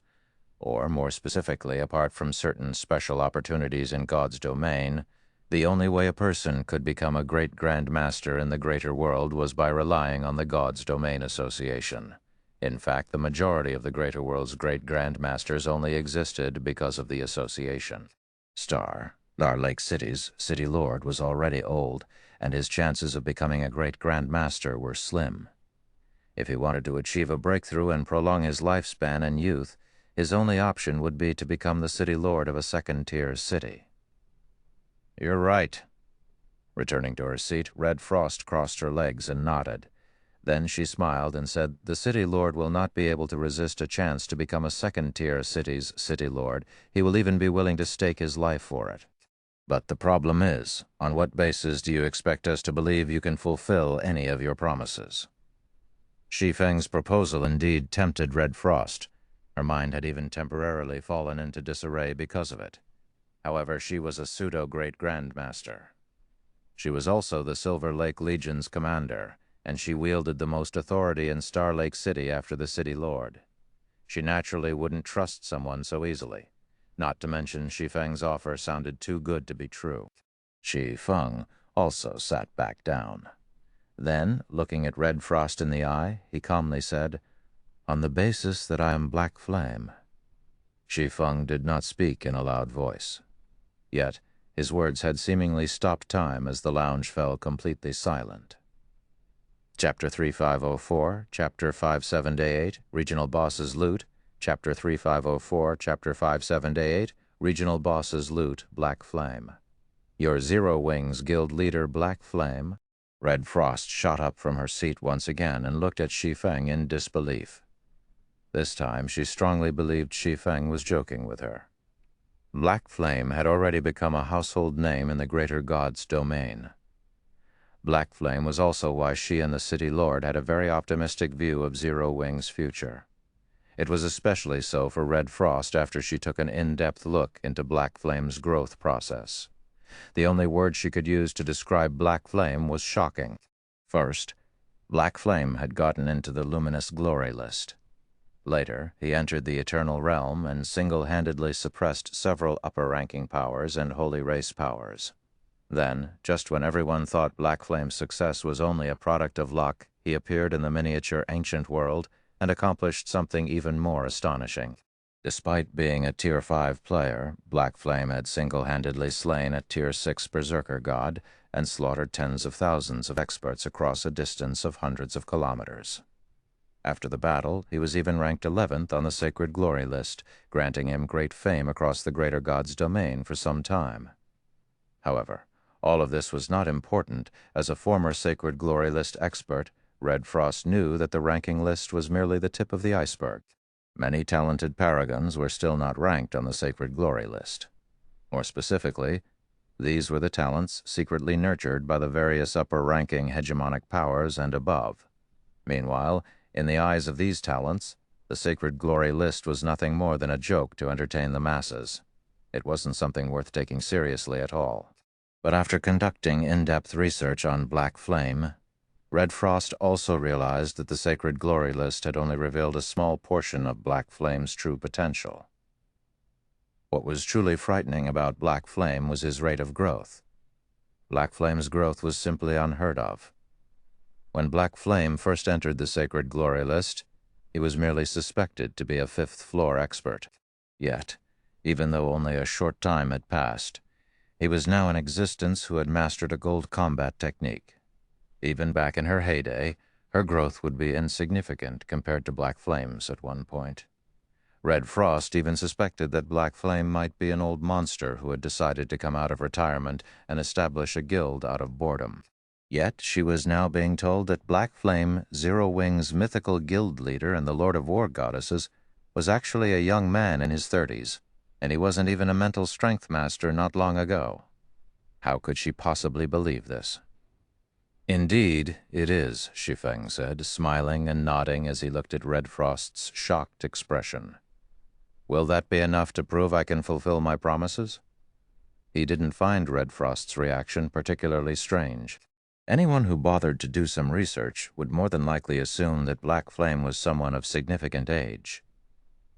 A: Or, more specifically, apart from certain special opportunities in God's domain, the only way a person could become a great grandmaster in the greater world was by relying on the God's Domain Association. In fact, the majority of the greater world's great grandmasters only existed because of the association. Star Lake City's city lord was already old, and his chances of becoming a great grandmaster were slim. If he wanted to achieve a breakthrough and prolong his lifespan and youth, his only option would be to become the city lord of a second-tier city. "You're right." Returning to her seat, Red Frost crossed her legs and nodded. Then she smiled and said, "The city lord will not be able to resist a chance to become a second-tier city's city lord. He will even be willing to stake his life for it. But the problem is, on what basis do you expect us to believe you can fulfill any of your promises?" Shi Feng's proposal indeed tempted Red Frost. Her mind had even temporarily fallen into disarray because of it. However, she was a pseudo-great grandmaster. She was also the Silver Lake Legion's commander, and she wielded the most authority in Star Lake City after the city lord. She naturally wouldn't trust someone so easily. Not to mention Shi Feng's offer sounded too good to be true. Shi Feng also sat back down. Then, looking at Red Frost in the eye, he calmly said, "On the basis that I am Black Flame." Shi Feng did not speak in a loud voice. Yet, his words had seemingly stopped time as the lounge fell completely silent. Chapter 3504, Chapter 5788, Regional Bosses Loot, Chapter 3504, Chapter 5788, Regional Bosses Loot, Black Flame. Your Zero Wings Guild leader, Black Flame. Red Frost shot up from her seat once again and looked at Shi Feng in disbelief. This time she strongly believed Shi Feng was joking with her. Black Flame had already become a household name in the greater god's domain. Black Flame was also why she and the City Lord had a very optimistic view of Zero Wing's future. It was especially so for Red Frost after she took an in-depth look into Black Flame's growth process. The only word she could use to describe Black Flame was shocking. First, Black Flame had gotten into the Luminous Glory list. Later, he entered the Eternal Realm and single-handedly suppressed several upper-ranking powers and Holy Race powers. Then, just when everyone thought Black Flame's success was only a product of luck, he appeared in the miniature ancient world and accomplished something even more astonishing. Despite being a Tier 5 player, Black Flame had single-handedly slain a Tier 6 Berserker god and slaughtered tens of thousands of experts across a distance of hundreds of kilometers. After the battle, he was even ranked 11th on the Sacred Glory list, granting him great fame across the greater god's domain for some time. However, all of this was not important. As a former Sacred Glory list expert, Red Frost knew that the ranking list was merely the tip of the iceberg. Many talented paragons were still not ranked on the Sacred Glory list. More specifically, these were the talents secretly nurtured by the various upper-ranking hegemonic powers and above. Meanwhile, in the eyes of these talents, the Sacred Glory list was nothing more than a joke to entertain the masses. It wasn't something worth taking seriously at all. But after conducting in-depth research on Black Flame, Red Frost also realized that the Sacred Glory list had only revealed a small portion of Black Flame's true potential. What was truly frightening about Black Flame was his rate of growth. Black Flame's growth was simply unheard of. When Black Flame first entered the Sacred Glory list, he was merely suspected to be a fifth-floor expert. Yet, even though only a short time had passed, he was now in existence who had mastered a gold combat technique. Even back in her heyday, her growth would be insignificant compared to Black Flame's at one point. Red Frost even suspected that Black Flame might be an old monster who had decided to come out of retirement and establish a guild out of boredom. Yet she was now being told that Black Flame, Zero Wing's mythical guild leader and the Lord of War goddesses, was actually a young man in his 30s, and he wasn't even a mental strength master not long ago. How could she possibly believe this? "Indeed, it is," Shi Feng said, smiling and nodding as he looked at Red Frost's shocked expression. "Will that be enough to prove I can fulfill my promises?" He didn't find Red Frost's reaction particularly strange. Anyone who bothered to do some research would more than likely assume that Black Flame was someone of significant age.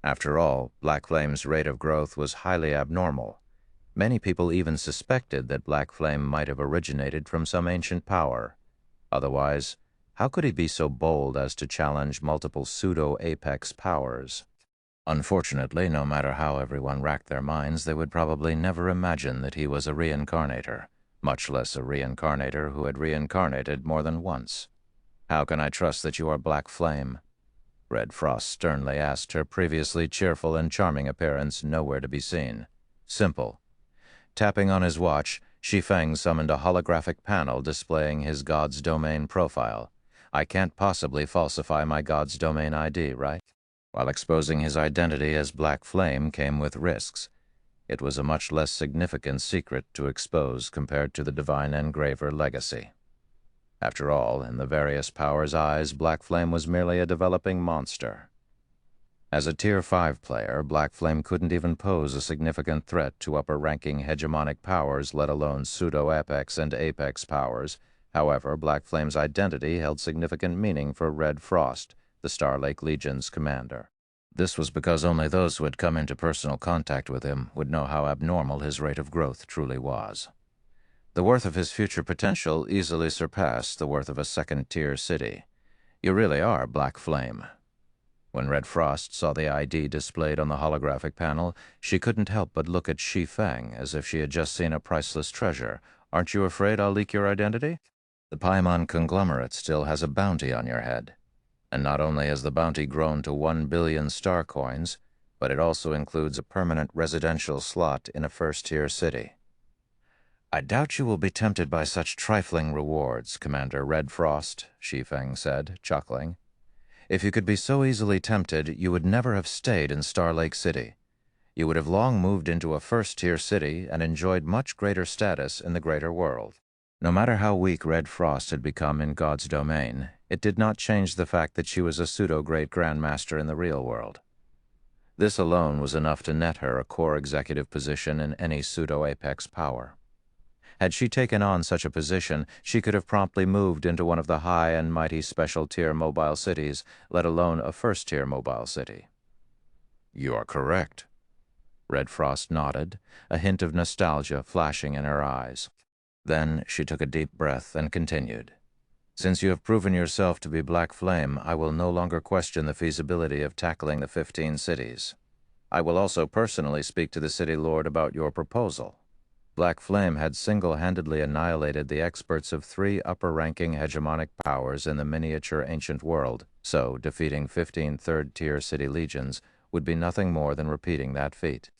A: After all, Black Flame's rate of growth was highly abnormal. Many people even suspected that Black Flame might have originated from some ancient power. Otherwise, how could he be so bold as to challenge multiple pseudo-apex powers? Unfortunately, no matter how everyone racked their minds, they would probably never imagine that he was a reincarnator, much less a reincarnator who had reincarnated more than once. "How can I trust that you are Black Flame?" Red Frost sternly asked, her previously cheerful and charming appearance nowhere to be seen. Simple. Tapping on his watch, Shi Feng summoned a holographic panel displaying his God's Domain profile. "I can't possibly falsify my God's Domain ID, right?" While exposing his identity as Black Flame came with risks, it was a much less significant secret to expose compared to the Divine Engraver legacy. After all, in the various powers' eyes, Black Flame was merely a developing monster. As a Tier 5 player, Black Flame couldn't even pose a significant threat to upper-ranking hegemonic powers, let alone pseudo-apex and apex powers. However, Black Flame's identity held significant meaning for Red Frost, the Star Lake Legion's commander. This was because only those who had come into personal contact with him would know how abnormal his rate of growth truly was. The worth of his future potential easily surpassed the worth of a second-tier city. "You really are Black Flame." When Red Frost saw the ID displayed on the holographic panel, she couldn't help but look at Shi Feng as if she had just seen a priceless treasure. "Aren't you afraid I'll leak your identity? The Paimon conglomerate still has a bounty on your head. And not only has the bounty grown to 1 billion star coins, but it also includes a permanent residential slot in a first-tier city." "I doubt you will be tempted by such trifling rewards, Commander Red Frost," Shi Feng said, chuckling. "If you could be so easily tempted, you would never have stayed in Star Lake City. you would have long moved into a first-tier city and enjoyed much greater status in the greater world. No matter how weak Red Frost had become in God's domain, it did not change the fact that she was a pseudo-great grandmaster in the real world. This alone was enough to net her a core executive position in any pseudo-apex power. Had she taken on such a position, she could have promptly moved into one of the high and mighty special-tier mobile cities, let alone a first-tier mobile city. You are correct. Red Frost nodded, a hint of nostalgia flashing in her eyes. Then she took a deep breath and continued. Since you have proven yourself to be Black Flame, I will no longer question the feasibility of tackling the 15 cities. I will also personally speak to the city lord about your proposal. Black Flame had single-handedly annihilated the experts of 3 upper-ranking hegemonic powers in the miniature ancient world, so defeating 15 third-tier city legions would be nothing more than repeating that feat.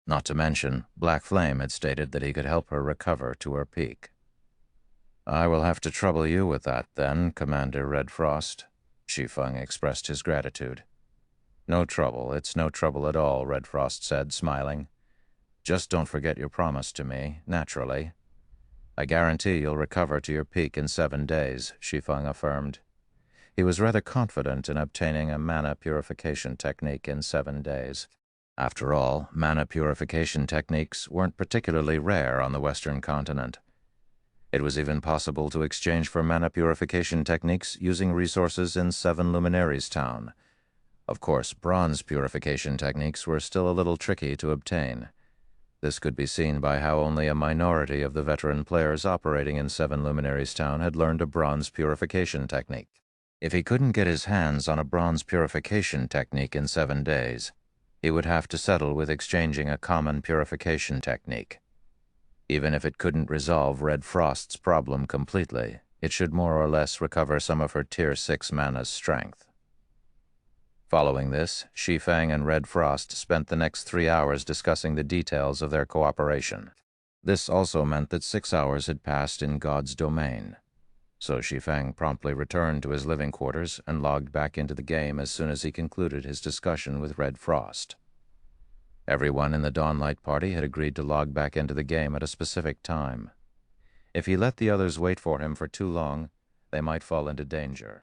A: Not to mention, Black Flame had stated that he could help her recover to her peak. I will have to trouble you with that, then, Commander Red Frost. Shi Feng expressed his gratitude. No trouble, it's no trouble at all, Red Frost said, smiling. Just don't forget your promise to me, naturally. I guarantee you'll recover to your peak in 7 days, Shi Feng affirmed. He was rather confident in obtaining a mana purification technique in 7 days. After all, mana purification techniques weren't particularly rare on the Western continent. It was even possible to exchange for mana purification techniques using resources in 7 Luminaries Town. Of course, bronze purification techniques were still a little tricky to obtain. This could be seen by how only a minority of the veteran players operating in 7 Luminaries Town had learned a bronze purification technique. If he couldn't get his hands on a bronze purification technique in 7 days, he would have to settle with exchanging a common purification technique. Even if it couldn't resolve Red Frost's problem completely, it should more or less recover some of her Tier 6 mana's strength. Following this, Shi Feng and Red Frost spent the next 3 hours discussing the details of their cooperation. This also meant that 6 hours had passed in God's domain. So Shi Feng promptly returned to his living quarters and logged back into the game as soon as he concluded his discussion with Red Frost. Everyone in the Dawnlight party had agreed to log back into the game at a specific time. If he let the others wait for him for too long, they might fall into danger.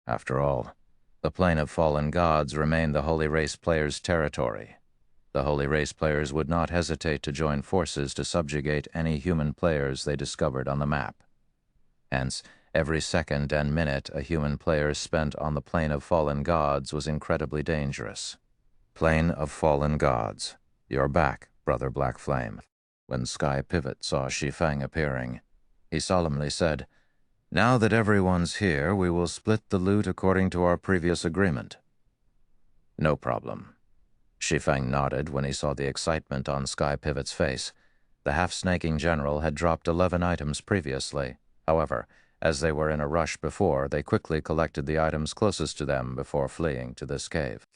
A: After all, the plane of fallen gods remained the Holy Race players' territory. The Holy Race players would not hesitate to join forces to subjugate any human players they discovered on the map. Hence, every second and minute a human player spent on the plane of fallen gods was incredibly dangerous. Plane of fallen gods. You're back, Brother Black Flame. When Sky Pivot saw Shi Feng appearing, he solemnly said, Now that everyone's here, we will split the loot according to our previous agreement. No problem. Shi Feng nodded when he saw the excitement on Sky Pivot's face. The half-snaking general had dropped 11 items previously. However, as they were in a rush before, they quickly collected the items closest to them before fleeing to this cave.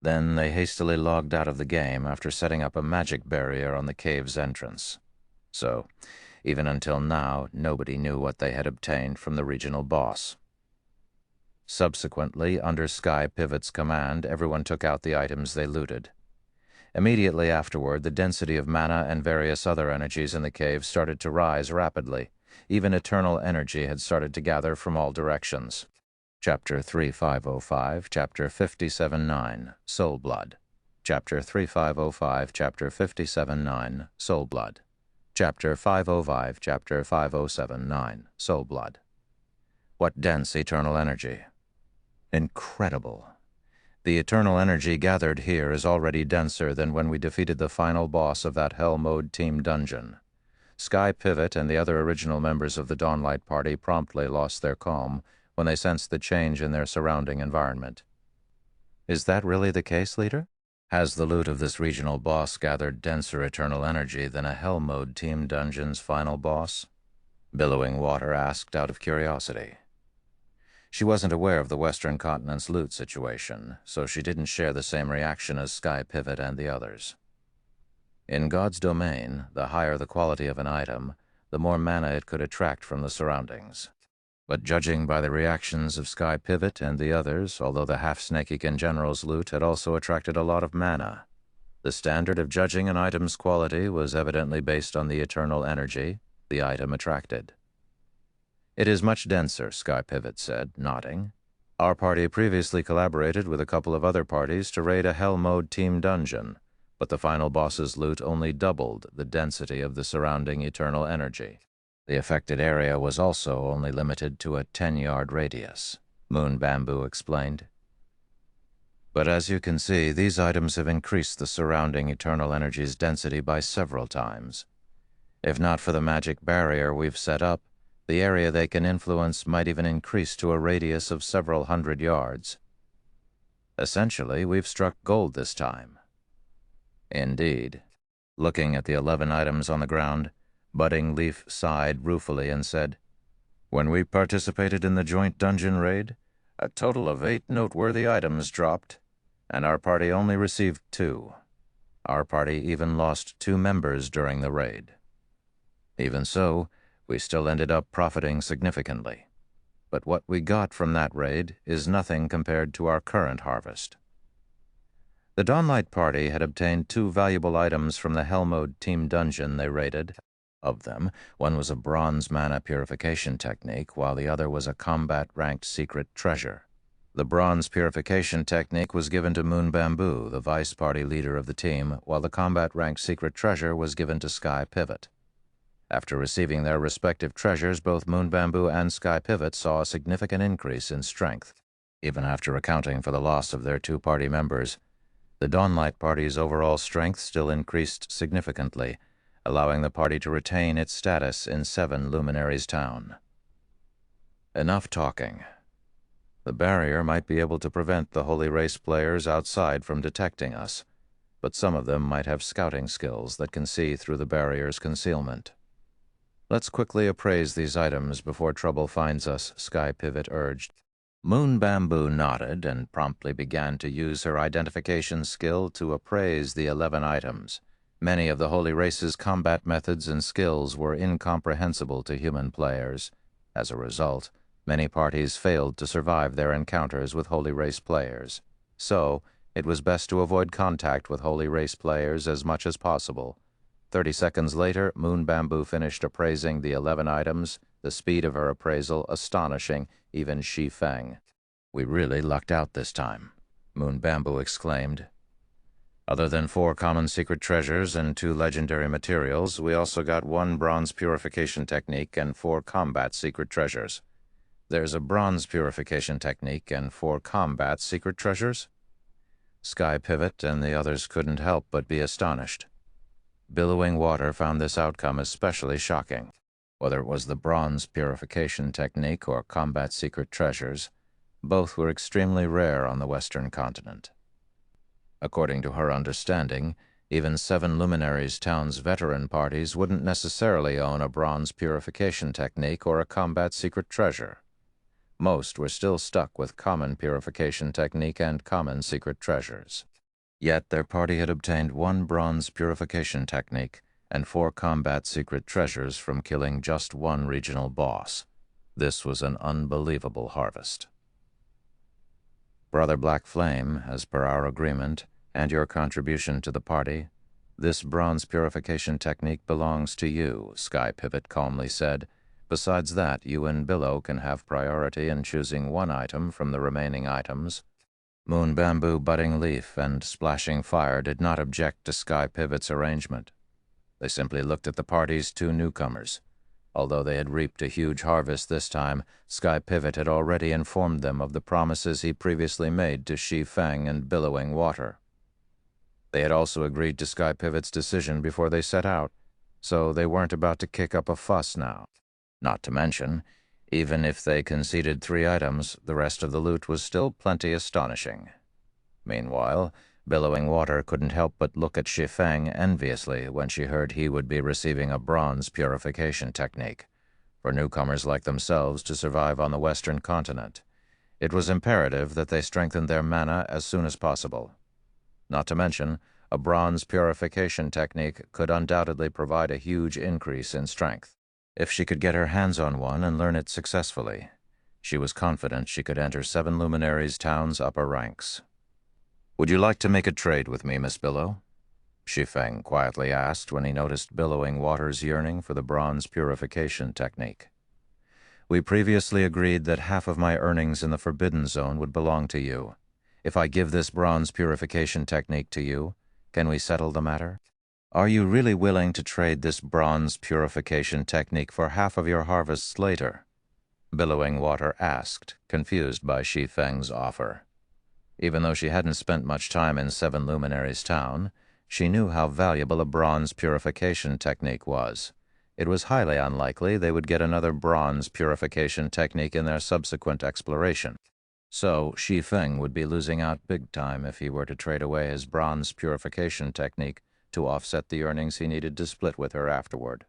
A: Then they hastily logged out of the game after setting up a magic barrier on the cave's entrance. So, even until now, nobody knew what they had obtained from the regional boss. Subsequently, under Sky Pivot's command, everyone took out the items they looted. Immediately afterward, the density of mana and various other energies in the cave started to rise rapidly. Even eternal energy had started to gather from all directions. Chapter 3505, Chapter 57-9, Soul Blood. Chapter 3505, Chapter 57-9, Soul Blood. Chapter 505, Chapter 5079, Soul Blood. What dense eternal energy. Incredible. The eternal energy gathered here is already denser than when we defeated the final boss of that Hell Mode team dungeon. Sky Pivot and the other original members of the Dawnlight party promptly lost their calm when they sensed the change in their surrounding environment. Is that really the case, leader? Has the loot of this regional boss gathered denser eternal energy than a Hell Mode team dungeon's final boss? Billowing Water asked out of curiosity. She wasn't aware of the Western Continent's loot situation, so she didn't share the same reaction as Sky Pivot and the others. In God's domain, the higher the quality of an item, the more mana it could attract from the surroundings. But judging by the reactions of Sky Pivot and the others, although the half-snakican general's loot had also attracted a lot of mana. The standard of judging an item's quality was evidently based on the eternal energy the item attracted. "It is much denser," Sky Pivot said, nodding. "Our party previously collaborated with a couple of other parties to raid a Hell Mode team dungeon, but the final boss's loot only doubled the density of the surrounding eternal energy. The affected area was also only limited to a 10-yard radius," Moon Bamboo explained. "But as you can see, these items have increased the surrounding eternal energy's density by several times. If not for the magic barrier we've set up, the area they can influence might even increase to a radius of several hundred yards. Essentially, we've struck gold this time." "Indeed." Looking at the 11 items on the ground, Budding Leaf sighed ruefully and said, "When we participated in the joint dungeon raid, a total of 8 noteworthy items dropped, and our party only received 2. Our party even lost 2 members during the raid. Even so, we still ended up profiting significantly. But what we got from that raid is nothing compared to our current harvest." The Dawnlight party had obtained 2 valuable items from the Hell Mode team dungeon they raided. Of them, one was a bronze mana purification technique, while the other was a combat-ranked secret treasure. The bronze purification technique was given to Moon Bamboo, the vice party leader of the team, while the combat-ranked secret treasure was given to Sky Pivot. After receiving their respective treasures, both Moon Bamboo and Sky Pivot saw a significant increase in strength. Even after accounting for the loss of their 2 party members, the Dawnlight party's overall strength still increased significantly, allowing the party to retain its status in 7 Luminaries Town. "Enough talking. The barrier might be able to prevent the Holy Race players outside from detecting us, but some of them might have scouting skills that can see through the barrier's concealment. Let's quickly appraise these items before trouble finds us," Sky Pivot urged. Moon Bamboo nodded and promptly began to use her identification skill to appraise the 11 items. Many of the Holy Race's combat methods and skills were incomprehensible to human players. As a result, many parties failed to survive their encounters with Holy Race players. So, it was best to avoid contact with Holy Race players as much as possible. 30 seconds later, Moon Bamboo finished appraising the 11 items, the speed of her appraisal astonishing even Shi Feng. "We really lucked out this time," Moon Bamboo exclaimed. "Other than 4 common secret treasures and 2 legendary materials, we also got 1 bronze purification technique and 4 combat secret treasures." "There's a bronze purification technique and 4 combat secret treasures?" Sky Pivot and the others couldn't help but be astonished. Billowing Water found this outcome especially shocking. Whether it was the bronze purification technique or combat secret treasures, both were extremely rare on the Western continent. According to her understanding, even 7 Luminaries Town's veteran parties wouldn't necessarily own a bronze purification technique or a combat secret treasure. Most were still stuck with common purification technique and common secret treasures. Yet their party had obtained 1 bronze purification technique and 4 combat secret treasures from killing just 1 regional boss. This was an unbelievable harvest. "Brother Black Flame, as per our agreement, and your contribution to the party, this bronze purification technique belongs to you," Sky Pivot calmly said. "Besides that, you and Billow can have priority in choosing 1 item from the remaining items." Moon Bamboo, Budding Leaf, and Splashing Fire did not object to Sky Pivot's arrangement. They simply looked at the party's 2 newcomers. Although they had reaped a huge harvest this time, Sky Pivot had already informed them of the promises he previously made to Shi Feng and Billowing Water. They had also agreed to Sky Pivot's decision before they set out, so they weren't about to kick up a fuss now. Not to mention, even if they conceded 3 items, the rest of the loot was still plenty astonishing. Meanwhile, Billowing Water couldn't help but look at Shi Feng enviously when she heard he would be receiving a bronze purification technique. For newcomers like themselves to survive on the Western continent, it was imperative that they strengthen their mana as soon as possible. Not to mention, a bronze purification technique could undoubtedly provide a huge increase in strength. If she could get her hands on one and learn it successfully, she was confident she could enter 7 Luminaries Town's upper ranks. "Would you like to make a trade with me, Miss Billow?" Shi Feng quietly asked when he noticed Billowing Water's yearning for the bronze purification technique. We previously agreed that half of my earnings in the Forbidden Zone would belong to you. If I give this bronze purification technique to you, can we settle the matter? Are you really willing to trade this bronze purification technique for half of your harvests later? Billowing Water asked, confused by Shi Feng's offer. Even though she hadn't spent much time in Seven Luminaries Town, she knew how valuable a bronze purification technique was. It was highly unlikely they would get another bronze purification technique in their subsequent exploration. So Shi Feng would be losing out big time if he were to trade away his bronze purification technique to offset the earnings he needed to split with her afterward.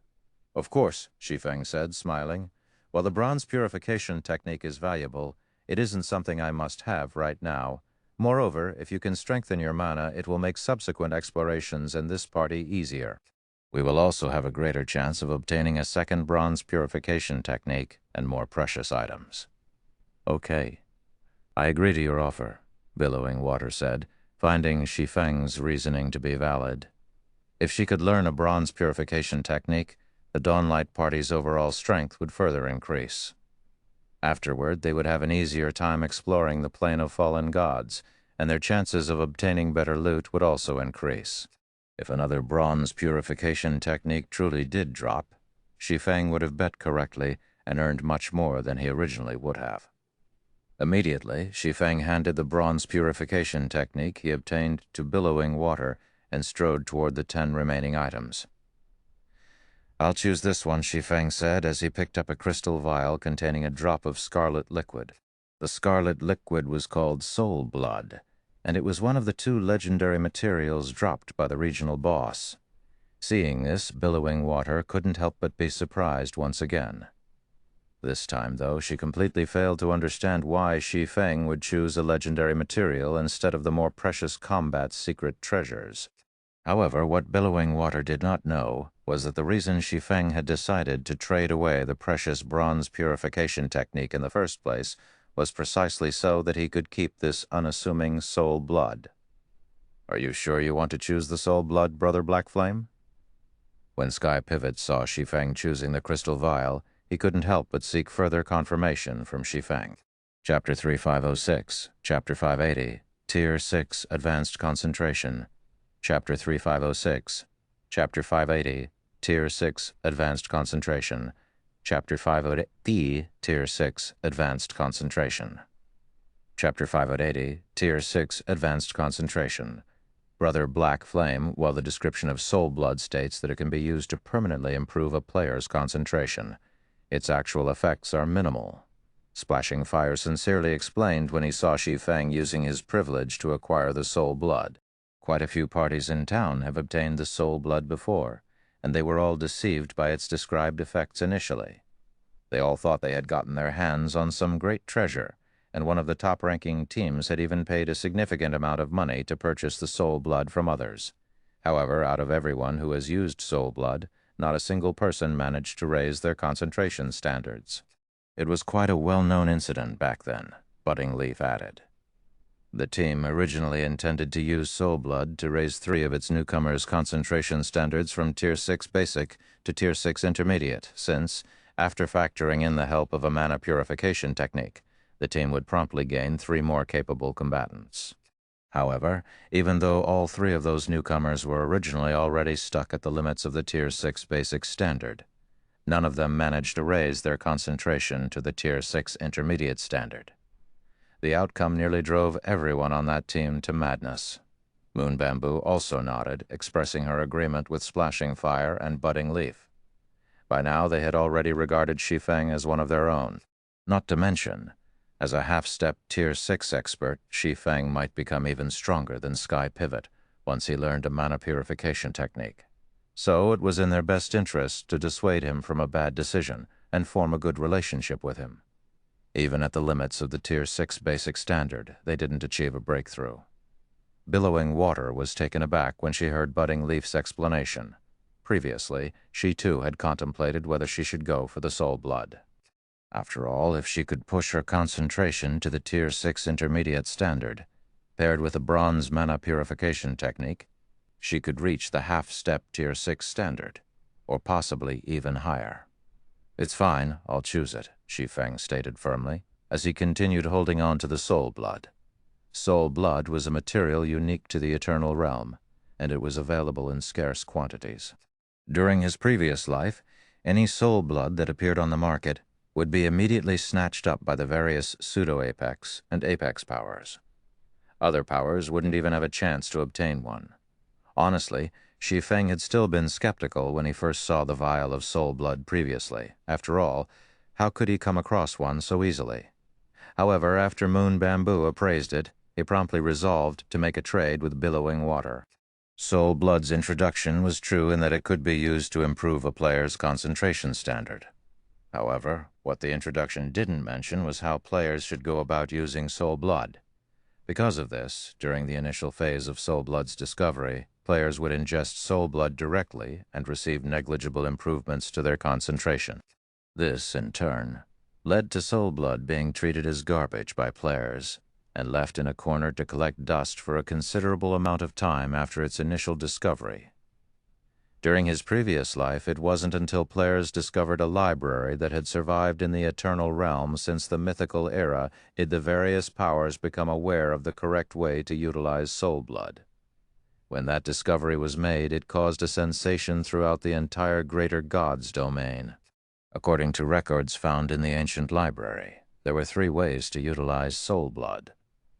A: Of course, Shi Feng said, smiling. While the bronze purification technique is valuable, it isn't something I must have right now. Moreover, if you can strengthen your mana, it will make subsequent explorations in this party easier. We will also have a greater chance of obtaining a second bronze purification technique and more precious items. Okay. I agree to your offer, Billowing Water said, finding Shi Feng's reasoning to be valid. If she could learn a bronze purification technique, the Dawnlight Party's overall strength would further increase. Afterward, they would have an easier time exploring the Plane of Fallen Gods, and their chances of obtaining better loot would also increase. If another bronze purification technique truly did drop, Shi Feng would have bet correctly and earned much more than he originally would have. Immediately, Shi Feng handed the bronze purification technique he obtained to Billowing Water and strode toward the 10 remaining items. I'll choose this one, Shi Feng said as he picked up a crystal vial containing a drop of scarlet liquid. The scarlet liquid was called Soul Blood, and it was one of the 2 legendary materials dropped by the regional boss. Seeing this, Billowing Water couldn't help but be surprised once again. This time, though, she completely failed to understand why Shi Feng would choose a legendary material instead of the more precious combat secret treasures. However, what Billowing Water did not know was that the reason Shi Feng had decided to trade away the precious bronze purification technique in the first place was precisely so that he could keep this unassuming Soul Blood. Are you sure you want to choose the Soul Blood, Brother Blackflame? When Sky Pivot saw Shi Feng choosing the crystal vial, he couldn't help but seek further confirmation from Shi Feng. Chapter 3506, Chapter 580, Tier 6 Advanced Concentration. Chapter 3506, Chapter 580, Tier 6 Advanced Concentration. Chapter 580, Tier 6 Advanced Concentration. Chapter 580, Tier 6 Advanced Concentration. Brother Black Flame, while the description of Soul Blood states that it can be used to permanently improve a player's concentration, its actual effects are minimal. Splashing Fire sincerely explained when he saw Shi Feng using his privilege to acquire the Soul Blood. Quite a few parties in town have obtained the Soul Blood before, and they were all deceived by its described effects initially. They all thought they had gotten their hands on some great treasure, and one of the top-ranking teams had even paid a significant amount of money to purchase the Soul Blood from others. However, out of everyone who has used Soul Blood, not a single person managed to raise their concentration standards. It was quite a well-known incident back then, Budding Leaf added. The team originally intended to use Soul Blood to raise 3 of its newcomers' concentration standards from Tier 6 Basic to Tier 6 Intermediate, since, after factoring in the help of a mana purification technique, the team would promptly gain 3 more capable combatants. However, even though all 3 of those newcomers were originally already stuck at the limits of the Tier 6 Basic standard, none of them managed to raise their concentration to the Tier 6 Intermediate standard. The outcome nearly drove everyone on that team to madness. Moon Bamboo also nodded, expressing her agreement with Splashing Fire and Budding Leaf. By now they had already regarded Shi Feng as one of their own. Not to mention, as a half-step Tier 6 expert, Shi Feng might become even stronger than Sky Pivot once he learned a mana purification technique. So it was in their best interest to dissuade him from a bad decision and form a good relationship with him. Even at the limits of the Tier 6 Basic Standard, they didn't achieve a breakthrough. Billowing Water was taken aback when she heard Budding Leaf's explanation. Previously, she too had contemplated whether she should go for the Soul Blood. After all, if she could push her concentration to the Tier 6 Intermediate Standard, paired with a bronze mana purification technique, she could reach the half-step Tier 6 standard, or possibly even higher. "It's fine, I'll choose it," Shi Feng stated firmly, as he continued holding on to the soul blood. Soul blood was a material unique to the Eternal Realm, and it was available in scarce quantities. During his previous life, any soul blood that appeared on the market would be immediately snatched up by the various pseudo-apex and apex powers. Other powers wouldn't even have a chance to obtain one. Honestly, Shi Feng had still been skeptical when he first saw the vial of soul blood previously. After all, how could he come across one so easily? However, after Moon Bamboo appraised it, he promptly resolved to make a trade with Billowing Water. Soul blood's introduction was true in that it could be used to improve a player's concentration standard. However, what the introduction didn't mention was how players should go about using soul blood. Because of this, during the initial phase of soul blood's discovery, players would ingest soul blood directly and receive negligible improvements to their concentration. This, in turn, led to soul blood being treated as garbage by players and left in a corner to collect dust for a considerable amount of time after its initial discovery. During his previous life, it wasn't until players discovered a library that had survived in the Eternal Realm since the mythical era did the various powers become aware of the correct way to utilize soul blood. When that discovery was made, it caused a sensation throughout the entire Greater Gods domain. According to records found in the ancient library, there were 3 ways to utilize soul blood.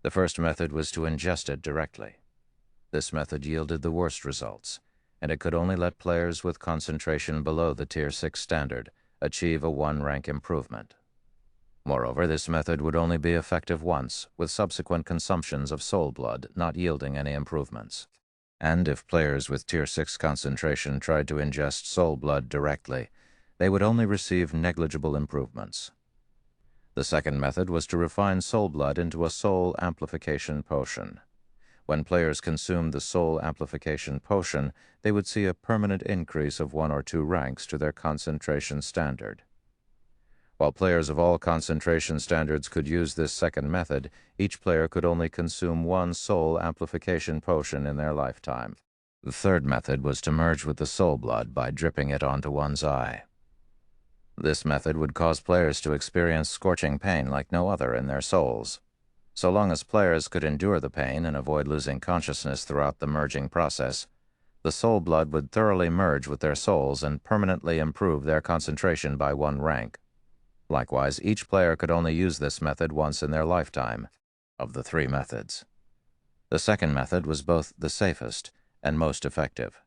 A: The first method was to ingest it directly. This method yielded the worst results, and it could only let players with concentration below the Tier 6 standard achieve a 1-rank improvement. Moreover, this method would only be effective once, with subsequent consumptions of soul blood not yielding any improvements. And if players with Tier 6 concentration tried to ingest soul blood directly, they would only receive negligible improvements. The second method was to refine soul blood into a soul amplification potion. When players consumed the soul amplification potion, they would see a permanent increase of 1 or 2 ranks to their concentration standard. While players of all concentration standards could use this second method, each player could only consume 1 soul amplification potion in their lifetime. The third method was to merge with the soul blood by dripping it onto one's eye. This method would cause players to experience scorching pain like no other in their souls. So long as players could endure the pain and avoid losing consciousness throughout the merging process, the soul blood would thoroughly merge with their souls and permanently improve their concentration by 1 rank. Likewise, each player could only use this method once in their lifetime, of the 3 methods. The second method was both the safest and most effective.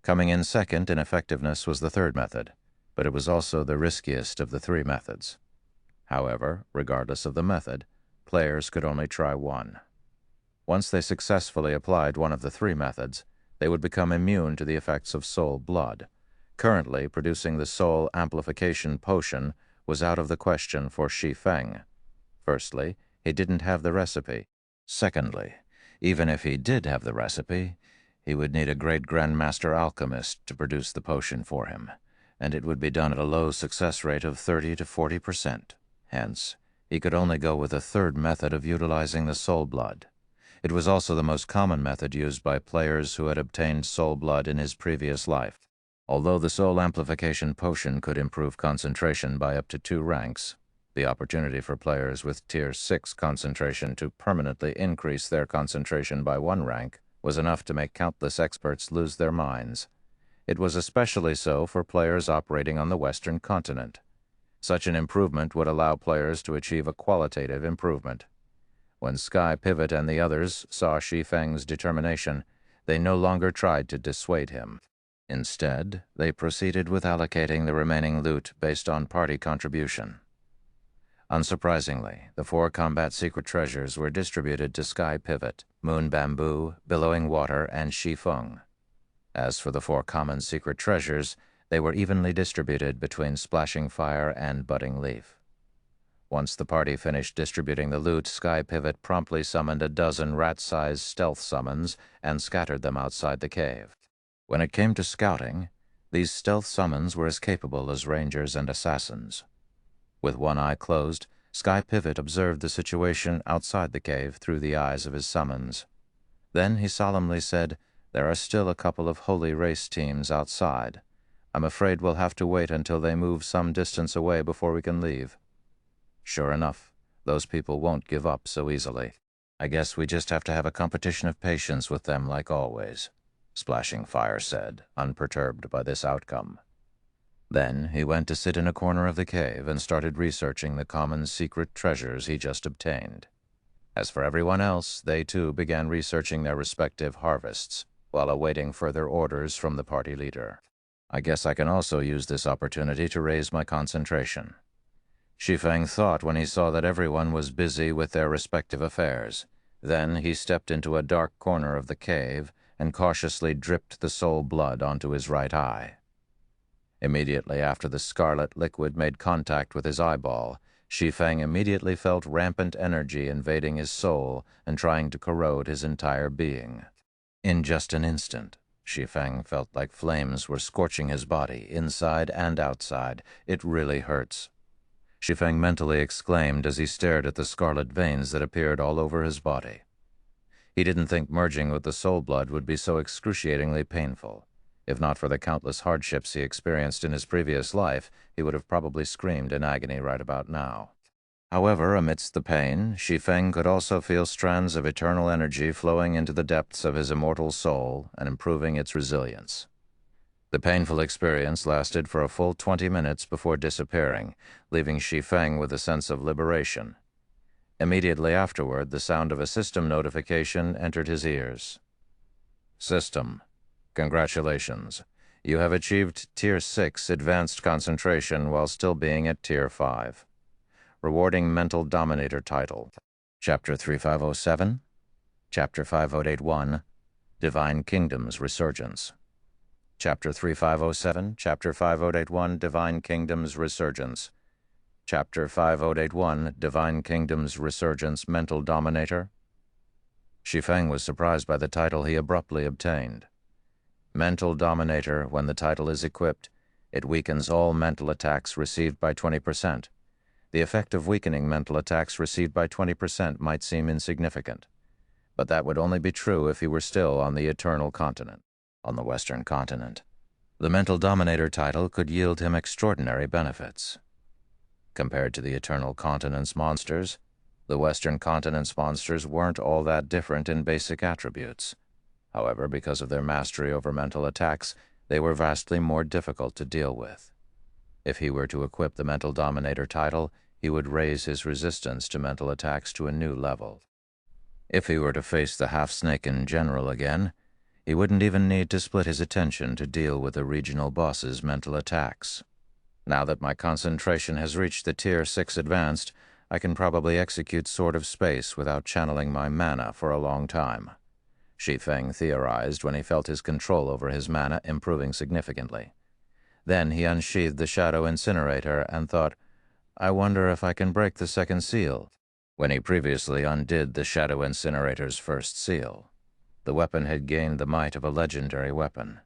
A: Coming in second in effectiveness was the third method, but it was also the riskiest of the 3 methods. However, regardless of the method, players could only try one. Once they successfully applied one of the 3 methods, they would become immune to the effects of soul blood. Currently, producing the soul amplification potion was out of the question for Shi Feng. Firstly, he didn't have the recipe. Secondly, even if he did have the recipe, he would need a great grandmaster alchemist to produce the potion for him, and it would be done at a low success rate of 30 to 40%. Hence, he could only go with a third method of utilizing the soul blood. It was also the most common method used by players who had obtained soul blood in his previous life. Although the soul amplification potion could improve concentration by up to 2 ranks, the opportunity for players with Tier 6 concentration to permanently increase their concentration by 1 rank was enough to make countless experts lose their minds. It was especially so for players operating on the Western continent. Such an improvement would allow players to achieve a qualitative improvement. When Sky Pivot and the others saw Shi Feng's determination, they no longer tried to dissuade him. Instead, they proceeded with allocating the remaining loot based on party contribution. Unsurprisingly, the 4 combat secret treasures were distributed to Sky Pivot, Moon Bamboo, Billowing Water, and Shi Feng. As for the 4 common secret treasures, they were evenly distributed between Splashing Fire and Budding Leaf. Once the party finished distributing the loot, Sky Pivot promptly summoned a dozen rat-sized stealth summons and scattered them outside the cave. When it came to scouting, these stealth summons were as capable as rangers and assassins. With one eye closed, Sky Pivot observed the situation outside the cave through the eyes of his summons. Then he solemnly said, There are still a couple of holy race teams outside. I'm afraid we'll have to wait until they move some distance away before we can leave." Sure enough, those people won't give up so easily. "I guess we just have to have a competition of patience with them like always," Splashing Fire said, unperturbed by this outcome. Then he went to sit in a corner of the cave and started researching the common secret treasures he just obtained. As for everyone else, they too began researching their respective harvests, while awaiting further orders from the party leader. "I guess I can also use this opportunity to raise my concentration," Shi Feng thought when he saw that everyone was busy with their respective affairs. Then he stepped into a dark corner of the cave and cautiously dripped the soul blood onto his right eye. Immediately after the scarlet liquid made contact with his eyeball, Shi Feng immediately felt rampant energy invading his soul and trying to corrode his entire being. In just an instant, Shi Feng felt like flames were scorching his body, inside and outside. "It really hurts," Shi Feng mentally exclaimed as he stared at the scarlet veins that appeared all over his body. He didn't think merging with the soul blood would be so excruciatingly painful. If not for the countless hardships he experienced in his previous life, he would have probably screamed in agony right about now. However, amidst the pain, Shi Feng could also feel strands of eternal energy flowing into the depths of his immortal soul and improving its resilience. The painful experience lasted for a full 20 minutes before disappearing, leaving Shi Feng with a sense of liberation. Immediately afterward, the sound of a system notification entered his ears. "System, congratulations. You have achieved Tier 6 Advanced Concentration while still being at Tier 5. Rewarding Mental Dominator title. Chapter 3507, Chapter 5081, Divine Kingdom's Resurgence. Chapter 3507, Chapter 5081, Divine Kingdom's Resurgence. Chapter 5081, Divine Kingdom's Resurgence Mental Dominator. Shi Feng was surprised by the title he abruptly obtained. Mental Dominator, when the title is equipped, it weakens all mental attacks received by 20%. The effect of weakening mental attacks received by 20% might seem insignificant, but that would only be true if he were still on the Eternal Continent. On the Western Continent, the Mental Dominator title could yield him extraordinary benefits. Compared to the Eternal Continent's monsters, the Western Continent's monsters weren't all that different in basic attributes. However, because of their mastery over mental attacks, they were vastly more difficult to deal with. If he were to equip the Mental Dominator title, he would raise his resistance to mental attacks to a new level. If he were to face the half-snake in general again, he wouldn't even need to split his attention to deal with the regional boss's mental attacks. Now that my concentration has reached the Tier 6 Advanced, I can probably execute Sword of Space without channeling my mana for a long time, Shi Feng theorized when he felt his control over his mana improving significantly. Then he unsheathed the Shadow Incinerator and thought, "I wonder if I can break the second seal," when he previously undid the Shadow Incinerator's first seal. The weapon had gained the might of a legendary weapon.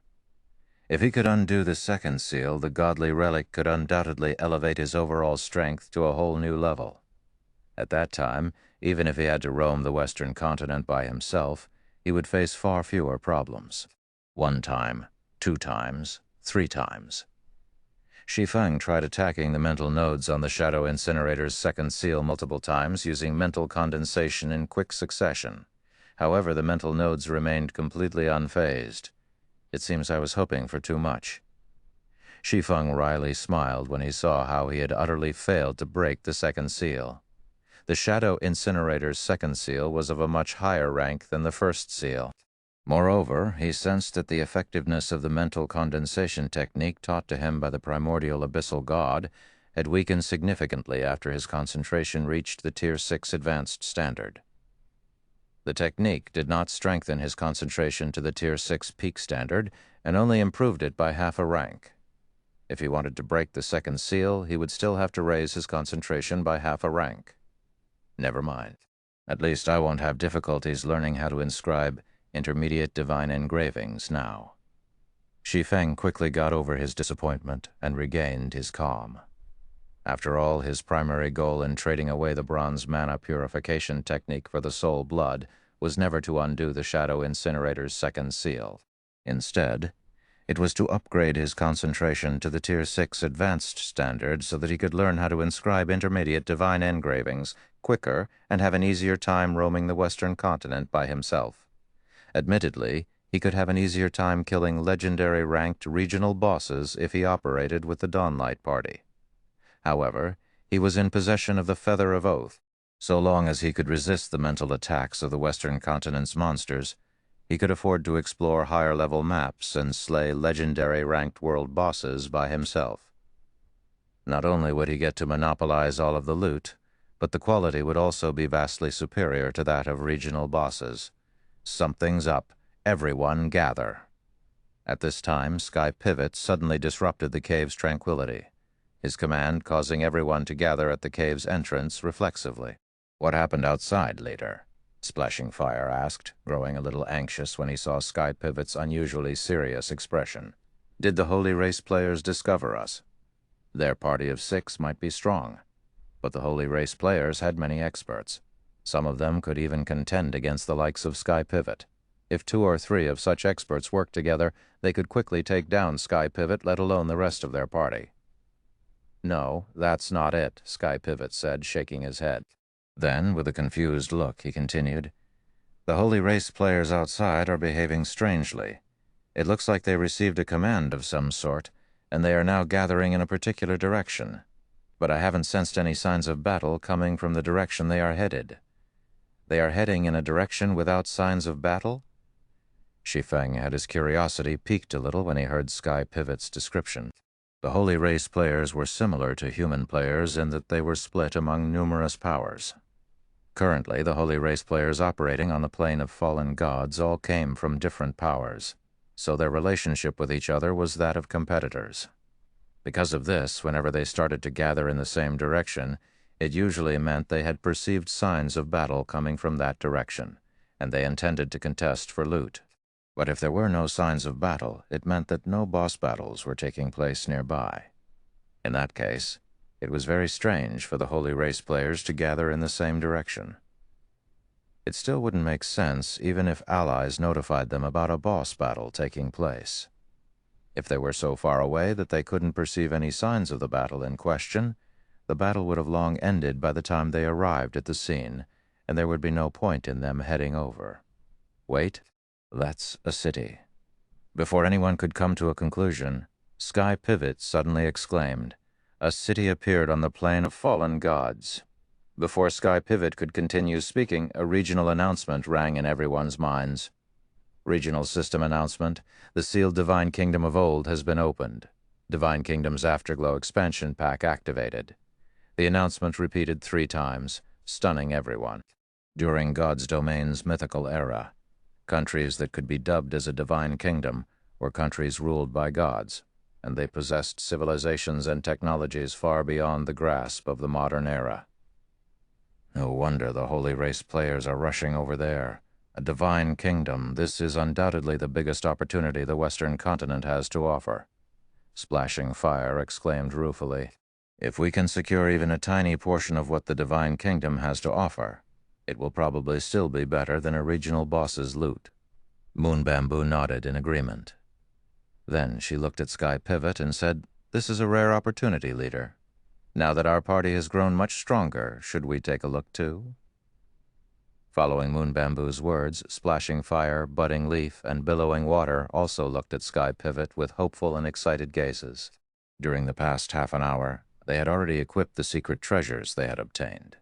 A: If he could undo the second seal, the godly relic could undoubtedly elevate his overall strength to a whole new level. At that time, even if he had to roam the Western Continent by himself, he would face far fewer problems. 1 time, 2 times, 3 times. Shi Feng tried attacking the mental nodes on the Shadow Incinerator's second seal multiple times using mental condensation in quick succession. However, the mental nodes remained completely unfazed. It seems I was hoping for too much. Shi Feng wryly smiled when he saw how he had utterly failed to break the second seal. The Shadow Incinerator's second seal was of a much higher rank than the first seal. Moreover, he sensed that the effectiveness of the mental condensation technique taught to him by the primordial abyssal god had weakened significantly after his concentration reached the Tier 6 Advanced standard. The technique did not strengthen his concentration to the Tier 6 peak standard and only improved it by half a rank. If he wanted to break the second seal, he would still have to raise his concentration by half a rank. Never mind. At least I won't have difficulties learning how to inscribe intermediate divine engravings now. Shi Feng quickly got over his disappointment and regained his calm. After all, his primary goal in trading away the bronze mana purification technique for the soul blood was never to undo the Shadow Incinerator's second seal. Instead, it was to upgrade his concentration to the Tier 6 Advanced standard so that he could learn how to inscribe intermediate divine engravings quicker and have an easier time roaming the Western continent by himself. Admittedly, he could have an easier time killing legendary ranked regional bosses if he operated with the Dawnlight Party. However, he was in possession of the Feather of Oath. So long as he could resist the mental attacks of the Western continent's monsters, he could afford to explore higher-level maps and slay legendary ranked world bosses by himself. Not only would he get to monopolize all of the loot, but the quality would also be vastly superior to that of regional bosses. Something's up. Everyone gather. At this time, Sky Pivot suddenly disrupted the cave's tranquility, his command causing everyone to gather at the cave's entrance reflexively. "What happened outside, leader?" Splashing Fire asked, growing a little anxious when he saw Sky Pivot's unusually serious expression. "Did the Holy Race players discover us? Their party of 6 might be strong, but the Holy Race players had many experts. Some of them could even contend against the likes of Sky Pivot. If 2 or 3 of such experts worked together, they could quickly take down Sky Pivot, let alone the rest of their party." "No, that's not it," Sky Pivot said, shaking his head. Then, with a confused look, he continued, "The Holy Race players outside are behaving strangely. It looks like they received a command of some sort, and they are now gathering in a particular direction. But I haven't sensed any signs of battle coming from the direction they are headed." "They are heading in a direction without signs of battle?" Shi Feng had his curiosity piqued a little when he heard Sky Pivot's description. The Holy Race players were similar to human players in that they were split among numerous powers. Currently, the Holy Race players operating on the plane of fallen gods all came from different powers, so their relationship with each other was that of competitors. Because of this, whenever they started to gather in the same direction, it usually meant they had perceived signs of battle coming from that direction, and they intended to contest for loot. But if there were no signs of battle, it meant that no boss battles were taking place nearby. In that case, it was very strange for the Holy Race players to gather in the same direction. It still wouldn't make sense even if allies notified them about a boss battle taking place. If they were so far away that they couldn't perceive any signs of the battle in question, the battle would have long ended by the time they arrived at the scene, and there would be no point in them heading over. Wait, that's a city. Before anyone could come to a conclusion, Sky Pivot suddenly exclaimed, "A city appeared on the plane of fallen gods." Before Sky Pivot could continue speaking, a regional announcement rang in everyone's minds. "Regional system announcement. The sealed Divine Kingdom of Old has been opened. Divine Kingdom's Afterglow expansion pack activated." The announcement repeated 3 times, stunning everyone. During God's Domain's mythical era, countries that could be dubbed as a divine kingdom were countries ruled by gods, and they possessed civilizations and technologies far beyond the grasp of the modern era. No wonder the Holy Race players are rushing over there. A divine kingdom, this is undoubtedly the biggest opportunity the Western continent has to offer. Splashing Fire exclaimed ruefully, "If we can secure even a tiny portion of what the divine kingdom has to offer, it will probably still be better than a regional boss's loot." Moon Bamboo nodded in agreement. Then she looked at Sky Pivot and said, "This is a rare opportunity, leader. Now that our party has grown much stronger, should we take a look too?" Following Moon Bamboo's words, Splashing Fire, Budding Leaf, and Billowing Water also looked at Sky Pivot with hopeful and excited gazes. During the past half an hour, they had already equipped the secret treasures they had obtained.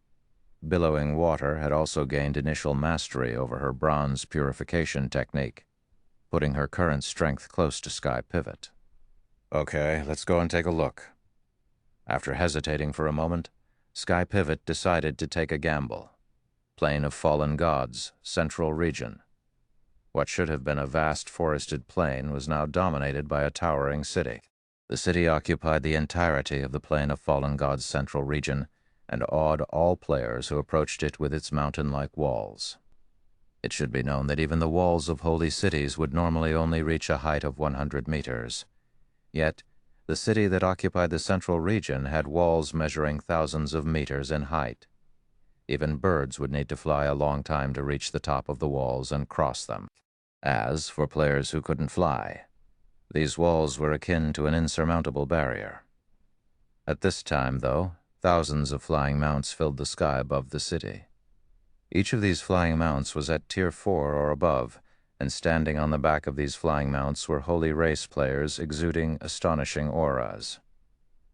A: Billowing Water had also gained initial mastery over her bronze purification technique, putting her current strength close to Sky Pivot. "Okay, let's go and take a look." After hesitating for a moment, Sky Pivot decided to take a gamble. Plane of Fallen Gods, Central Region. What should have been a vast forested plain was now dominated by a towering city. The city occupied the entirety of the Plane of Fallen Gods Central Region and awed all players who approached it with its mountain-like walls. It should be known that even the walls of holy cities would normally only reach a height of 100 meters. Yet, the city that occupied the central region had walls measuring thousands of meters in height. Even birds would need to fly a long time to reach the top of the walls and cross them. As for players who couldn't fly, these walls were akin to an insurmountable barrier. At this time, though, thousands of flying mounts filled the sky above the city. Each of these flying mounts was at Tier 4 or above, and standing on the back of these flying mounts were holy race players exuding astonishing auras.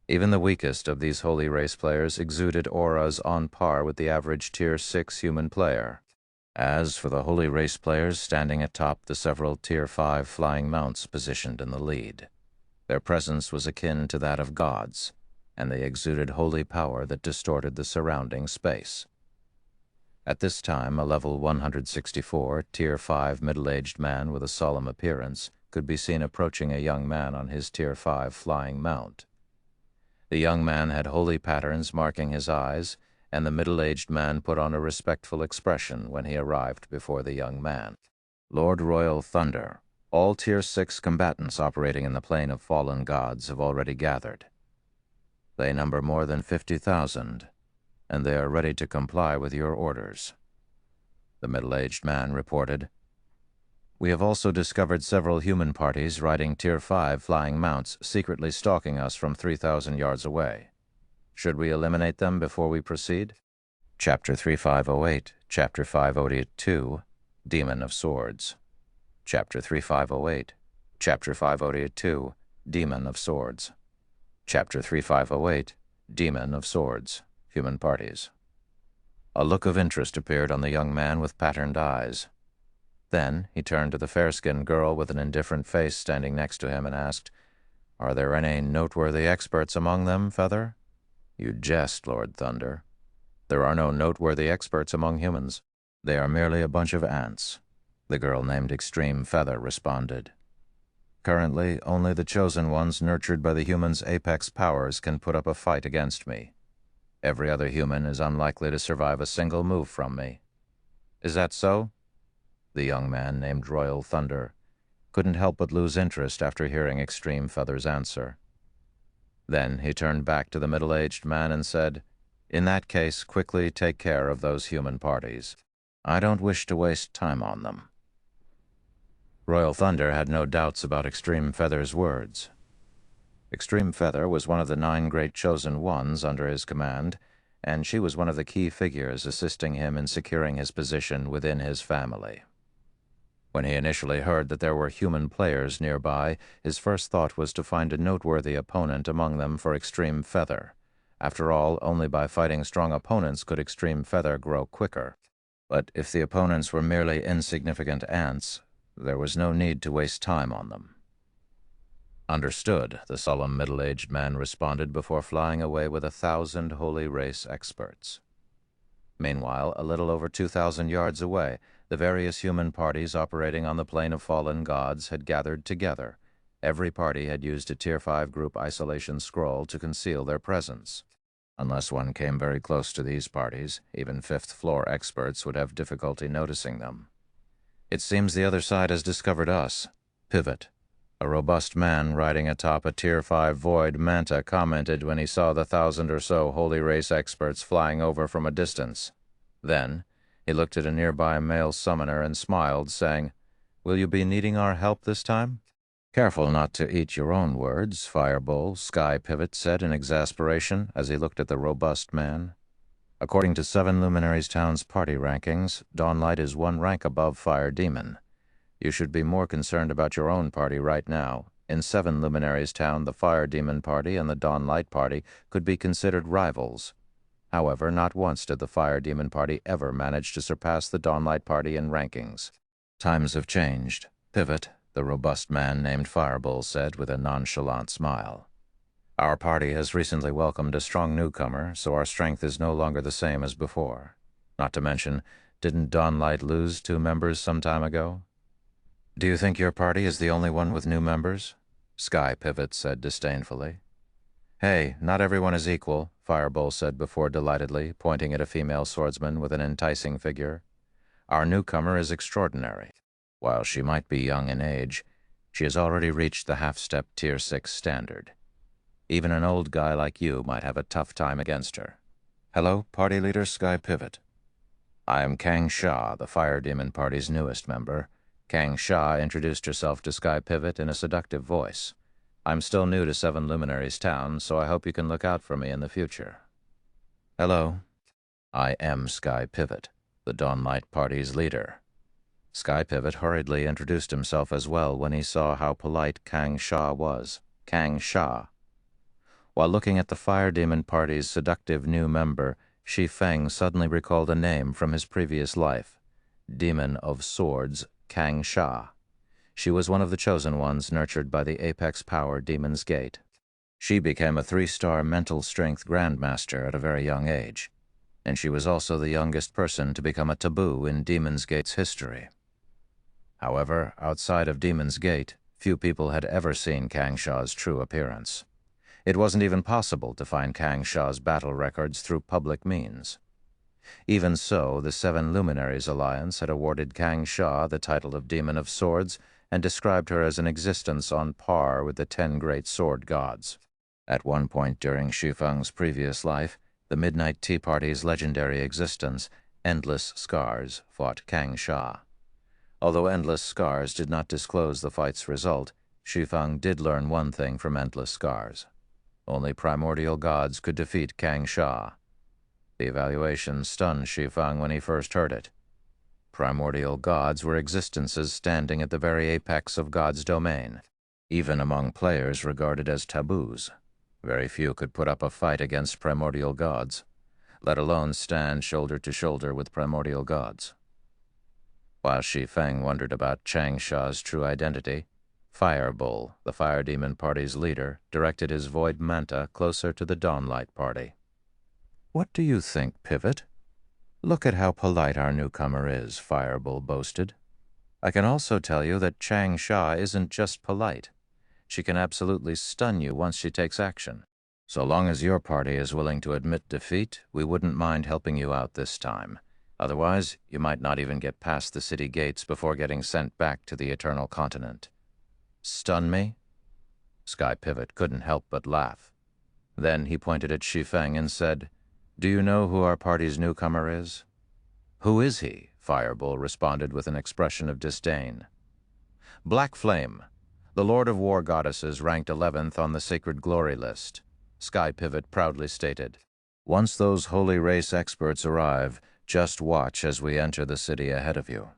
A: Even the weakest of these holy race players exuded auras on par with the average Tier 6 human player. As for the holy race players standing atop the several Tier 5 flying mounts positioned in the lead, their presence was akin to that of gods, and they exuded holy power that distorted the surrounding space. At this time, a level 164, Tier 5 middle-aged man with a solemn appearance could be seen approaching a young man on his Tier 5 flying mount. The young man had holy patterns marking his eyes, and the middle-aged man put on a respectful expression when he arrived before the young man. Lord Royal Thunder, all Tier 6 combatants operating in the plane of fallen gods have already gathered. They number more than 50,000, and they are ready to comply with your orders. The middle-aged man reported. We have also discovered several human parties riding Tier 5 flying mounts secretly stalking us from 3,000 yards away. Should we eliminate them before we proceed? Chapter 3508, Chapter 502, Demon of Swords. Chapter 3508, Chapter 502, Demon of Swords. Chapter 3508, Demon of Swords. Human parties. A look of interest appeared on the young man with patterned eyes. Then he turned to the fair-skinned girl with an indifferent face standing next to him and asked, Are there any noteworthy experts among them, Feather? You jest, Lord Thunder. There are no noteworthy experts among humans. They are merely a bunch of ants. The girl named Extreme Feather responded. Currently, only the chosen ones nurtured by the humans' apex powers can put up a fight against me. Every other human is unlikely to survive a single move from me. Is that so? The young man named Royal Thunder couldn't help but lose interest after hearing Extreme Feather's answer. Then he turned back to the middle-aged man and said, In that case, quickly take care of those human parties. I don't wish to waste time on them. Royal Thunder had no doubts about Extreme Feather's words. Extreme Feather was one of the 9 great chosen ones under his command, and she was one of the key figures assisting him in securing his position within his family. When he initially heard that there were human players nearby, his first thought was to find a noteworthy opponent among them for Extreme Feather. After all, only by fighting strong opponents could Extreme Feather grow quicker. But if the opponents were merely insignificant ants, there was no need to waste time on them. Understood, the solemn middle-aged man responded before flying away with 1,000 holy race experts. Meanwhile, a little over 2,000 yards away, the various human parties operating on the plane of fallen gods had gathered together. Every party had used a Tier 5 group isolation scroll to conceal their presence. Unless one came very close to these parties, even 5th-floor experts would have difficulty noticing them. It seems the other side has discovered us. Pivot. A robust man riding atop a Tier 5 void manta commented when he saw the 1,000 or so holy race experts flying over from a distance. Then, he looked at a nearby male summoner and smiled, saying, Will you be needing our help this time? Careful not to eat your own words, Fireball, Sky Pivot said in exasperation as he looked at the robust man. According to 7 Luminaries Town's party rankings, Dawnlight is 1 rank above Fire Demon. You should be more concerned about your own party right now. In 7 Luminaries Town, the Fire Demon Party and the Dawnlight Party could be considered rivals. However, not once did the Fire Demon Party ever manage to surpass the Dawnlight Party in rankings. Times have changed. Pivot, the robust man named Fireball said with a nonchalant smile. Our party has recently welcomed a strong newcomer, so our strength is no longer the same as before. Not to mention, didn't Dawnlight lose 2 members some time ago? Do you think your party is the only one with new members? Sky Pivot said disdainfully. Hey, not everyone is equal, Fireball said before delightedly, pointing at a female swordsman with an enticing figure. Our newcomer is extraordinary. While she might be young in age, she has already reached the half-step Tier 6 standard. Even an old guy like you might have a tough time against her. Hello, party leader Sky Pivot. I am Kang Sha, the Fire Demon Party's newest member. Kang Sha introduced herself to Sky Pivot in a seductive voice. I'm still new to Seven Luminaries Town, so I hope you can look out for me in the future. Hello. I am Sky Pivot, the Dawnlight Party's leader. Sky Pivot hurriedly introduced himself as well when he saw how polite Kang Sha was. Kang Sha. While looking at the Fire Demon Party's seductive new member, Shi Feng suddenly recalled a name from his previous life. Demon of Swords, Kang Sha. She was one of the chosen ones nurtured by the apex power Demon's Gate. She became a 3-star mental strength grandmaster at a very young age, and she was also the youngest person to become a taboo in Demon's Gate's history. However, outside of Demon's Gate, few people had ever seen Kang Sha's true appearance. It wasn't even possible to find Kang Sha's battle records through public means. Even so, the Seven Luminaries Alliance had awarded Kang Sha the title of Demon of Swords and described her as an existence on par with the 10 great sword gods. At one point during Shi Feng's previous life, the Midnight Tea Party's legendary existence, Endless Scars, fought Kang Sha. Although Endless Scars did not disclose the fight's result, Shi Feng did learn one thing from Endless Scars. Only primordial gods could defeat Kang Sha. The evaluation stunned Shi Feng when he first heard it. Primordial gods were existences standing at the very apex of God's domain, even among players regarded as taboos. Very few could put up a fight against primordial gods, let alone stand shoulder to shoulder with primordial gods. While Shi Feng wondered about Kang Sha's true identity, Firebull, the Fire Demon Party's leader, directed his Void Manta closer to the Dawnlight Party. "What do you think, Pivot? Look at how polite our newcomer is," Firebull boasted. "I can also tell you that Kang Sha isn't just polite. She can absolutely stun you once she takes action. So long as your party is willing to admit defeat, we wouldn't mind helping you out this time. Otherwise, you might not even get past the city gates before getting sent back to the Eternal Continent." "Stun me?" Sky Pivot couldn't help but laugh. Then he pointed at Shi Feng and said, "Do you know who our party's newcomer is?" "Who is he?" Firebull responded with an expression of disdain. "Black Flame, the Lord of War Goddesses, ranked 11th on the Sacred Glory list," Sky Pivot proudly stated. "Once those holy race experts arrive, just watch as we enter the city ahead of you."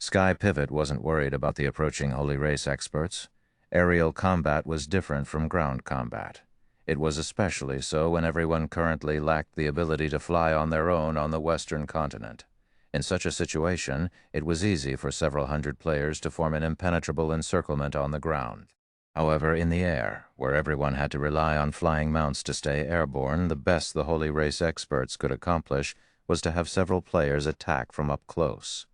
A: Sky Pivot wasn't worried about the approaching holy race experts. Aerial combat was different from ground combat. It was especially so when everyone currently lacked the ability to fly on their own on the Western continent. In such a situation, it was easy for several hundred players to form an impenetrable encirclement on the ground. However, in the air, where everyone had to rely on flying mounts to stay airborne, the best the holy race experts could accomplish was to have several players attack from up close.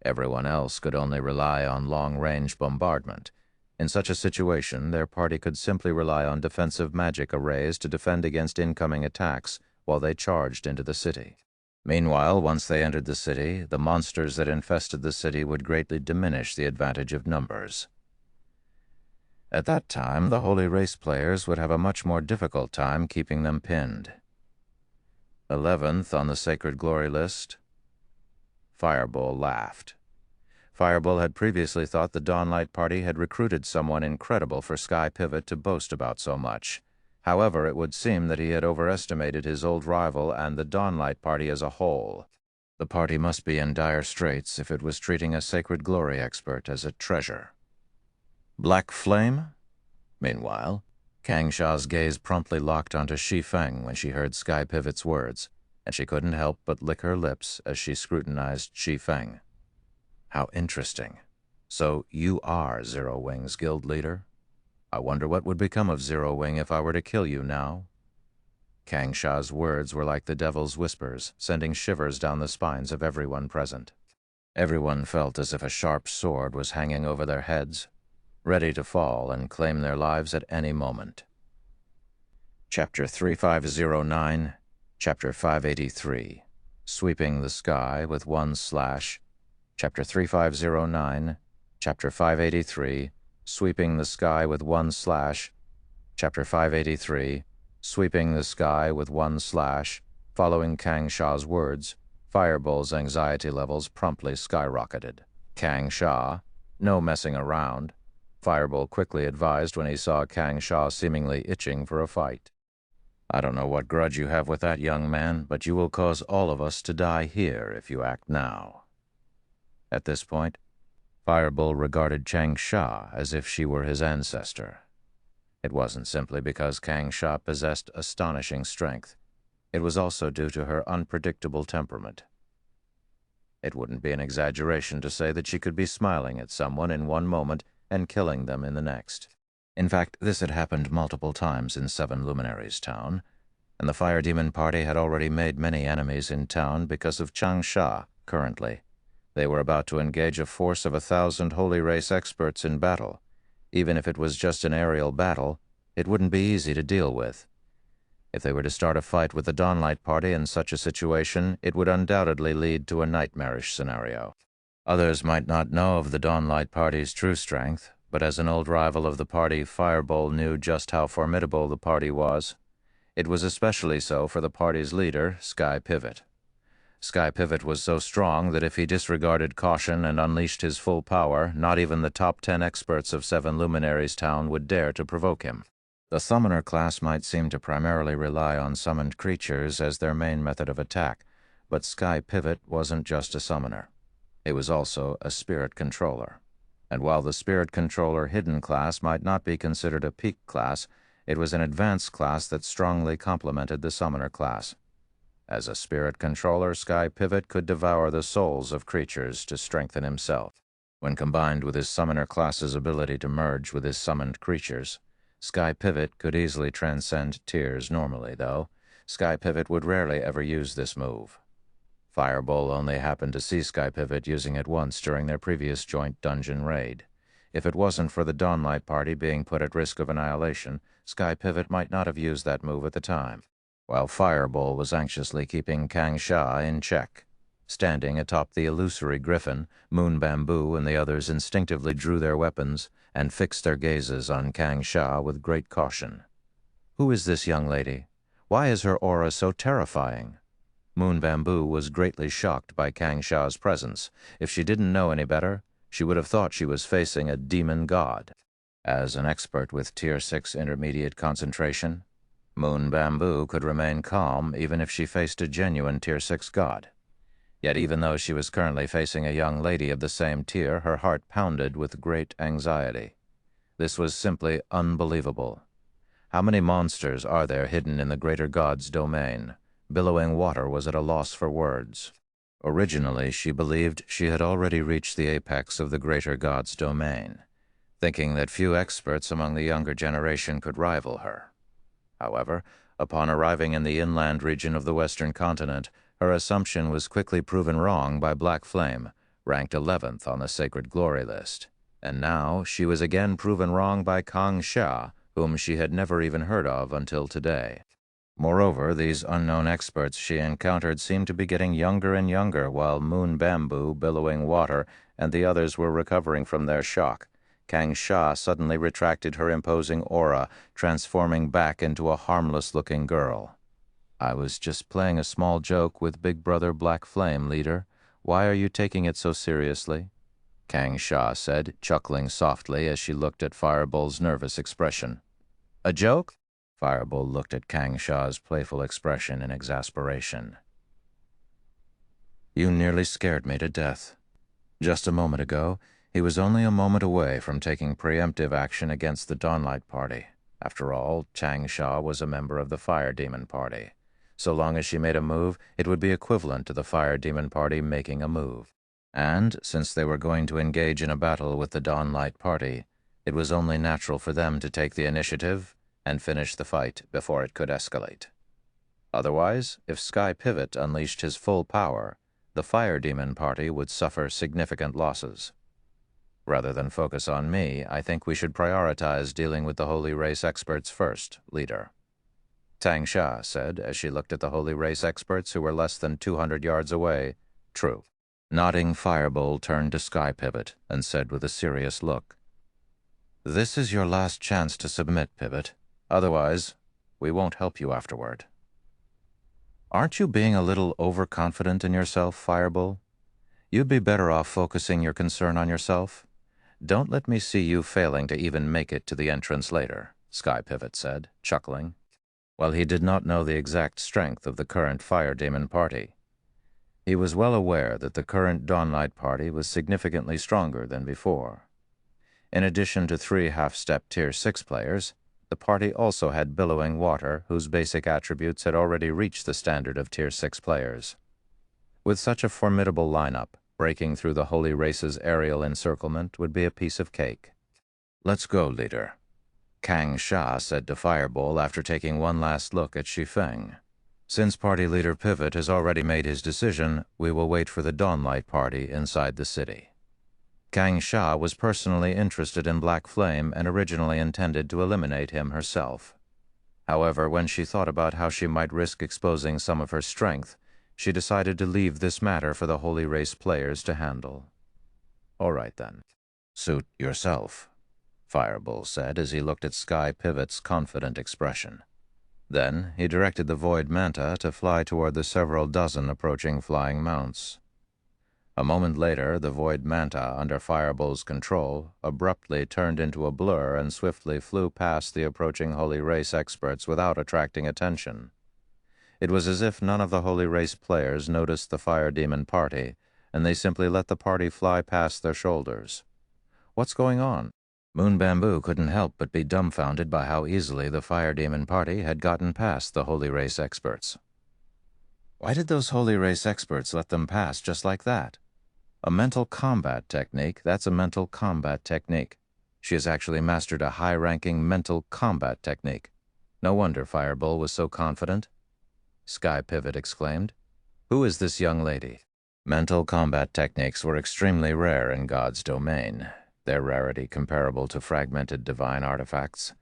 A: Everyone else could only rely on long-range bombardment. In such a situation, their party could simply rely on defensive magic arrays to defend against incoming attacks while they charged into the city. Meanwhile, once they entered the city, the monsters that infested the city would greatly diminish the advantage of numbers. At that time, the Holy Race players would have a much more difficult time keeping them pinned. 11th on the Sacred Glory list? Firebull laughed. Firebull had previously thought the Dawnlight Party had recruited someone incredible for Sky Pivot to boast about so much. However, it would seem that he had overestimated his old rival and the Dawnlight Party as a whole. The party must be in dire straits if it was treating a Sacred Glory expert as a treasure. Black Flame? Meanwhile, Kang Sha's gaze promptly locked onto Shi Feng when she heard Sky Pivot's words, and she couldn't help but lick her lips as she scrutinized Shi Feng. "How interesting. So you are Zero Wing's guild leader? I wonder what would become of Zero Wing if I were to kill you now?" Kang Sha's words were like the devil's whispers, sending shivers down the spines of everyone present. Everyone felt as if a sharp sword was hanging over their heads, ready to fall and claim their lives at any moment. Chapter 3509, Chapter 583, Sweeping the Sky with One Slash. Chapter 3509, Chapter 583, Sweeping the Sky with One Slash. Chapter 583, Sweeping the sky with one slash, following Kang Sha's words, Fireball's anxiety levels promptly skyrocketed. Kang Sha, no messing around, Fireball quickly advised when he saw Kang Sha seemingly itching for a fight. I don't know what grudge you have with that young man, but you will cause all of us to die here if you act now. At this point, Fireball regarded Kang Sha as if she were his ancestor. It wasn't simply because Kang Sha possessed astonishing strength. It was also due to her unpredictable temperament. It wouldn't be an exaggeration to say that she could be smiling at someone in one moment and killing them in the next. In fact, this had happened multiple times in Seven Luminaries Town, and the Fire Demon Party had already made many enemies in town because of Kang Sha. Currently, they were about to engage a force of 1,000 Holy Race experts in battle. Even if it was just an aerial battle, it wouldn't be easy to deal with. If they were to start a fight with the Dawnlight Party in such a situation, it would undoubtedly lead to a nightmarish scenario. Others might not know of the Dawnlight Party's true strength, but as an old rival of the party, Fireball knew just how formidable the party was. It was especially so for the party's leader, Sky Pivot. Sky Pivot was so strong that if he disregarded caution and unleashed his full power, not even the top 10 experts of Seven Luminaries Town would dare to provoke him. The Summoner class might seem to primarily rely on summoned creatures as their main method of attack, but Sky Pivot wasn't just a summoner. It was also a spirit controller. And while the spirit controller hidden class might not be considered a peak class, it was an advanced class that strongly complemented the summoner class. As a spirit controller, Sky Pivot could devour the souls of creatures to strengthen himself. When combined with his summoner class's ability to merge with his summoned creatures, Sky Pivot could easily transcend tiers normally, though. Sky Pivot would rarely ever use this move. Fireball only happened to see Sky Pivot using it once during their previous joint dungeon raid. If it wasn't for the Dawnlight Party being put at risk of annihilation, Sky Pivot might not have used that move at the time. While Fireball was anxiously keeping Kang Sha in check. Standing atop the illusory griffin, Moon Bamboo and the others instinctively drew their weapons and fixed their gazes on Kang Sha with great caution. Who is this young lady? Why is her aura so terrifying? Moon Bamboo was greatly shocked by Kang Sha's presence. If she didn't know any better, she would have thought she was facing a demon god. As an expert with Tier 6 intermediate concentration, Moon Bamboo could remain calm even if she faced a genuine Tier 6 god. Yet even though she was currently facing a young lady of the same tier, her heart pounded with great anxiety. This was simply unbelievable. How many monsters are there hidden in the greater god's domain? Billowing Water was at a loss for words. Originally, she believed she had already reached the apex of the greater god's domain, thinking that few experts among the younger generation could rival her. However, upon arriving in the inland region of the western continent, her assumption was quickly proven wrong by Black Flame, ranked 11th on the Sacred Glory list. And now she was again proven wrong by Kang Sha, whom she had never even heard of until today. Moreover, these unknown experts she encountered seemed to be getting younger and younger while Moon Bamboo, Billowing Water, and the others were recovering from their shock. Kang Sha suddenly retracted her imposing aura, transforming back into a harmless-looking girl. I was just playing a small joke with Big Brother Black Flame, leader. Why are you taking it so seriously? Kang Sha said, chuckling softly as she looked at Fireball's nervous expression. A joke? Fireball looked at Kang Sha's playful expression in exasperation. You nearly scared me to death. Just a moment ago, he was only a moment away from taking preemptive action against the Dawnlight Party. After all, Kang Sha was a member of the Fire Demon Party. So long as she made a move, it would be equivalent to the Fire Demon Party making a move. And, since they were going to engage in a battle with the Dawnlight Party, it was only natural for them to take the initiative and finish the fight before it could escalate. Otherwise, if Sky Pivot unleashed his full power, the Fire Demon Party would suffer significant losses. Rather than focus on me, I think we should prioritize dealing with the Holy Race experts first, leader. Kang Sha said as she looked at the Holy Race experts who were less than 200 yards away. True. Nodding, Fireball turned to Sky Pivot and said with a serious look, This is your last chance to submit, Pivot. Otherwise, We won't help you afterward." "Aren't you being a little overconfident in yourself, Fireball? You'd be better off focusing your concern on yourself. Don't let me see you failing to even make it to the entrance later," Sky Pivot said, chuckling. While he did not know the exact strength of the current Fire Demon party, he was well aware that the current Dawnlight party was significantly stronger than before. In addition to 3 half-step Tier 6 players, the party also had Billowing Water, whose basic attributes had already reached the standard of Tier 6 players. With such a formidable lineup, breaking through the Holy Race's aerial encirclement would be a piece of cake. "Let's go, leader," Kang Sha said to Fireball after taking one last look at Shi Feng. "Since party leader Pivot has already made his decision, we will wait for the Dawnlight party inside the city." Kang Sha was personally interested in Black Flame and originally intended to eliminate him herself. However, when she thought about how she might risk exposing some of her strength, she decided to leave this matter for the Holy Race players to handle. "All right, then. Suit yourself," Fireball said as he looked at Sky Pivot's confident expression. Then he directed the Void Manta to fly toward the several dozen approaching flying mounts. A moment later, the Void Manta, under Fireball's control, abruptly turned into a blur and swiftly flew past the approaching Holy Race experts without attracting attention. It was as if none of the Holy Race players noticed the Fire Demon party, and they simply let the party fly past their shoulders. "What's going on?" Moon Bamboo couldn't help but be dumbfounded by how easily the Fire Demon party had gotten past the Holy Race experts. Why did those Holy Race experts let them pass just like that? A mental combat technique, that's a mental combat technique. She has actually mastered a high-ranking mental combat technique. No wonder Fireball was so confident. Sky Pivot exclaimed. "Who is this young lady?" Mental combat techniques were extremely rare in God's domain, their rarity comparable to fragmented divine artifacts.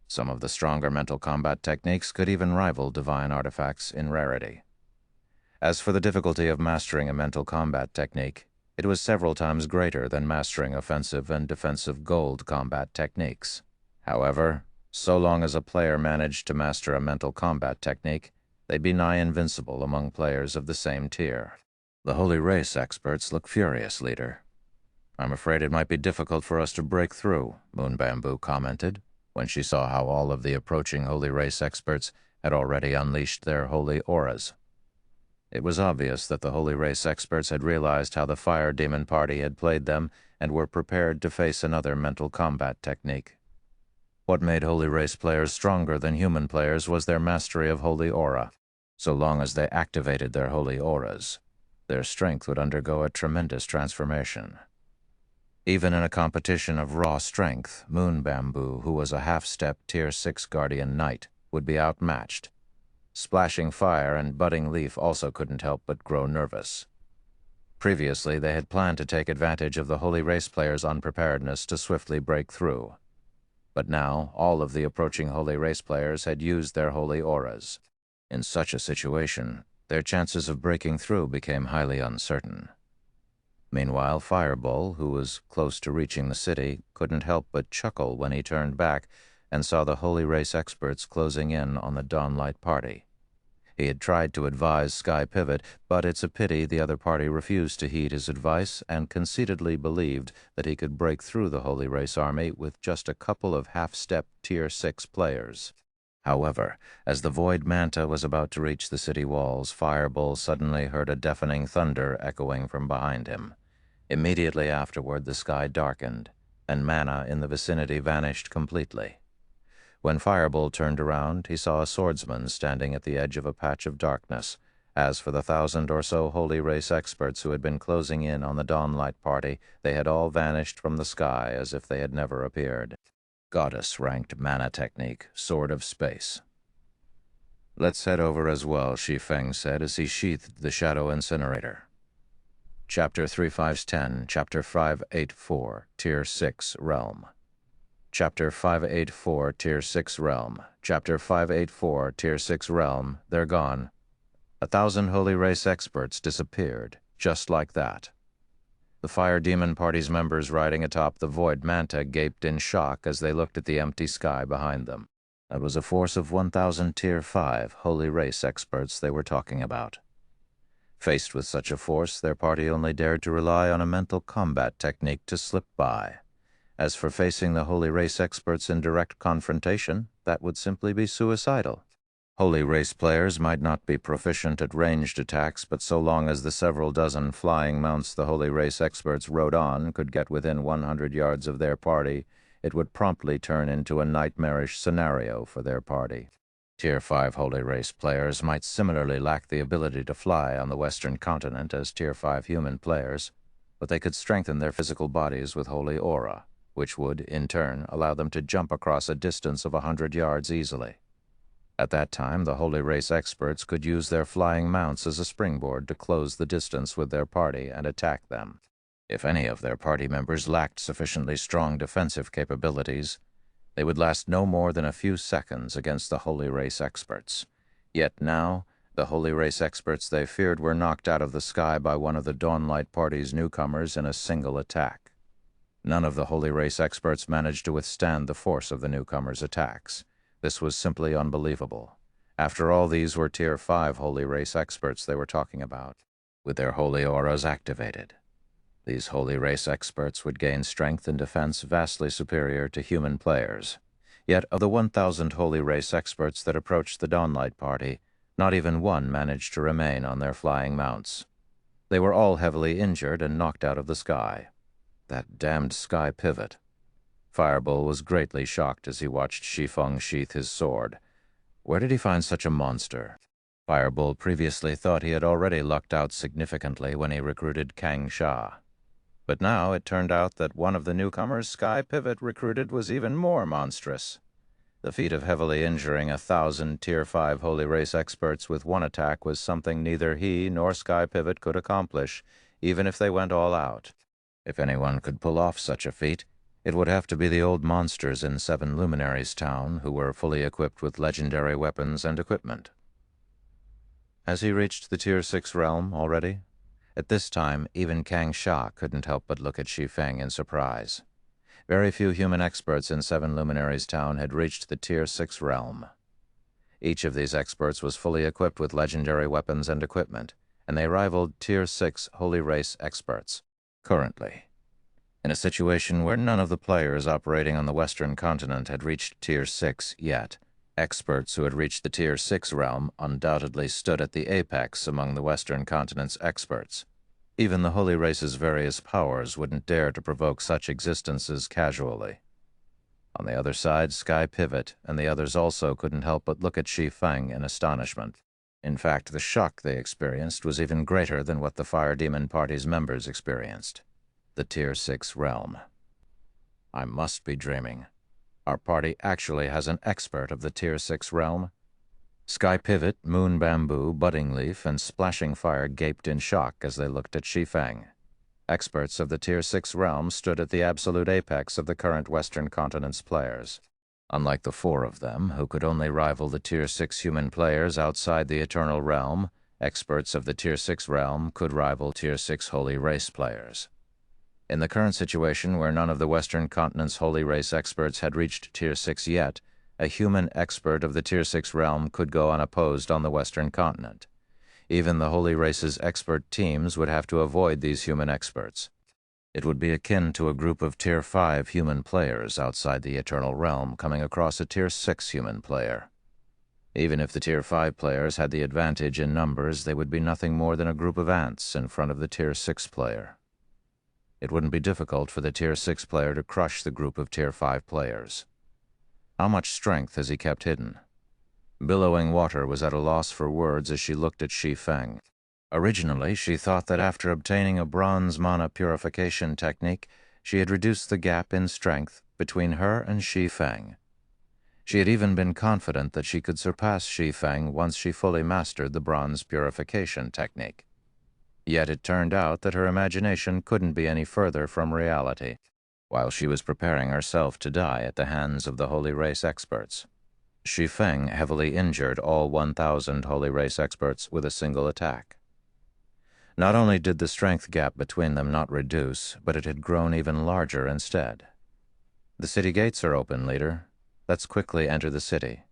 A: Some of the stronger mental combat techniques could even rival divine artifacts in rarity. As for the difficulty of mastering a mental combat technique, it was several times greater than mastering offensive and defensive gold combat techniques. However, so long as a player managed to master a mental combat technique, they'd be nigh invincible among players of the same tier. "The Holy Race experts look furious, leader. I'm afraid it might be difficult for us to break through," Moon Bamboo commented, when she saw how all of the approaching Holy Race experts had already unleashed their holy auras. It was obvious that the Holy Race experts had realized how the Fire Demon party had played them and were prepared to face another mental combat technique. What made Holy Race players stronger than human players was their mastery of Holy Aura. So long as they activated their Holy Auras, their strength would undergo a tremendous transformation. Even in a competition of raw strength, Moon Bamboo, who was a half-step Tier 6 Guardian Knight, would be outmatched. Splashing Fire and Budding Leaf also couldn't help but grow nervous. Previously, they had planned to take advantage of the Holy Race players' unpreparedness to swiftly break through. But now, all of the approaching Holy Race players had used their Holy Auras. In such a situation, their chances of breaking through became highly uncertain. Meanwhile, Fireball, who was close to reaching the city, couldn't help but chuckle when he turned back and saw the Holy Race experts closing in on the Dawnlight party. He had tried to advise Sky Pivot, but it's a pity the other party refused to heed his advice and conceitedly believed that he could break through the Holy Race army with just a couple of half-step Tier 6 players. However, as the Void Manta was about to reach the city walls, Fireball suddenly heard a deafening thunder echoing from behind him. Immediately afterward, the sky darkened, and mana in the vicinity vanished completely. When Fireball turned around, he saw a swordsman standing at the edge of a patch of darkness. As for the 1,000 or so Holy Race experts who had been closing in on the Dawnlight party, they had all vanished from the sky as if they had never appeared. Goddess-ranked mana technique, Sword of Space. "Let's head over as well," Shi Feng said as he sheathed the Shadow Incinerator. Chapter 3510, Chapter 584, Tier 6 Realm. Chapter 584, Tier 6 Realm. Chapter 584, Tier 6 Realm. They're gone. 1,000 Holy Race experts disappeared, just like that. The Fire Demon party's members riding atop the Void Manta gaped in shock as they looked at the empty sky behind them. That was a force of 1,000 Tier 5 Holy Race experts they were talking about. Faced with such a force, their party only dared to rely on a mental combat technique to slip by. As for facing the Holy Race experts in direct confrontation, that would simply be suicidal. Holy Race players might not be proficient at ranged attacks, but so long as the several dozen flying mounts the Holy Race experts rode on could get within 100 yards of their party, it would promptly turn into a nightmarish scenario for their party. Tier 5 Holy Race players might similarly lack the ability to fly on the Western continent as Tier 5 human players, but they could strengthen their physical bodies with Holy Aura, which would, in turn, allow them to jump across a distance of 100 yards easily. At that time, the Holy Race experts could use their flying mounts as a springboard to close the distance with their party and attack them. If any of their party members lacked sufficiently strong defensive capabilities, they would last no more than a few seconds against the Holy Race experts. Yet now, the Holy Race experts they feared were knocked out of the sky by one of the Dawnlight Party's newcomers in a single attack. None of the Holy Race experts managed to withstand the force of the newcomers' attacks. This was simply unbelievable. After all, these were Tier 5 Holy Race experts they were talking about, with their holy auras activated. These Holy Race experts would gain strength and defense vastly superior to human players. Yet of the 1,000 Holy Race experts that approached the Dawnlight Party, not even one managed to remain on their flying mounts. They were all heavily injured and knocked out of the sky. That damned sky pivot. Firebull was greatly shocked as he watched Shi Feng sheath his sword. Where did he find such a monster? Firebull previously thought he had already lucked out significantly when he recruited Kang Sha. But now it turned out that one of the newcomers Sky Pivot recruited was even more monstrous. The feat of heavily injuring 1,000 Tier 5 Holy Race experts with one attack was something neither he nor Sky Pivot could accomplish, even if they went all out. If anyone could pull off such a feat, it would have to be the old monsters in Seven Luminaries Town who were fully equipped with legendary weapons and equipment. Has he reached the Tier 6 realm already? At this time, even Kang Sha couldn't help but look at Shi Feng in surprise. Very few human experts in Seven Luminaries Town had reached the Tier 6 realm. Each of these experts was fully equipped with legendary weapons and equipment, and they rivaled Tier 6 Holy Race experts. Currently, in a situation where none of the players operating on the Western continent had reached Tier 6 yet, experts who had reached the Tier 6 realm undoubtedly stood at the apex among the Western continent's experts. Even the Holy Race's various powers wouldn't dare to provoke such existences casually. On the other side, Sky Pivot and the others also couldn't help but look at Shi Feng in astonishment. In fact, the shock they experienced was even greater than what the Fire Demon Party's members experienced. The Tier 6 realm. I must be dreaming. Our party actually has an expert of the Tier 6 realm. Sky Pivot, Moon Bamboo, Budding Leaf, and Splashing Fire gaped in shock as they looked at Shi Feng. Experts of the Tier 6 realm stood at the absolute apex of the current Western continent's players. Unlike the four of them, who could only rival the Tier 6 human players outside the Eternal Realm, experts of the Tier 6 realm could rival Tier 6 Holy Race players. In the current situation where none of the Western continent's Holy Race experts had reached Tier 6 yet, a human expert of the Tier 6 realm could go unopposed on the Western continent. Even the Holy Race's expert teams would have to avoid these human experts. It would be akin to a group of Tier 5 human players outside the Eternal Realm coming across a Tier 6 human player. Even if the Tier 5 players had the advantage in numbers, they would be nothing more than a group of ants in front of the Tier 6 player. It wouldn't be difficult for the Tier 6 player to crush the group of Tier 5 players. How much strength has he kept hidden? Billowing Water was at a loss for words as she looked at Shi Feng. Originally, she thought that after obtaining a bronze mana purification technique, she had reduced the gap in strength between her and Shi Feng. She had even been confident that she could surpass Shi Feng once she fully mastered the bronze purification technique. Yet it turned out that her imagination couldn't be any further from reality, while she was preparing herself to die at the hands of the Holy Race experts. Shi Feng heavily injured all 1,000 Holy Race experts with a single attack. Not only did the strength gap between them not reduce, but it had grown even larger instead. The city gates are open, leader. Let's quickly enter the city.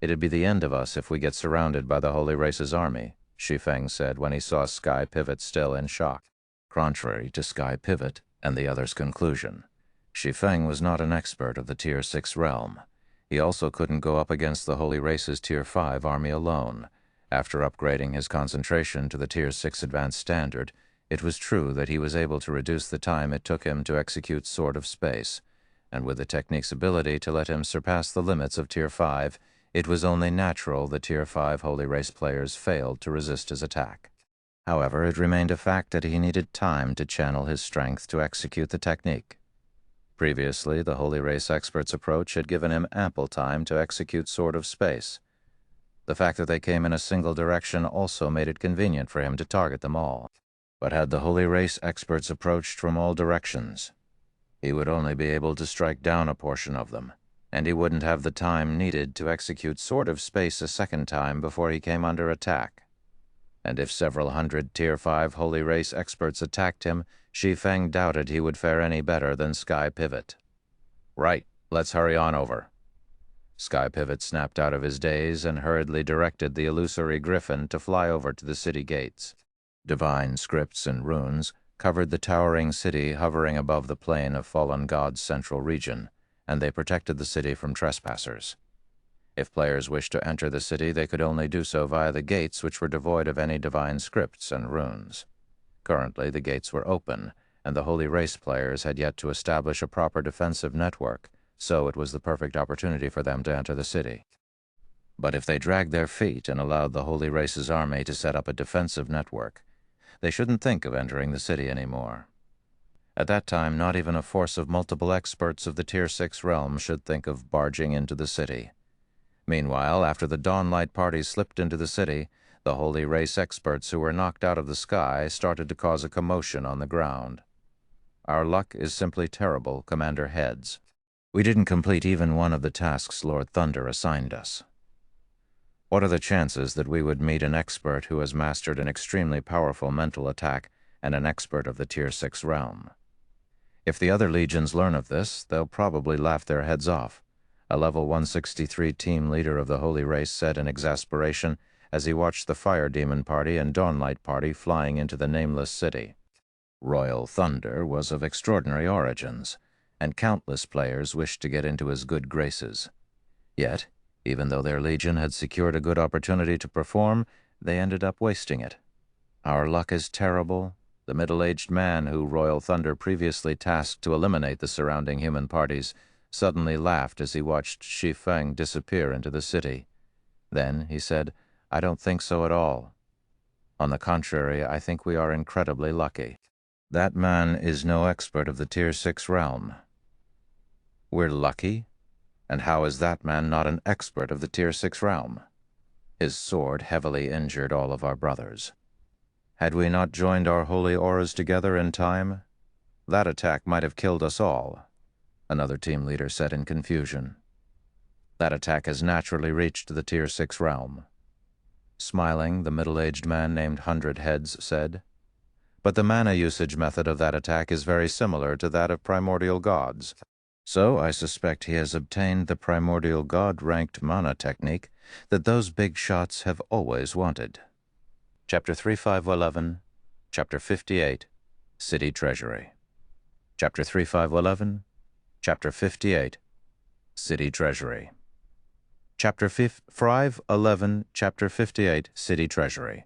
A: It'd be the end of us if we get surrounded by the Holy Race's army, Shi Feng said when he saw Sky Pivot still in shock. Contrary to Sky Pivot and the other's conclusion, Shi Feng was not an expert of the Tier 6 realm. He also couldn't go up against the Holy Race's Tier 5 army alone. After upgrading his concentration to the Tier 6 advanced standard, it was true that he was able to reduce the time it took him to execute Sword of Space, and with the technique's ability to let him surpass the limits of Tier 5, it was only natural the Tier 5 Holy Race players failed to resist his attack. However, it remained a fact that he needed time to channel his strength to execute the technique. Previously, the Holy Race expert's approach had given him ample time to execute Sword of Space. The fact that they came in a single direction also made it convenient for him to target them all. But had the Holy Race experts approached from all directions, he would only be able to strike down a portion of them, and he wouldn't have the time needed to execute Sword of Space a second time before he came under attack. And if several hundred Tier 5 Holy Race experts attacked him, Shi Feng doubted he would fare any better than Sky Pivot. Right, let's hurry on over. Sky Pivot snapped out of his daze and hurriedly directed the illusory griffin to fly over to the city gates. Divine scripts and runes covered the towering city hovering above the plane of fallen gods' central region, and they protected the city from trespassers. If players wished to enter the city, they could only do so via the gates, which were devoid of any divine scripts and runes. Currently, the gates were open, and the Holy Race players had yet to establish a proper defensive network, so it was the perfect opportunity for them to enter the city. But if they dragged their feet and allowed the Holy Race's army to set up a defensive network, they shouldn't think of entering the city anymore. At that time, not even a force of multiple experts of the Tier 6 realm should think of barging into the city. Meanwhile, after the Dawnlight party slipped into the city, the Holy Race experts who were knocked out of the sky started to cause a commotion on the ground. Our luck is simply terrible, Commander Heads. We didn't complete even one of the tasks Lord Thunder assigned us. What are the chances that we would meet an expert who has mastered an extremely powerful mental attack and an expert of the Tier 6 realm? If the other legions learn of this, they'll probably laugh their heads off, a level 163 team leader of the Holy Race said in exasperation as he watched the Fire Demon party and Dawnlight party flying into the nameless city. Royal Thunder was of extraordinary origins, and countless players wished to get into his good graces. Yet, even though their legion had secured a good opportunity to perform, they ended up wasting it. Our luck is terrible. The middle-aged man who Royal Thunder previously tasked to eliminate the surrounding human parties suddenly laughed as he watched Shi Feng disappear into the city. Then he said, "I don't think so at all. On the contrary, I think we are incredibly lucky. That man is no expert of the Tier 6 realm." We're lucky? And how is that man not an expert of the Tier 6 realm? His sword heavily injured all of our brothers. Had we not joined our holy auras together in time, that attack might have killed us all, another team leader said in confusion. That attack has naturally reached the Tier 6 realm. Smiling, the middle-aged man named Hundred Heads said, "But the mana usage method of that attack is very similar to that of primordial gods. So I suspect he has obtained the primordial god-ranked mana technique that those big shots have always wanted." Chapter 3511, Chapter 58, City Treasury. Chapter 3511, Chapter 58, City Treasury. Chapter 511, Chapter 58, City Treasury.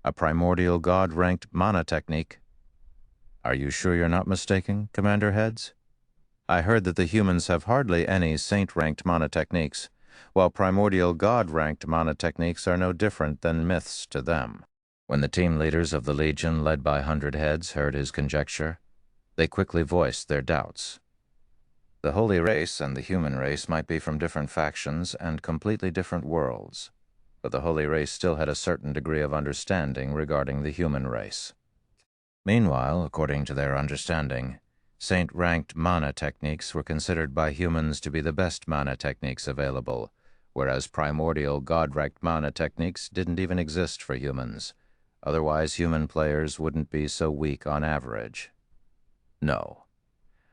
A: A primordial god-ranked mana technique. Are you sure you're not mistaken, Commander Heads? I heard that the humans have hardly any saint-ranked mana techniques, while primordial god-ranked mana techniques are no different than myths to them. When the team leaders of the Legion, led by Hundred Heads, heard his conjecture, they quickly voiced their doubts. The Holy Race and the human race might be from different factions and completely different worlds, but the Holy Race still had a certain degree of understanding regarding the human race. Meanwhile, according to their understanding, saint-ranked mana techniques were considered by humans to be the best mana techniques available, whereas primordial god-ranked mana techniques didn't even exist for humans. Otherwise, human players wouldn't be so weak on average. No.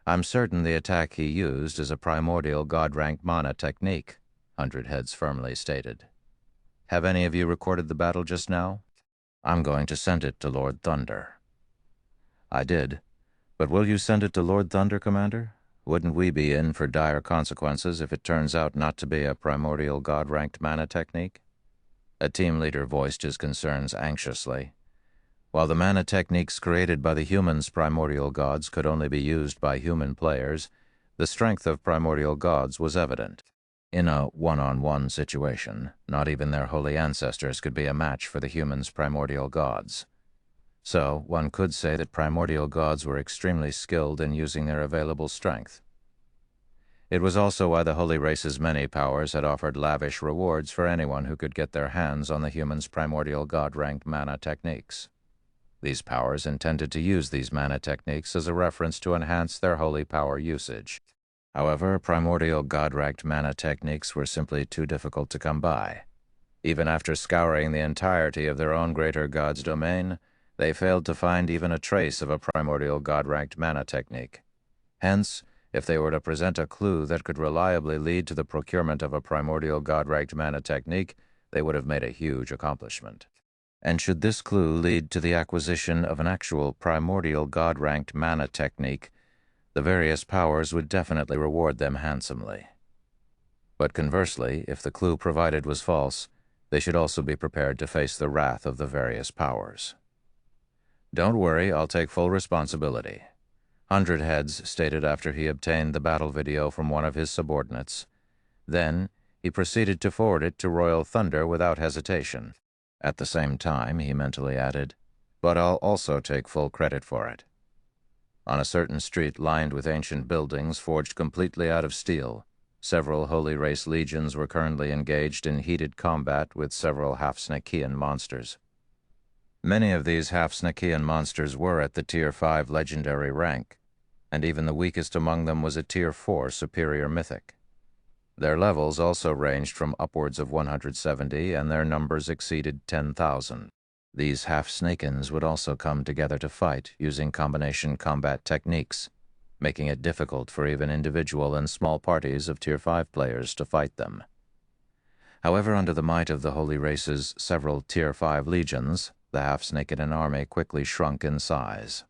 A: I'm certain the attack he used is a primordial god-ranked mana technique, 100 Heads firmly stated. Have any of you recorded the battle just now? I'm going to send it to Lord Thunder. I did. But will you send it to Lord Thunder, Commander? Wouldn't we be in for dire consequences if it turns out not to be a primordial god-ranked mana technique? A team leader voiced his concerns anxiously. While the mana techniques created by the humans' primordial gods could only be used by human players, the strength of primordial gods was evident. In a one-on-one situation, not even their holy ancestors could be a match for the humans' primordial gods. So, one could say that primordial gods were extremely skilled in using their available strength. It was also why the holy race's many powers had offered lavish rewards for anyone who could get their hands on the humans' primordial god-ranked mana techniques. These powers intended to use these mana techniques as a reference to enhance their holy power usage. However, primordial god-ranked mana techniques were simply too difficult to come by. Even after scouring the entirety of their own greater god's domain, they failed to find even a trace of a primordial god-ranked mana technique. Hence, if they were to present a clue that could reliably lead to the procurement of a primordial god-ranked mana technique, they would have made a huge accomplishment. And should this clue lead to the acquisition of an actual primordial god-ranked mana technique, the various powers would definitely reward them handsomely. But conversely, if the clue provided was false, they should also be prepared to face the wrath of the various powers. Don't worry, I'll take full responsibility, 100 Heads stated after he obtained the battle video from one of his subordinates. Then, he proceeded to forward it to Royal Thunder without hesitation. At the same time, he mentally added, "But I'll also take full credit for it." On a certain street lined with ancient buildings forged completely out of steel, several Holy Race legions were currently engaged in heated combat with several half-Snakean monsters. Many of these half-Snakean monsters were at the Tier 5 legendary rank, and even the weakest among them was a Tier 4 superior mythic. Their levels also ranged from upwards of 170, and their numbers exceeded 10,000. These half-Snakens would also come together to fight using combination combat techniques, making it difficult for even individual and small parties of Tier 5 players to fight them. However, under the might of the Holy Race's several Tier 5 legions, the half-Snaken army quickly shrunk in size.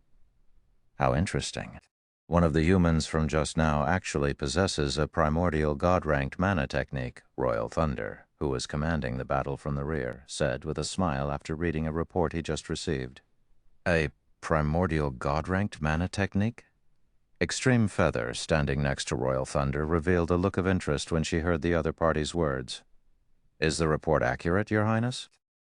A: How interesting. One of the humans from just now actually possesses a primordial god-ranked mana technique, Royal Thunder, who was commanding the battle from the rear, said with a smile after reading a report he just received. A primordial god-ranked mana technique? Extreme Feather, standing next to Royal Thunder, revealed a look of interest when she heard the other party's words. Is the report accurate, Your Highness?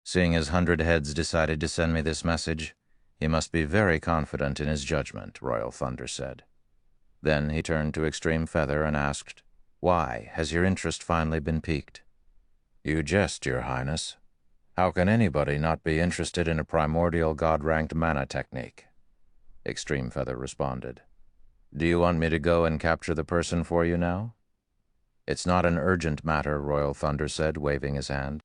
A: Seeing as 100 Heads decided to send me this message, he must be very confident in his judgment, Royal Thunder said. Then he turned to Extreme Feather and asked, "Why has your interest finally been piqued?" "You jest, Your Highness. How can anybody not be interested in a primordial god-ranked mana technique?" Extreme Feather responded. "Do you want me to go and capture the person for you now?" "It's not an urgent matter," Royal Thunder said, waving his hand.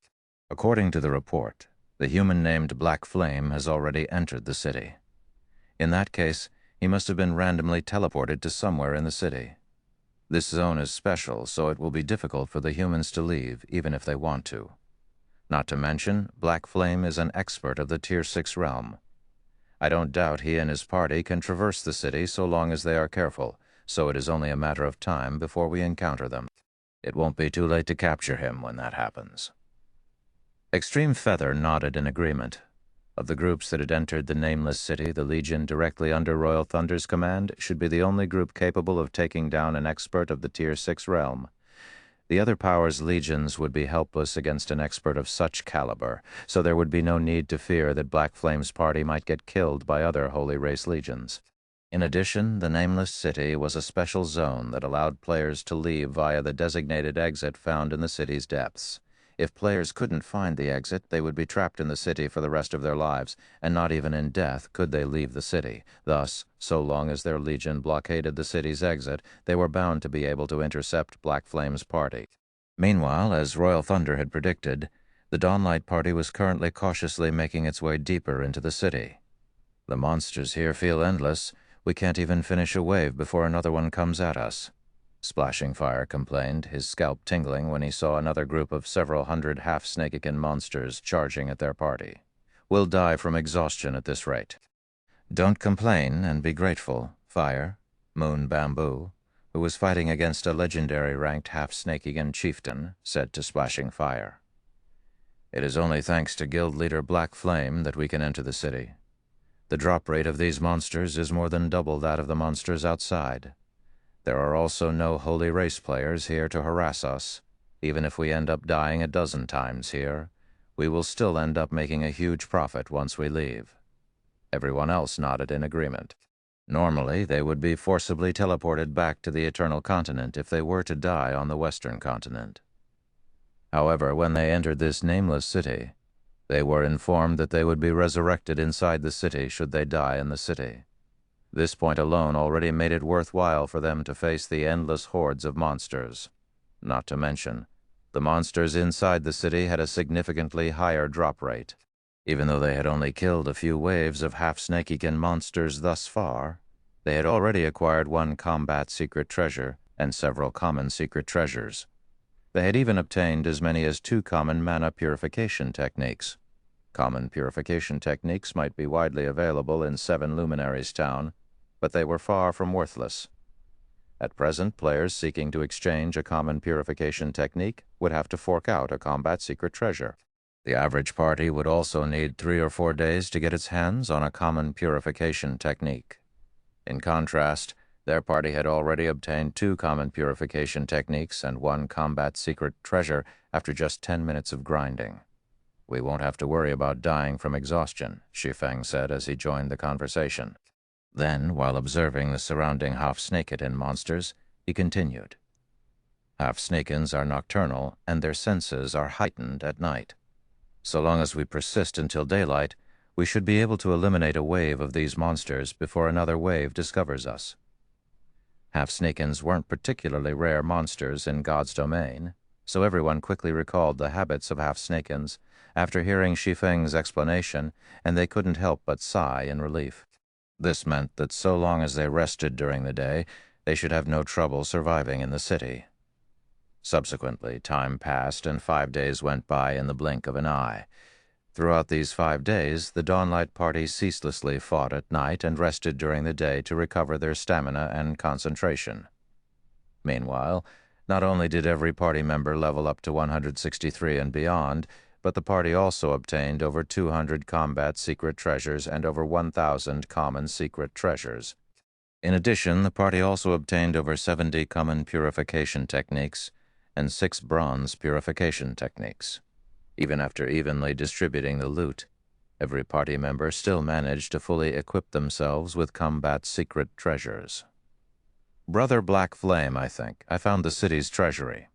A: "According to the report, the human named Black Flame has already entered the city. In that case, he must have been randomly teleported to somewhere in the city. This zone is special, so it will be difficult for the humans to leave, even if they want to. Not to mention, Black Flame is an expert of the Tier 6 realm. I don't doubt he and his party can traverse the city so long as they are careful, so it is only a matter of time before we encounter them. It won't be too late to capture him when that happens." Extreme Feather nodded in agreement. Of the groups that had entered the nameless city, the Legion directly under Royal Thunder's command should be the only group capable of taking down an expert of the Tier 6 realm. The other powers' legions would be helpless against an expert of such caliber, so there would be no need to fear that Black Flame's party might get killed by other Holy Race legions. In addition, the nameless city was a special zone that allowed players to leave via the designated exit found in the city's depths. If players couldn't find the exit, they would be trapped in the city for the rest of their lives, and not even in death could they leave the city. Thus, so long as their legion blockaded the city's exit, they were bound to be able to intercept Black Flame's party. Meanwhile, as Royal Thunder had predicted, the Dawnlight party was currently cautiously making its way deeper into the city. "The monsters here feel endless. We can't even finish a wave before another one comes at us. Splashing Fire complained, his scalp tingling when he saw another group of several hundred half-snakekin monsters charging at their party. We'll die from exhaustion at this rate. Don't complain and be grateful, Fire, Moon Bamboo, who was fighting against a legendary ranked half-snakekin chieftain, said to Splashing Fire. It is only thanks to guild leader Black Flame that we can enter the city. The drop rate of these monsters is more than double that of the monsters outside. There are also no holy race players here to harass us. Even if we end up dying a dozen times here, we will still end up making a huge profit once we leave. Everyone else nodded in agreement. Normally, they would be forcibly teleported back to the Eternal Continent if they were to die on the Western Continent. However, when they entered this nameless city, they were informed that they would be resurrected inside the city should they die in the city. This point alone already made it worthwhile for them to face the endless hordes of monsters. Not to mention, the monsters inside the city had a significantly higher drop rate. Even though they had only killed a few waves of half-snakekin monsters thus far, they had already acquired one combat secret treasure and several common secret treasures. They had even obtained as many as 2 common mana purification techniques. Common purification techniques might be widely available in 7 Luminaries Town, but they were far from worthless. At present, players seeking to exchange a common purification technique would have to fork out a combat secret treasure. The average party would also need 3 or 4 days to get its hands on a common purification technique. In contrast, their party had already obtained 2 common purification techniques and 1 combat secret treasure after just 10 minutes of grinding. We won't have to worry about dying from exhaustion, Shi Feng said as he joined the conversation. Then, while observing the surrounding half-snakekin monsters, he continued. Half-snakins are nocturnal, and their senses are heightened at night. So long as we persist until daylight, we should be able to eliminate a wave of these monsters before another wave discovers us. Half-snakins weren't particularly rare monsters in God's domain, so everyone quickly recalled the habits of half-snakins after hearing Shi Feng's explanation, and they couldn't help but sigh in relief. This meant that so long as they rested during the day, they should have no trouble surviving in the city. Subsequently, time passed and 5 days went by in the blink of an eye. Throughout these 5 days, the Dawnlight Party ceaselessly fought at night and rested during the day to recover their stamina and concentration. Meanwhile, not only did every party member level up to 163 and beyond, but the party also obtained over 200 combat secret treasures and over 1,000 common secret treasures. In addition, the party also obtained over 70 common purification techniques and 6 bronze purification techniques. Even after evenly distributing the loot, every party member still managed to fully equip themselves with combat secret treasures. Brother Black Flame, I think. I found the city's treasury.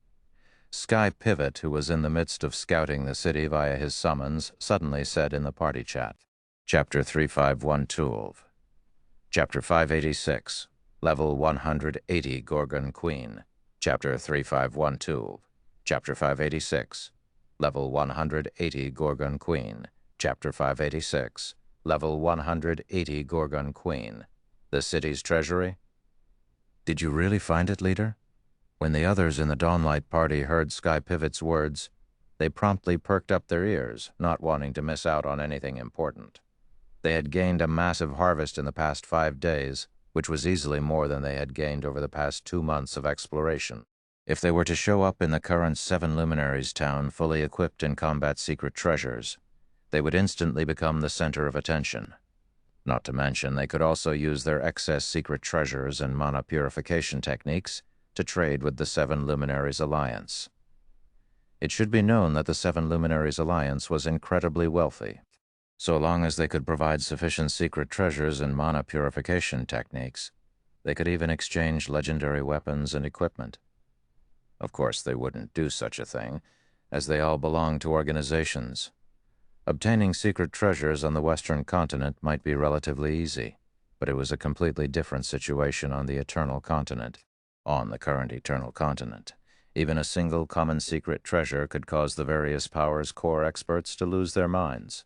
A: Sky Pivot, who was in the midst of scouting the city via his summons, suddenly said in the party chat. Chapter 35112. Chapter 586. Level 180 Gorgon Queen. Chapter 3512. Chapter 586. Level 180 Gorgon Queen. Chapter 586. Level 180 Gorgon Queen. The city's treasury? Did you really find it, leader? When the others in the Dawnlight Party heard Sky Pivot's words, they promptly perked up their ears, not wanting to miss out on anything important. They had gained a massive harvest in the past 5 days, which was easily more than they had gained over the past 2 months of exploration. If they were to show up in the current 7 Luminaries Town fully equipped in combat secret treasures, they would instantly become the center of attention. Not to mention, they could also use their excess secret treasures and mana purification techniques to trade with the 7 Luminaries Alliance. It should be known that the 7 Luminaries Alliance was incredibly wealthy. So long as they could provide sufficient secret treasures and mana purification techniques, they could even exchange legendary weapons and equipment. Of course, they wouldn't do such a thing, as they all belonged to organizations. Obtaining secret treasures on the Western Continent might be relatively easy, but it was a completely different situation on the Eternal Continent. On the current Eternal Continent, even a single common secret treasure could cause the various powers core experts to lose their minds.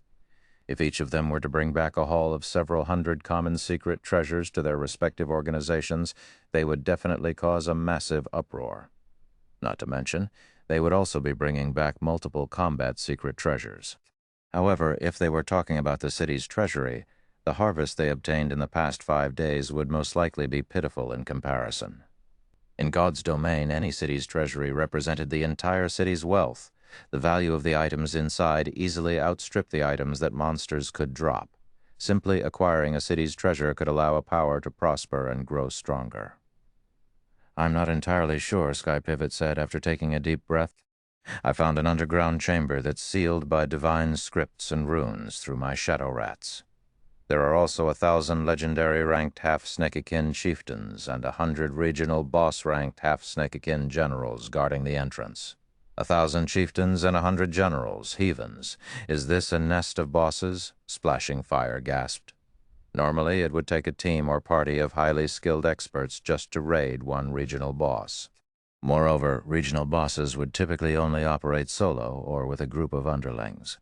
A: If each of them were to bring back a haul of several hundred common secret treasures to their respective organizations, they would definitely cause a massive uproar. Not to mention, they would also be bringing back multiple combat secret treasures. However, if they were talking about the city's treasury, the harvest they obtained in the past 5 days would most likely be pitiful in comparison. In God's domain, any city's treasury represented the entire city's wealth. The value of the items inside easily outstripped the items that monsters could drop. Simply acquiring a city's treasure could allow a power to prosper and grow stronger. "I'm not entirely sure," Sky Pivot said after taking a deep breath. "I found an underground chamber that's sealed by divine scripts and runes through my shadow rats. There are also 1,000 legendary ranked half-Snakekin chieftains and 100 regional boss-ranked half-Snakekin generals guarding the entrance. 1,000 chieftains and 100 generals, heathens. Is this a nest of bosses?" Splashing Fire gasped. "Normally, it would take a team or party of highly skilled experts just to raid one regional boss. Moreover, regional bosses would typically only operate solo or with a group of underlings.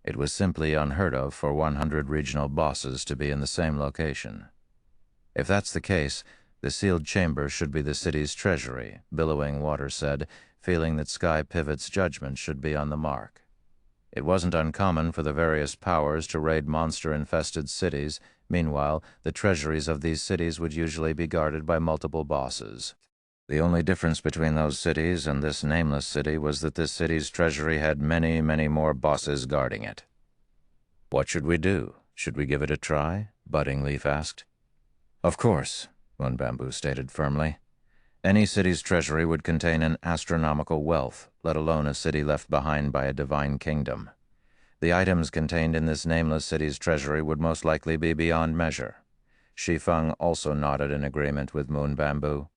A: It was simply unheard of for 100 regional bosses to be in the same location. If that's the case, the sealed chamber should be the city's treasury," Billowing Water said, feeling that Sky Pivot's judgment should be on the mark. It wasn't uncommon for the various powers to raid monster-infested cities. Meanwhile, the treasuries of these cities would usually be guarded by multiple bosses. The only difference between those cities and this nameless city was that this city's treasury had many, many more bosses guarding it. "What should we do? Should we give it a try?" Budding Leaf asked. "Of course," Moon Bamboo stated firmly. "Any city's treasury would contain an astronomical wealth, let alone a city left behind by a divine kingdom. The items contained in this nameless city's treasury would most likely be beyond measure." Shi Feng also nodded in agreement with Moon Bamboo,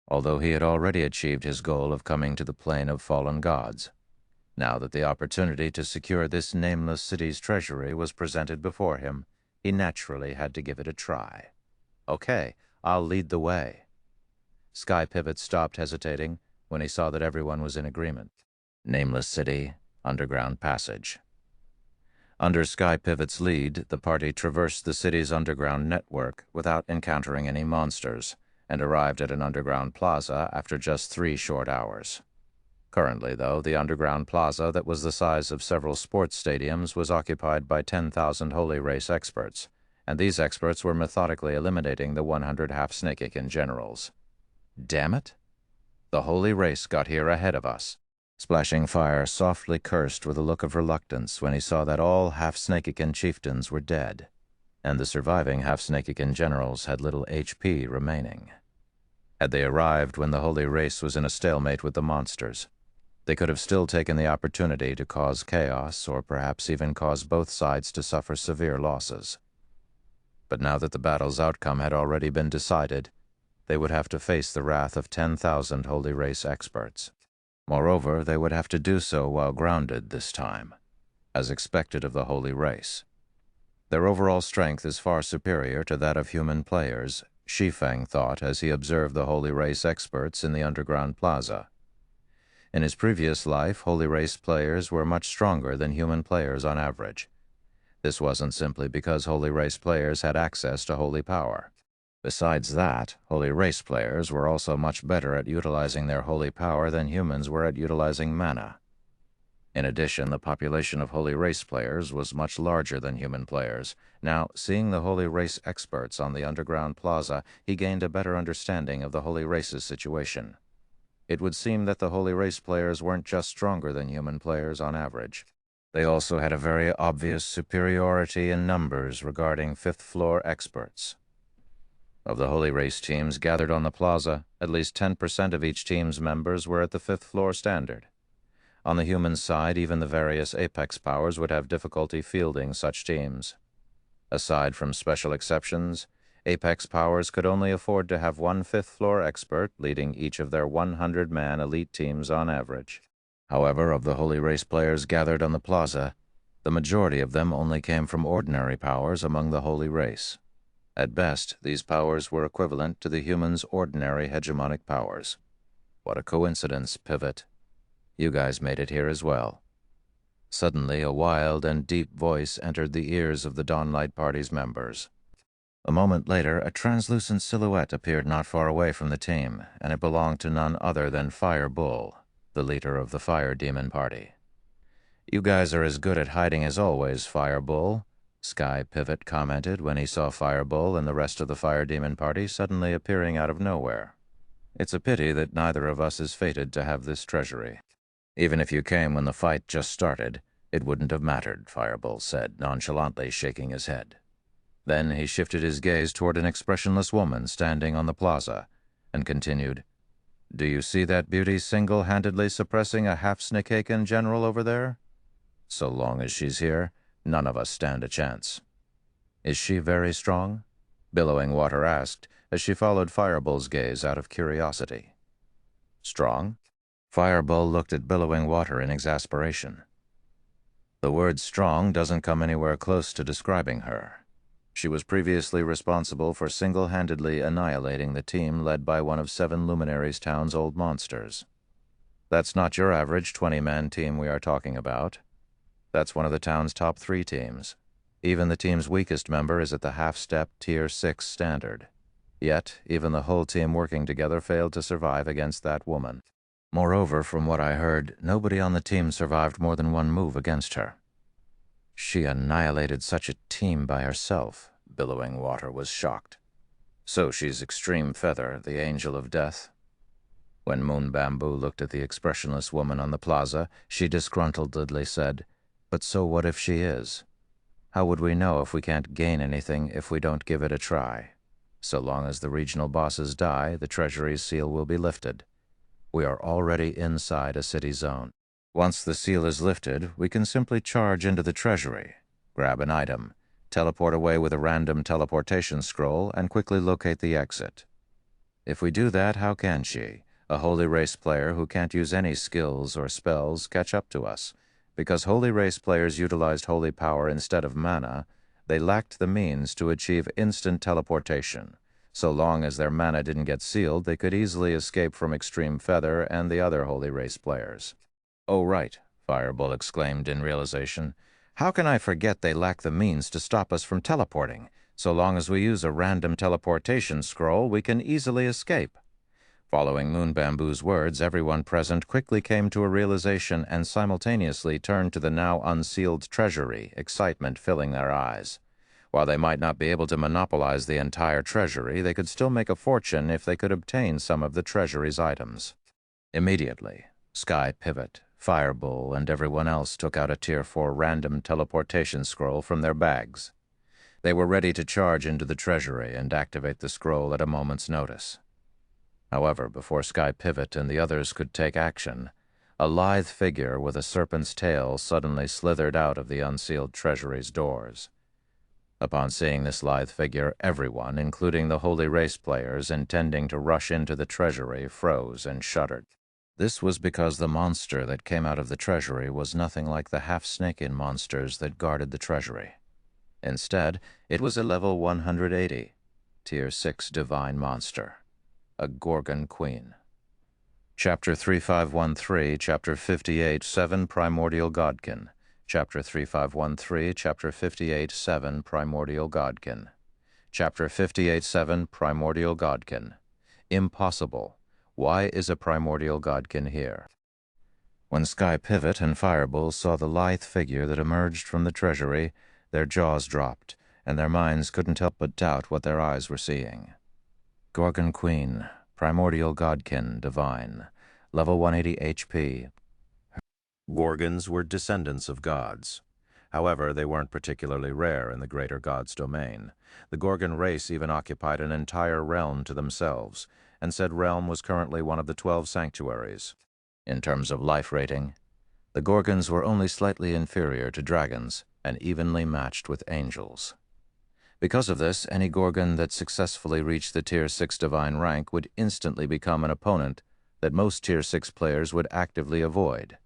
A: although he had already achieved his goal of coming to the plane of fallen gods. Now that the opportunity to secure this nameless city's treasury was presented before him, he naturally had to give it a try. "Okay, I'll lead the way." Sky Pivot stopped hesitating when he saw that everyone was in agreement. Nameless City, Underground Passage. Under Sky Pivot's lead, the party traversed the city's underground network without encountering any monsters, and arrived at an underground plaza after just 3 short hours. Currently, though, the underground plaza that was the size of several sports stadiums was occupied by 10,000 Holy Race experts, and these experts were methodically eliminating the 100 half-Snakekin generals. "Damn it! The Holy Race got here ahead of us." Splashing Fire softly cursed with a look of reluctance when he saw that all half-Snakekin chieftains were dead, and the surviving half-Snakekin generals had little HP remaining. Had they arrived when the Holy Race was in a stalemate with the monsters, they could have still taken the opportunity to cause chaos or perhaps even cause both sides to suffer severe losses. But now that the battle's outcome had already been decided, they would have to face the wrath of 10,000 Holy Race experts. Moreover, they would have to do so while grounded this time, as expected of the Holy Race. Their overall strength is far superior to that of human players, Shi Feng thought as he observed the Holy Race experts in the underground plaza. In his previous life, Holy Race players were much stronger than human players on average. This wasn't simply because Holy Race players had access to holy power. Besides that, Holy Race players were also much better at utilizing their holy power than humans were at utilizing mana. In addition, the population of Holy Race players was much larger than human players. Now, seeing the Holy Race experts on the underground plaza, he gained a better understanding of the Holy Race's situation. It would seem that the Holy Race players weren't just stronger than human players on average. They also had a very obvious superiority in numbers regarding fifth-floor experts. Of the Holy Race teams gathered on the plaza, at least 10% of each team's members were at the fifth-floor standard. On the human side, even the various Apex powers would have difficulty fielding such teams. Aside from special exceptions, Apex powers could only afford to have one fifth-floor expert leading each of their 100-man elite teams on average. However, of the Holy Race players gathered on the plaza, the majority of them only came from ordinary powers among the Holy Race. At best, these powers were equivalent to the humans' ordinary hegemonic powers. What a coincidence, Pivot. You guys made it here as well. Suddenly, a wild and deep voice entered the ears of the Dawnlight Party's members. A moment later, a translucent silhouette appeared not far away from the team, and it belonged to none other than Fire Bull, the leader of the Fire Demon Party. "You guys are as good at hiding as always, Fire Bull," Sky Pivot commented when he saw Fire Bull and the rest of the Fire Demon Party suddenly appearing out of nowhere. "It's a pity that neither of us is fated to have this treasury." "Even if you came when the fight just started, it wouldn't have mattered," Fire Bull said, nonchalantly shaking his head. Then he shifted his gaze toward an expressionless woman standing on the plaza and continued, "Do you see that beauty single-handedly suppressing a half-Sneakekan general over there? So long as she's here, none of us stand a chance." "Is she very strong?" Billowing Water asked as she followed Firebull's gaze out of curiosity. "Strong?" Firebull looked at Billowing Water in exasperation. "The word strong doesn't come anywhere close to describing her. She was previously responsible for single-handedly annihilating the team led by one of Seven Luminaries Town's old monsters. That's not your average 20-man team we are talking about. That's one of the town's top 3 teams. Even the team's weakest member is at the half-step Tier 6 standard. Yet, even the whole team working together failed to survive against that woman. Moreover, from what I heard, nobody on the team survived more than one move against her." "She annihilated such a team by herself," Billowing Water was shocked. "So she's Extreme Feather, the Angel of Death?" When Moon Bamboo looked at the expressionless woman on the plaza, she disgruntledly said, "But so what if she is? How would we know if we can't gain anything if we don't give it a try? So long as the regional bosses die, the Treasury's seal will be lifted. We are already inside a city zone. Once the seal is lifted, we can simply charge into the Treasury, grab an item, teleport away with a random teleportation scroll, and quickly locate the exit. If we do that, how can she, a Holy Race player who can't use any skills or spells, catch up to us? Because Holy Race players utilized Holy Power instead of mana, they lacked the means to achieve instant teleportation. So long as their mana didn't get sealed, they could easily escape from Extreme Feather and the other Holy Race players." "Oh, right," Firebull exclaimed in realization. "How can I forget they lack the means to stop us from teleporting? So long as we use a random teleportation scroll, we can easily escape." Following Moon Bamboo's words, everyone present quickly came to a realization and simultaneously turned to the now unsealed treasury, excitement filling their eyes. While they might not be able to monopolize the entire treasury, they could still make a fortune if they could obtain some of the treasury's items. Immediately, Sky Pivot, Firebull, and everyone else took out a Tier 4 random teleportation scroll from their bags. They were ready to charge into the treasury and activate the scroll at a moment's notice. However, before Sky Pivot and the others could take action, a lithe figure with a serpent's tail suddenly slithered out of the unsealed treasury's doors. Upon seeing this lithe figure, everyone, including the Holy Race players intending to rush into the treasury, froze and shuddered. This was because the monster that came out of the treasury was nothing like the half-Snakean monsters that guarded the treasury. Instead, it was a level 180, Tier 6 divine monster, a Gorgon Queen. Chapter 3513, Chapter 58, 7 Primordial Godkin. Chapter 3513, Chapter 58, 7 Primordial Godkin. Chapter 58, 7 Primordial Godkin. Impossible. Why is a Primordial Godkin here? When Sky Pivot and Firebull saw the lithe figure that emerged from the treasury, their jaws dropped, and their minds couldn't help but doubt what their eyes were seeing. Gorgon Queen, Primordial Godkin, Divine, level 180 HP. Gorgons were descendants of gods. However, they weren't particularly rare in the greater gods' domain. The Gorgon race even occupied an entire realm to themselves, and said realm was currently one of the 12 sanctuaries. In terms of life rating, the Gorgons were only slightly inferior to dragons and evenly matched with angels. Because of this, any Gorgon that successfully reached the Tier 6 divine rank would instantly become an opponent that most Tier 6 players would actively avoid.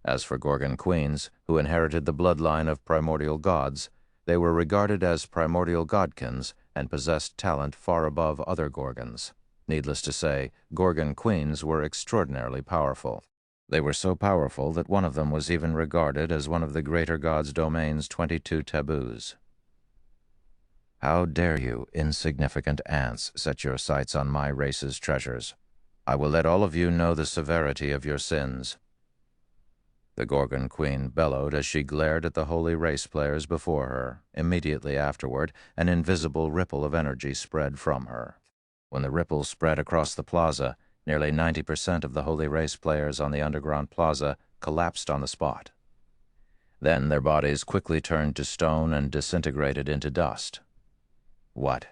A: As for Gorgon Queens, who inherited the bloodline of primordial gods, they were regarded as primordial godkins and possessed talent far above other Gorgons. Needless to say, Gorgon Queens were extraordinarily powerful. They were so powerful that one of them was even regarded as one of the greater god's domain's 22 taboos. How dare you, insignificant ants, set your sights on my race's treasures? I will let all of you know the severity of your sins. The Gorgon Queen bellowed as she glared at the holy race players before her. Immediately afterward, an invisible ripple of energy spread from her. When the ripple spread across the plaza, nearly 90% of the holy race players on the underground plaza collapsed on the spot. Then their bodies quickly turned to stone and disintegrated into dust. What?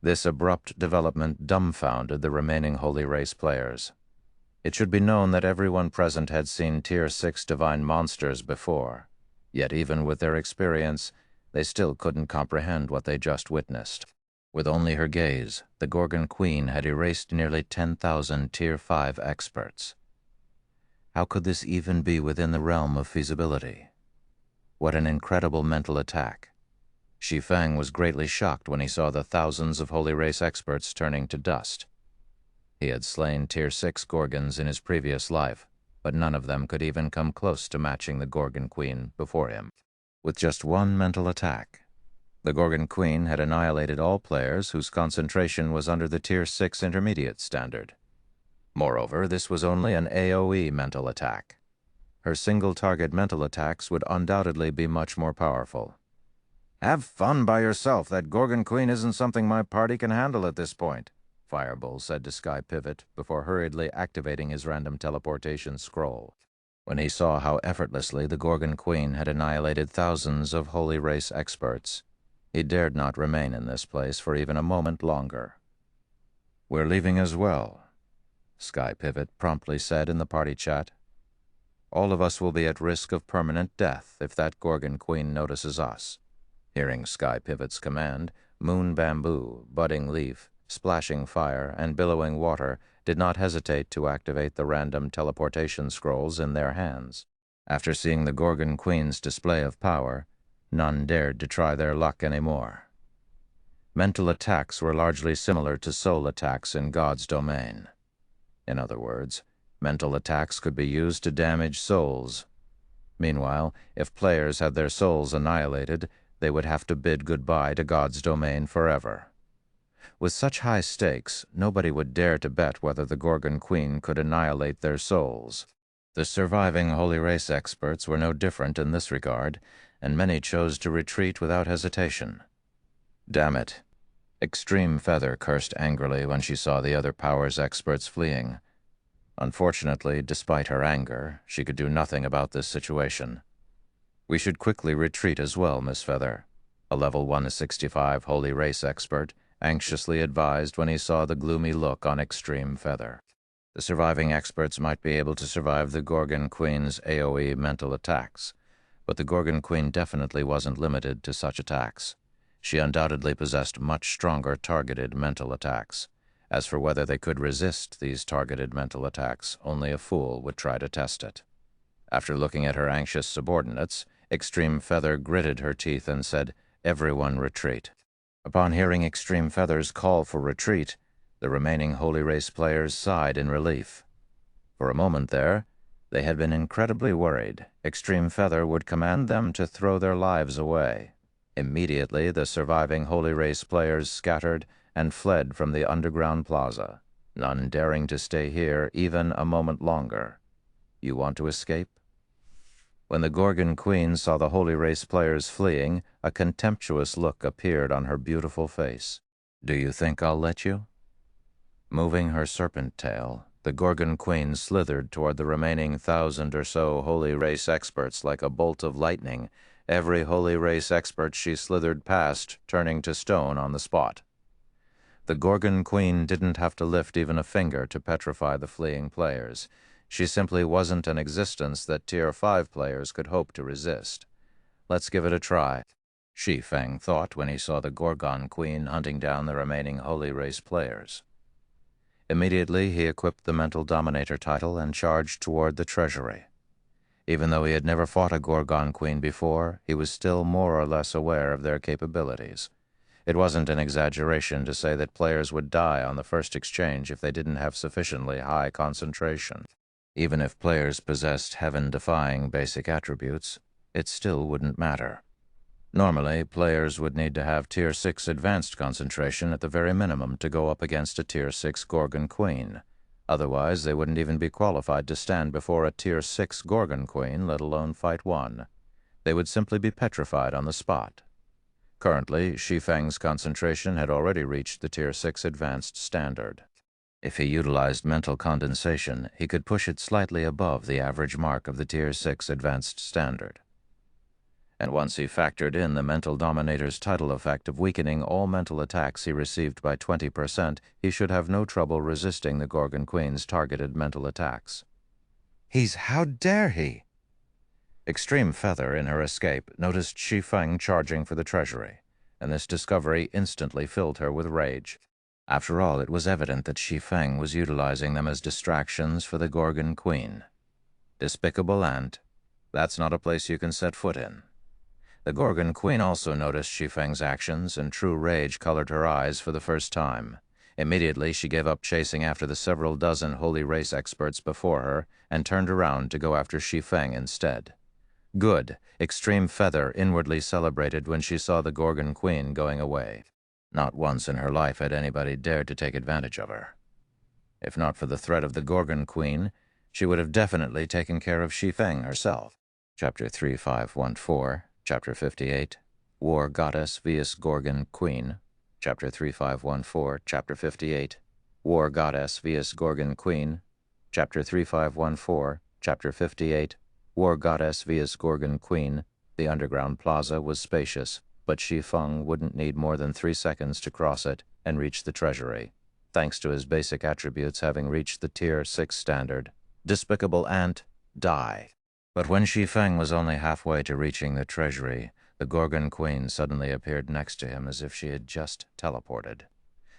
A: This abrupt development dumbfounded the remaining holy race players. It should be known that everyone present had seen Tier 6 divine monsters before, yet even with their experience, they still couldn't comprehend what they just witnessed. With only her gaze, the Gorgon Queen had erased nearly 10,000 Tier 5 experts. How could this even be within the realm of feasibility? What an incredible mental attack. Shi Feng was greatly shocked when he saw the thousands of holy race experts turning to dust. He had slain Tier 6 Gorgons in his previous life, but none of them could even come close to matching the Gorgon Queen before him. With just one mental attack, the Gorgon Queen had annihilated all players whose concentration was under the Tier 6 intermediate standard. Moreover, this was only an AoE mental attack. Her single-target mental attacks would undoubtedly be much more powerful. "Have fun by yourself. That Gorgon Queen isn't something my party can handle at this point," Firebull said to Sky Pivot before hurriedly activating his random teleportation scroll. When he saw how effortlessly the Gorgon Queen had annihilated thousands of holy race experts, he dared not remain in this place for even a moment longer. "We're leaving as well," Sky Pivot promptly said in the party chat. "All of us will be at risk of permanent death if that Gorgon Queen notices us." Hearing Sky Pivot's command, Moon Bamboo, Budding Leaf, Splashing Fire, and Billowing Water did not hesitate to activate the random teleportation scrolls in their hands. After seeing the Gorgon Queen's display of power, none dared to try their luck anymore. Mental attacks were largely similar to soul attacks in God's domain. In other words, mental attacks could be used to damage souls. Meanwhile, if players had their souls annihilated, they would have to bid goodbye to God's domain forever. With such high stakes, nobody would dare to bet whether the Gorgon Queen could annihilate their souls. The surviving holy race experts were no different in this regard, and many chose to retreat without hesitation. "Damn it." Extreme Feather cursed angrily when she saw the other powers experts fleeing. Unfortunately, despite her anger, she could do nothing about this situation. "We should quickly retreat as well, Miss Feather," a level 165 holy race expert anxiously advised when he saw the gloomy look on Extreme Feather. The surviving experts might be able to survive the Gorgon Queen's AoE mental attacks, but the Gorgon Queen definitely wasn't limited to such attacks. She undoubtedly possessed much stronger targeted mental attacks. As for whether they could resist these targeted mental attacks, only a fool would try to test it. After looking at her anxious subordinates, Extreme Feather gritted her teeth and said, "Everyone retreat." Upon hearing Extreme Feather's call for retreat, the remaining holy race players sighed in relief. For a moment there, they had been incredibly worried Extreme Feather would command them to throw their lives away. Immediately, the surviving holy race players scattered and fled from the underground plaza, none daring to stay here even a moment longer. You want to escape? When the Gorgon Queen saw the holy race players fleeing, a contemptuous look appeared on her beautiful face. "Do you think I'll let you?" Moving her serpent tail, the Gorgon Queen slithered toward the remaining 1,000 or so holy race experts like a bolt of lightning. Every holy race expert she slithered past, turning to stone on the spot. The Gorgon Queen didn't have to lift even a finger to petrify the fleeing players. She simply wasn't an existence that Tier 5 players could hope to resist. "Let's give it a try," Shi Feng thought when he saw the Gorgon Queen hunting down the remaining holy race players. Immediately, he equipped the Mental Dominator title and charged toward the treasury. Even though he had never fought a Gorgon Queen before, he was still more or less aware of their capabilities. It wasn't an exaggeration to say that players would die on the first exchange if they didn't have sufficiently high concentration. Even if players possessed heaven-defying basic attributes, it still wouldn't matter. Normally, players would need to have Tier 6 advanced concentration at the very minimum to go up against a Tier 6 Gorgon Queen. Otherwise, they wouldn't even be qualified to stand before a Tier 6 Gorgon Queen, let alone fight one. They would simply be petrified on the spot. Currently, Shi Feng's concentration had already reached the Tier 6 advanced standard. If he utilized mental condensation, he could push it slightly above the average mark of the Tier 6 advanced standard. And once he factored in the mental dominator's tidal effect of weakening all mental attacks he received by 20%, he should have no trouble resisting the Gorgon Queen's targeted mental attacks. How dare he? Extreme Feather, in her escape, noticed Shi Feng charging for the treasury, and this discovery instantly filled her with rage. After all, it was evident that Shi Feng was utilizing them as distractions for the Gorgon Queen. Despicable ant. That's not a place you can set foot in. The Gorgon Queen also noticed Shi Feng's actions, and true rage colored her eyes for the first time. Immediately, she gave up chasing after the several dozen holy race experts before her and turned around to go after Shi Feng instead. Good, Extreme Feather inwardly celebrated when she saw the Gorgon Queen going away. Not once in her life had anybody dared to take advantage of her. If not for the threat of the Gorgon Queen, she would have definitely taken care of Shi Feng herself. Chapter 3514, Chapter 58, War Goddess vs. Gorgon Queen. Chapter 3514, Chapter 58, War Goddess vs. Gorgon Queen. Chapter 3514, Chapter 58, War Goddess vs. Gorgon Queen. The underground plaza was spacious, but Shi Feng wouldn't need more than 3 seconds to cross it and reach the treasury, thanks to his basic attributes having reached the Tier 6 standard. Despicable ant, die. But when Shi Feng was only halfway to reaching the treasury, the Gorgon Queen suddenly appeared next to him as if she had just teleported.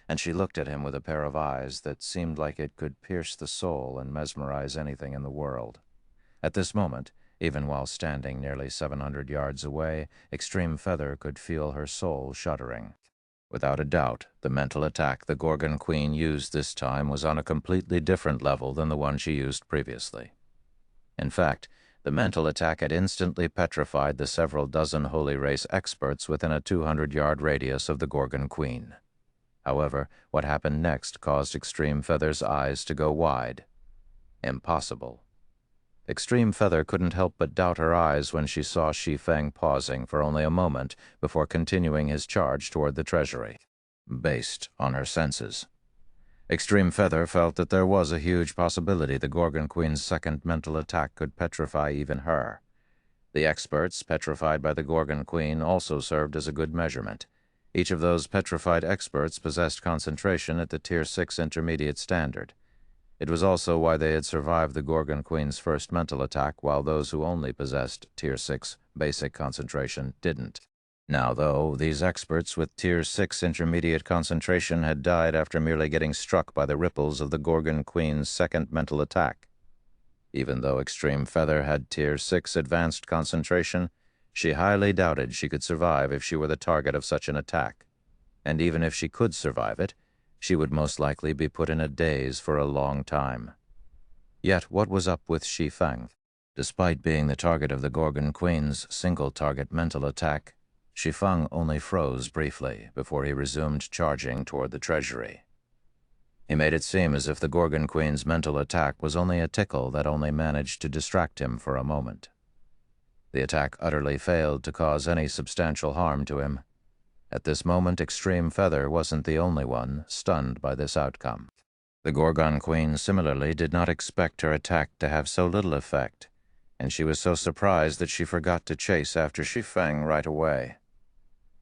A: And she looked at him with a pair of eyes that seemed like it could pierce the soul and mesmerize anything in the world. At this moment, even while standing nearly 700 yards away, Extreme Feather could feel her soul shuddering. Without a doubt, the mental attack the Gorgon Queen used this time was on a completely different level than the one she used previously. In fact, the mental attack had instantly petrified the several dozen holy race experts within a 200-yard radius of the Gorgon Queen. However, what happened next caused Extreme Feather's eyes to go wide. Impossible. Extreme Feather couldn't help but doubt her eyes when she saw Shi Feng pausing for only a moment before continuing his charge toward the treasury, based on her senses. Extreme Feather felt that there was a huge possibility the Gorgon Queen's second mental attack could petrify even her. The experts petrified by the Gorgon Queen also served as a good measurement. Each of those petrified experts possessed concentration at the Tier 6 intermediate standard. It was also why they had survived the Gorgon Queen's first mental attack, while those who only possessed Tier 6 basic concentration didn't. Now, though, these experts with Tier 6 intermediate concentration had died after merely getting struck by the ripples of the Gorgon Queen's second mental attack. Even though Extreme Feather had Tier 6 advanced concentration, she highly doubted she could survive if she were the target of such an attack. And even if she could survive it, she would most likely be put in a daze for a long time. Yet what was up with Shi Feng? Despite being the target of the Gorgon Queen's single-target mental attack, Shi Feng only froze briefly before he resumed charging toward the treasury. He made it seem as if the Gorgon Queen's mental attack was only a tickle that only managed to distract him for a moment. The attack utterly failed to cause any substantial harm to him. At this moment, Extreme Feather wasn't the only one stunned by this outcome. The Gorgon Queen similarly did not expect her attack to have so little effect, and she was so surprised that she forgot to chase after Shi Feng right away.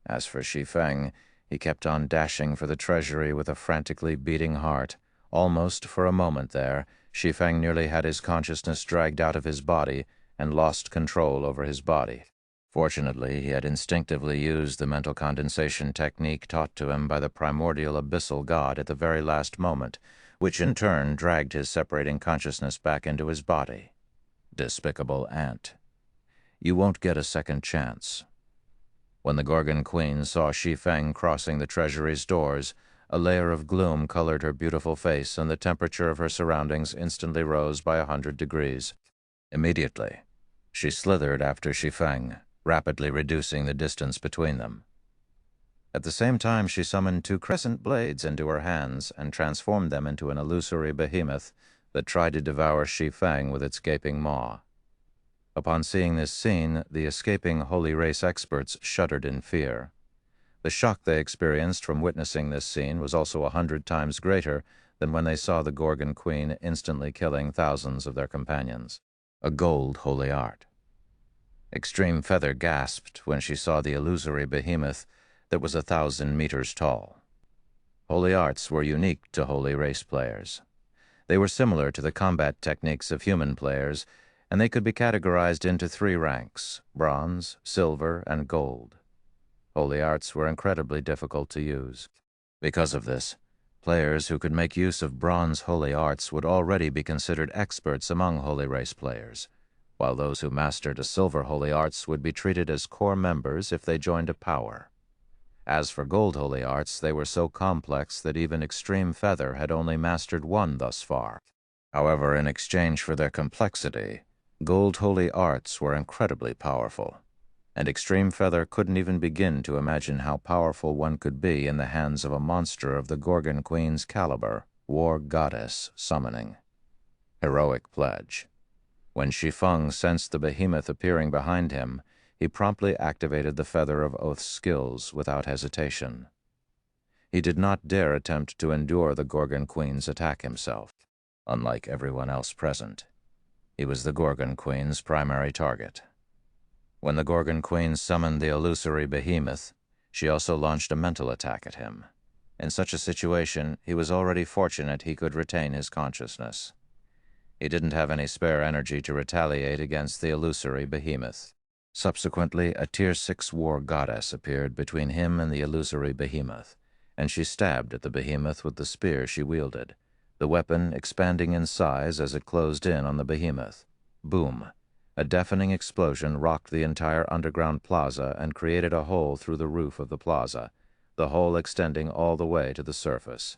A: As for Shi Feng, he kept on dashing for the treasury with a frantically beating heart. Almost for a moment there, Shi Feng nearly had his consciousness dragged out of his body and lost control over his body. Fortunately, he had instinctively used the mental condensation technique taught to him by the primordial abyssal god at the very last moment, which in turn dragged his separating consciousness back into his body. Despicable ant. You won't get a second chance. When the Gorgon Queen saw Shi Feng crossing the treasury's doors, A layer of gloom colored her beautiful face, and the temperature of her surroundings instantly rose by 100 degrees. Immediately, she slithered after Shi Feng, rapidly reducing the distance between them. At the same time, she summoned 2 crescent blades into her hands and transformed them into an illusory behemoth that tried to devour Shi Feng with its gaping maw. Upon seeing this scene, the escaping holy race experts shuddered in fear. The shock they experienced from witnessing this scene was also 100 times greater than when they saw the Gorgon Queen instantly killing thousands of their companions. A gold holy art. Extreme Feather gasped when she saw the illusory behemoth that was 1,000 meters tall. Holy arts were unique to holy race players. They were similar to the combat techniques of human players, and they could be categorized into 3 ranks: bronze, silver, and gold. Holy arts were incredibly difficult to use. Because of this, players who could make use of bronze holy arts would already be considered experts among holy race players, while those who mastered a silver holy arts would be treated as core members if they joined a power. As for gold holy arts, they were so complex that even Extreme Feather had only mastered 1 thus far. However, in exchange for their complexity, gold holy arts were incredibly powerful, and Extreme Feather couldn't even begin to imagine how powerful one could be in the hands of a monster of the Gorgon Queen's caliber. War Goddess Summoning. Heroic Pledge. When Shi Feng sensed the behemoth appearing behind him, he promptly activated the Feather of Oath's skills without hesitation. He did not dare attempt to endure the Gorgon Queen's attack himself. Unlike everyone else present, he was the Gorgon Queen's primary target. When the Gorgon Queen summoned the illusory behemoth, she also launched a mental attack at him. In such a situation, he was already fortunate he could retain his consciousness. He didn't have any spare energy to retaliate against the illusory behemoth. Subsequently, a Tier 6 war goddess appeared between him and the illusory behemoth, and she stabbed at the behemoth with the spear she wielded, the weapon expanding in size as it closed in on the behemoth. Boom! A deafening explosion rocked the entire underground plaza and created a hole through the roof of the plaza, the hole extending all the way to the surface.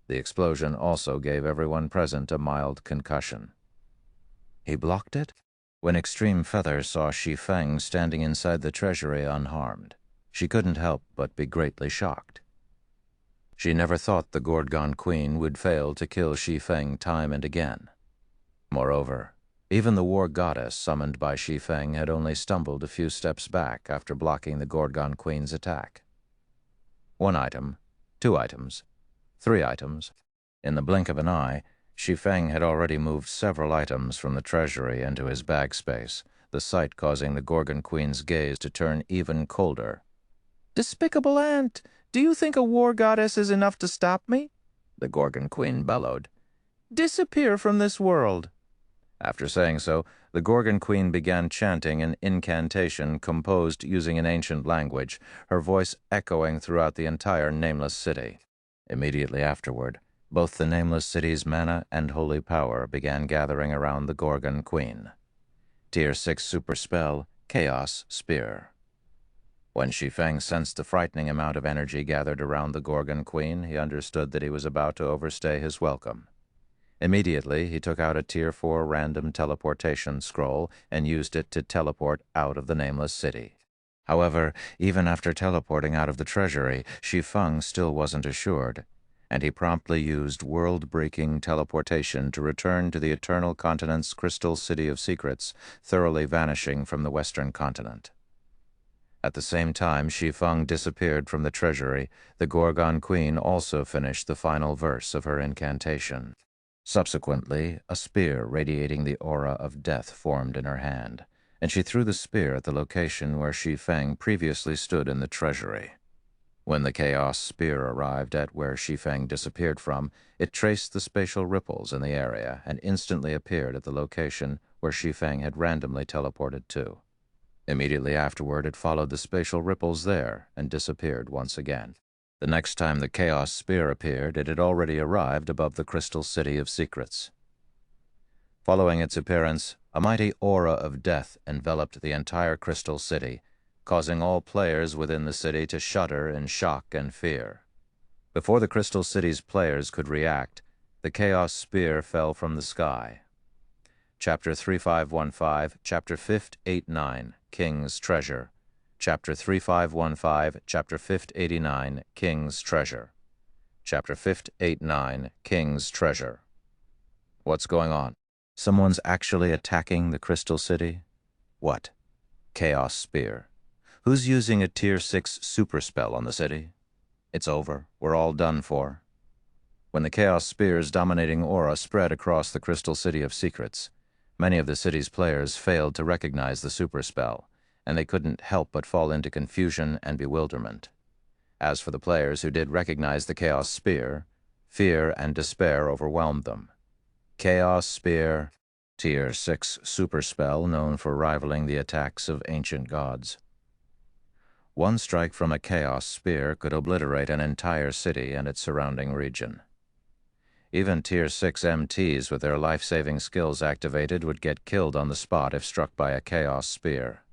A: The explosion also gave everyone present a mild concussion. He blocked it? When Extreme Feather saw Shi Feng standing inside the treasury unharmed, she couldn't help but be greatly shocked. She never thought the Gorgon Queen would fail to kill Shi Feng time and again. Moreover, even the war goddess summoned by Shi Feng had only stumbled a few steps back after blocking the Gorgon Queen's attack. 1 item, 2 items, 3 items. In the blink of an eye, Shi Feng had already moved several items from the treasury into his bag space, the sight causing the Gorgon Queen's gaze to turn even colder. "Despicable ant! Do you think a war goddess is enough to stop me?" the Gorgon Queen bellowed. "Disappear from this world!" After saying so, the Gorgon Queen began chanting an incantation composed using an ancient language, her voice echoing throughout the entire Nameless City. Immediately afterward, both the Nameless City's mana and holy power began gathering around the Gorgon Queen. Tier 6 super spell, Chaos Spear. When Shi Feng sensed the frightening amount of energy gathered around the Gorgon Queen, he understood that he was about to overstay his welcome. Immediately, he took out a Tier 4 random teleportation scroll and used it to teleport out of the Nameless City. However, even after teleporting out of the treasury, Shi Feng still wasn't assured, and he promptly used world-breaking teleportation to return to the Eternal Continent's Crystal City of Secrets, thoroughly vanishing from the Western continent. At the same time Shi Feng disappeared from the treasury, the Gorgon Queen also finished the final verse of her incantation. Subsequently, a spear radiating the aura of death formed in her hand, and she threw the spear at the location where Shi Feng previously stood in the treasury. When the Chaos Spear arrived at where Shi Feng disappeared from, it traced the spatial ripples in the area and instantly appeared at the location where Shi Feng had randomly teleported to. Immediately afterward, it followed the spatial ripples there and disappeared once again. The next time the Chaos Spear appeared, it had already arrived above the Crystal City of Secrets. Following its appearance, a mighty aura of death enveloped the entire Crystal City, causing all players within the city to shudder in shock and fear. Before the Crystal City's players could react, the Chaos Spear fell from the sky. Chapter 3515, Chapter 589, King's Treasure. Chapter 3515, Chapter 589, King's Treasure. Chapter 589, King's Treasure. What's going on? Someone's actually attacking the Crystal City? What? Chaos Spear. Who's using a Tier 6 super spell on the city? It's over. We're all done for. When the Chaos Spear's dominating aura spread across the Crystal City of Secrets, many of the city's players failed to recognize the super spell, and they couldn't help but fall into confusion and bewilderment. As for the players who did recognize the Chaos Spear, fear and despair overwhelmed them. Chaos Spear, Tier 6 super spell known for rivaling the attacks of ancient gods. One strike from a Chaos Spear could obliterate an entire city and its surrounding region. Even Tier 6 MTs with their life-saving skills activated would get killed on the spot if struck by a Chaos Spear.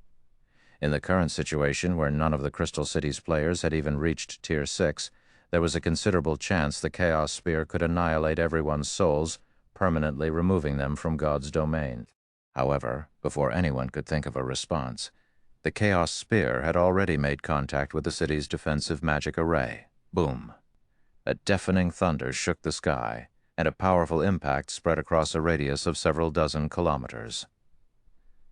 A: In the current situation, where none of the Crystal City's players had even reached Tier 6, there was a considerable chance the Chaos Spear could annihilate everyone's souls, permanently removing them from God's domain. However, before anyone could think of a response, the Chaos Spear had already made contact with the city's defensive magic array. Boom! A deafening thunder shook the sky, and a powerful impact spread across a radius of several dozen kilometers.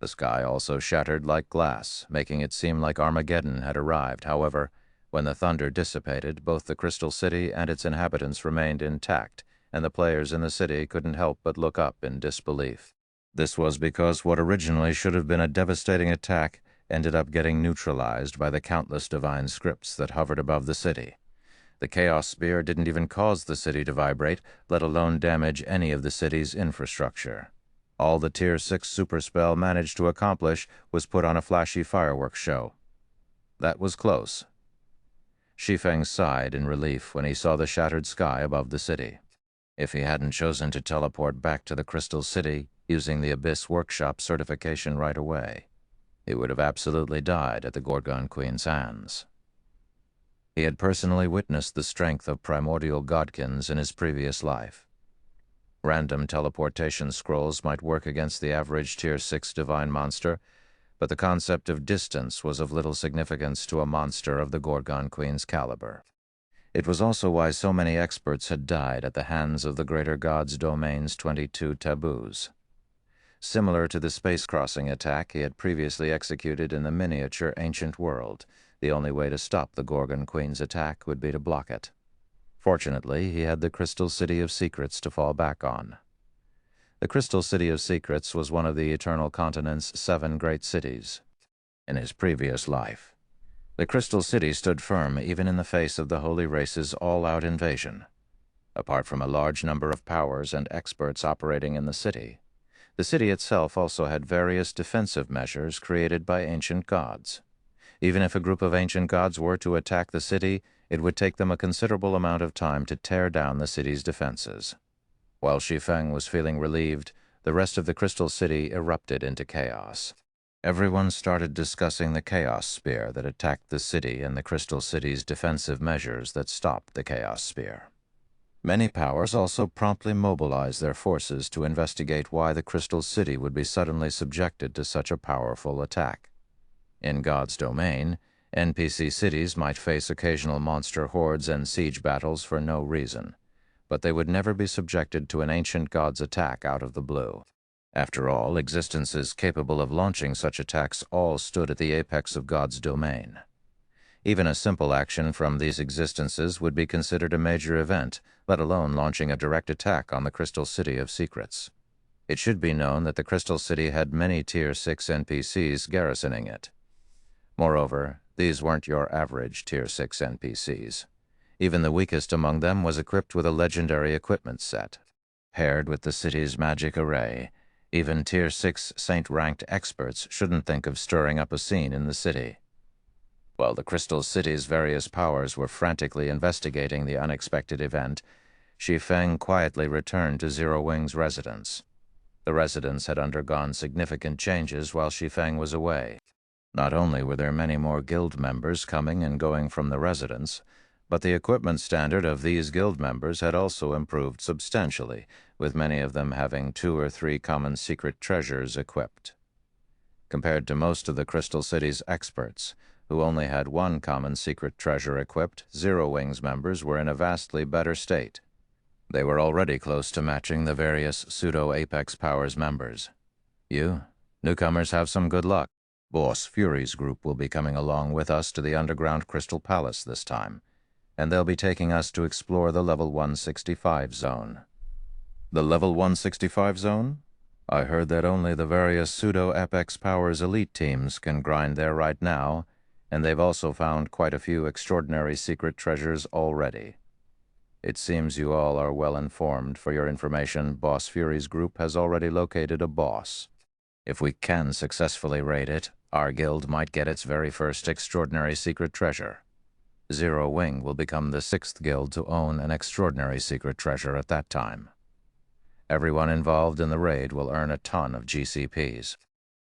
A: The sky also shattered like glass, making it seem like Armageddon had arrived. However, when the thunder dissipated, both the Crystal City and its inhabitants remained intact, and the players in the city couldn't help but look up in disbelief. This was because what originally should have been a devastating attack ended up getting neutralized by the countless divine scripts that hovered above the city. The Chaos Spear didn't even cause the city to vibrate, let alone damage any of the city's infrastructure. All the Tier 6 super spell managed to accomplish was put on a flashy fireworks show. That was close. Shi Feng sighed in relief when he saw the shattered sky above the city. If he hadn't chosen to teleport back to the Crystal City using the Abyss Workshop certification right away, he would have absolutely died at the Gorgon Queen's hands. He had personally witnessed the strength of primordial godkins in his previous life. Random teleportation scrolls might work against the average Tier 6 divine monster, but the concept of distance was of little significance to a monster of the Gorgon Queen's caliber. It was also why so many experts had died at the hands of the Greater God's Domain's 22 taboos. Similar to the space-crossing attack he had previously executed in the miniature ancient world, the only way to stop the Gorgon Queen's attack would be to block it. Fortunately, he had the Crystal City of Secrets to fall back on. The Crystal City of Secrets was one of the Eternal Continent's 7 great cities. In his previous life, the Crystal City stood firm even in the face of the Holy Race's all-out invasion. Apart from a large number of powers and experts operating in the city itself also had various defensive measures created by ancient gods. Even if a group of ancient gods were to attack the city, it would take them a considerable amount of time to tear down the city's defenses. While Shi Feng was feeling relieved, the rest of the Crystal City erupted into chaos. Everyone started discussing the Chaos Spear that attacked the city and the Crystal City's defensive measures that stopped the Chaos Spear. Many powers also promptly mobilized their forces to investigate why the Crystal City would be suddenly subjected to such a powerful attack. In God's domain, NPC cities might face occasional monster hordes and siege battles for no reason, but they would never be subjected to an ancient god's attack out of the blue. After all, existences capable of launching such attacks all stood at the apex of God's domain. Even a simple action from these existences would be considered a major event, let alone launching a direct attack on the Crystal City of Secrets. It should be known that the Crystal City had many Tier 6 NPCs garrisoning it. Moreover, these weren't your average Tier 6 NPCs. Even the weakest among them was equipped with a legendary equipment set. Paired with the city's magic array, even Tier 6 Saint-ranked experts shouldn't think of stirring up a scene in the city. While the Crystal City's various powers were frantically investigating the unexpected event, Shi Feng quietly returned to Zero Wing's residence. The residence had undergone significant changes while Shi Feng was away. Not only were there many more guild members coming and going from the residence, But the equipment standard of these guild members had also improved substantially, with many of them having 2 or 3 common secret treasures equipped. Compared to most of the Crystal City's experts, who only had 1 common secret treasure equipped, Zero Wing's members were in a vastly better state. They were already close to matching the various pseudo-Apex Powers members. You, newcomers, have some good luck. Boss Fury's group will be coming along with us to the underground Crystal Palace this time, and they'll be taking us to explore the level 165 zone. The level 165 zone? I heard that only the various pseudo-Apex Powers elite teams can grind there right now, and they've also found quite a few extraordinary secret treasures already. It seems you all are well informed. For your information, Boss Fury's group has already located a boss. If we can successfully raid it, our guild might get its very first extraordinary secret treasure. Zero Wing will become the 6th guild to own an extraordinary secret treasure at that time. Everyone involved in the raid will earn a ton of GCPs.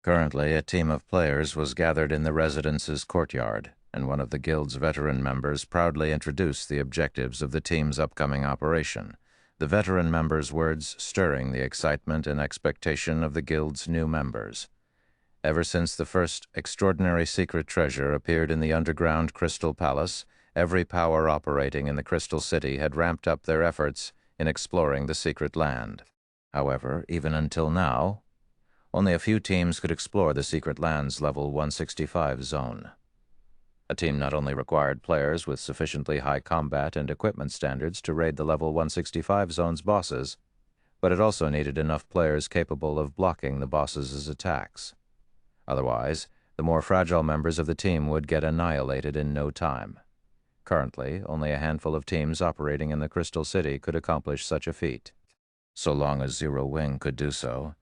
A: Currently, a team of players was gathered in the residence's courtyard, and one of the guild's veteran members proudly introduced the objectives of the team's upcoming operation, the veteran member's words stirring the excitement and expectation of the guild's new members. Ever since the first extraordinary secret treasure appeared in the underground Crystal Palace, every power operating in the Crystal City had ramped up their efforts in exploring the secret land. However, even until now, only a few teams could explore the secret land's level 165 zone. A team not only required players with sufficiently high combat and equipment standards to raid the level 165 zone's bosses, but it also needed enough players capable of blocking the bosses' attacks. Otherwise, the more fragile members of the team would get annihilated in no time. Currently, only a handful of teams operating in the Crystal City could accomplish such a feat. So long as Zero Wing could do so,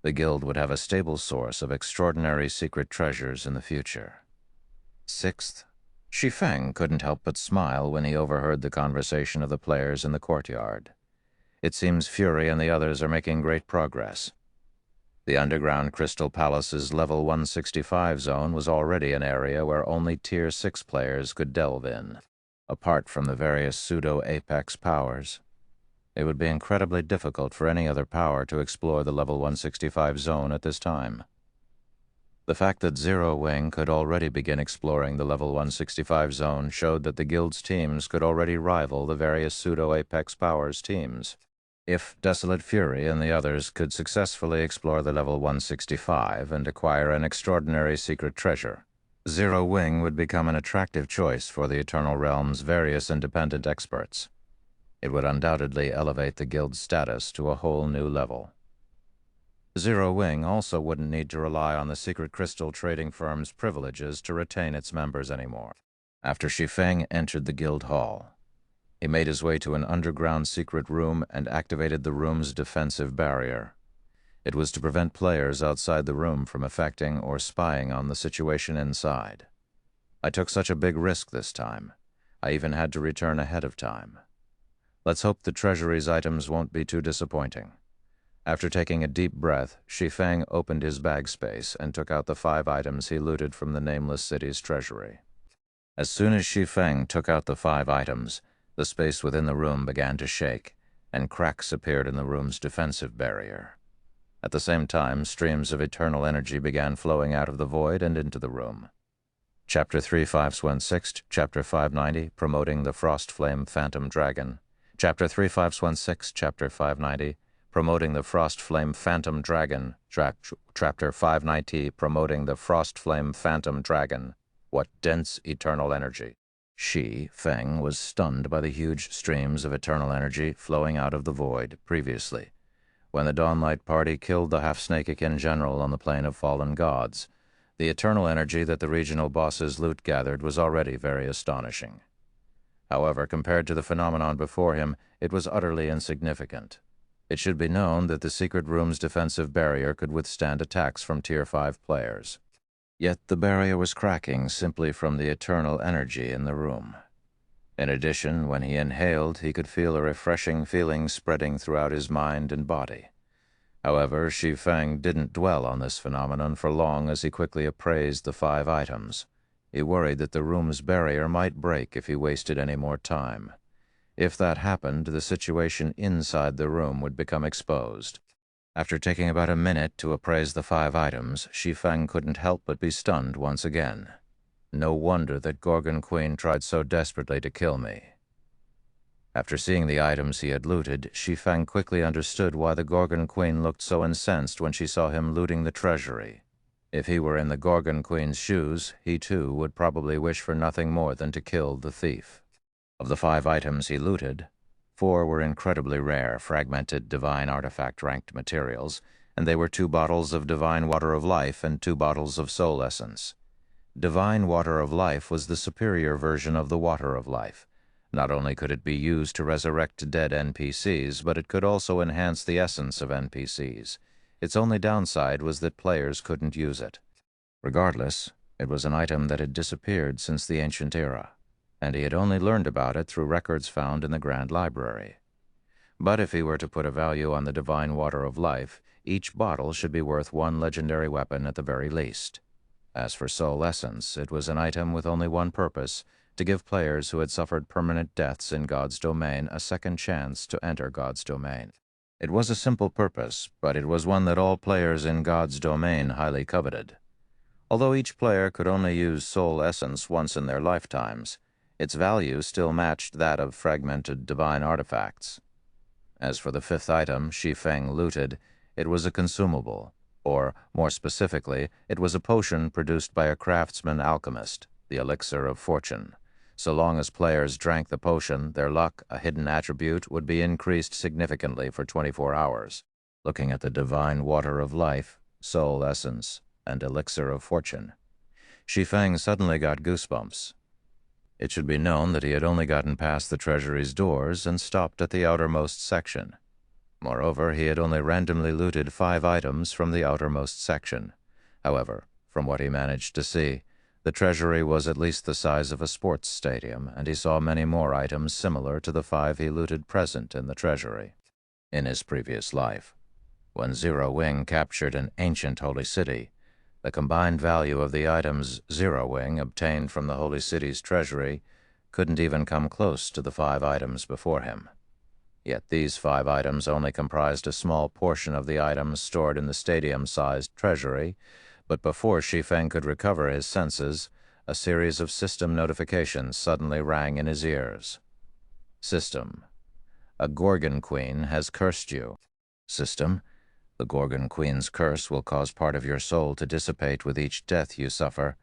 A: the guild would have a stable source of extraordinary secret treasures in the future. 6th, Shi Feng couldn't help but smile when he overheard the conversation of the players in the courtyard. It seems Fury and the others are making great progress. The underground Crystal Palace's level 165 zone was already an area where only Tier 6 players could delve in. Apart from the various pseudo-Apex powers, it would be incredibly difficult for any other power to explore the level 165 zone at this time. The fact that Zero Wing could already begin exploring the level 165 zone showed that the guild's teams could already rival the various pseudo-Apex Powers teams. If Desolate Fury and the others could successfully explore the level 165 and acquire an extraordinary secret treasure, Zero Wing would become an attractive choice for the Eternal Realm's various independent experts. It would undoubtedly elevate the guild's status to a whole new level. Zero Wing also wouldn't need to rely on the secret crystal trading firm's privileges to retain its members anymore. After Shi Feng entered the guild hall, he made his way to an underground secret room and activated the room's defensive barrier. It was to prevent players outside the room from affecting or spying on the situation inside. I took such a big risk this time. I even had to return ahead of time. Let's hope the treasury's items won't be too disappointing. After taking a deep breath, Shi Feng opened his bag space and took out the 5 items he looted from the Nameless City's treasury. As soon as Shi Feng took out the 5 items, the space within the room began to shake, and cracks appeared in the room's defensive barrier. At the same time, streams of eternal energy began flowing out of the void and into the room. Chapter 3516, Chapter 590, Promoting the Frost Flame Phantom Dragon. Chapter 3516, Chapter 590, Promoting the Frost Flame Phantom Dragon. Chapter 590, Promoting the Frost Flame Phantom Dragon. What dense eternal energy! Shi Feng was stunned by the huge streams of eternal energy flowing out of the void previously, when the Dawnlight Party killed the half-Snakekin general on the Plane of Fallen Gods. The eternal energy that the regional boss's loot gathered was already very astonishing. However, compared to the phenomenon before him, it was utterly insignificant. It should be known that the secret room's defensive barrier could withstand attacks from Tier 5 players. Yet the barrier was cracking simply from the eternal energy in the room. In addition, when he inhaled, he could feel a refreshing feeling spreading throughout his mind and body. However, Shi Feng didn't dwell on this phenomenon for long as he quickly appraised the 5 items. He worried that the room's barrier might break if he wasted any more time. If that happened, the situation inside the room would become exposed. After taking about a minute to appraise the 5 items, Shi Feng couldn't help but be stunned once again. No wonder that Gorgon Queen tried so desperately to kill me. After seeing the items he had looted, Shi Feng quickly understood why the Gorgon Queen looked so incensed when she saw him looting the treasury. If he were in the Gorgon Queen's shoes, he too would probably wish for nothing more than to kill the thief. Of the 5 items he looted, 4 were incredibly rare, fragmented divine artifact-ranked materials, and they were 2 bottles of divine water of life and 2 bottles of soul essence. Divine water of life was the superior version of the water of life. Not only could it be used to resurrect dead NPCs, but it could also enhance the essence of NPCs. Its only downside was that players couldn't use it. Regardless, it was an item that had disappeared since the ancient era, and he had only learned about it through records found in the Grand Library. But if he were to put a value on the divine water of life, each bottle should be worth 1 legendary weapon at the very least. As for soul essence, it was an item with only one purpose: to give players who had suffered permanent deaths in God's domain a second chance to enter God's domain. It was a simple purpose, but it was one that all players in God's domain highly coveted. Although each player could only use soul essence once in their lifetimes, its value still matched that of fragmented divine artifacts. As for the 5th item Shi Feng looted, it was a consumable, or, more specifically, it was a potion produced by a craftsman alchemist, the elixir of fortune. So long as players drank the potion, their luck, a hidden attribute, would be increased significantly for 24 hours. Looking at the divine water of life, soul essence, and elixir of fortune, Shi Feng suddenly got goosebumps. It should be known that he had only gotten past the treasury's doors and stopped at the outermost section. Moreover, he had only randomly looted 5 items from the outermost section. However, from what he managed to see, the treasury was at least the size of a sports stadium, and he saw many more items similar to the 5 he looted present in the treasury. In his previous life, when Zero Wing captured an ancient holy city, the combined value of the items Zero Wing obtained from the holy city's treasury couldn't even come close to the 5 items before him. Yet these 5 items only comprised a small portion of the items stored in the stadium-sized treasury, but before Shi Feng could recover his senses, a series of system notifications suddenly rang in his ears. System: a Gorgon Queen has cursed you. System: the Gorgon Queen's curse will cause part of your soul to dissipate with each death you suffer.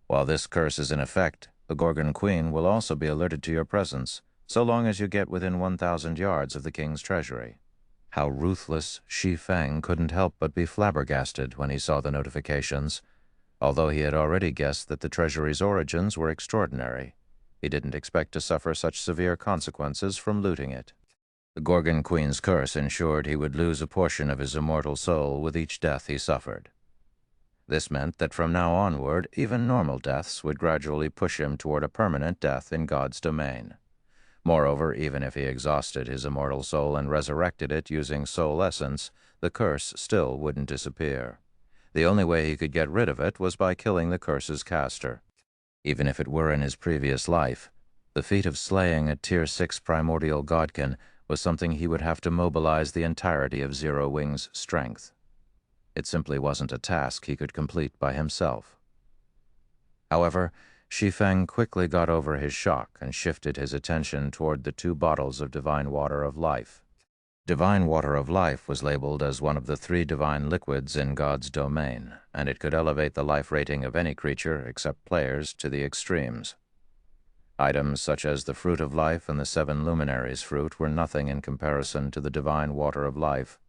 A: While this curse is in effect, the Gorgon Queen will also be alerted to your presence, so long as you get within 1,000 yards of the king's treasury. How ruthless! Shi Feng couldn't help but be flabbergasted when he saw the notifications. Although he had already guessed that the treasury's origins were extraordinary, he didn't expect to suffer such severe consequences from looting it. The Gorgon Queen's curse ensured he would lose a portion of his immortal soul with each death he suffered. This meant that from now onward, even normal deaths would gradually push him toward a permanent death in God's domain. Moreover, even if he exhausted his immortal soul and resurrected it using soul essence, the curse still wouldn't disappear. The only way he could get rid of it was by killing the curse's caster. Even if it were in his previous life, the feat of slaying a Tier 6 primordial godkin was something he would have to mobilize the entirety of Zero Wing's strength. It simply wasn't a task he could complete by himself. However, Shi Feng quickly got over his shock and shifted his attention toward the 2 bottles of divine water of life. Divine water of life was labeled as one of the 3 divine liquids in God's domain, and it could elevate the life rating of any creature except players to the extremes. Items such as the fruit of life and the 7 luminaries fruit were nothing in comparison to the divine water of life.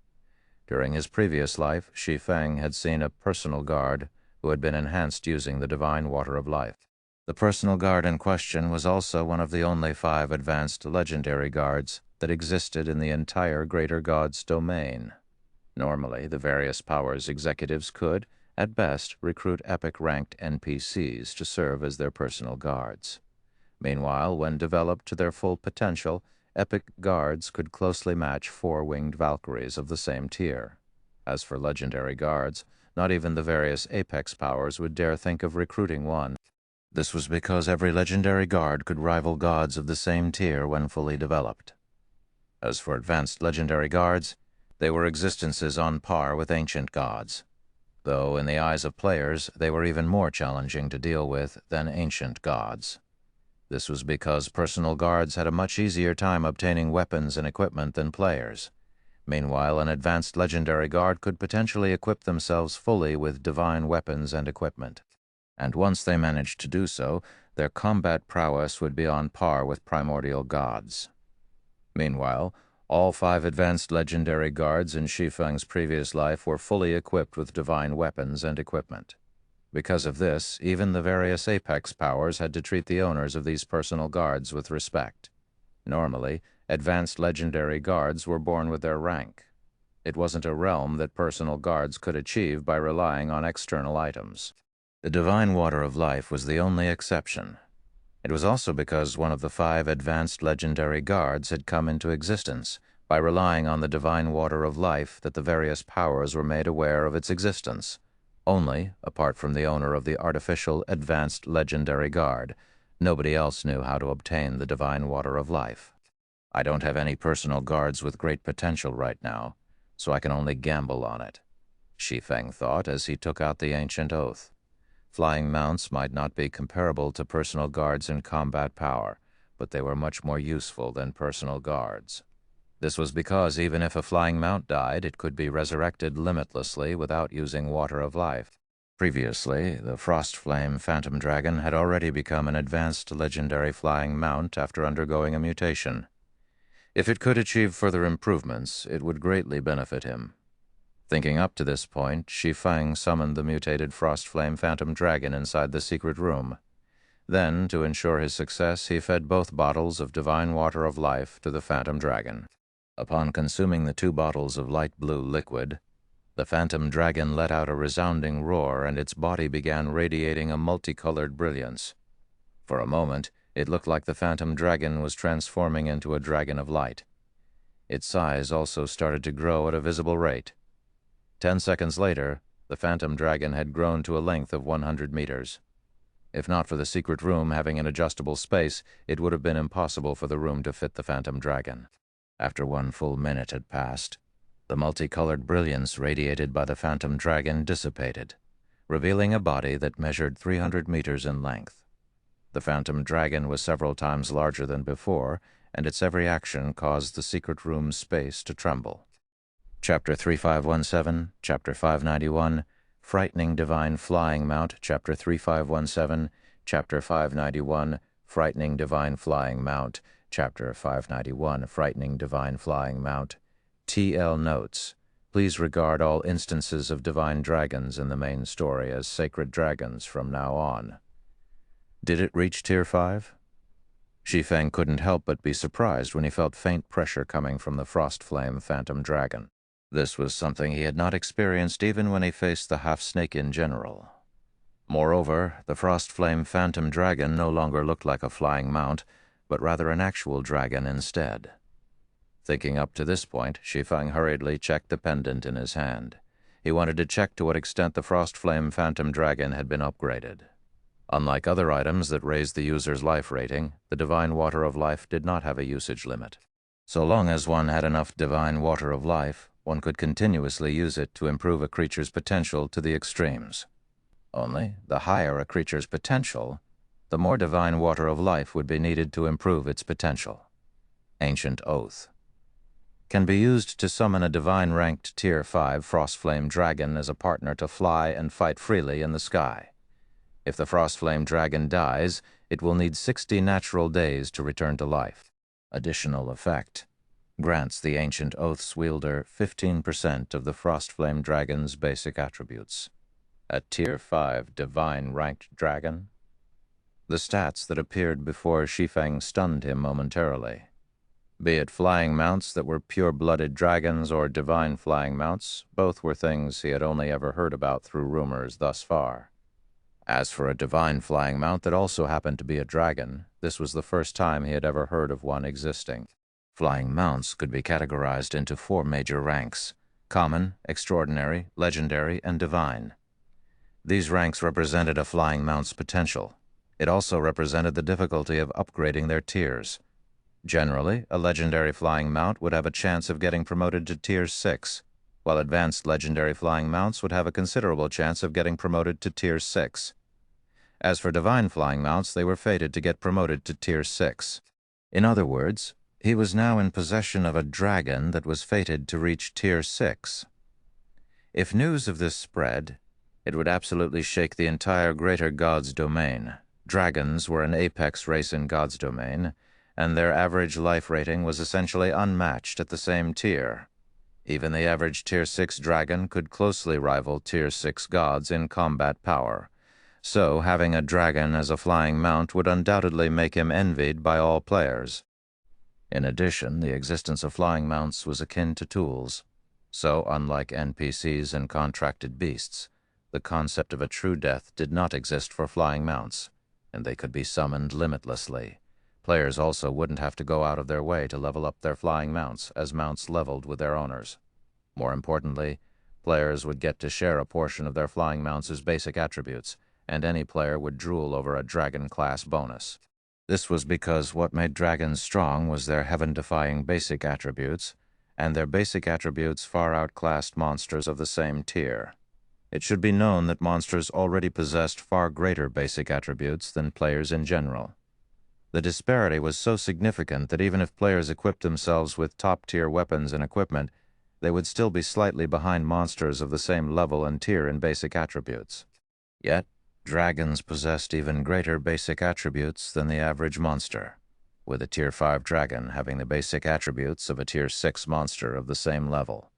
A: During his previous life, Shi Feng had seen a personal guard who had been enhanced using the divine water of life. The personal guard in question was also one of the only 5 advanced legendary guards that existed in the entire Greater God's domain. Normally, the various powers executives could, at best, recruit epic-ranked NPCs to serve as their personal guards. Meanwhile, when developed to their full potential, epic guards could closely match 4-winged Valkyries of the same tier. As for legendary guards, not even the various apex powers would dare think of recruiting one. This was because every legendary guard could rival gods of the same tier when fully developed. As for advanced legendary guards, they were existences on par with ancient gods, though in the eyes of players they were even more challenging to deal with than ancient gods. This was because personal guards had a much easier time obtaining weapons and equipment than players. Meanwhile, an advanced legendary guard could potentially equip themselves fully with divine weapons and equipment. And once they managed to do so, their combat prowess would be on par with primordial gods. Meanwhile, all 5 advanced legendary guards in Shi Feng's previous life were fully equipped with divine weapons and equipment. Because of this, even the various apex powers had to treat the owners of these personal guards with respect. Normally, advanced legendary guards were born with their rank. It wasn't a realm that personal guards could achieve by relying on external items. The divine water of life was the only exception. It was also because one of the 5 advanced legendary guards had come into existence by relying on the divine water of life that the various powers were made aware of its existence. Only, apart from the owner of the artificial advanced legendary guard, nobody else knew how to obtain the divine water of life. I don't have any personal guards with great potential right now, so I can only gamble on it, Shi Feng thought as he took out the ancient oath. Flying mounts might not be comparable to personal guards in combat power, but they were much more useful than personal guards. This was because even if a flying mount died, it could be resurrected limitlessly without using water of life. Previously, the Frostflame Phantom Dragon had already become an advanced legendary flying mount after undergoing a mutation. If it could achieve further improvements, it would greatly benefit him. Thinking up to this point, Shi Feng summoned the mutated Frostflame Phantom Dragon inside the secret room. Then, to ensure his success, he fed both bottles of divine water of life to the Phantom Dragon. Upon consuming the 2 bottles of light blue liquid, the Phantom Dragon let out a resounding roar and its body began radiating a multicolored brilliance. For a moment, it looked like the Phantom Dragon was transforming into a dragon of light. Its size also started to grow at a visible rate. 10 seconds later, the Phantom Dragon had grown to a length of 100 meters. If not for the secret room having an adjustable space, it would have been impossible for the room to fit the Phantom Dragon. After 1 full minute had passed, the multicolored brilliance radiated by the Phantom Dragon dissipated, revealing a body that measured 300 meters in length. The Phantom Dragon was several times larger than before, and its every action caused the secret room's space to tremble. Chapter 3517, Chapter 591, Frightening Divine Flying Mount, Chapter 3517, Chapter 591, Frightening Divine Flying Mount, Chapter 591, Frightening Divine Flying Mount. TL Notes. Please regard all instances of divine dragons in the main story as sacred dragons from now on. Did it reach Tier 5? Shi Feng couldn't help but be surprised when he felt faint pressure coming from the Frostflame Phantom Dragon. This was something he had not experienced even when he faced the half-snake in general. Moreover, the Frostflame Phantom Dragon no longer looked like a flying mount, but rather an actual dragon instead. Thinking up to this point, Shi Feng hurriedly checked the pendant in his hand. He wanted to check to what extent the Frostflame Phantom Dragon had been upgraded. Unlike other items that raised the user's life rating, the Divine Water of Life did not have a usage limit. So long as one had enough Divine Water of Life, one could continuously use it to improve a creature's potential to the extremes. Only, the higher a creature's potential, the more Divine Water of Life would be needed to improve its potential. Ancient Oath. Can be used to summon a divine-ranked Tier 5 Frostflame Dragon as a partner to fly and fight freely in the sky. If the Frostflame Dragon dies, it will need 60 natural days to return to life. Additional effect. Grants the Ancient Oath's wielder 15% of the Frostflame Dragon's basic attributes. A Tier 5 divine-ranked dragon? The stats that appeared before Shi Feng stunned him momentarily. Be it flying mounts that were pure-blooded dragons or divine flying mounts, both were things he had only ever heard about through rumors thus far. As for a divine flying mount that also happened to be a dragon, this was the first time he had ever heard of one existing. Flying mounts could be categorized into 4 major ranks: common, extraordinary, legendary, and divine. These ranks represented a flying mount's potential. It also represented the difficulty of upgrading their tiers. Generally, a legendary flying mount would have a chance of getting promoted to Tier 6, while advanced legendary flying mounts would have a considerable chance of getting promoted to Tier 6. As for divine flying mounts, they were fated to get promoted to Tier 6. In other words, he was now in possession of a dragon that was fated to reach Tier 6. If news of this spread, it would absolutely shake the entire greater God's domain. Dragons were an apex race in God's domain, and their average life rating was essentially unmatched at the same tier. Even the average Tier 6 dragon could closely rival Tier 6 gods in combat power, so having a dragon as a flying mount would undoubtedly make him envied by all players. In addition, the existence of flying mounts was akin to tools, so unlike NPCs and contracted beasts, the concept of a true death did not exist for flying mounts, and they could be summoned limitlessly. Players also wouldn't have to go out of their way to level up their flying mounts, as mounts leveled with their owners. More importantly, players would get to share a portion of their flying mounts' basic attributes, and any player would drool over a dragon-class bonus. This was because what made dragons strong was their heaven-defying basic attributes, and their basic attributes far outclassed monsters of the same tier. It should be known that monsters already possessed far greater basic attributes than players in general. The disparity was so significant that even if players equipped themselves with top-tier weapons and equipment, they would still be slightly behind monsters of the same level and tier in basic attributes. Yet, dragons possessed even greater basic attributes than the average monster, with a Tier 5 dragon having the basic attributes of a Tier 6 monster of the same level.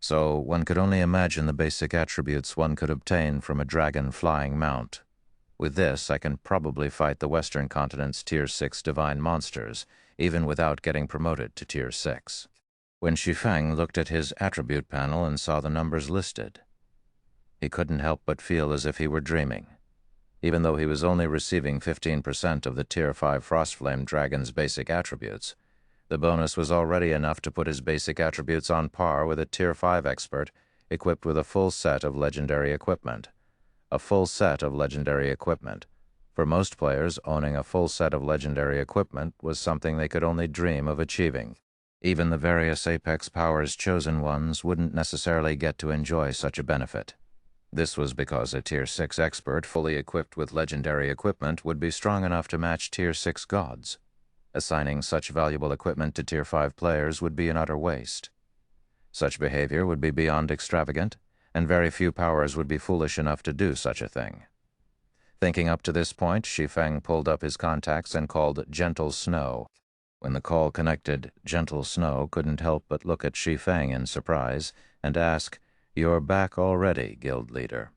A: So one could only imagine the basic attributes one could obtain from a dragon flying mount. With this, I can probably fight the Western continent's Tier 6 divine monsters, even without getting promoted to Tier 6. When Shi Feng looked at his attribute panel and saw the numbers listed, he couldn't help but feel as if he were dreaming. Even though he was only receiving 15% of the Tier 5 Frostflame Dragon's basic attributes, the bonus was already enough to put his basic attributes on par with a Tier 5 expert equipped with a full set of legendary equipment. A full set of legendary equipment. For most players, owning a full set of legendary equipment was something they could only dream of achieving. Even the various Apex Powers chosen ones wouldn't necessarily get to enjoy such a benefit. This was because a Tier 6 expert fully equipped with legendary equipment would be strong enough to match Tier 6 gods. Assigning such valuable equipment to Tier 5 players would be an utter waste. Such behavior would be beyond extravagant, and very few powers would be foolish enough to do such a thing. Thinking up to this point, Shi Feng pulled up his contacts and called Gentle Snow. When the call connected, Gentle Snow couldn't help but look at Shi Feng in surprise and ask, "You're back already, guild leader."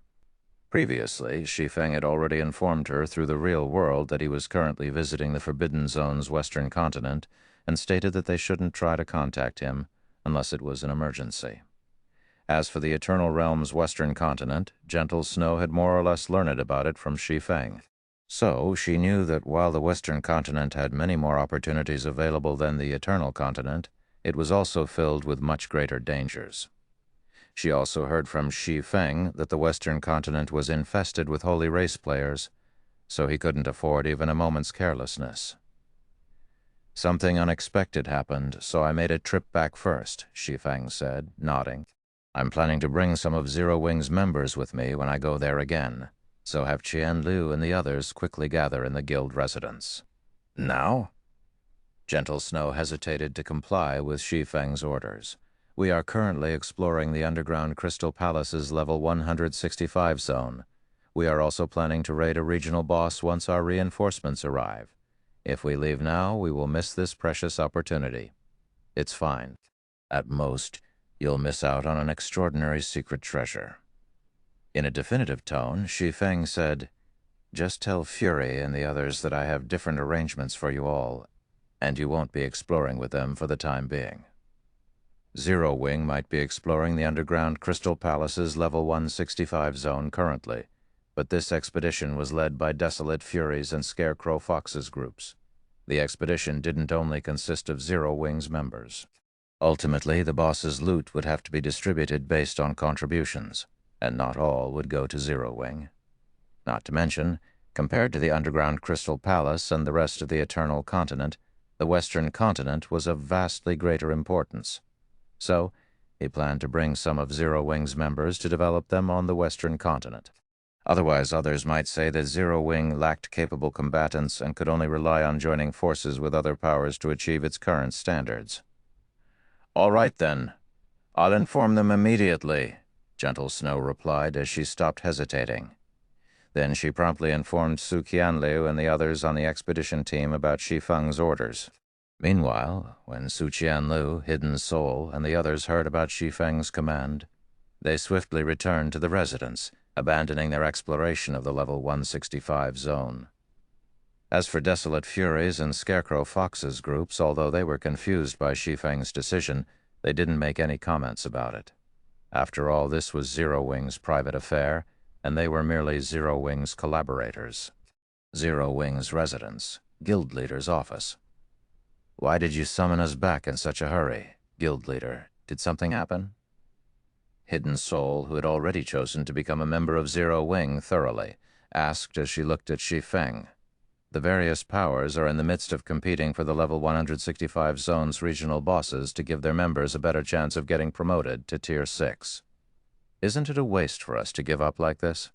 A: Previously, Shi Feng had already informed her through the real world that he was currently visiting the Forbidden Zone's western continent and stated that they shouldn't try to contact him unless it was an emergency. As for the Eternal Realm's western continent, Gentle Snow had more or less learned about it from Shi Feng. So she knew that while the western continent had many more opportunities available than the Eternal continent, it was also filled with much greater dangers. She also heard from Shi Feng that the western continent was infested with holy race players, so he couldn't afford even a moment's carelessness. "Something unexpected happened, so I made a trip back first," Shi Feng said, nodding. "I'm planning to bring some of Zero Wing's members with me when I go there again, so have Qian Liu and the others quickly gather in the guild residence." "Now?" Gentle Snow hesitated to comply with Shi Feng's orders. "We are currently exploring the underground Crystal Palace's level 165 zone. We are also planning to raid a regional boss once our reinforcements arrive. If we leave now, we will miss this precious opportunity. It's fine. At most, you'll miss out on an extraordinary secret treasure." In a definitive tone, Shi Feng said, "Just tell Fury and the others that I have different arrangements for you all, and you won't be exploring with them for the time being." Zero Wing might be exploring the underground Crystal Palace's level 165 zone currently, but this expedition was led by Desolate Furies and Scarecrow Fox's groups. The expedition didn't only consist of Zero Wing's members. Ultimately, the boss's loot would have to be distributed based on contributions, and not all would go to Zero Wing. Not to mention, Compared to the underground Crystal Palace and the rest of the Eternal Continent, the Western Continent was of vastly greater importance. So, he planned to bring some of Zero Wing's members to develop them on the Western Continent. Otherwise, others might say that Zero Wing lacked capable combatants and could only rely on joining forces with other powers to achieve its current standards. "All right, then. I'll inform them immediately," Gentle Snow replied as she stopped hesitating. Then she promptly informed Su Qianliu and the others on the expedition team about Shi Feng's orders. Meanwhile, when Su Qianliu, Hidden Soul, and the others heard about Shi Feng's command, they swiftly returned to the residence, abandoning their exploration of the level 165 zone. As for Desolate Furies and Scarecrow Fox's groups, although they were confused by Shi Feng's decision, they didn't make any comments about it. After all, this was Zero Wing's private affair, and they were merely Zero Wing's collaborators. Zero Wing's residence, Guild Leader's office. "Why did you summon us back in such a hurry, Guild Leader? Did something happen?" Hidden Soul, who had already chosen to become a member of Zero Wing thoroughly, asked as she looked at Shi Feng. "The various powers are in the midst of competing for the level 165 zone's regional bosses to give their members a better chance of getting promoted to Tier 6. Isn't it a waste for us to give up like this?"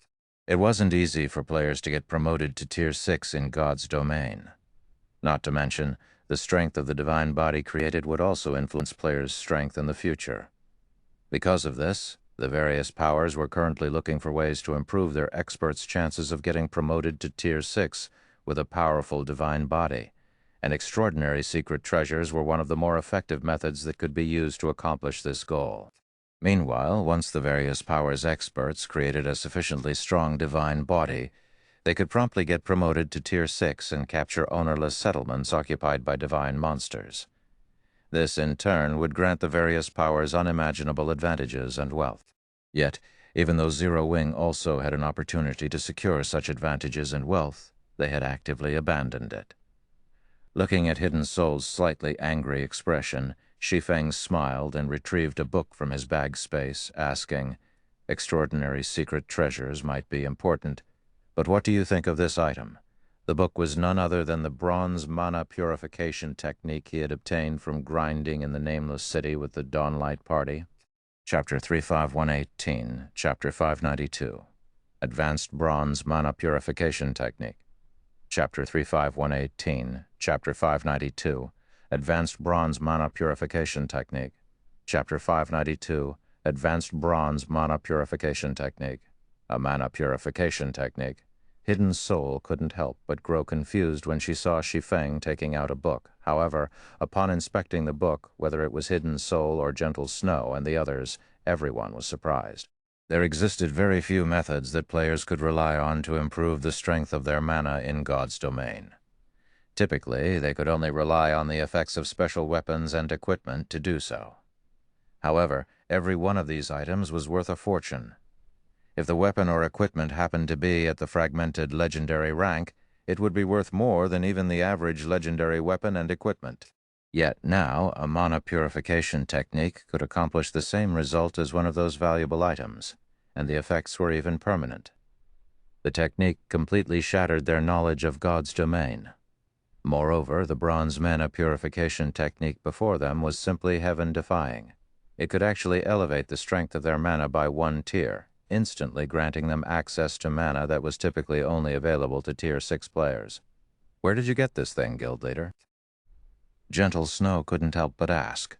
A: It wasn't easy for players to get promoted to Tier 6 in God's domain. Not to mention, the strength of the divine body created would also influence players' strength in the future. Because of this, the various powers were currently looking for ways to improve their experts' chances of getting promoted to Tier 6 with a powerful divine body, and extraordinary secret treasures were one of the more effective methods that could be used to accomplish this goal. Meanwhile, once the various powers' experts created a sufficiently strong divine body, they could promptly get promoted to Tier 6 and capture ownerless settlements occupied by divine monsters. This, in turn, would grant the various powers unimaginable advantages and wealth. Yet, even though Zero Wing also had an opportunity to secure such advantages and wealth, they had actively abandoned it. Looking at Hidden Soul's slightly angry expression, Shi Feng smiled and retrieved a book from his bag space, asking, "Extraordinary secret treasures might be important, but what do you think of this item?" The book was none other than the bronze mana purification technique he had obtained from grinding in the Nameless City with the Dawnlight Party. Chapter 35118, Chapter 592. Advanced Bronze Mana Purification Technique. Chapter 35118, Chapter 592. Advanced Bronze Mana Purification Technique. Chapter 592. Advanced Bronze Mana Purification Technique. A mana purification technique. Hidden Soul couldn't help but grow confused when she saw Shi Feng taking out a book. However, upon inspecting the book, whether it was Hidden Soul or Gentle Snow and the others, everyone was surprised. There existed very few methods that players could rely on to improve the strength of their mana in God's domain. Typically, they could only rely on the effects of special weapons and equipment to do so. However, every one of these items was worth a fortune. If the weapon or equipment happened to be at the fragmented legendary rank, it would be worth more than even the average legendary weapon and equipment. Yet now, a mana purification technique could accomplish the same result as one of those valuable items, and the effects were even permanent. The technique completely shattered their knowledge of God's domain. Moreover, the bronze mana purification technique before them was simply heaven-defying. It could actually elevate the strength of their mana by 1 tier, instantly granting them access to mana that was typically only available to Tier 6 players. "Where did you get this thing, Guild Leader?" Gentle Snow couldn't help but ask.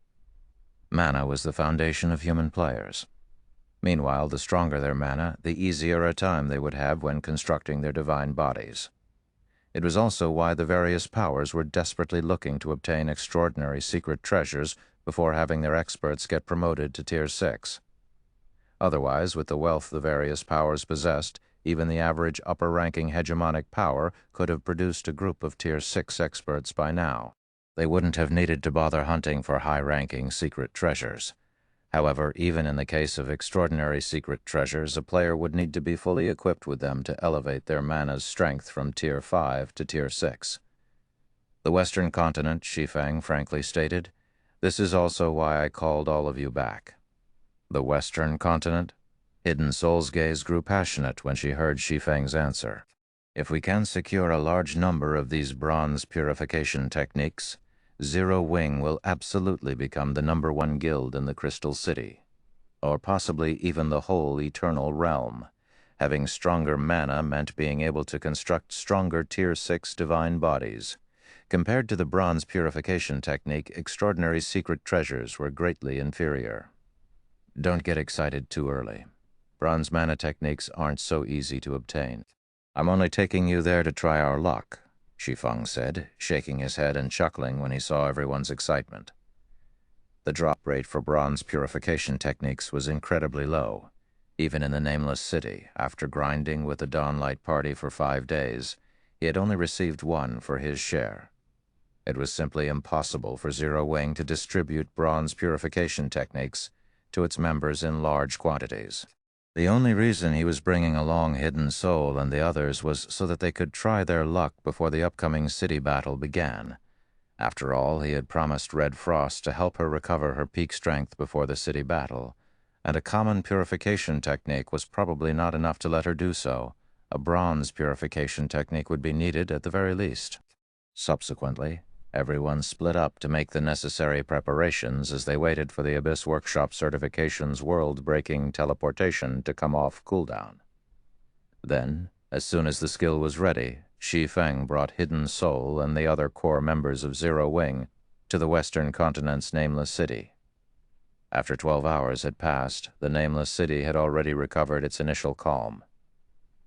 A: Mana was the foundation of human players. Meanwhile, the stronger their mana, the easier a time they would have when constructing their divine bodies. It was also why the various powers were desperately looking to obtain extraordinary secret treasures before having their experts get promoted to Tier 6. Otherwise, with the wealth the various powers possessed, even the average upper-ranking hegemonic power could have produced a group of Tier 6 experts by now. They wouldn't have needed to bother hunting for high-ranking secret treasures. However, even in the case of extraordinary secret treasures, a player would need to be fully equipped with them to elevate their mana's strength from Tier 5 to Tier 6. "The Western Continent," Shi Feng frankly stated. "This is also why I called all of you back." "The Western Continent?" Hidden Soul's gaze grew passionate when she heard Shi Feng's answer. If we can secure a large number of these bronze purification techniques, Zero Wing will absolutely become the #1 guild in the Crystal City, or possibly even the whole Eternal Realm. Having stronger mana meant being able to construct stronger Tier 6 divine bodies. Compared to the bronze purification technique, extraordinary secret treasures were greatly inferior. Don't get excited too early. Bronze mana techniques aren't so easy to obtain. I'm only taking you there to try our luck, Shi Feng said, shaking his head and chuckling when he saw everyone's excitement. The drop rate for bronze purification techniques was incredibly low. Even in the Nameless City, after grinding with the Dawnlight Party for 5 days, he had only received 1 for his share. It was simply impossible for Zero Wing to distribute bronze purification techniques to its members in large quantities. The only reason he was bringing along Hidden Soul and the others was so that they could try their luck before the upcoming city battle began. After all, he had promised Red Frost to help her recover her peak strength before the city battle, and a common purification technique was probably not enough to let her do so. A bronze purification technique would be needed at the very least. Subsequently, everyone split up to make the necessary preparations as they waited for the Abyss Workshop Certification's world-breaking teleportation to come off cooldown. Then, as soon as the skill was ready, Shi Feng brought Hidden Soul and the other core members of Zero Wing to the Western Continent's Nameless City. After 12 hours had passed, the Nameless City had already recovered its initial calm.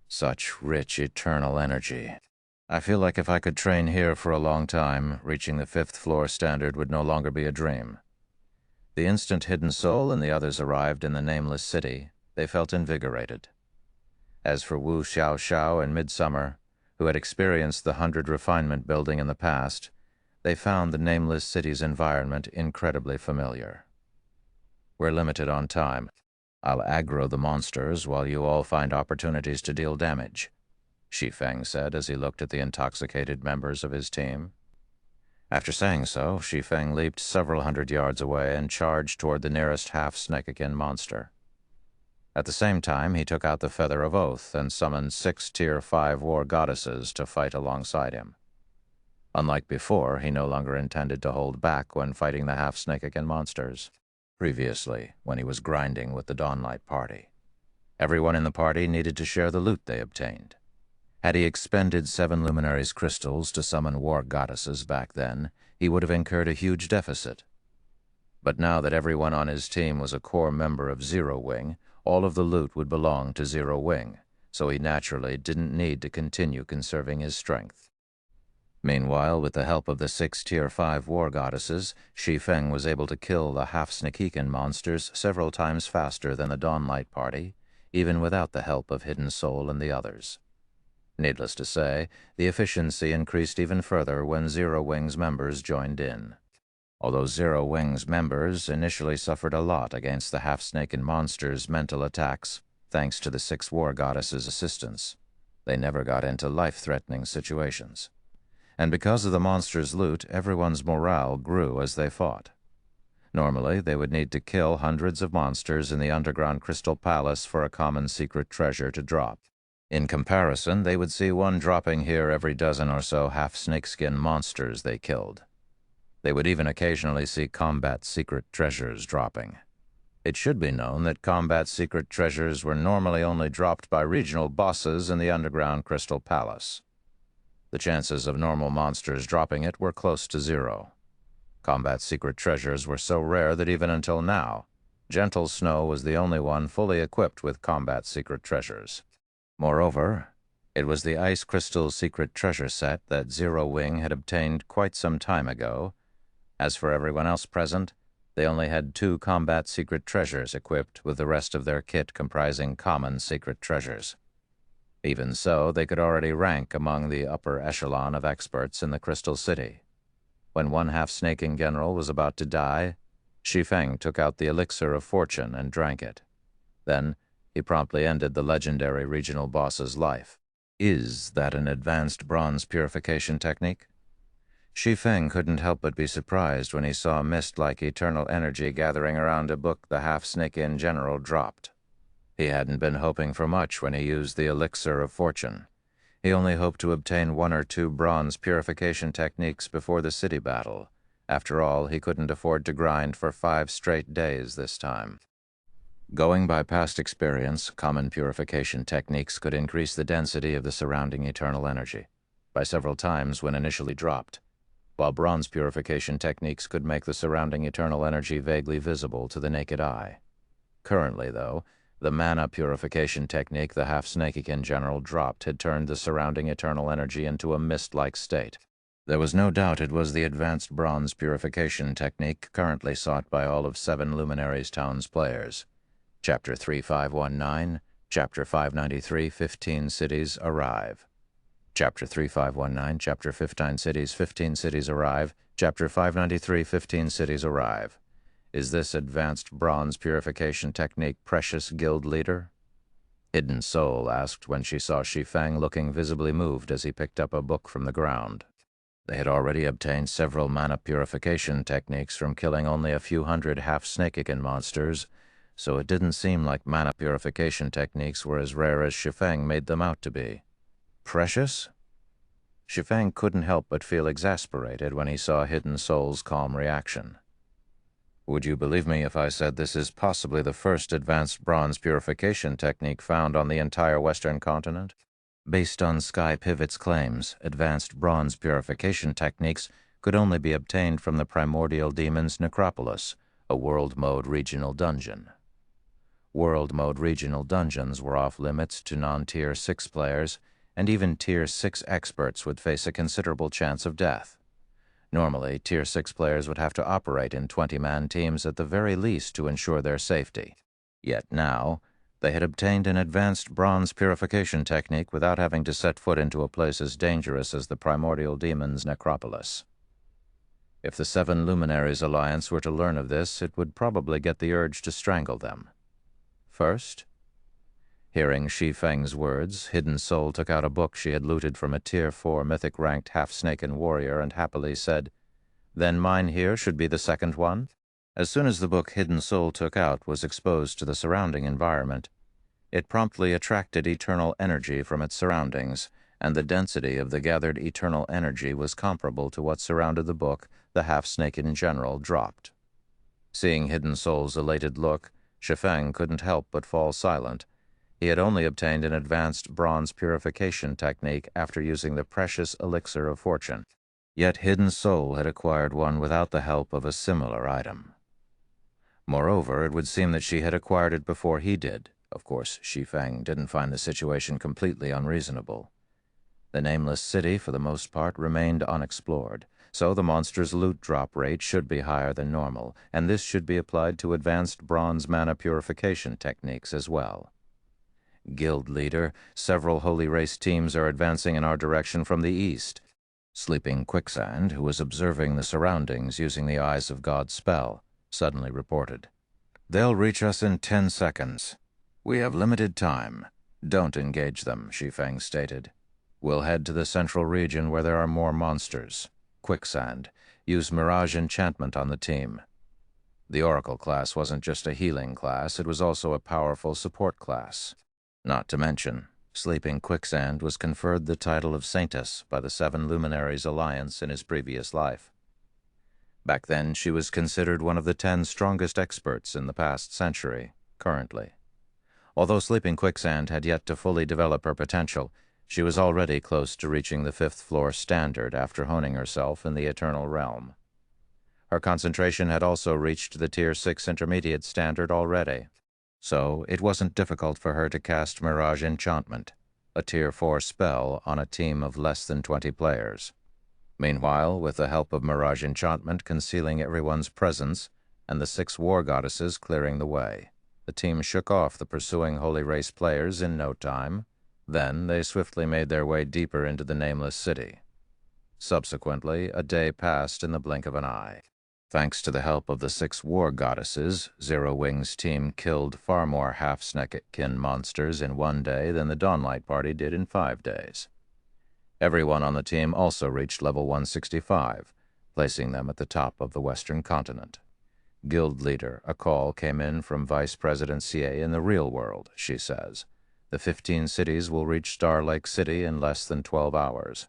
A: Such rich, eternal energy. I feel like if I could train here for a long time, reaching the 5th floor standard would no longer be a dream. The instant Hidden Soul and the others arrived in the Nameless City, they felt invigorated. As for Wu Xiao Xiao and Midsummer, who had experienced the 100 refinement building in the past, they found the Nameless City's environment incredibly familiar. We're limited on time. I'll aggro the monsters while you all find opportunities to deal damage, Shi Feng said as he looked at the intoxicated members of his team. After saying so, Shi Feng leaped several hundred yards away and charged toward the nearest half-Sneakigan monster. At the same time, he took out the Feather of Oath and summoned 6 Tier 5 war goddesses to fight alongside him. Unlike before, he no longer intended to hold back when fighting the half-Sneakigan monsters. Previously, when he was grinding with the Dawnlight Party, everyone in the party needed to share the loot they obtained. Had he expended 7 Luminaries crystals to summon war goddesses back then, he would have incurred a huge deficit. But now that everyone on his team was a core member of Zero Wing, all of the loot would belong to Zero Wing, so he naturally didn't need to continue conserving his strength. Meanwhile, with the help of the 6 Tier 5 war goddesses, Shi Feng was able to kill the half-Sneakigan monsters several times faster than the Dawnlight Party, even without the help of Hidden Soul and the others. Needless to say, the efficiency increased even further when Zero Wing's members joined in. Although Zero Wing's members initially suffered a lot against the half-Sneakigan monsters' mental attacks, thanks to the 6 war goddesses' assistance, they never got into life-threatening situations. And because of the monsters' loot, everyone's morale grew as they fought. Normally, they would need to kill hundreds of monsters in the underground Crystal Palace for a common secret treasure to drop. In comparison, they would see one dropping here every dozen or so half-snakeskin monsters they killed. They would even occasionally see combat secret treasures dropping. It should be known that combat secret treasures were normally only dropped by regional bosses in the underground Crystal Palace. The chances of normal monsters dropping it were close to 0. Combat secret treasures were so rare that even until now, Gentle Snow was the only one fully equipped with combat secret treasures. Moreover, it was the Ice Crystal secret treasure set that Zero Wing had obtained quite some time ago. As for everyone else present, they only had 2 combat secret treasures equipped, with the rest of their kit comprising common secret treasures. Even so, they could already rank among the upper echelon of experts in the Crystal City. When one half-Snaking general was about to die, Shi Feng took out the elixir of fortune and drank it. Then, he promptly ended the legendary regional boss's life. Is that an advanced bronze purification technique? Shi Feng couldn't help but be surprised when he saw mist-like eternal energy gathering around a book the half-Snaking general dropped. He hadn't been hoping for much when he used the elixir of fortune. He only hoped to obtain 1 or 2 bronze purification techniques before the city battle. After all, he couldn't afford to grind for 5 straight days this time. Going by past experience, common purification techniques could increase the density of the surrounding eternal energy by several times when initially dropped, while bronze purification techniques could make the surrounding eternal energy vaguely visible to the naked eye. Currently, though, the mana purification technique the half-Snakekin general dropped had turned the surrounding eternal energy into a mist-like state. There was no doubt it was the advanced bronze purification technique currently sought by all of 7 Luminaries Town's players. Chapter 3519, Chapter 593, 15 cities arrive. Chapter 3519, Chapter 15 cities, 15 cities arrive. Chapter 593, 15 cities arrive. Is this advanced bronze purification technique precious, guild leader? Hidden Soul asked when she saw Shi Feng looking visibly moved as he picked up a book from the ground. They had already obtained several mana purification techniques from killing only a few hundred half-Snakekin monsters, so it didn't seem like mana purification techniques were as rare as Shi Feng made them out to be. Precious? Shi Feng couldn't help but feel exasperated when he saw Hidden Soul's calm reaction. Would you believe me if I said this is possibly the first advanced bronze purification technique found on the entire Western continent? Based on Sky Pivot's claims, advanced bronze purification techniques could only be obtained from the Primordial Demon's Necropolis, a World Mode regional dungeon. World Mode regional dungeons were off-limits to non-Tier 6 players, and even Tier 6 experts would face a considerable chance of death. Normally, Tier 6 players would have to operate in 20-man teams at the very least to ensure their safety. Yet now, they had obtained an advanced bronze purification technique without having to set foot into a place as dangerous as the Primordial Demon's Necropolis. If the 7 Luminaries Alliance were to learn of this, it would probably get the urge to strangle them. First, hearing Shi Feng's words, Hidden Soul took out a book she had looted from a Tier 4 mythic-ranked half-Snakekin warrior and happily said, "Then mine here should be the second one?" As soon as the book Hidden Soul took out was exposed to the surrounding environment, it promptly attracted eternal energy from its surroundings, and the density of the gathered eternal energy was comparable to what surrounded the book the half-Snakekin general dropped. Seeing Hidden Soul's elated look, Shi Feng couldn't help but fall silent. He had only obtained an advanced bronze purification technique after using the precious elixir of fortune. Yet Hidden Soul had acquired one without the help of a similar item. Moreover, it would seem that she had acquired it before he did. Of course, Shi Feng didn't find the situation completely unreasonable. The nameless city, for the most part, remained unexplored, so the monster's loot drop rate should be higher than normal, and this should be applied to advanced bronze mana purification techniques as well. Guild leader, several Holy Race teams are advancing in our direction from the east. Sleeping Quicksand, who was observing the surroundings using the Eyes of God's spell, suddenly reported. "They'll reach us in 10 seconds. We have limited time. Don't engage them," Shi Feng stated. "We'll head to the central region where there are more monsters. Quicksand, use Mirage Enchantment on the team." The Oracle class wasn't just a healing class, it was also a powerful support class. Not to mention, Sleeping Quicksand was conferred the title of Saintess by the 7 Luminaries Alliance in his previous life. Back then, she was considered one of the 10 strongest experts in the past century, currently. Although Sleeping Quicksand had yet to fully develop her potential, she was already close to reaching the 5th floor standard after honing herself in the Eternal Realm. Her concentration had also reached the Tier 6 intermediate standard already, so it wasn't difficult for her to cast Mirage Enchantment, a Tier 4 spell on a team of less than 20 players. Meanwhile, with the help of Mirage Enchantment concealing everyone's presence and the 6 war goddesses clearing the way, the team shook off the pursuing Holy Race players in no time. Then they swiftly made their way deeper into the nameless city. Subsequently, a day passed in the blink of an eye. Thanks to the help of the 6 war goddesses, Zero Wing's team killed far more half-Snakekin monsters in 1 day than the Dawnlight Party did in 5 days. Everyone on the team also reached level 165, placing them at the top of the Western continent. Guild leader, a call came in from Vice President CA in the real world, she says. The 15 cities will reach Star Lake City in less than 12 hours.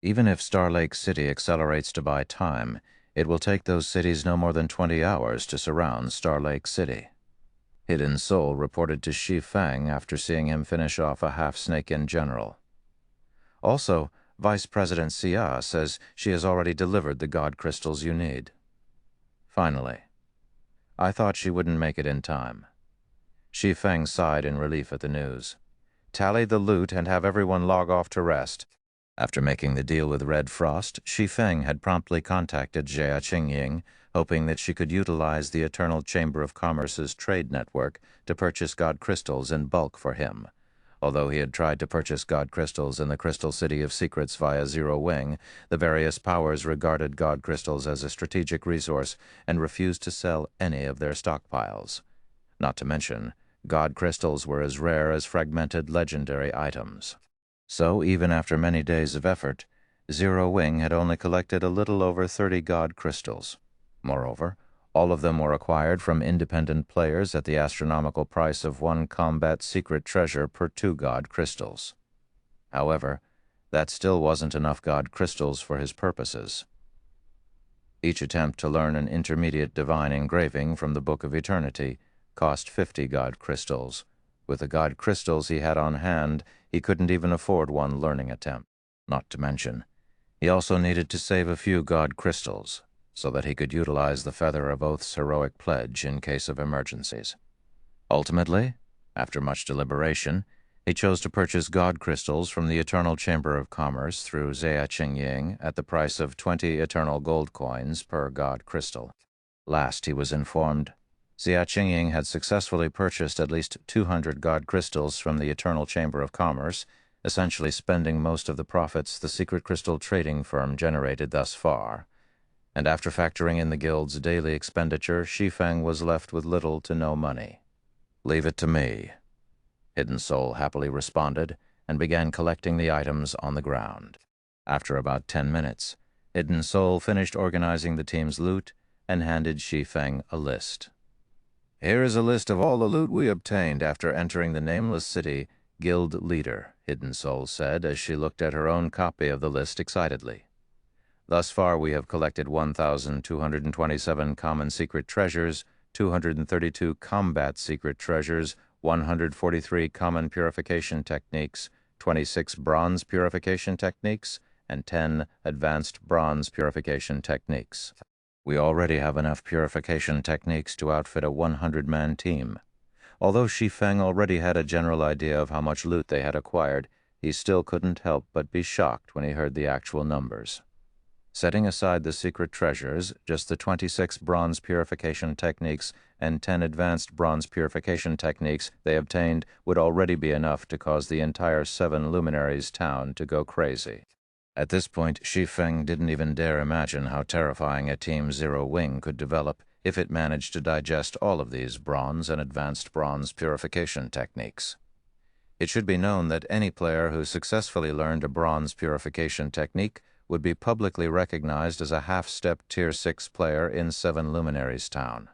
A: Even if Star Lake City accelerates to buy time, it will take those cities no more than 20 hours to surround Star Lake City. Hidden Soul reported to Shi Feng after seeing him finish off a half-snake-in general. Also, Vice President Xia says she has already delivered the god crystals you need. Finally, I thought she wouldn't make it in time. Shi Feng sighed in relief at the news. Tally the loot and have everyone log off to rest. After making the deal with Red Frost, Shi Feng had promptly contacted Jia Qingying, hoping that she could utilize the Eternal Chamber of Commerce's trade network to purchase god crystals in bulk for him. Although he had tried to purchase god crystals in the Crystal City of Secrets via Zero Wing, the various powers regarded god crystals as a strategic resource and refused to sell any of their stockpiles. Not to mention, god crystals were as rare as fragmented legendary items. So, even after many days of effort, Zero Wing had only collected a little over 30 god crystals. Moreover, all of them were acquired from independent players at the astronomical price of 1 combat secret treasure per 2 god crystals. However, that still wasn't enough god crystals for his purposes. Each attempt to learn an intermediate divine engraving from the Book of Eternity cost 50 god crystals. With the god crystals he had on hand, he couldn't even afford one learning attempt. Not to mention, he also needed to save a few god crystals, so that he could utilize the Feather of Oath's heroic pledge in case of emergencies. Ultimately, after much deliberation, he chose to purchase god crystals from the Eternal Chamber of Commerce through Jia Qingying at the price of 20 eternal gold coins per god crystal. Last he was informed, Jia Qingying had successfully purchased at least 200 god crystals from the Eternal Chamber of Commerce, essentially spending most of the profits the secret crystal trading firm generated thus far. And after factoring in the guild's daily expenditure, Shi Feng was left with little to no money. "Leave it to me," Hidden Soul happily responded, and began collecting the items on the ground. After about 10 minutes, Hidden Soul finished organizing the team's loot and handed Shi Feng a list. "Here is a list of all the loot we obtained after entering the Nameless City, Guild Leader," Hidden Soul said as she looked at her own copy of the list excitedly. "Thus far we have collected 1,227 common secret treasures, 232 combat secret treasures, 143 common purification techniques, 26 bronze purification techniques, and 10 advanced bronze purification techniques. We already have enough purification techniques to outfit a 100-man team." Although Shi Feng already had a general idea of how much loot they had acquired, he still couldn't help but be shocked when he heard the actual numbers. Setting aside the secret treasures, just the 26 bronze purification techniques and 10 advanced bronze purification techniques they obtained would already be enough to cause the entire 7 luminaries town to go crazy. At this point, Shi Feng didn't even dare imagine how terrifying a Team Zero Wing could develop if it managed to digest all of these bronze and advanced bronze purification techniques. It should be known that any player who successfully learned a bronze purification technique would be publicly recognized as a half-step Tier 6 player in 7 Luminaries Town.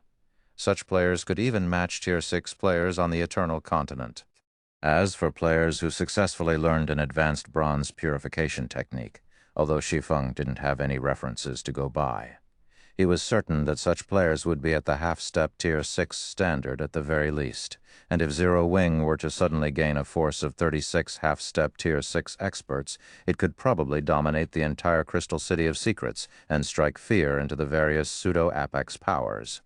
A: Such players could even match Tier 6 players on the Eternal Continent. As for players who successfully learned an advanced bronze purification technique, although Shi Feng didn't have any references to go by, he was certain that such players would be at the half-step Tier 6 standard at the very least, and if Zero Wing were to suddenly gain a force of 36 half-step Tier 6 experts, it could probably dominate the entire Crystal City of Secrets and strike fear into the various pseudo-apex powers.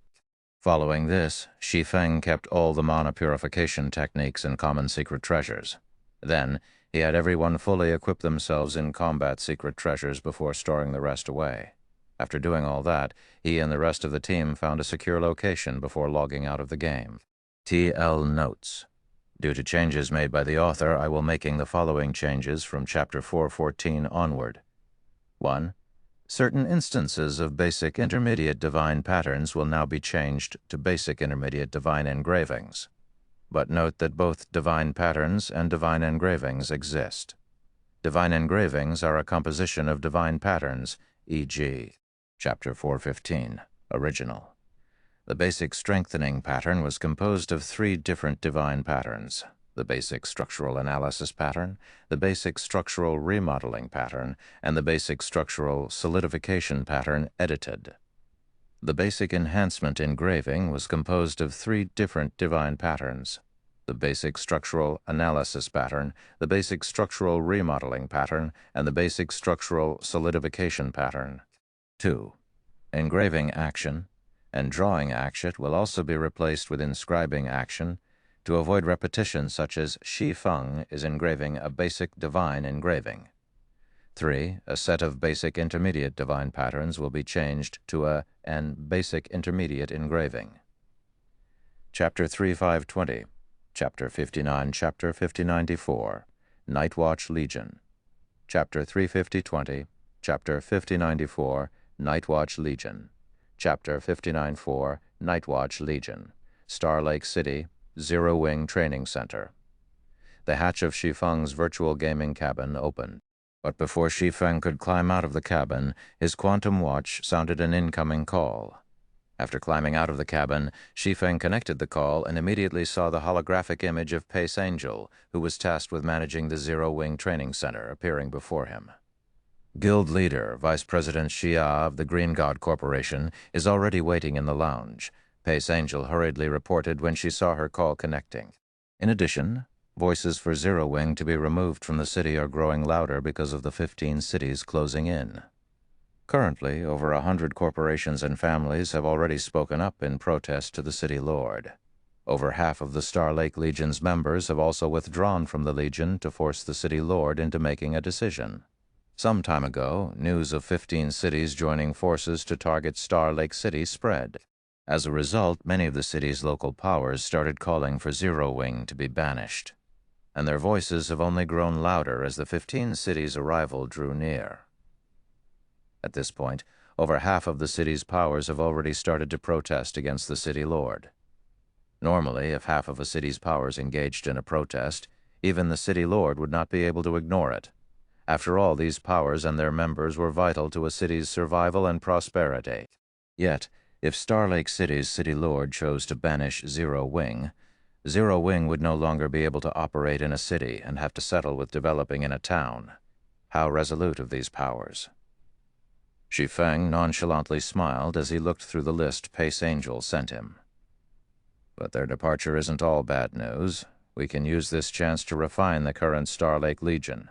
A: Following this, Shi Feng kept all the mana purification techniques and common secret treasures. Then, he had everyone fully equip themselves in combat secret treasures before storing the rest away. After doing all that, he and the rest of the team found a secure location before logging out of the game. TL Notes. Due to changes made by the author, I will making the following changes from Chapter 414 onward. 1. Certain instances of basic intermediate divine patterns will now be changed to basic intermediate divine engravings. But note that both divine patterns and divine engravings exist. Divine engravings are a composition of divine patterns, e.g., Chapter 415, Original. The basic strengthening pattern was composed of 3 different divine patterns. the basic structural analysis pattern, the basic structural remodeling pattern, and the basic structural solidification pattern edited. The basic enhancement engraving was composed of 3 different divine patterns: the basic structural analysis pattern, the basic structural remodeling pattern, and the basic structural solidification pattern. 2. Engraving action and drawing action will also be replaced with inscribing action to avoid repetition, such as Shi Feng is engraving a basic divine engraving. 3. A set of basic intermediate divine patterns will be changed to an basic intermediate engraving. Chapter 3520, Chapter 59, Chapter 5094, Nightwatch Legion. Chapter 35020, Chapter 5094, Nightwatch Legion. Chapter 594, Nightwatch Legion. Star Lake City, Zero Wing Training Center. The hatch of Shi Feng's virtual gaming cabin opened, but before Shi Feng could climb out of the cabin, his quantum watch sounded an incoming call. After climbing out of the cabin, Shi Feng connected the call and immediately saw the holographic image of Pace Angel, who was tasked with managing the Zero Wing Training Center, appearing before him. Guild leader, Vice President Xia of the Green God Corporation, is already waiting in the lounge, Pace Angel hurriedly reported when she saw her call connecting. In addition, voices for Zero Wing to be removed from the city are growing louder because of the 15 cities closing in. Currently, over 100 corporations and families have already spoken up in protest to the city lord. Over half of the Star Lake Legion's members have also withdrawn from the Legion to force the city lord into making a decision. Some time ago, news of 15 cities joining forces to target Star Lake City spread. As a result, many of the city's local powers started calling for Zero Wing to be banished, and their voices have only grown louder as the 15 cities' arrival drew near. At this point, over half of the city's powers have already started to protest against the city lord. Normally, if half of a city's powers engaged in a protest, even the city lord would not be able to ignore it. After all, these powers and their members were vital to a city's survival and prosperity. Yet, if Star Lake City's city lord chose to banish Zero Wing, Zero Wing would no longer be able to operate in a city and have to settle with developing in a town. How resolute of these powers! Shi Feng nonchalantly smiled as he looked through the list Pace Angel sent him. But their departure isn't all bad news. We can use this chance to refine the current Star Lake Legion.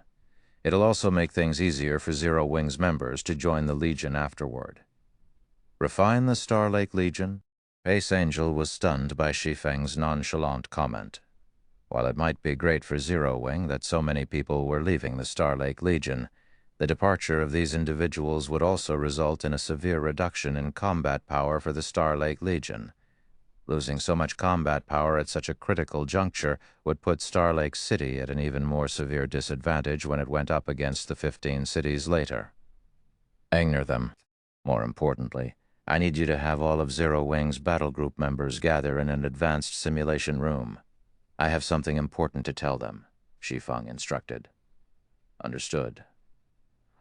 A: It'll also make things easier for Zero Wing's members to join the Legion afterward. Refine the Star Lake Legion? Pace Angel was stunned by Shi Feng's nonchalant comment. While it might be great for Zero Wing that so many people were leaving the Star Lake Legion, the departure of these individuals would also result in a severe reduction in combat power for the Star Lake Legion. Losing so much combat power at such a critical juncture would put Star Lake City at an even more severe disadvantage when it went up against the 15 cities later. Ignore them. More importantly, I need you to have all of Zero Wing's battle group members gather in an advanced simulation room. I have something important to tell them, Shi Feng instructed. Understood.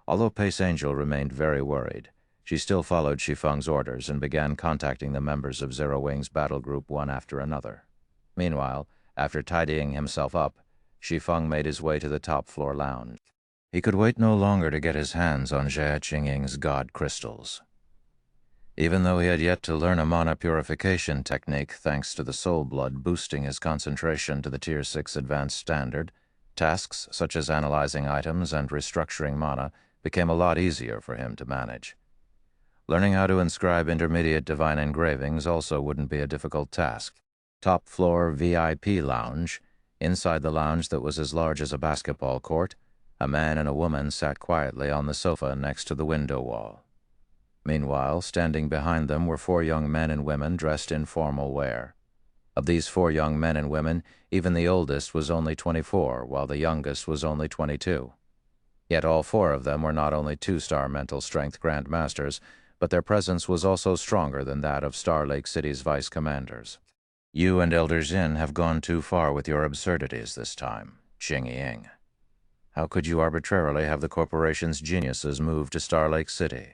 A: Although Pace Angel remained very worried, she still followed Shi Feng's orders and began contacting the members of Zero Wing's battle group one after another. Meanwhile, after tidying himself up, Shi Feng made his way to the top-floor lounge. He could wait no longer to get his hands on Jia Qingying's god crystals. Even though he had yet to learn a mana purification technique thanks to the soul blood boosting his concentration to the Tier 6 advanced standard, tasks such as analyzing items and restructuring mana became a lot easier for him to manage. Learning how to inscribe intermediate divine engravings also wouldn't be a difficult task. Top-floor VIP lounge. Inside the lounge that was as large as a basketball court, a man and a woman sat quietly on the sofa next to the window wall. Meanwhile, standing behind them were 4 young men and women dressed in formal wear. Of these 4 young men and women, even the oldest was only 24, while the youngest was only 22. Yet all 4 of them were not only 2-star mental strength grandmasters, but their presence was also stronger than that of Star Lake City's vice commanders. You and Elder Jin have gone too far with your absurdities this time, Qingying. How could you arbitrarily have the corporation's geniuses move to Star Lake City?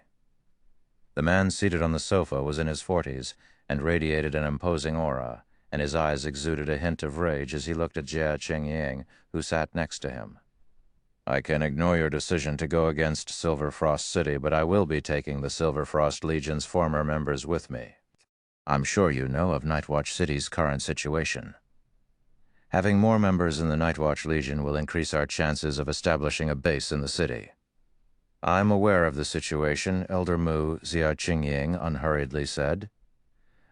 A: The man seated on the sofa was in his 40s and radiated an imposing aura, and his eyes exuded a hint of rage as he looked at Jia Qingying, who sat next to him. I can ignore your decision to go against Silver Frost City, but I will be taking the Silver Frost Legion's former members with me. I'm sure you know of Nightwatch City's current situation. Having more members in the Nightwatch Legion will increase our chances of establishing a base in the city. I'm aware of the situation, Elder Mu, Jia Qingying unhurriedly said.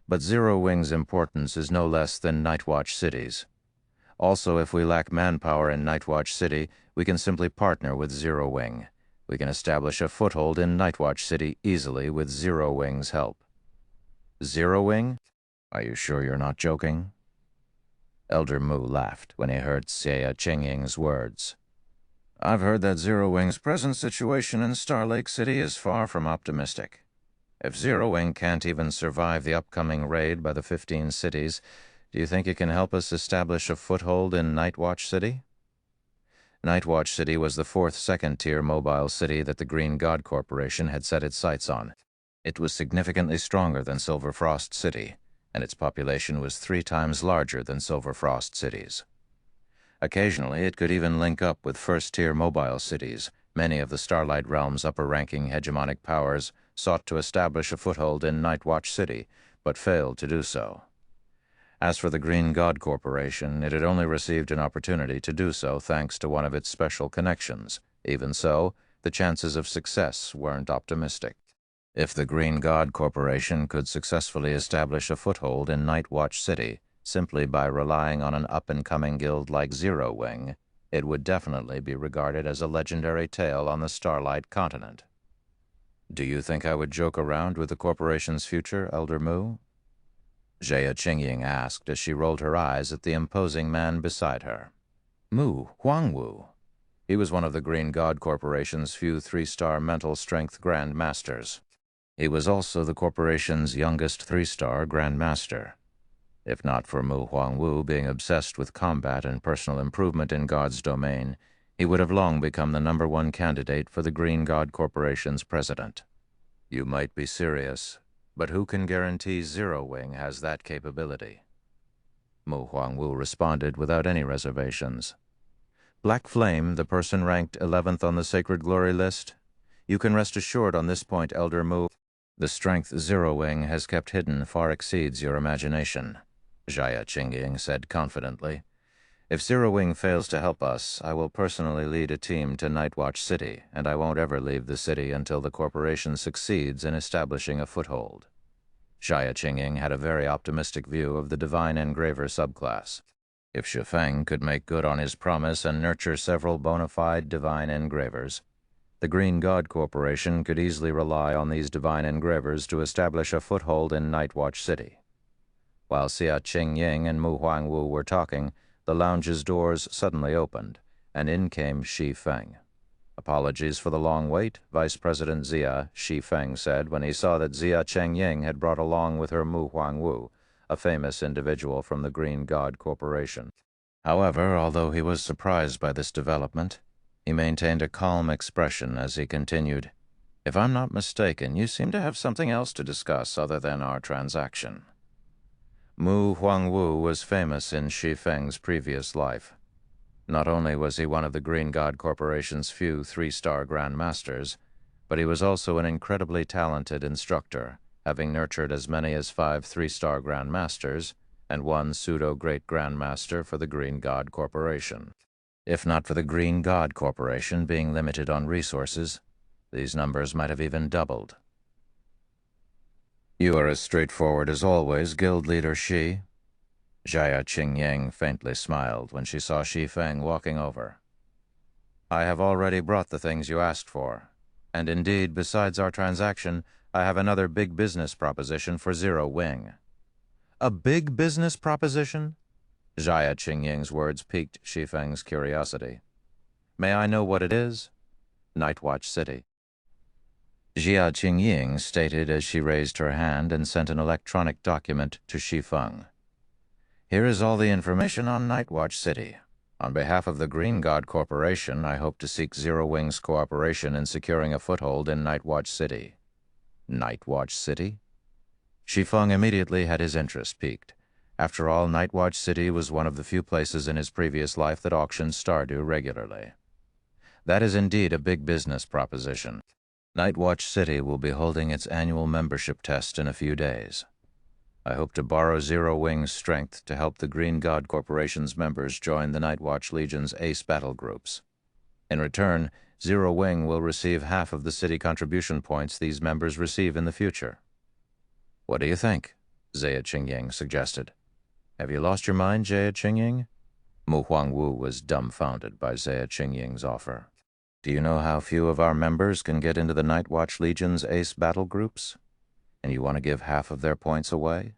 A: But Zero Wing's importance is no less than Nightwatch City's. Also, if we lack manpower in Nightwatch City, we can simply partner with Zero Wing. We can establish a foothold in Nightwatch City easily with Zero Wing's help. Zero Wing? Are you sure you're not joking? Elder Mu laughed when he heard Jia Qingying's words. I've heard that Zero Wing's present situation in Star Lake City is far from optimistic. If Zero Wing can't even survive the upcoming raid by the 15 cities, do you think it can help us establish a foothold in Nightwatch City? Nightwatch City was the fourth second-tier mobile city that the Green God Corporation had set its sights on. It was significantly stronger than Silver Frost City, and its population was 3 times larger than Silver Frost City's. Occasionally, it could even link up with first-tier mobile cities. Many of the Starlight Realm's upper-ranking hegemonic powers sought to establish a foothold in Nightwatch City, but failed to do so. As for the Green God Corporation, it had only received an opportunity to do so thanks to one of its special connections. Even so, the chances of success weren't optimistic. If the Green God Corporation could successfully establish a foothold in Nightwatch City simply by relying on an up-and-coming guild like Zero Wing, it would definitely be regarded as a legendary tale on the Starlight continent. Do you think I would joke around with the corporation's future, Elder Mu? Jia Qingying asked as she rolled her eyes at the imposing man beside her. Mu Huangwu. He was one of the Green God Corporation's few 3-star mental strength Grand Masters. He was also the corporation's youngest 3-star Grand Master. If not for Mu Huangwu being obsessed with combat and personal improvement in God's domain, he would have long become the #1 candidate for the Green God Corporation's president. You might be serious, but who can guarantee Zero Wing has that capability? Mu Huangwu responded without any reservations. Black Flame, the person ranked 11th on the Sacred Glory list? You can rest assured on this point, Elder Mu. The strength Zero Wing has kept hidden far exceeds your imagination, Jia Qingying said confidently. If Zero Wing fails to help us, I will personally lead a team to Nightwatch City, and I won't ever leave the city until the corporation succeeds in establishing a foothold. Jia Qingying had a very optimistic view of the Divine Engraver subclass. If Shi Feng could make good on his promise and nurture several bona fide Divine Engravers, the Green God Corporation could easily rely on these Divine Engravers to establish a foothold in Nightwatch City. While Jia Qingying and Mu Huangwu were talking, the lounge's doors suddenly opened, and in came Shi Feng. Apologies for the long wait, Vice President Jia, Shi Feng said when he saw that Jia Qingying had brought along with her Mu Huangwu, a famous individual from the Green God Corporation. However, although he was surprised by this development, he maintained a calm expression as he continued, If I'm not mistaken, you seem to have something else to discuss other than our transaction. Mu Huangwu was famous in Shi Feng's previous life. Not only was he one of the Green God Corporation's few 3-star Grand Masters, but he was also an incredibly talented instructor, having nurtured as many as 5 3-star Grand Masters and 1 pseudo-Great Grand Master for the Green God Corporation. If not for the Green God Corporation being limited on resources, these numbers might have even doubled. You are as straightforward as always, Guild Leader Shi. Jia Qingying faintly smiled when she saw Shi Feng walking over. I have already brought the things you asked for, and indeed, besides our transaction, I have another big business proposition for Zero Wing. A big business proposition? Jia Qingying's words piqued Shi Feng's curiosity. May I know what it is? Nightwatch City. Jia Qingying stated as she raised her hand and sent an electronic document to Shi Feng. Here is all the information on Nightwatch City. On behalf of the Green God Corporation, I hope to seek Zero Wing's cooperation in securing a foothold in Nightwatch City. Nightwatch City? Shi Feng immediately had his interest piqued. After all, Nightwatch City was one of the few places in his previous life that auctioned Stardew regularly. That is indeed a big business proposition. Nightwatch City will be holding its annual membership test in a few days. I hope to borrow Zero Wing's strength to help the Green God Corporation's members join the Nightwatch Legion's ace battle groups. In return, Zero Wing will receive half of the city contribution points these members receive in the future. What do you think? Zaya Qingying suggested. Have you lost your mind, Zaya Qingying? Mu Huangwu was dumbfounded by Zaya Qingying's offer. Do you know how few of our members can get into the Nightwatch Legion's ace battle groups? And you want to give half of their points away?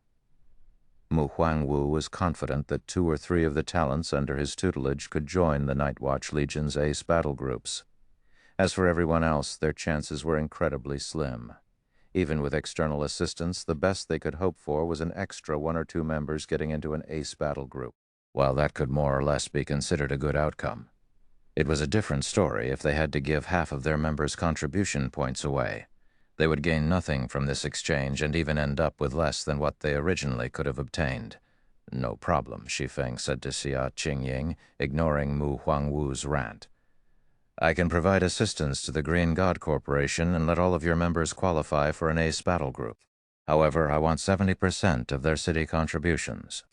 A: Mu Huangwu was confident that 2 or 3 of the talents under his tutelage could join the Nightwatch Legion's ace battle groups. As for everyone else, their chances were incredibly slim. Even with external assistance, the best they could hope for was an extra 1 or 2 members getting into an ace battle group. While that could more or less be considered a good outcome, it was a different story if they had to give half of their members' contribution points away. They would gain nothing from this exchange and even end up with less than what they originally could have obtained. No problem, Shi Feng said to Xia Qingying, ignoring Mu Huangwu's rant. I can provide assistance to the Green God Corporation and let all of your members qualify for an ace battle group. However, I want 70% of their city contributions.